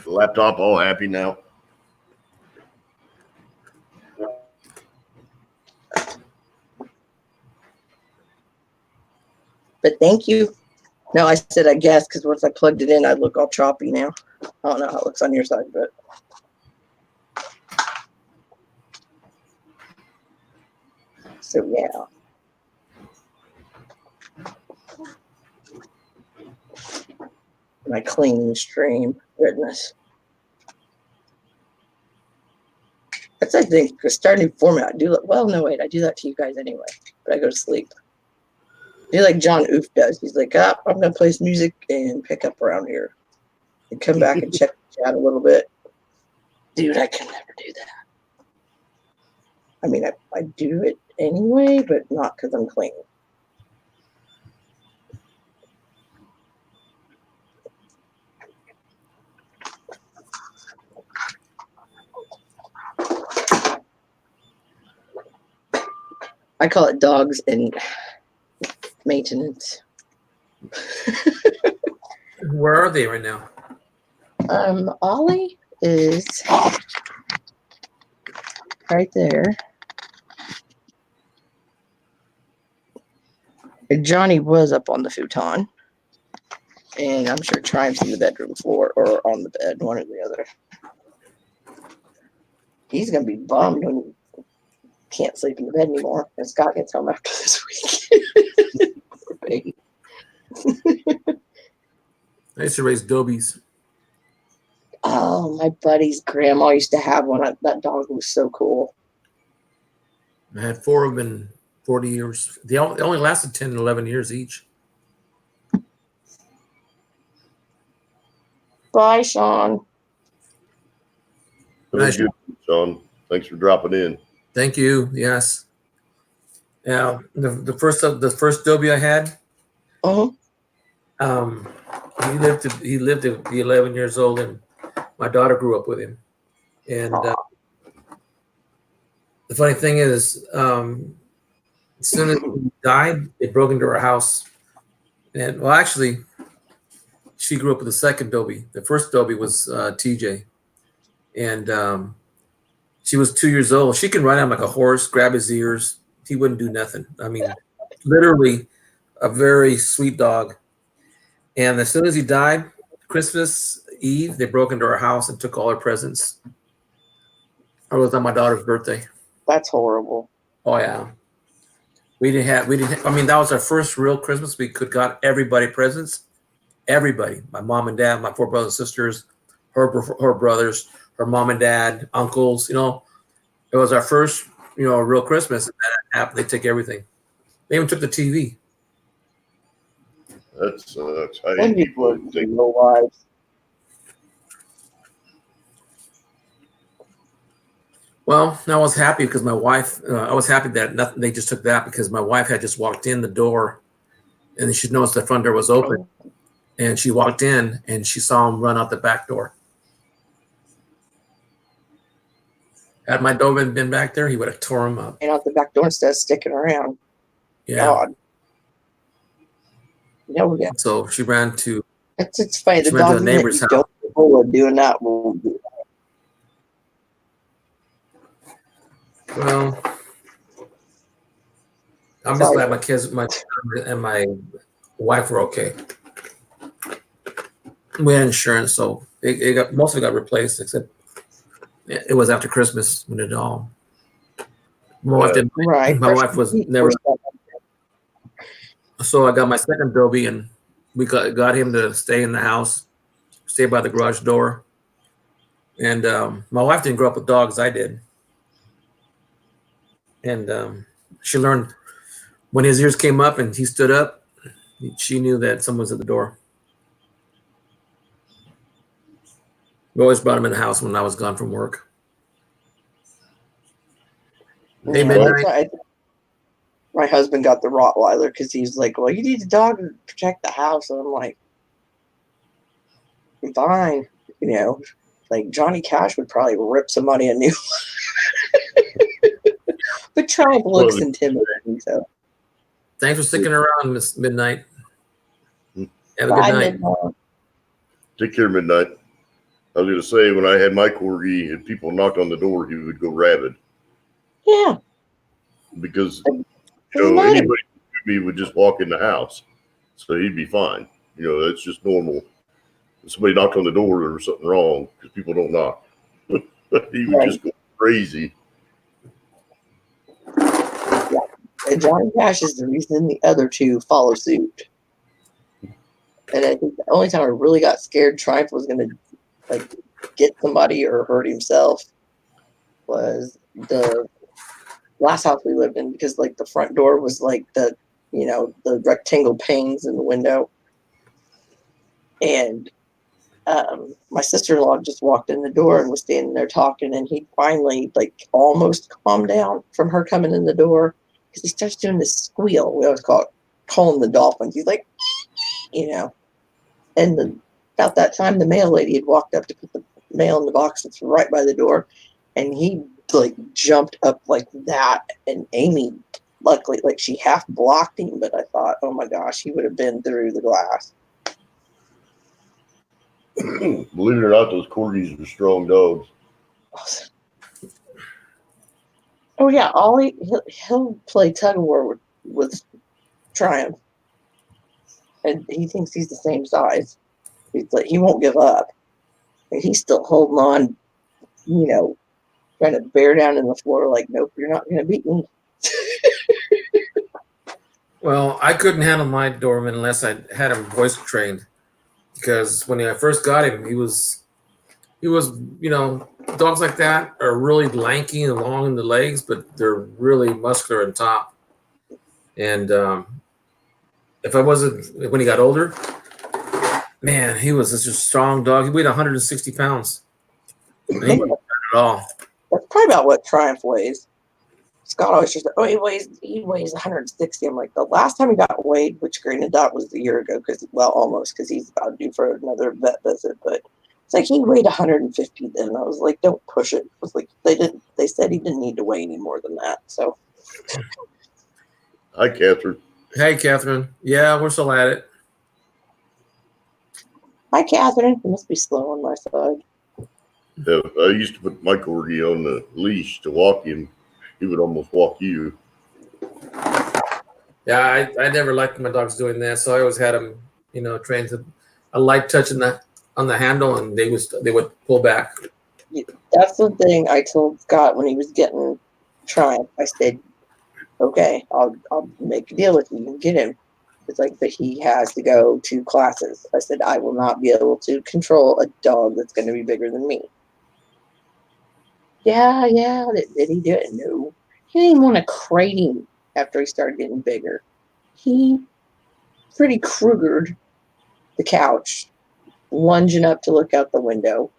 The laptop all happy now. But thank you. No, I said I guess because once I plugged it in, I look all choppy now. I don't know how it looks on your side, but so yeah. My cleaning stream, goodness. That's I think a starting format. I do well. No wait, I do that to you guys anyway. But I go to sleep. I do like John Oof does. He's like, I'm gonna play some music and pick up around here, and come back and check the chat a little bit. Dude, I can never do that. I mean, I do it anyway, but not because I'm cleaning. I call it dogs and maintenance. Where are they right now? Ollie is right there. And Johnny was up on the futon. And I'm sure Triumph's in the bedroom floor or on the bed, one or the other. He's going to be bummed when he can't sleep in the bed anymore. And Scott gets home after this week. Poor baby. I used to raise dobies. Oh, my buddy's grandma used to have one. That dog was so cool. I had 4 of them in 40 years. They only lasted 10 and 11 years each. Bye, Sean. Very good, Sean. Thanks for dropping in. Thank you. Yes. Yeah. The first Dobie I had, Uh-huh. he lived to be 11 years old, and my daughter grew up with him. And the funny thing is, as soon as he died, they broke into our house. And well, actually, she grew up with the second Dobie. The first Dobie was TJ, and she was 2 years old. She can ride him like a horse, grab his ears. He wouldn't do nothing. I mean, literally a very sweet dog. And as soon as he died, Christmas Eve, they broke into our house and took all our presents. I was on my daughter's birthday. That's horrible. Oh yeah. We didn't have, I mean, that was our first real Christmas. We got everybody presents. Everybody. My mom and dad, my 4 brothers and sisters, her brothers, her mom and dad, uncles, it was our first, real Christmas. And that happened. They took everything. They even took the TV. That's how Some you people are take low lives. Well, I was happy because my wife, I was happy that they just took that because my wife had just walked in the door and she noticed the front door was open. And she walked in and she saw him run out the back door. Had my Doberman been back there, he would have tore him up. And out the back door instead of sticking around. Yeah. God. No, yeah. So she ran to It's funny. The She went to a dogs that neighbor's you house. don't know are doing that will do. well. I'm just glad my kids, my and my wife were okay. We had insurance, so it got most of it got replaced, except it was after Christmas when it all. My wife didn't. Right. My wife was never. So I got my second Dobie, and we got him to stay in the house, stay by the garage door. And my wife didn't grow up with dogs. I did, and she learned when his ears came up and he stood up. She knew that someone was at the door. We always brought him in the house when I was gone from work. Hey, Yeah, Midnight. that's why my husband got the Rottweiler because he's like, well, you need a dog to protect the house. And I'm like, fine. You know, like Johnny Cash would probably rip somebody a new but Triumph looks intimidating. So Thanks for sticking around, Miss Midnight. Have a bye, good night. Midnight. Take care, Midnight. I was going to say, when I had my corgi and people knocked on the door, he would go rabid Yeah. because He's naughty. anybody with me would just walk in the house, so he'd be fine. That's just normal. If somebody knocked on the door, there was something wrong because people don't knock. He would just go crazy. And Johnny Cash is the reason the other two follow suit. And I think the only time I really got scared Triumph was going to like get somebody or hurt himself was the last house we lived in, because like the front door was like the rectangle panes in the window. And my sister-in-law just walked in the door and was standing there talking, and he finally like almost calmed down from her coming in the door because he starts doing this squeal. We always call him the dolphins. He's like, and about that time the mail lady had walked up to put the mail in the box that's right by the door, and he like jumped up like that, and Amy luckily like she half blocked him, but I thought, oh my gosh, he would have been through the glass. Believe it or not, those corgis are strong dogs. Oh yeah, Ollie he'll play tug of war with Triumph, and he thinks he's the same size. He's like, he won't give up, and he's still holding on, trying to bear down in the floor. Like, nope, you're not going to beat me. Well, I couldn't handle my Doberman unless I had him voice trained, because when I first got him, he was, dogs like that are really lanky and long in the legs, but they're really muscular on top. And if I wasn't, when he got older, man, he was such a strong dog. He weighed 160 pounds. And he wasn't bad at all. That's probably about what Triumph weighs. Scott always just, he weighs 160. I'm like, the last time he got weighed, which granted that was a year ago, almost, because he's about due for another vet visit, but it's like he weighed 150 then. I was like, don't push it. It was like they said he didn't need to weigh any more than that. So Hi, Catherine. Hey, Catherine. Yeah, we're still at it. hi, Catherine. You must be slow on my side. Yeah, I used to put my corgi on the leash to walk him. He would almost walk you. Yeah, I never liked my dogs doing that, so I always had them, trained to a light touch on the handle, and they would pull back. That's the thing I told Scott when he was getting Triumph. I said, okay, I'll make a deal with you and get him. It's like, but he has to go to classes. I said, I will not be able to control a dog that's going to be bigger than me. Yeah. Did he do it? No. He didn't even want to crate him after he started getting bigger. He Freddy Kruegered the couch, lunging up to look out the window.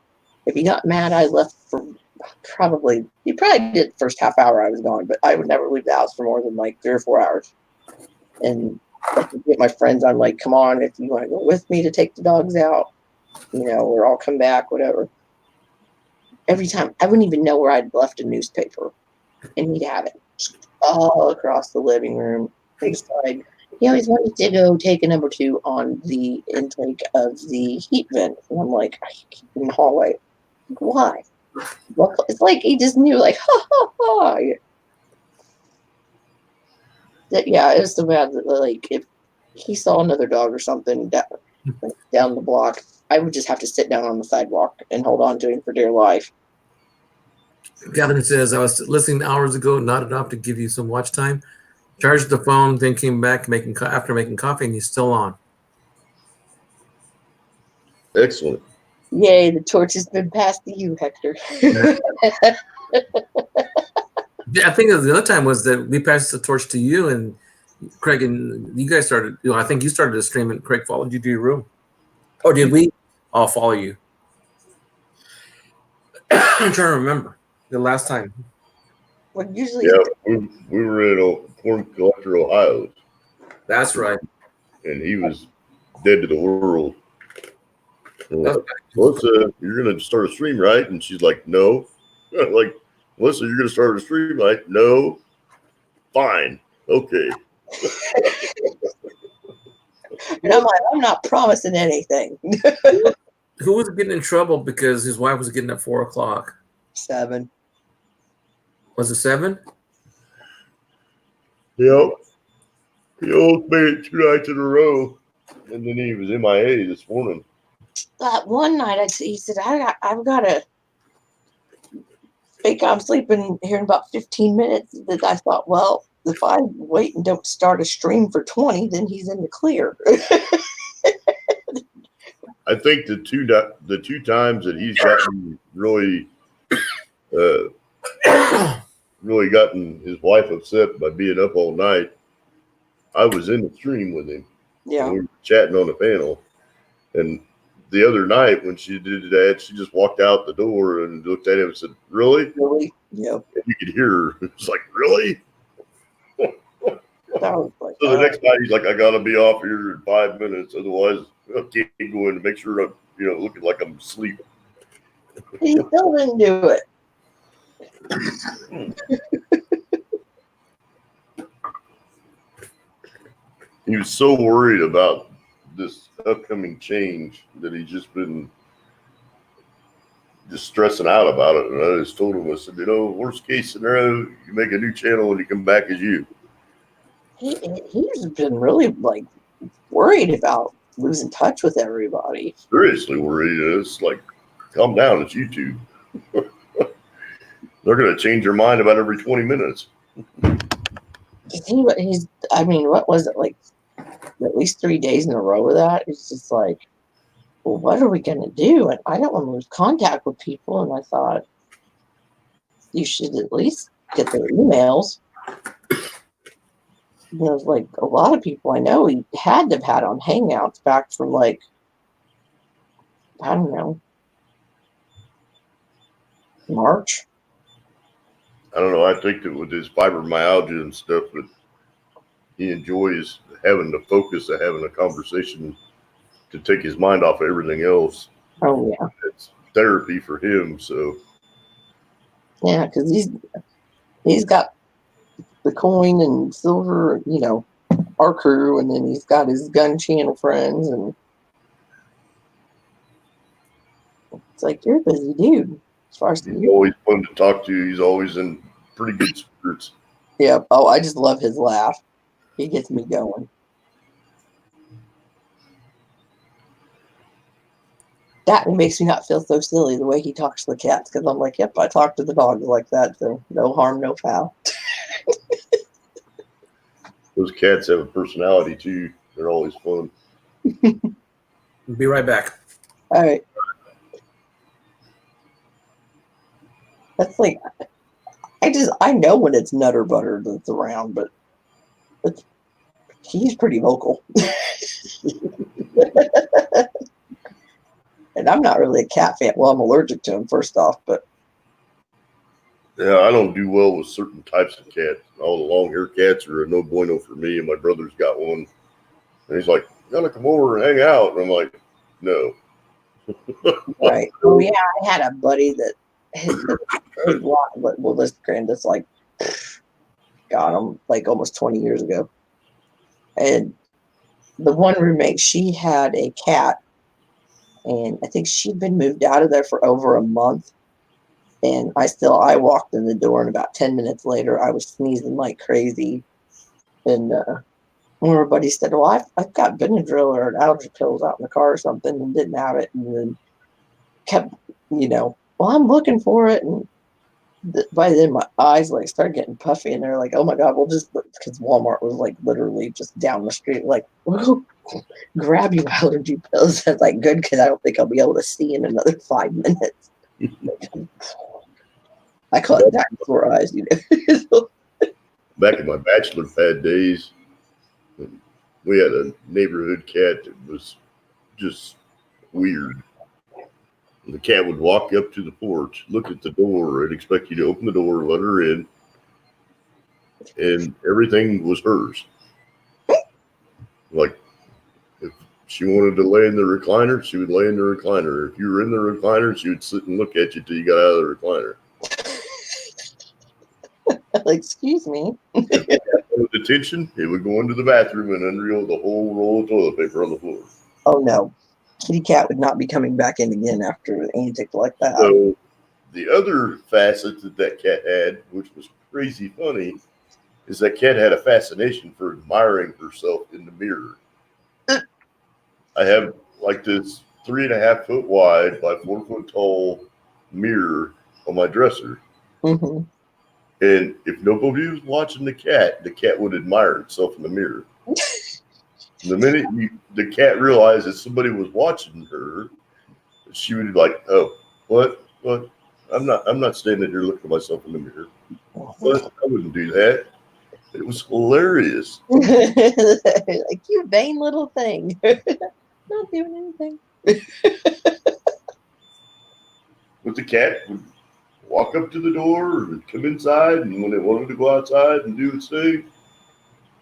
If he got mad, I left for he probably did the first half hour I was gone, but I would never leave the house for more than like 3 or 4 hours. And like to get my friends, I'm like, come on, if you want to go with me to take the dogs out, or I'll come back, whatever. Every time, I wouldn't even know where I'd left a newspaper, and he'd have it all across the living room, inside. he always wanted to go take a number 2 on the intake of the heat vent. And I'm like, I keep in the hallway. Why? Well, it's like he just knew, like, ha ha ha. That, yeah, it was so bad that, like, if he saw another dog or something down the block, I would just have to sit down on the sidewalk and hold on to him for dear life. Gavin says, I was listening hours ago, not enough to give you some watch time. Charged the phone, then came back after making coffee, and he's still on. Excellent. Yay, the torch has been passed to you, Hector. Yeah, I think the other time was that we passed the torch to you, and Craig and you guys started. I think you started to stream, and Craig followed you to your room. Or did we all follow you? I'm trying to remember the last time. Well, usually, Yeah, we were at Corn Collector, Ohio, That's right. and he was dead to the world. And we're That's like, Melissa, you're gonna start a stream, right? And she's like, no. Like, Melissa, you're gonna start a stream, right? No. Fine. Okay. and I'm like, I'm not promising anything. Who was getting in trouble because his wife was getting at 4 o'clock? 7. Was it 7? Yep. He almost made it 2 nights in a row, and then he was MIA this morning. That one night, he said, I've got to fake I'm sleeping here in about 15 minutes. That I thought, well, if I wait and don't start a stream for 20, then he's in the clear. I think the two times that he's gotten really, really gotten his wife upset by being up all night, I was in the stream with him. Yeah. We were chatting on the panel, and the other night when she did that, she just walked out the door and looked at him and said, "Really?" Really? Yeah. And you could hear her. It's like, "Really?" That was like, So the next night, he's like, "I gotta be off here in 5 minutes, otherwise I can't go in to make sure I'm, looking like I'm asleep." he still didn't do it. He was so worried about this upcoming change that he's just been just stressing out about it. And I just told him, I said, worst case scenario, you make a new channel and you come back as you. He's been really like worried about losing touch with everybody. Seriously worried. It's like, calm down, it's YouTube. They're going to change their mind about every 20 minutes. I mean, what was it, like at least 3 days in a row of that? It's just like, well, what are we going to do? And I don't want to lose contact with people. And I thought, you should at least get their emails. Like a lot of people I know he had to have had on Hangouts back from like, I don't know, March. I don't know. I think that with his fibromyalgia and stuff, that he enjoys having the focus of having a conversation to take his mind off of everything else. Oh yeah, It's therapy for him. So yeah, because he's got the coin and silver, our crew, and then he's got his gun channel friends, and it's like, you're a busy dude. As far as he's always fun to talk to. He's always in pretty good spirits. yeah. Oh, I just love his laugh. He gets me going. That makes me not feel so silly the way he talks to the cats, because I'm like, yep, I talk to the dogs like that, so no harm, no foul. Those cats have a personality too. They're always fun. Be right back. All right. That's like, I know when it's Nutter Butter that's around, but he's pretty vocal. And I'm not really a cat fan. Well, I'm allergic to him, first off, but Yeah, I don't do well with certain types of cats. All the long hair cats are a no bueno for me, and my brother's got one. And he's like, "You gotta come over and hang out." And I'm like, "No." right. Oh yeah, I had a buddy that this grand, that's like, God, I'm like almost 20 years ago. And the one roommate, she had a cat, and I think she'd been moved out of there for over a month. And I walked in the door, and about 10 minutes later, I was sneezing like crazy. And one of our buddies said, well, I've got Benadryl or allergy pills out in the car or something, and didn't have it. And then kept, well, I'm looking for it. And by then my eyes like started getting puffy, and they're like, oh my God, we'll just, because Walmart was like literally just down the street, like, whoa, grab your allergy pills. I was like, good, because I don't think I'll be able to see in another 5 minutes. I call it dinosaur eyes, Back in my bachelor pad days, we had a neighborhood cat that was just weird. The cat would walk up to the porch, look at the door, and expect you to open the door, let her in, and everything was hers. Like, if she wanted to lay in the recliner, she would lay in the recliner. If you were in the recliner, she would sit and look at you till you got out of the recliner. Like, excuse me. With attention, it would go into the bathroom and unreel the whole roll of toilet paper on the floor. Oh no, kitty cat would not be coming back in again after an antic like that. So the other facet that cat had, which was crazy funny, is that cat had a fascination for admiring herself in the mirror. I have like this 3.5 foot wide by 4 foot tall mirror on my dresser. Mm-hmm. And if nobody was watching the cat would admire itself in the mirror. The minute the cat realized that somebody was watching her, she would be like, "Oh, what? I'm not standing here looking at myself in the mirror. What? I wouldn't do that." It was hilarious. Like, you vain little thing. Not doing anything. But the cat would walk up to the door and come inside, and when it wanted to go outside and do its thing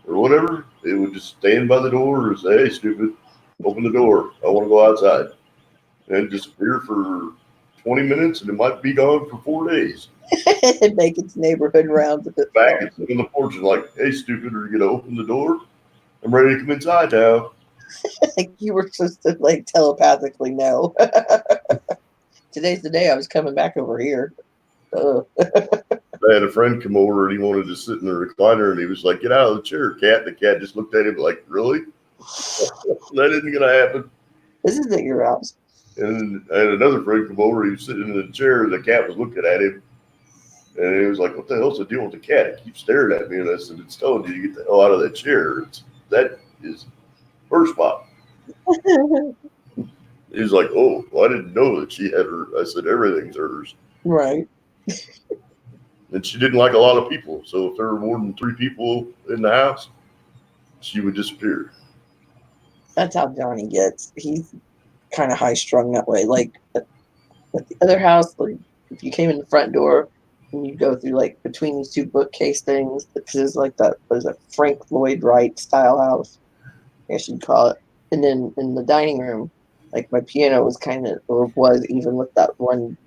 or whatever, it would just stand by the door and say, "Hey, stupid, open the door. I want to go outside." And disappear for 20 minutes, and it might be gone for 4 days. Make its neighborhood rounds a bit. Back and sit on the porch and like, "Hey, stupid, are you gonna open the door? I'm ready to come inside now." Like, you were supposed to like telepathically know. Today's the day I was coming back over here. I had a friend come over and he wanted to sit in the recliner, and he was like, "Get out of the chair, cat." The cat just looked at him like, "Really? That isn't gonna happen." This is at your house. And I had another friend come over. He was sitting in the chair, and the cat was looking at him, and he was like, "What the hell's the deal with the cat? It keeps staring at me." And I said, "It's telling you to get the hell out of that chair. That is her spot." He was like, "Oh, well, I didn't know that she had her." I said, "Everything's hers." Right. And she didn't like a lot of people. So if there were more than 3 people in the house, she would disappear. That's how Johnny gets. He's kind of high strung that way. Like at the other house, like if you came in the front door and you go through like between these 2 bookcase things, this is like that was a Frank Lloyd Wright style house, I guess you'd call it. And then in the dining room, like my piano was kind of, or was even with that one,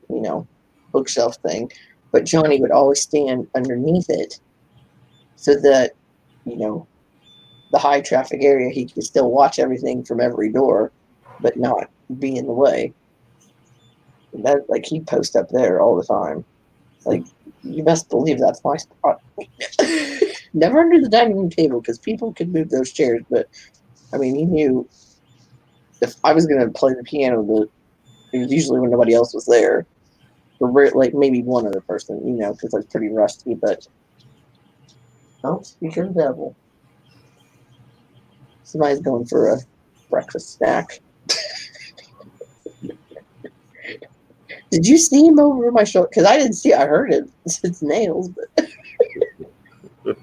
bookshelf thing. But Johnny would always stand underneath it so that, the high traffic area, he could still watch everything from every door, but not be in the way. And that, like, he'd post up there all the time. Like, you best believe that's my spot. Never under the dining room table, because people could move those chairs, but I mean, he knew if I was going to play the piano, that it was usually when nobody else was there. Or like maybe one other person, because I was pretty rusty, but don't speak of the devil. Somebody's going for a breakfast snack. Did you see him over my shoulder? Because I didn't see it. I heard it. It's nails, but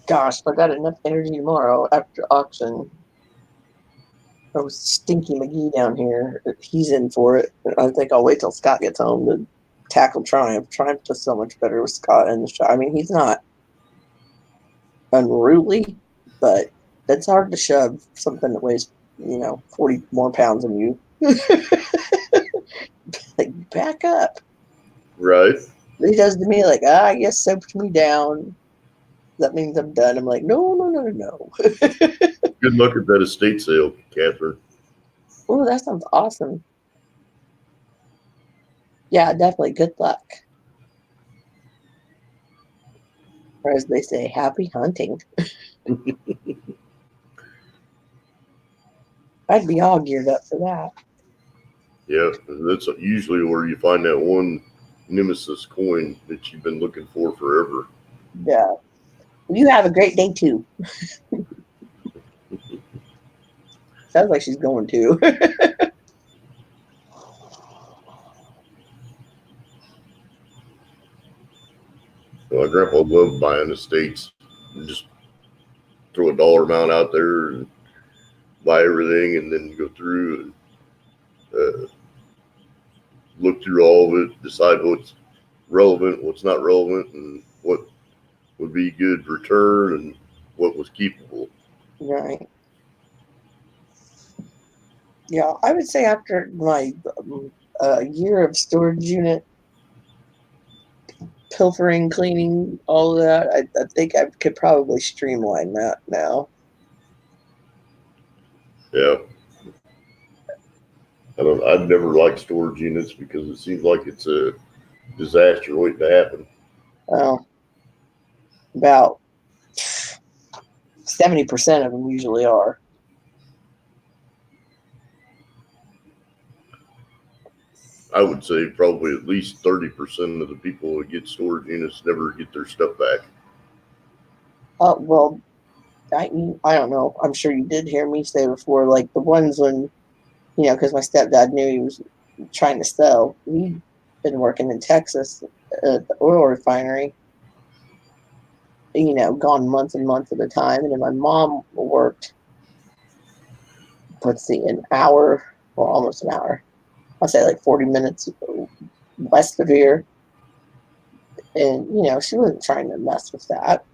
gosh, I got enough energy tomorrow after auction. I was Stinky McGee down here. He's in for it. I think I'll wait till Scott gets home to tackle Triumph. Triumph does so much better with Scott in the shop. I mean, he's not unruly, but it's hard to shove something that weighs, 40 more pounds than you. Like, back up. Right. he does to me like, I guess soaped me down. That means I'm done. I'm like, no. Good luck at that estate sale, Catherine. Oh, that sounds awesome. Yeah, definitely. Good luck. Or as they say, happy hunting. I'd be all geared up for that. Yeah, that's usually where you find that one Nemesis coin that you've been looking for forever. Yeah. You have a great day too. Sounds like she's going to. My grandpa loved buying estates. And just throw a dollar amount out there and buy everything, and then go through and look through all of it, decide what's relevant, what's not relevant, and what would be good return and what was keepable. Right. Yeah, I would say after my year of storage unit pilfering, cleaning, all of that, I think I could probably streamline that now. Yeah. I've never liked storage units because it seems like it's a disaster waiting to happen. Well, about 70% of them usually are. I would say probably at least 30% of the people that get storage units never get their stuff back. Well, I don't know. I'm sure you did hear me say before, like the ones when, because my stepdad knew he was trying to sell. He'd been working in Texas at the oil refinery, gone months and months at a time. And then my mom worked, an hour, well, almost an hour. I'll say like 40 minutes west of here. And, she wasn't trying to mess with that.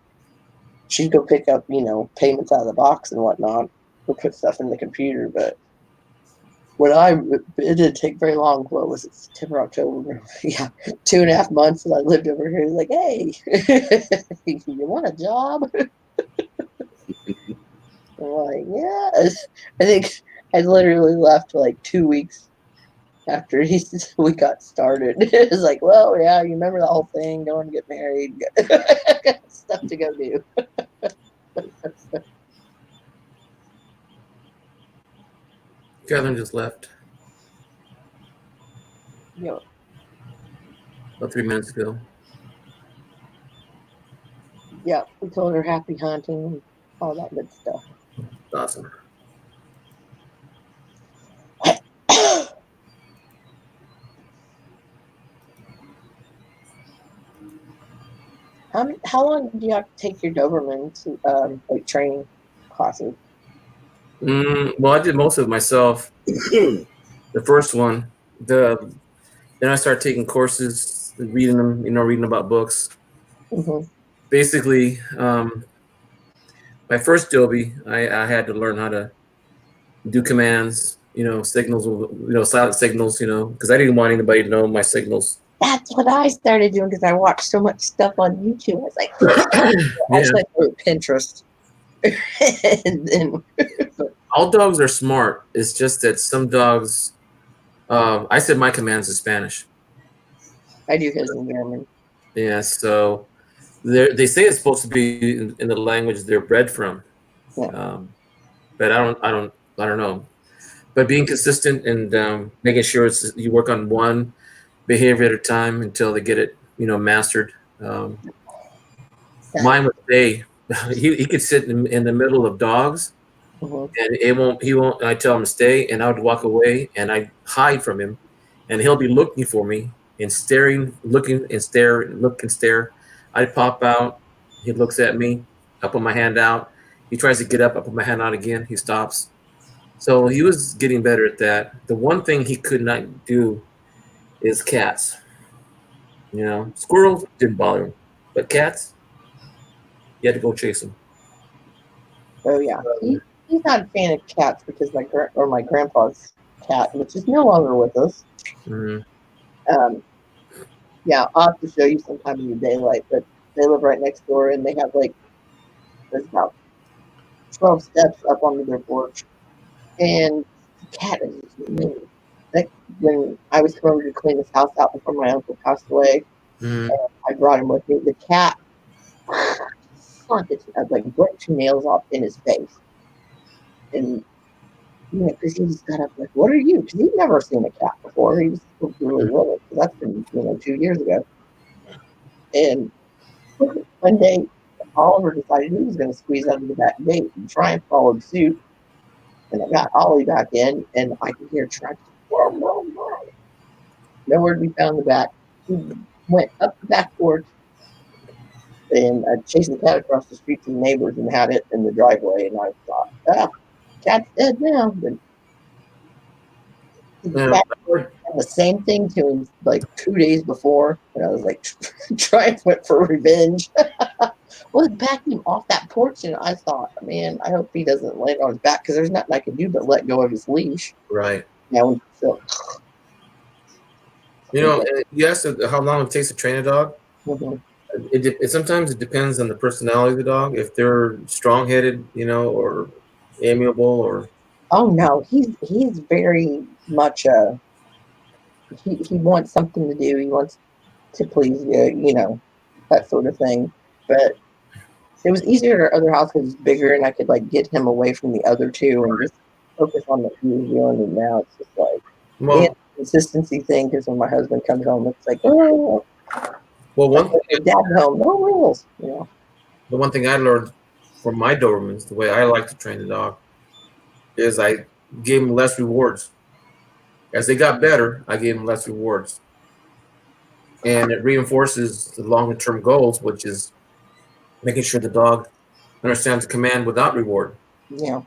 She'd go pick up, payments out of the box and whatnot, or put stuff in the computer. But it didn't take very long. What was it? September, October? Yeah, 2.5 months that I lived over here. Like, hey, you want a job? I'm like, yeah. I think I literally left like 2 weeks after we got started. It was like, well, yeah, you remember the whole thing, going to get married, stuff to go do. Catherine just left Yep. about 3 minutes ago. Yeah, we told her happy hunting and all that good stuff. Awesome. How long do you have to take your Doberman to training classes? Well, I did most of it myself. The first one, then I started taking courses, reading them, reading about books. Mm-hmm. Basically, my first Dobie, I had to learn how to do commands, signals, silent signals, because I didn't want anybody to know my signals. That's what I started doing because I watched so much stuff on YouTube. I was like, actually, I wrote Pinterest. And then all dogs are smart. It's just that some dogs, I said my commands in Spanish. I do his in German. Yeah, so they say it's supposed to be in the language they're bred from. Yeah. But I don't know. But being consistent and making sure you work on one behavior at a time until they get it, mastered. Mine would say he could sit in the middle of dogs, and he won't. I tell him to stay, and I would walk away, and I hide from him, and he'll be looking for me and staring, looking and stare, look and stare. I'd pop out. He looks at me. I put my hand out. He tries to get up. I put my hand out again. He stops. So he was getting better at that. The one thing he could not do is cats. Squirrels didn't bother him, but cats, you had to go chase them. Oh yeah, he's not a fan of cats because my grandpa's cat, which is no longer with us. Mm-hmm. Yeah, I'll have to show you sometime in the daylight, but they live right next door and they have like, there's about 12 steps up onto their porch. And the cat is just mean. Like when I was coming over to clean this house out before my uncle passed away, Mhm. I brought him with me. The cat sunk its like broke 2 nails off in his face. And because he just got up like, "What are you?" Because he'd never seen a cat before. He was really little. 'Cause that's been 2 years ago. And one day, Oliver decided he was going to squeeze out of the back gate and try and follow suit. And I got Ollie back in, and I could hear tracks. Nowhere to be found in the back. He went up the back porch and chased the cat across the street to the neighbors and had it in the driveway. And I thought, cat's dead now. But the Yeah. cat did the same thing to him like 2 days before. And I was like, trying went for revenge. Well, it backed him off that porch, and I thought, man, I hope he doesn't land on his back because there's nothing I can do but let go of his leash. Right. Now, so, You asked how long it takes to train a dog. mhm. It sometimes it depends on the personality of the dog. If they're strong-headed, or amiable, or Oh no, he's very much he wants something to do. He wants to please you, that sort of thing. But it was easier at our other house because it's bigger, and I could like get him away from the other two and just focus on what he was doing. And now it's just like well, and consistency thing. Because when my husband comes home, it's like, oh, one your dad's home, no rules. the one thing I learned from my Dobermans, the way I like to train the dog, is I gave them less rewards. As they got better, I gave them less rewards, and it reinforces the longer-term goals, which is making sure the dog understands command without reward. Yeah.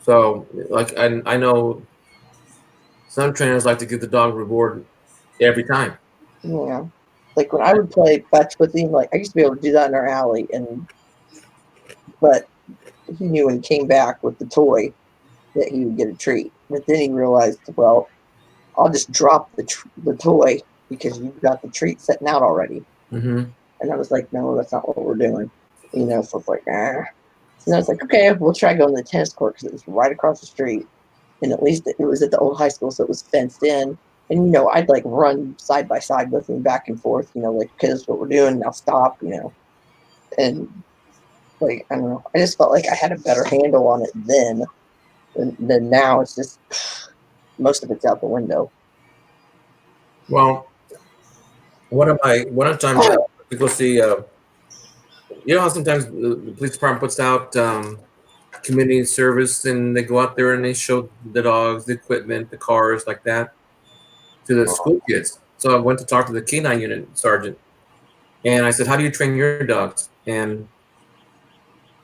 So, like I know some trainers like to give the dog reward every time. Yeah. Like when I would play fetch with him, like I used to be able to do that in our alley, but he knew when he came back with the toy that he would get a treat. But then he realized, well, I'll just drop the toy because you've got the treat sitting out already. Mm-hmm. And I was like, no, that's not what we're doing. So it's like, ah. So I was like, okay, we'll try going to the tennis court because it was right across the street. And at least it was at the old high school, so it was fenced in. And, I'd like run side by side with him back and forth, like, okay, this is what we're doing, now stop, And, like, I don't know. I just felt like I had a better handle on it then than now. It's just, most of it's out the window. Well, one of the times we go see, how sometimes the police department puts out community service, and they go out there and they show the dogs, the equipment, the cars, like that, to the school kids. So I went to talk to the canine unit sergeant, and I said, "How do you train your dogs?" And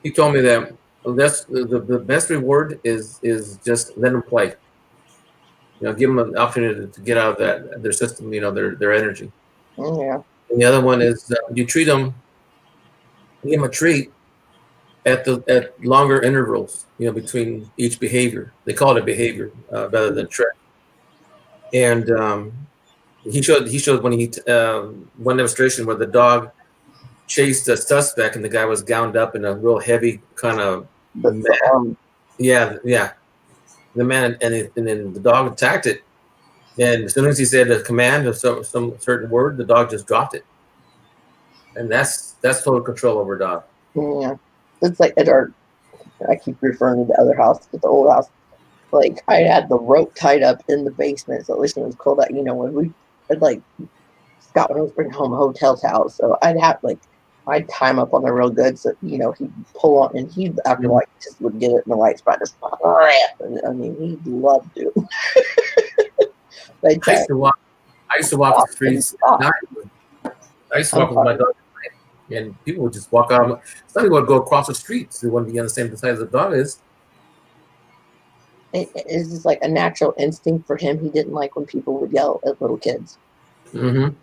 he told me that that's the best reward is just let them play. Give them an opportunity to get out of their system, their energy. Yeah. And the other one is you treat them, give them a treat at longer intervals, between each behavior. They call it a behavior rather than trick. And he showed when one demonstration where the dog chased a suspect and the guy was gowned up in a real heavy kind of yeah. The man and then the dog attacked it, and as soon as he said the command of some certain word, the dog just dropped it, and that's total control over a dog. Yeah. It's like I keep referring to the other house, but the old house. Like I had the rope tied up in the basement, so at least when it was cold out, when Scott would always bring home hotel towels, so I'd tie him up on there real good, so he'd pull on, and he after just would get it in the right spot, just and he'd love to. I used to walk the streets at night. I used to walk with my dog at night, and people would just walk out. Some people would go across the street, so they wouldn't be on the same side as the dog is. It's just like a natural instinct for him. He didn't like when people would yell at little kids. Mm-hmm.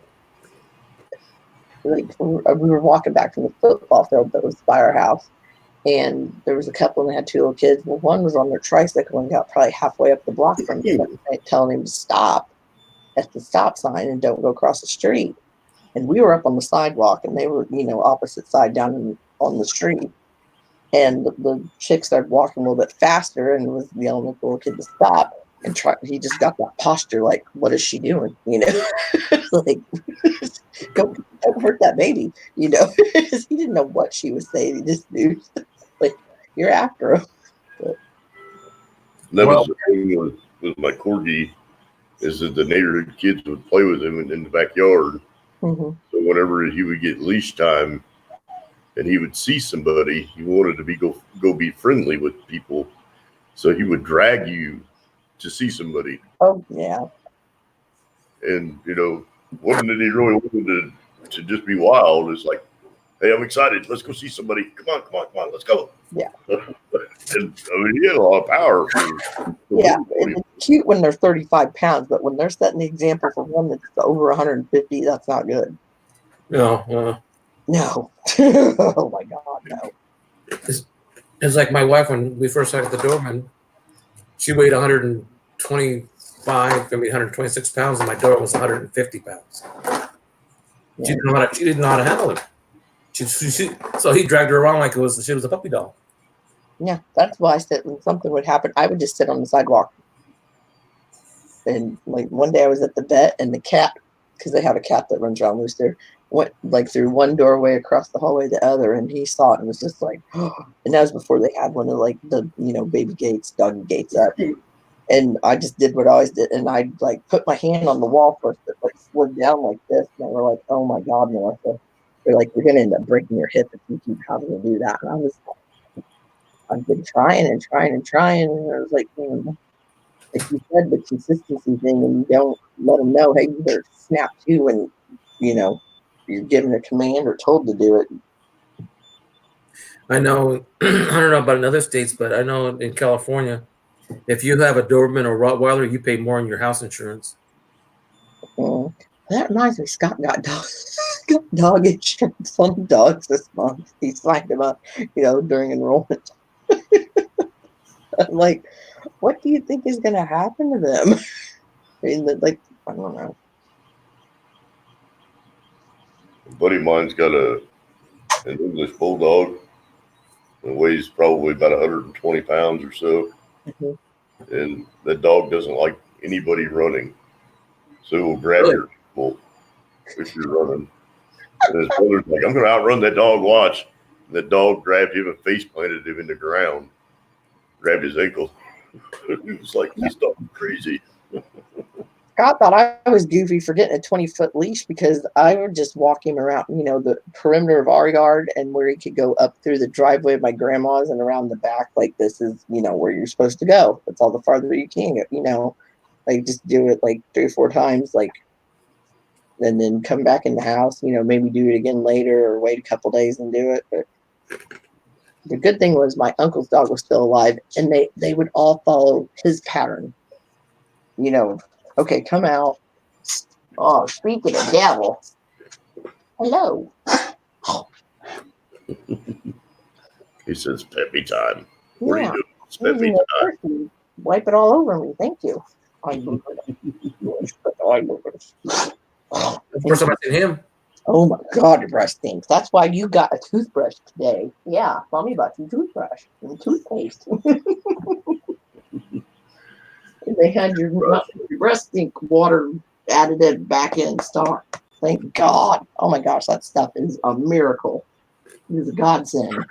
Like we were walking back from the football field that was by our house, and there was a couple and they had 2 little kids. Well, one was on their tricycle and got probably halfway up the block from him, telling him to stop at the stop sign and don't go across the street. and we were up on the sidewalk, and they were, opposite side on the street. And the chick started walking a little bit faster and was yelling at the little kid to stop. And he just got that posture like, what is she doing? Like, don't hurt that baby. He didn't know what she was saying. He just knew, like, you're after him. That was the thing with my corgi, is that the neighborhood kids would play with him in the backyard. Mm-hmm. So whenever he would get leash time and he would see somebody, he wanted to go be friendly with people. So he would drag you to see somebody. Oh, yeah. And, wasn't that he really wanted to just be wild? It's like, hey, I'm excited. Let's go see somebody. Come on, let's go. Yeah. And he had a lot of power. Yeah, it's cute when they're 35 pounds, but when they're setting the example for one that's over 150, that's not good. No. No. Oh my God, no. It's like my wife when we first started the Doberman. She weighed 126 pounds, and my Doberman was 150 pounds. She didn't know how to handle him. So he dragged her around like she was a puppy dog. Yeah, that's why I said when something would happen, I would just sit on the sidewalk. And like one day I was at the vet, and the cat, because they have a cat that runs around loose there, went like through one doorway across the hallway to the other, and he saw it and was just like, oh. And that was before they had one of like the baby gates, doggy gates up. And I just did what I always did, and I like put my hand on the wall first, it like slid down like this, and they were like, "Oh my God, Melissa!" They're like, "You're gonna end up breaking your hip if you keep having to do that." And I was like, I've been trying, and I was like, like you said, the consistency thing, and you don't let them know, hey, you better snap to, and you're given a command or told to do it. I know. I don't know about in other states, but I know in California, if you have a Doberman or Rottweiler, you pay more on your house insurance. That reminds me, Scott got dog insurance on dogs this month. He signed them up, during enrollment. I'm like, what do you think is going to happen to them? I mean, I don't know. A buddy of mine's got an English bulldog that weighs probably about 120 pounds or so. Mm-hmm. And that dog doesn't like anybody running. So it will grab your ankle if you're running. And his brother's like, I'm going to outrun that dog, watch. And the dog grabbed him and face planted him in the ground. Grabbed his ankle. He was like, this dog is crazy. Scott thought I was goofy for getting a 20-foot leash because I would just walk him around, the perimeter of our yard and where he could go up through the driveway of my grandma's and around the back. Like, this is, where you're supposed to go. That's all the farther you can go, like just do it like 3 or 4 times, like, and then come back in the house, maybe do it again later or wait a couple days and do it. But the good thing was my uncle's dog was still alive, and they would all follow his pattern. Okay, come out. Oh, speaking of devil. Hello. He says, pet me time. What are you doing? It's pet me time. Wipe it all over me. Thank you. First time I seen him. Oh my God, your breath stinks. That's why you got a toothbrush today. Yeah, mommy bought you toothbrush and toothpaste. They had your breast stink water added back in stock. Thank God. Oh my gosh, that stuff is a miracle. It is a godsend.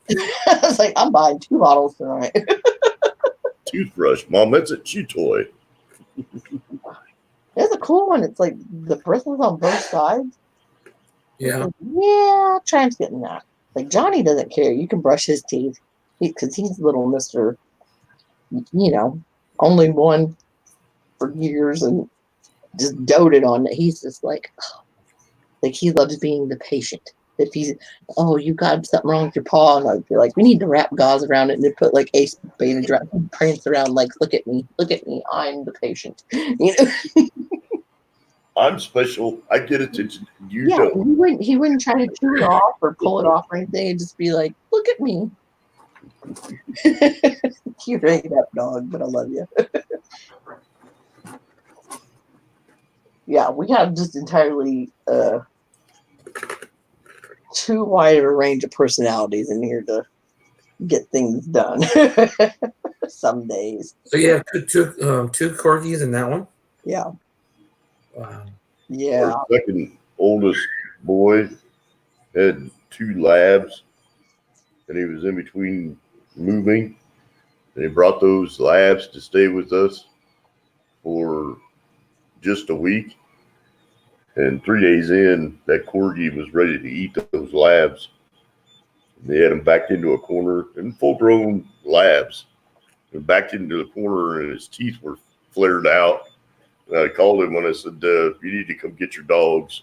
I was like, I'm buying 2 bottles tonight. Toothbrush, Mom, that's a chew toy. There's a cool one. It's like the bristles on both sides. Yeah. Yeah, Triumph's getting that. Like Johnny doesn't care. You can brush his teeth because he's little Mr. Only one for years and just doted on it. He's just like he loves being the patient. If he's, you got something wrong with your paw, and I'd be like, we need to wrap gauze around it and then put like ace beta prance around, like, look at me, I'm the patient. I'm special. I get attention. You don't. He wouldn't try to chew it off or pull it off or anything. He'd just be like, look at me. You're a up dog, but I love you. Yeah, we have just entirely too wide a range of personalities in here to get things done. Some days. So you have two corgis in that one. Yeah. Wow. Yeah. Our second oldest boy had 2 labs, and he was in between moving, and he brought those labs to stay with us for just a week. And 3 days in, that corgi was ready to eat those labs. They had him backed into a corner, and full-grown labs, and backed into the corner, and his teeth were flared out. And I called him when I said, "You need to come get your dogs."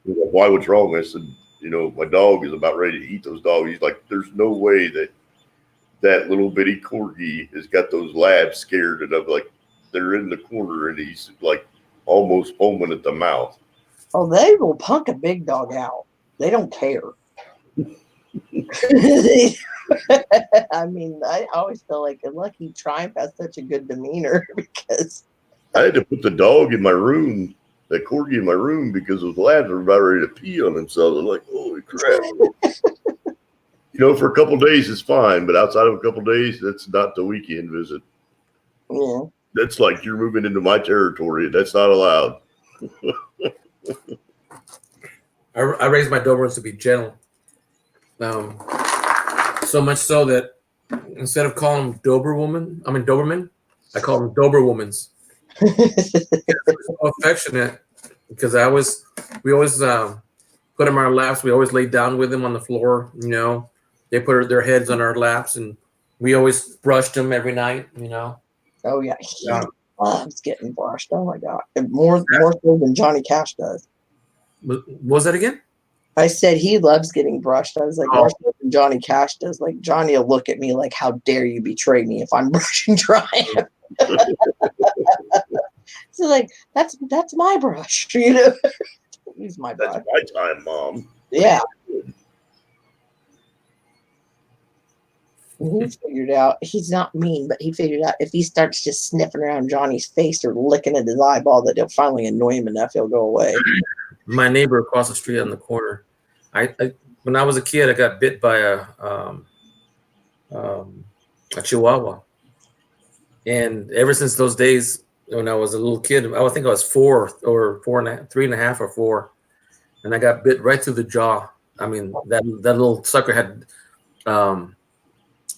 He's like, "Why? What's wrong?" I said, "My dog is about ready to eat those dogs." He's like, "There's no way that little bitty corgi has got those labs scared." And I'm like, "They're in the corner," and he's like almost foaming at the mouth. Oh, they will punk a big dog out. They don't care. I mean, I always feel like Lucky Triumph has such a good demeanor because I had to put the dog in my room, that corgi in my room, because those labs were about ready to pee on themselves. I'm like, holy crap. For a couple of days, it's fine, but outside of a couple of days, that's not the weekend visit. yeah. That's like you're moving into my territory. That's not allowed. I raised my Dobermans to be gentle. So much so that instead of calling them Doberman, I call them Doberwomans. So affectionate because we always put them on our laps. We always lay down with them on the floor. They put their heads on our laps, and we always brushed them every night. Oh yeah, he loves getting brushed. Oh my god, and more so than Johnny Cash does. What was that again? I said he loves getting brushed. I was like, more so than Johnny Cash does. Like Johnny will look at me like, "How dare you betray me if I'm brushing Triumph?" So like, that's my brush. Use my brush. That's my time, Mom. Yeah. He's figured out, he's not mean, but he figured out if he starts just sniffing around Johnny's face or licking at his eyeball, that he'll finally annoy him enough, he'll go away. My neighbor across the street on the corner, I when I was a kid, I got bit by a Chihuahua, and ever since those days, when I was a little kid, I think I was 4 or 3.5 or 4, and I got bit right through the jaw. I mean, that little sucker had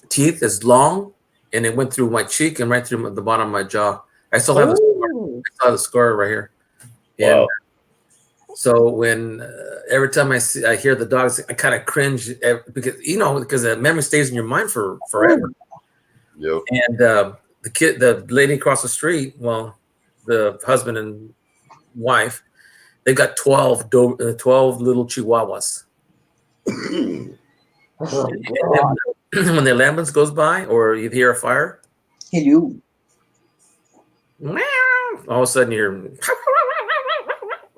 teeth as long, and it went through my cheek and right through the bottom of my jaw. I still have the scar right here. And Wow. so when every time I hear the dogs, I kind of cringe because the memory stays in your mind for forever. Yep. And the lady across the street, well, the husband and wife, they've got 12 little Chihuahuas. Oh, And when the ambulance goes by or you hear a fire, hello. all of a sudden you hear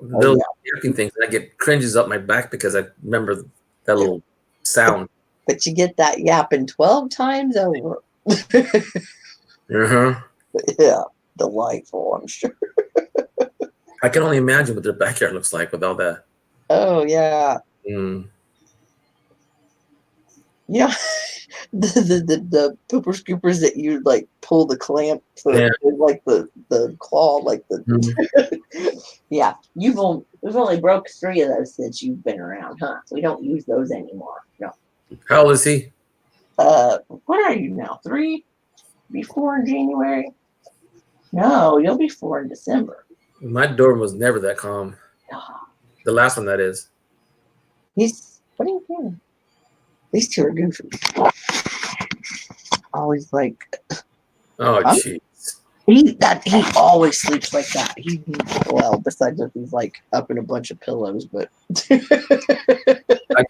little barking things, and I get cringes up my back because I remember that little sound. But you get that yapping 12 times over. Uh-huh. Yeah, delightful, I'm sure. I can only imagine what their backyard looks like with all that. Oh, yeah. Mm. Yeah. The pooper scoopers that you like pull the clamp so like the claw, like the yeah. We've only broke 3 of those since you've been around, huh? We don't use those anymore. No. How old is he? What are you now? 3? Be 4 in January? No, you'll be 4 in December. My Doberman was never that calm. The last one, that is. What are you doing? These 2 are goofy. Always like. Oh, jeez. He always sleeps like that. Besides if he's like up in a bunch of pillows, but I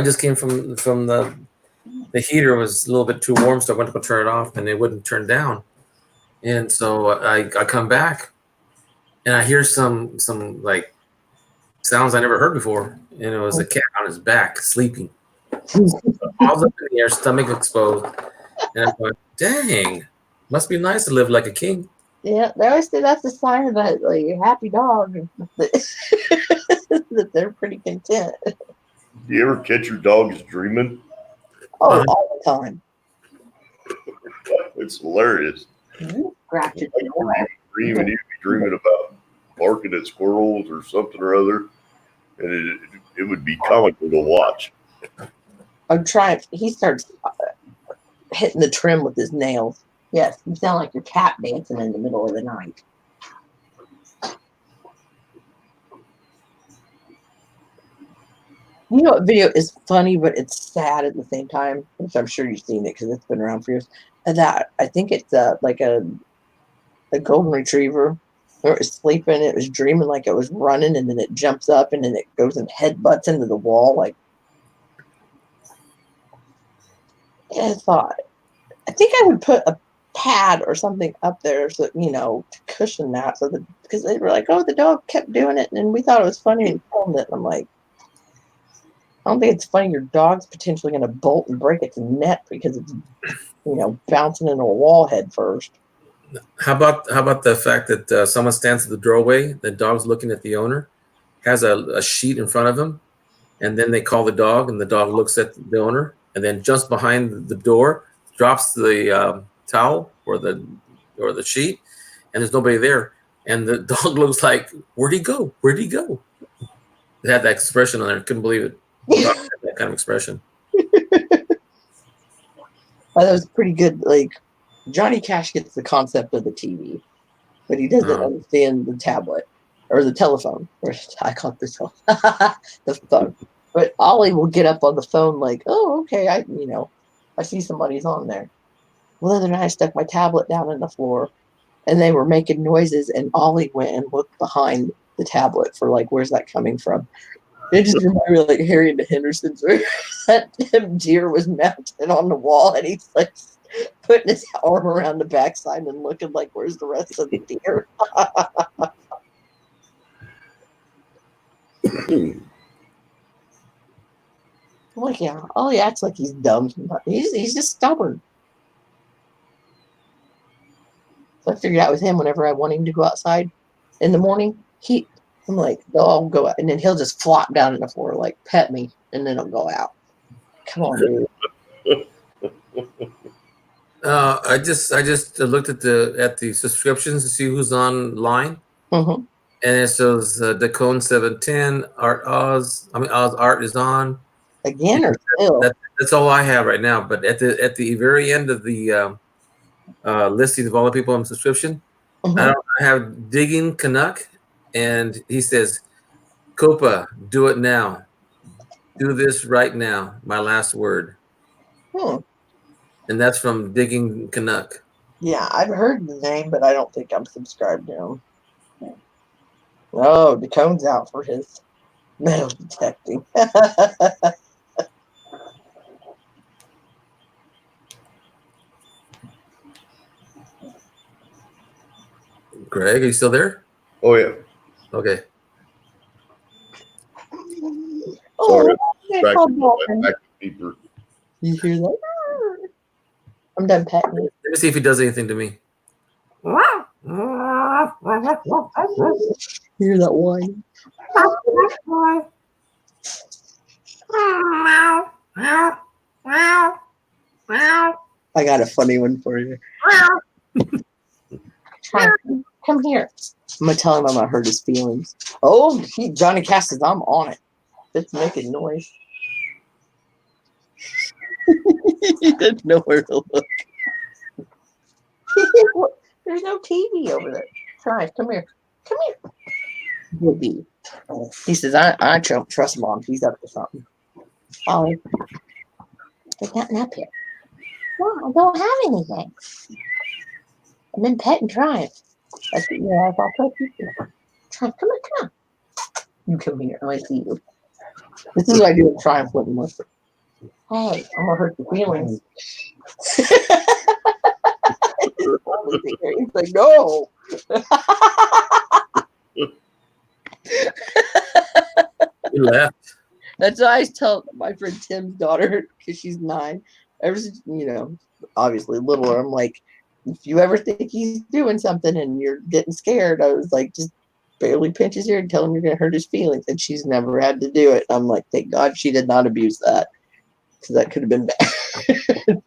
just came from the heater was a little bit too warm, so I went to go turn it off, and it wouldn't turn down. And so I come back, and I hear some like sounds I never heard before, and it was a cat on his back sleeping. I was up in the air, stomach exposed, and I'm like, "Dang, must be nice to live like a king." Yeah, they always say that's a sign of a happy dog. That they're pretty content. Do you ever catch your dogs dreaming? Oh, Uh-huh. all the time. It's hilarious. You scratch it. Dream and you'd be dreaming about barking at squirrels or something or other, and it would be comical to watch. I'm trying. He starts hitting the trim with his nails. Yes, you sound like you're tap dancing in the middle of the night. You know what video is funny, but it's sad at the same time, which I'm sure you've seen it because it's been around for years. And that I think it's like a golden retriever. Or it was sleeping, it was dreaming like it was running, and then it jumps up and then it goes and headbutts into the wall. Like, I thought, I think I would put a pad or something up there so to cushion that, so that because they were like, oh, the dog kept doing it, and we thought it was funny and filmed it. And I'm like, I don't think it's funny. Your dog's potentially going to bolt and break its neck because it's bouncing into a wall head first. How about the fact that someone stands at the doorway, the dog's looking at the owner, has a sheet in front of him, and then they call the dog, and the dog looks at the owner, and then jumps behind the door, drops the towel or the sheet, and there's nobody there, and the dog looks like, where'd he go? Where'd he go? It had that expression on there. Couldn't believe it. That kind of expression. That was pretty good. Like, Johnny Cash gets the concept of the TV, but he doesn't understand the tablet or the telephone. Or I call it the phone. But Ollie will get up on the phone like, oh, okay, I see somebody's on there. Well, the other night I stuck my tablet down on the floor, and they were making noises, and Ollie went and looked behind the tablet for like, where's that coming from? It just reminded me of like Harry and the Hendersons, where that deer was mounted on the wall, and he's like putting his arm around the backside and looking like, where's the rest of the deer? I'm like, yeah, Ollie acts like he's dumb. He's just stubborn. So I figured out with him, whenever I want him to go outside in the morning, I'm like, they'll all go out, and then he'll just flop down on the floor, like, pet me, and then he'll go out. Come on, dude. I just looked at the subscriptions to see who's online, Mm-hmm. and it shows Dacone 710, Oz Art is on. Again, or still? That's all I have right now. But at the very end of the listing of all the people on subscription, Mm-hmm. I have Digging Canuck, and he says, Copa, do it now. Do this right now. My last word. And that's from Digging Canuck. Yeah, I've heard the name, but I don't think I'm subscribed to him. Oh, Dacone's out for his metal detecting. Greg, are you still there? Oh yeah. Okay. Sorry. They're called dolphins. Back deeper. You hear that? I'm done petting it. Let me see if he does anything to me. You hear that whine? I got a funny one for you. Come here. I'm gonna tell him I'm gonna hurt his feelings. Oh, Johnny Cash says I'm on it. It's making noise. He didn't know where to look. There's no TV over there. Try, come here. Come here. Woody. He says, I don't trust Mom. She's up to something. Ollie, there's nothing up here. No, I don't have anything. I've been petting Triumph. That's what you have. I'll pet you. Triumph, come on, come on. You come here. I see you. This is what I do with Triumph with him. Hey, I'm gonna hurt your feelings. He's like, no. He left. That's what I tell my friend Tim's daughter, because she's 9. Ever since, obviously littler, I'm like, if you ever think he's doing something and you're getting scared, I was like, just barely pinch his ear and tell him you're going to hurt his feelings. And she's never had to do it. I'm like, thank God she did not abuse that, because that could have been bad.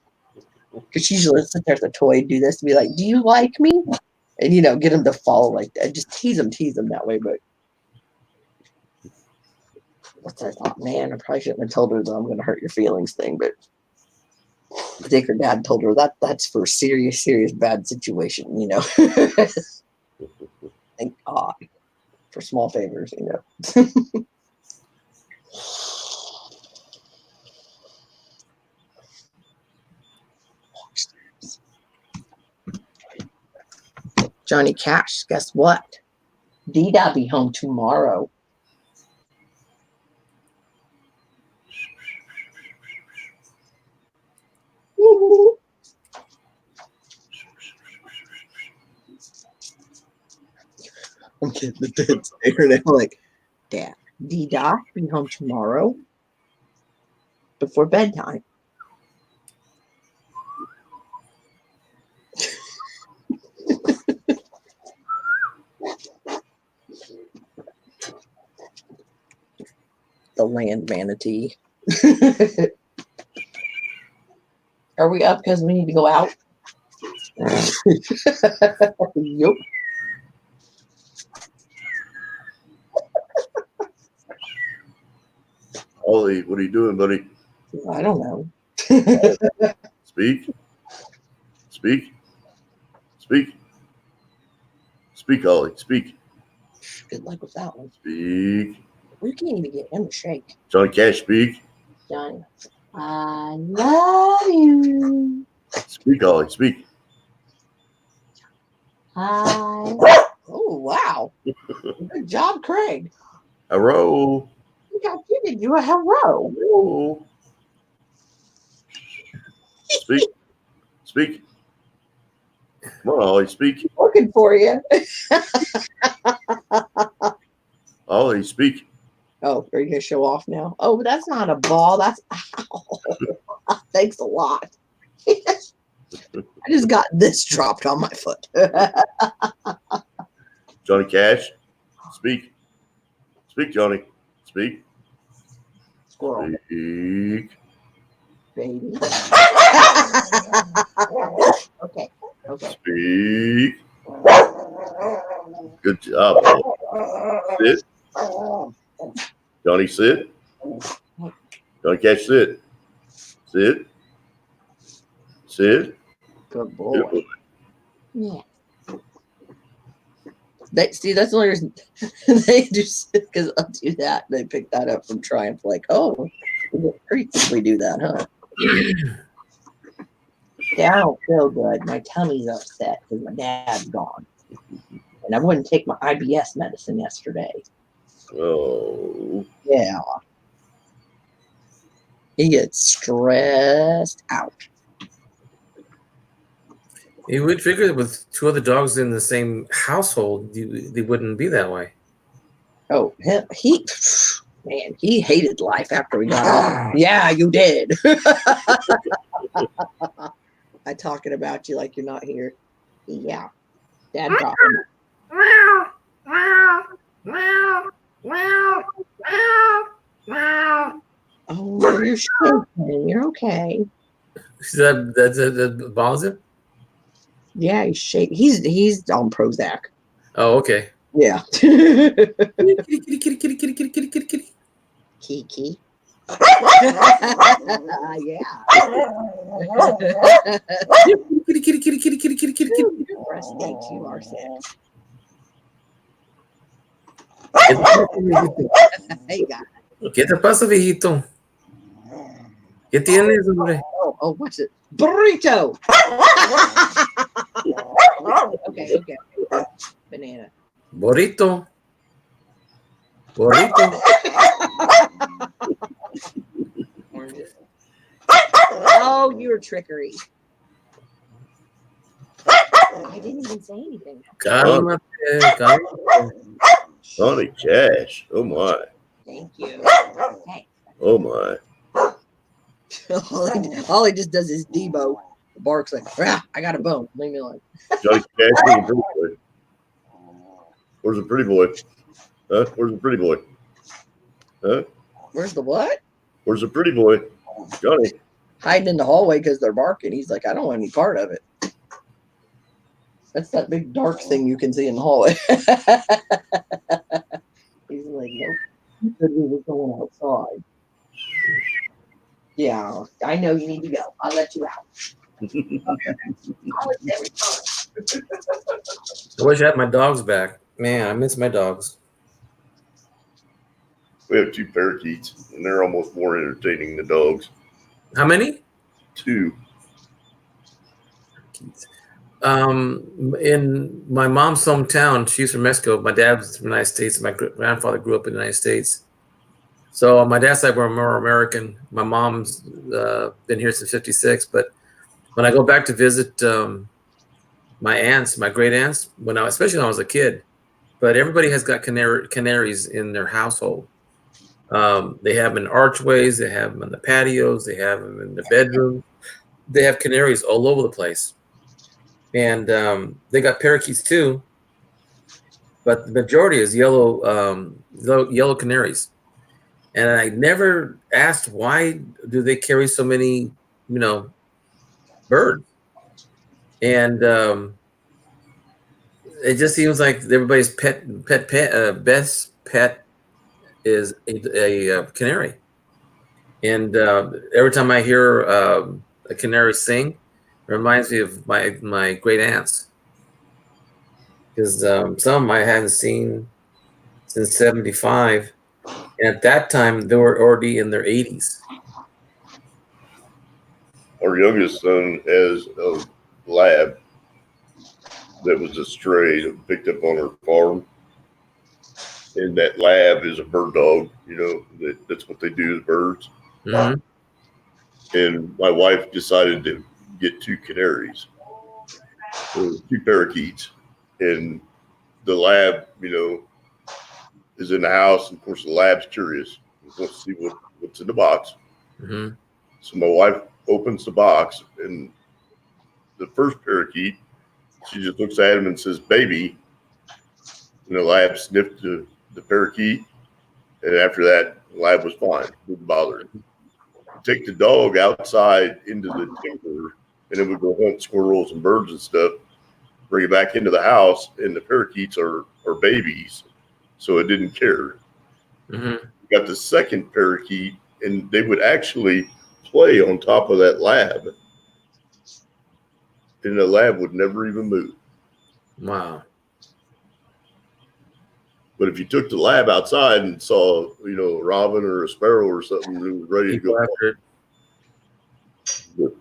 Because she usually sit there with a toy and do this and be like, do you like me? And, you know, get him to follow like that. Just tease him that way. But what's I thought, man, I probably shouldn't have told her that I'm going to hurt your feelings thing. But I think her dad told her that's for serious bad situation, you know. Thank God for small favors, you know. Johnny Cash, guess what? Dida be home tomorrow. I'm getting the dead stare now, like, Dad, Dida be home tomorrow before bedtime. The land manatee. Are we up because we need to go out? Yep. Ollie, what are you doing, buddy? I don't know. Speak. Speak. Speak. Speak, Ollie. Speak. Good luck with that one. Speak. We can't even get him to shake. Johnny Cash, speak. Johnny, I love you. Speak, Ollie. Speak. Oh, wow. Good job, Craig. Hello. You did you a hello. Hello. Speak. Speak. Come on, Ollie. Speak. Looking for you. Ollie, speak. Oh, are you going to show off now? Oh, that's not a ball. That's ow. Thanks a lot. I just got this dropped on my foot. Johnny Cash, speak. Speak, Johnny. Speak. Squirrel, Speak. baby. Okay. Speak. Good job, Ollie. Sit. Johnny, sit. Johnny Cash, sit. Sit. Sit. Good boy. Yeah. That's the only reason they just because I'll do that. They pick that up from Triumph, like, oh, we get treats if we do that, huh? Yeah, I don't feel good. My tummy's upset because my dad's gone. And I wouldn't take my IBS medicine yesterday. Oh. Yeah. He gets stressed out. You would figure that with two other dogs in the same household, they wouldn't be that way. Oh, he hated life after we got off. Yeah, you did. I talking about you like you're not here. Yeah. Dad dropped him. Oh, you're shaking. You're okay. That bothers him? Yeah, he's shaking. He's on Prozac. Oh, okay. Yeah. Kitty, kitty, kitty, kitty, kitty, kitty, kitty, kitty. Kiki. Yeah. Kitty, kitty, kitty, kitty, kitty, kitty, kitty, kitty. Breast aches, you are sick. Hey, guys. ¿Qué te pasa, viejito? ¿Qué tienes, hombre? Oh, what's it? Burrito. Okay. Banana. Burrito. Oranges. Oh, you're trickery. I didn't even say anything. Cálmate. Johnny Cash. Oh, my. Thank you. Hey. Oh, my. All he just does is Debo. barks like, I got a bone. Leave me alone. Johnny Cash being a pretty boy. Where's the pretty boy? Huh? Where's the pretty boy? Huh? Where's the what? Where's the pretty boy? Johnny. Hiding in the hallway because they're barking. He's like, I don't want any part of it. That's that big dark thing you can see in the hallway. He's like, nope. He said we were going outside. Yeah, I know you need to go. I'll let you out. Always every time. I wish I had my dogs back. Man, I miss my dogs. We have 2 parakeets, and they're almost more entertaining than dogs. How many? 2. In my mom's hometown, she's from Mexico. My dad's from the United States. My grandfather grew up in the United States. So on my dad's side, we're more American. My mom's been here since '56. But when I go back to visit my aunts, my great aunts, especially when I was a kid, but everybody has got canaries in their household. They have them in archways. They have them in the patios. They have them in the bedroom. They have canaries all over the place. And they got parakeets too, but the majority is yellow canaries. And I never asked why do they carry so many, birds. And it just seems like everybody's best pet is a canary. And every time I hear a canary sing, it reminds me of my great aunts, because some I hadn't seen since '75, and at that time they were already in their 80s. Our youngest son has a lab that was a stray that picked up on our farm. And that lab is a bird dog, that's what they do as birds. Mm-hmm. And my wife decided to get 2 canaries, 2 parakeets, and the lab, is in the house. And of course, the lab's curious. He wants to see what's in the box. Mm-hmm. So my wife opens the box, and the first parakeet, she just looks at him and says, "Baby." And the lab sniffed the parakeet, and after that, the lab was fine. Didn't bother him. Take the dog outside into the timber, and it would go hunt squirrels and birds and stuff. Bring it back into the house, and the parakeets are babies, so it didn't care. Mm-hmm. Got the second parakeet, and they would actually play on top of that lab, and the lab would never even move. Wow. But if you took the lab outside and saw, a robin or a sparrow or something that was ready to go, After it.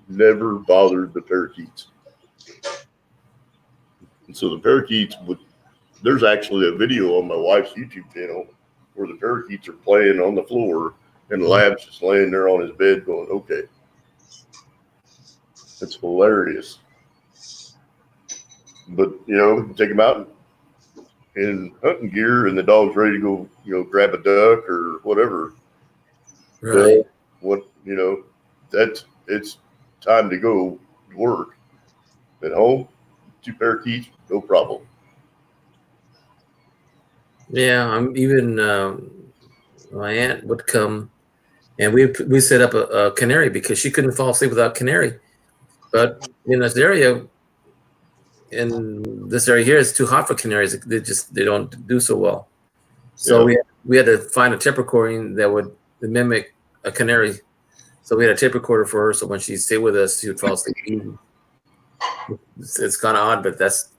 never bothered the parakeets. And so the parakeets there's actually a video on my wife's YouTube channel where the parakeets are playing on the floor and the lab's just laying there on his bed going, okay. It's hilarious. But, take them out in hunting gear and the dog's ready to go, grab a duck or whatever. Right. It's time to go to work. At home, 2 parakeets, no problem. Yeah, even my aunt would come, and we set up a canary because she couldn't fall asleep without canary. But in this area here, it's too hot for canaries. They don't do so well. So Yeah. we had to find a tape recording that would mimic a canary. So we had a tape recorder for her. So when she'd stay with us, she would fall asleep eating. It's kind of odd, but that's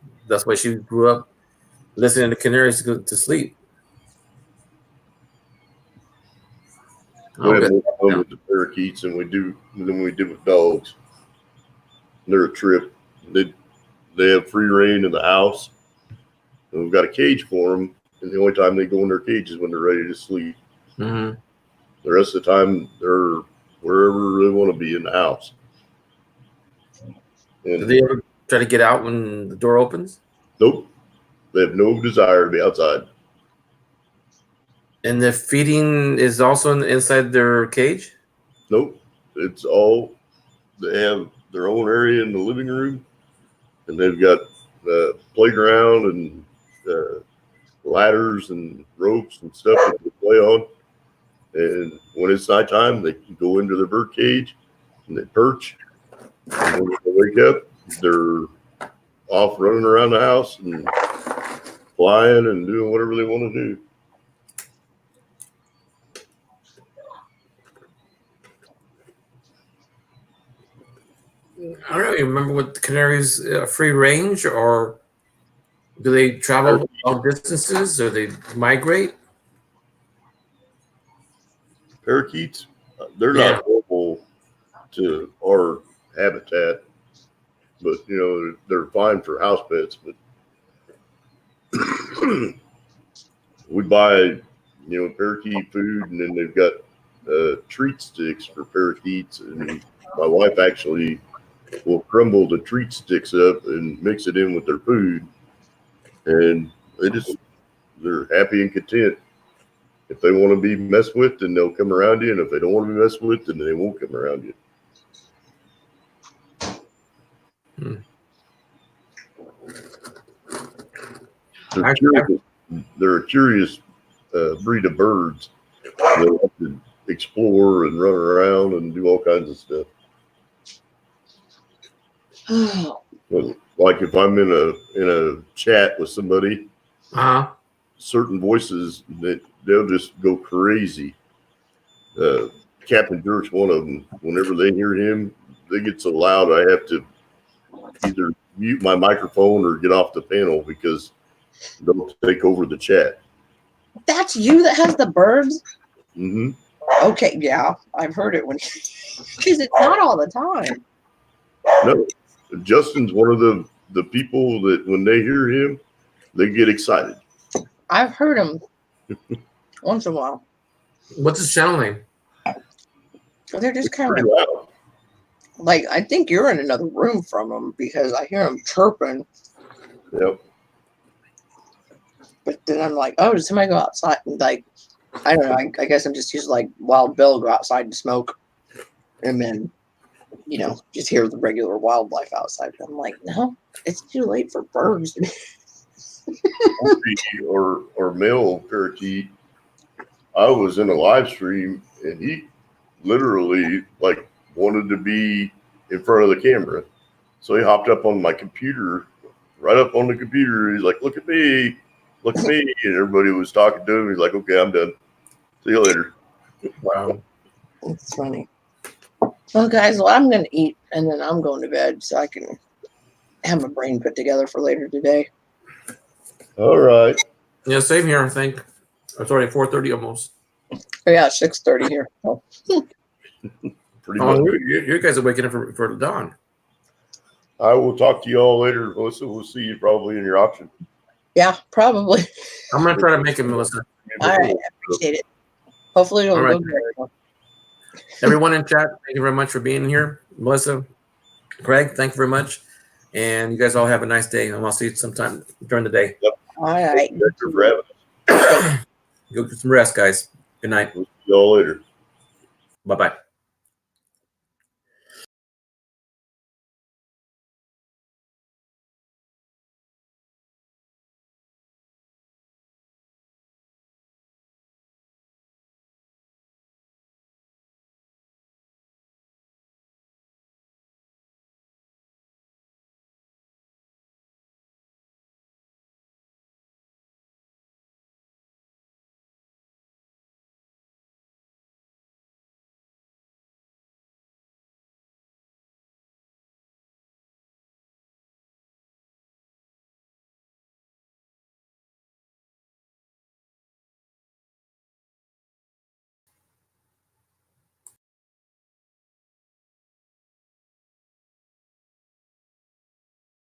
why she grew up listening to canaries to go to sleep. We have more fun with the parakeets than we do with dogs. They're a trip. They have free reign in the house, and we've got a cage for them. And the only time they go in their cage is when they're ready to sleep. Mm-hmm. The rest of the time, they're wherever they want to be in the house. Do And they ever try to get out when the door opens? nope, they have no desire to be outside. And the feeding is also inside their cage? Nope, it's all they have their own area in the living room, and they've got playground and ladders and ropes and stuff that they play on. And when it's nighttime, they can go into the bird cage and they perch. And when they wake up, they're off running around the house and flying and doing whatever they want to do. I don't really remember what the canaries free range, or do they travel long distances, or they migrate? Parakeets, they're Yeah. not horrible to our habitat, but you know they're fine for house pets. But we buy, parakeet food, and then they've got treat sticks for parakeets. And my wife actually will crumble the treat sticks up and mix it in with their food, and they're happy and content. If they want to be messed with, then they'll come around you, and if they don't want to be messed with, then they won't come around you. They're a curious breed of birds. They like to explore and run around and do all kinds of stuff. Like if I'm in a chat with somebody, certain voices that they'll just go crazy. Captain Dirk's one of them. Whenever they hear him, they get so loud I have to either mute my microphone or get off the panel because they'll take over the chat. That's you that has the birds? Mm-hmm. Okay, yeah, I've heard it when because it's not all the time. No, Justin's one of the people that when they hear him, they get excited. I've heard him once in a while. What's his channel name? They're just kind Pretty of loud. like, I think you're in another room from them because I hear them chirping. Yep. But then I'm like, oh, did somebody go outside? And like, I don't know. I guess I'm just used to like Wild Bill go outside and smoke, and then just hear the regular wildlife outside. I'm like, no, it's too late for birds. or male parakeet. I was in a live stream and he literally like wanted to be in front of the camera, so he hopped up on my computer, right up on the computer. He's like, look at me, and everybody was talking to him. He's like, okay, I'm done, see you later. Wow. It's funny. Well, guys, well, I'm going to eat and then I'm going to bed so I can have my brain put together for later today. All right. Yeah, same here, I think. It's already 4:30 almost. Oh, yeah, 6:30 here. Oh. Pretty Oh, much. you guys are waking up for the dawn. I will talk to you all later, Melissa. We'll see you probably in your auction. Yeah, probably. I'm gonna try to make it, Melissa. All right, I appreciate it. Hopefully it'll All right. go good. Everyone in chat, thank you very much for being here. Melissa, Greg, thank you very much. And you guys all have a nice day. And I'll see you sometime during the day. All right. Thank you for having us. Go get some rest, guys. Good night. We'll see you all later. Bye-bye.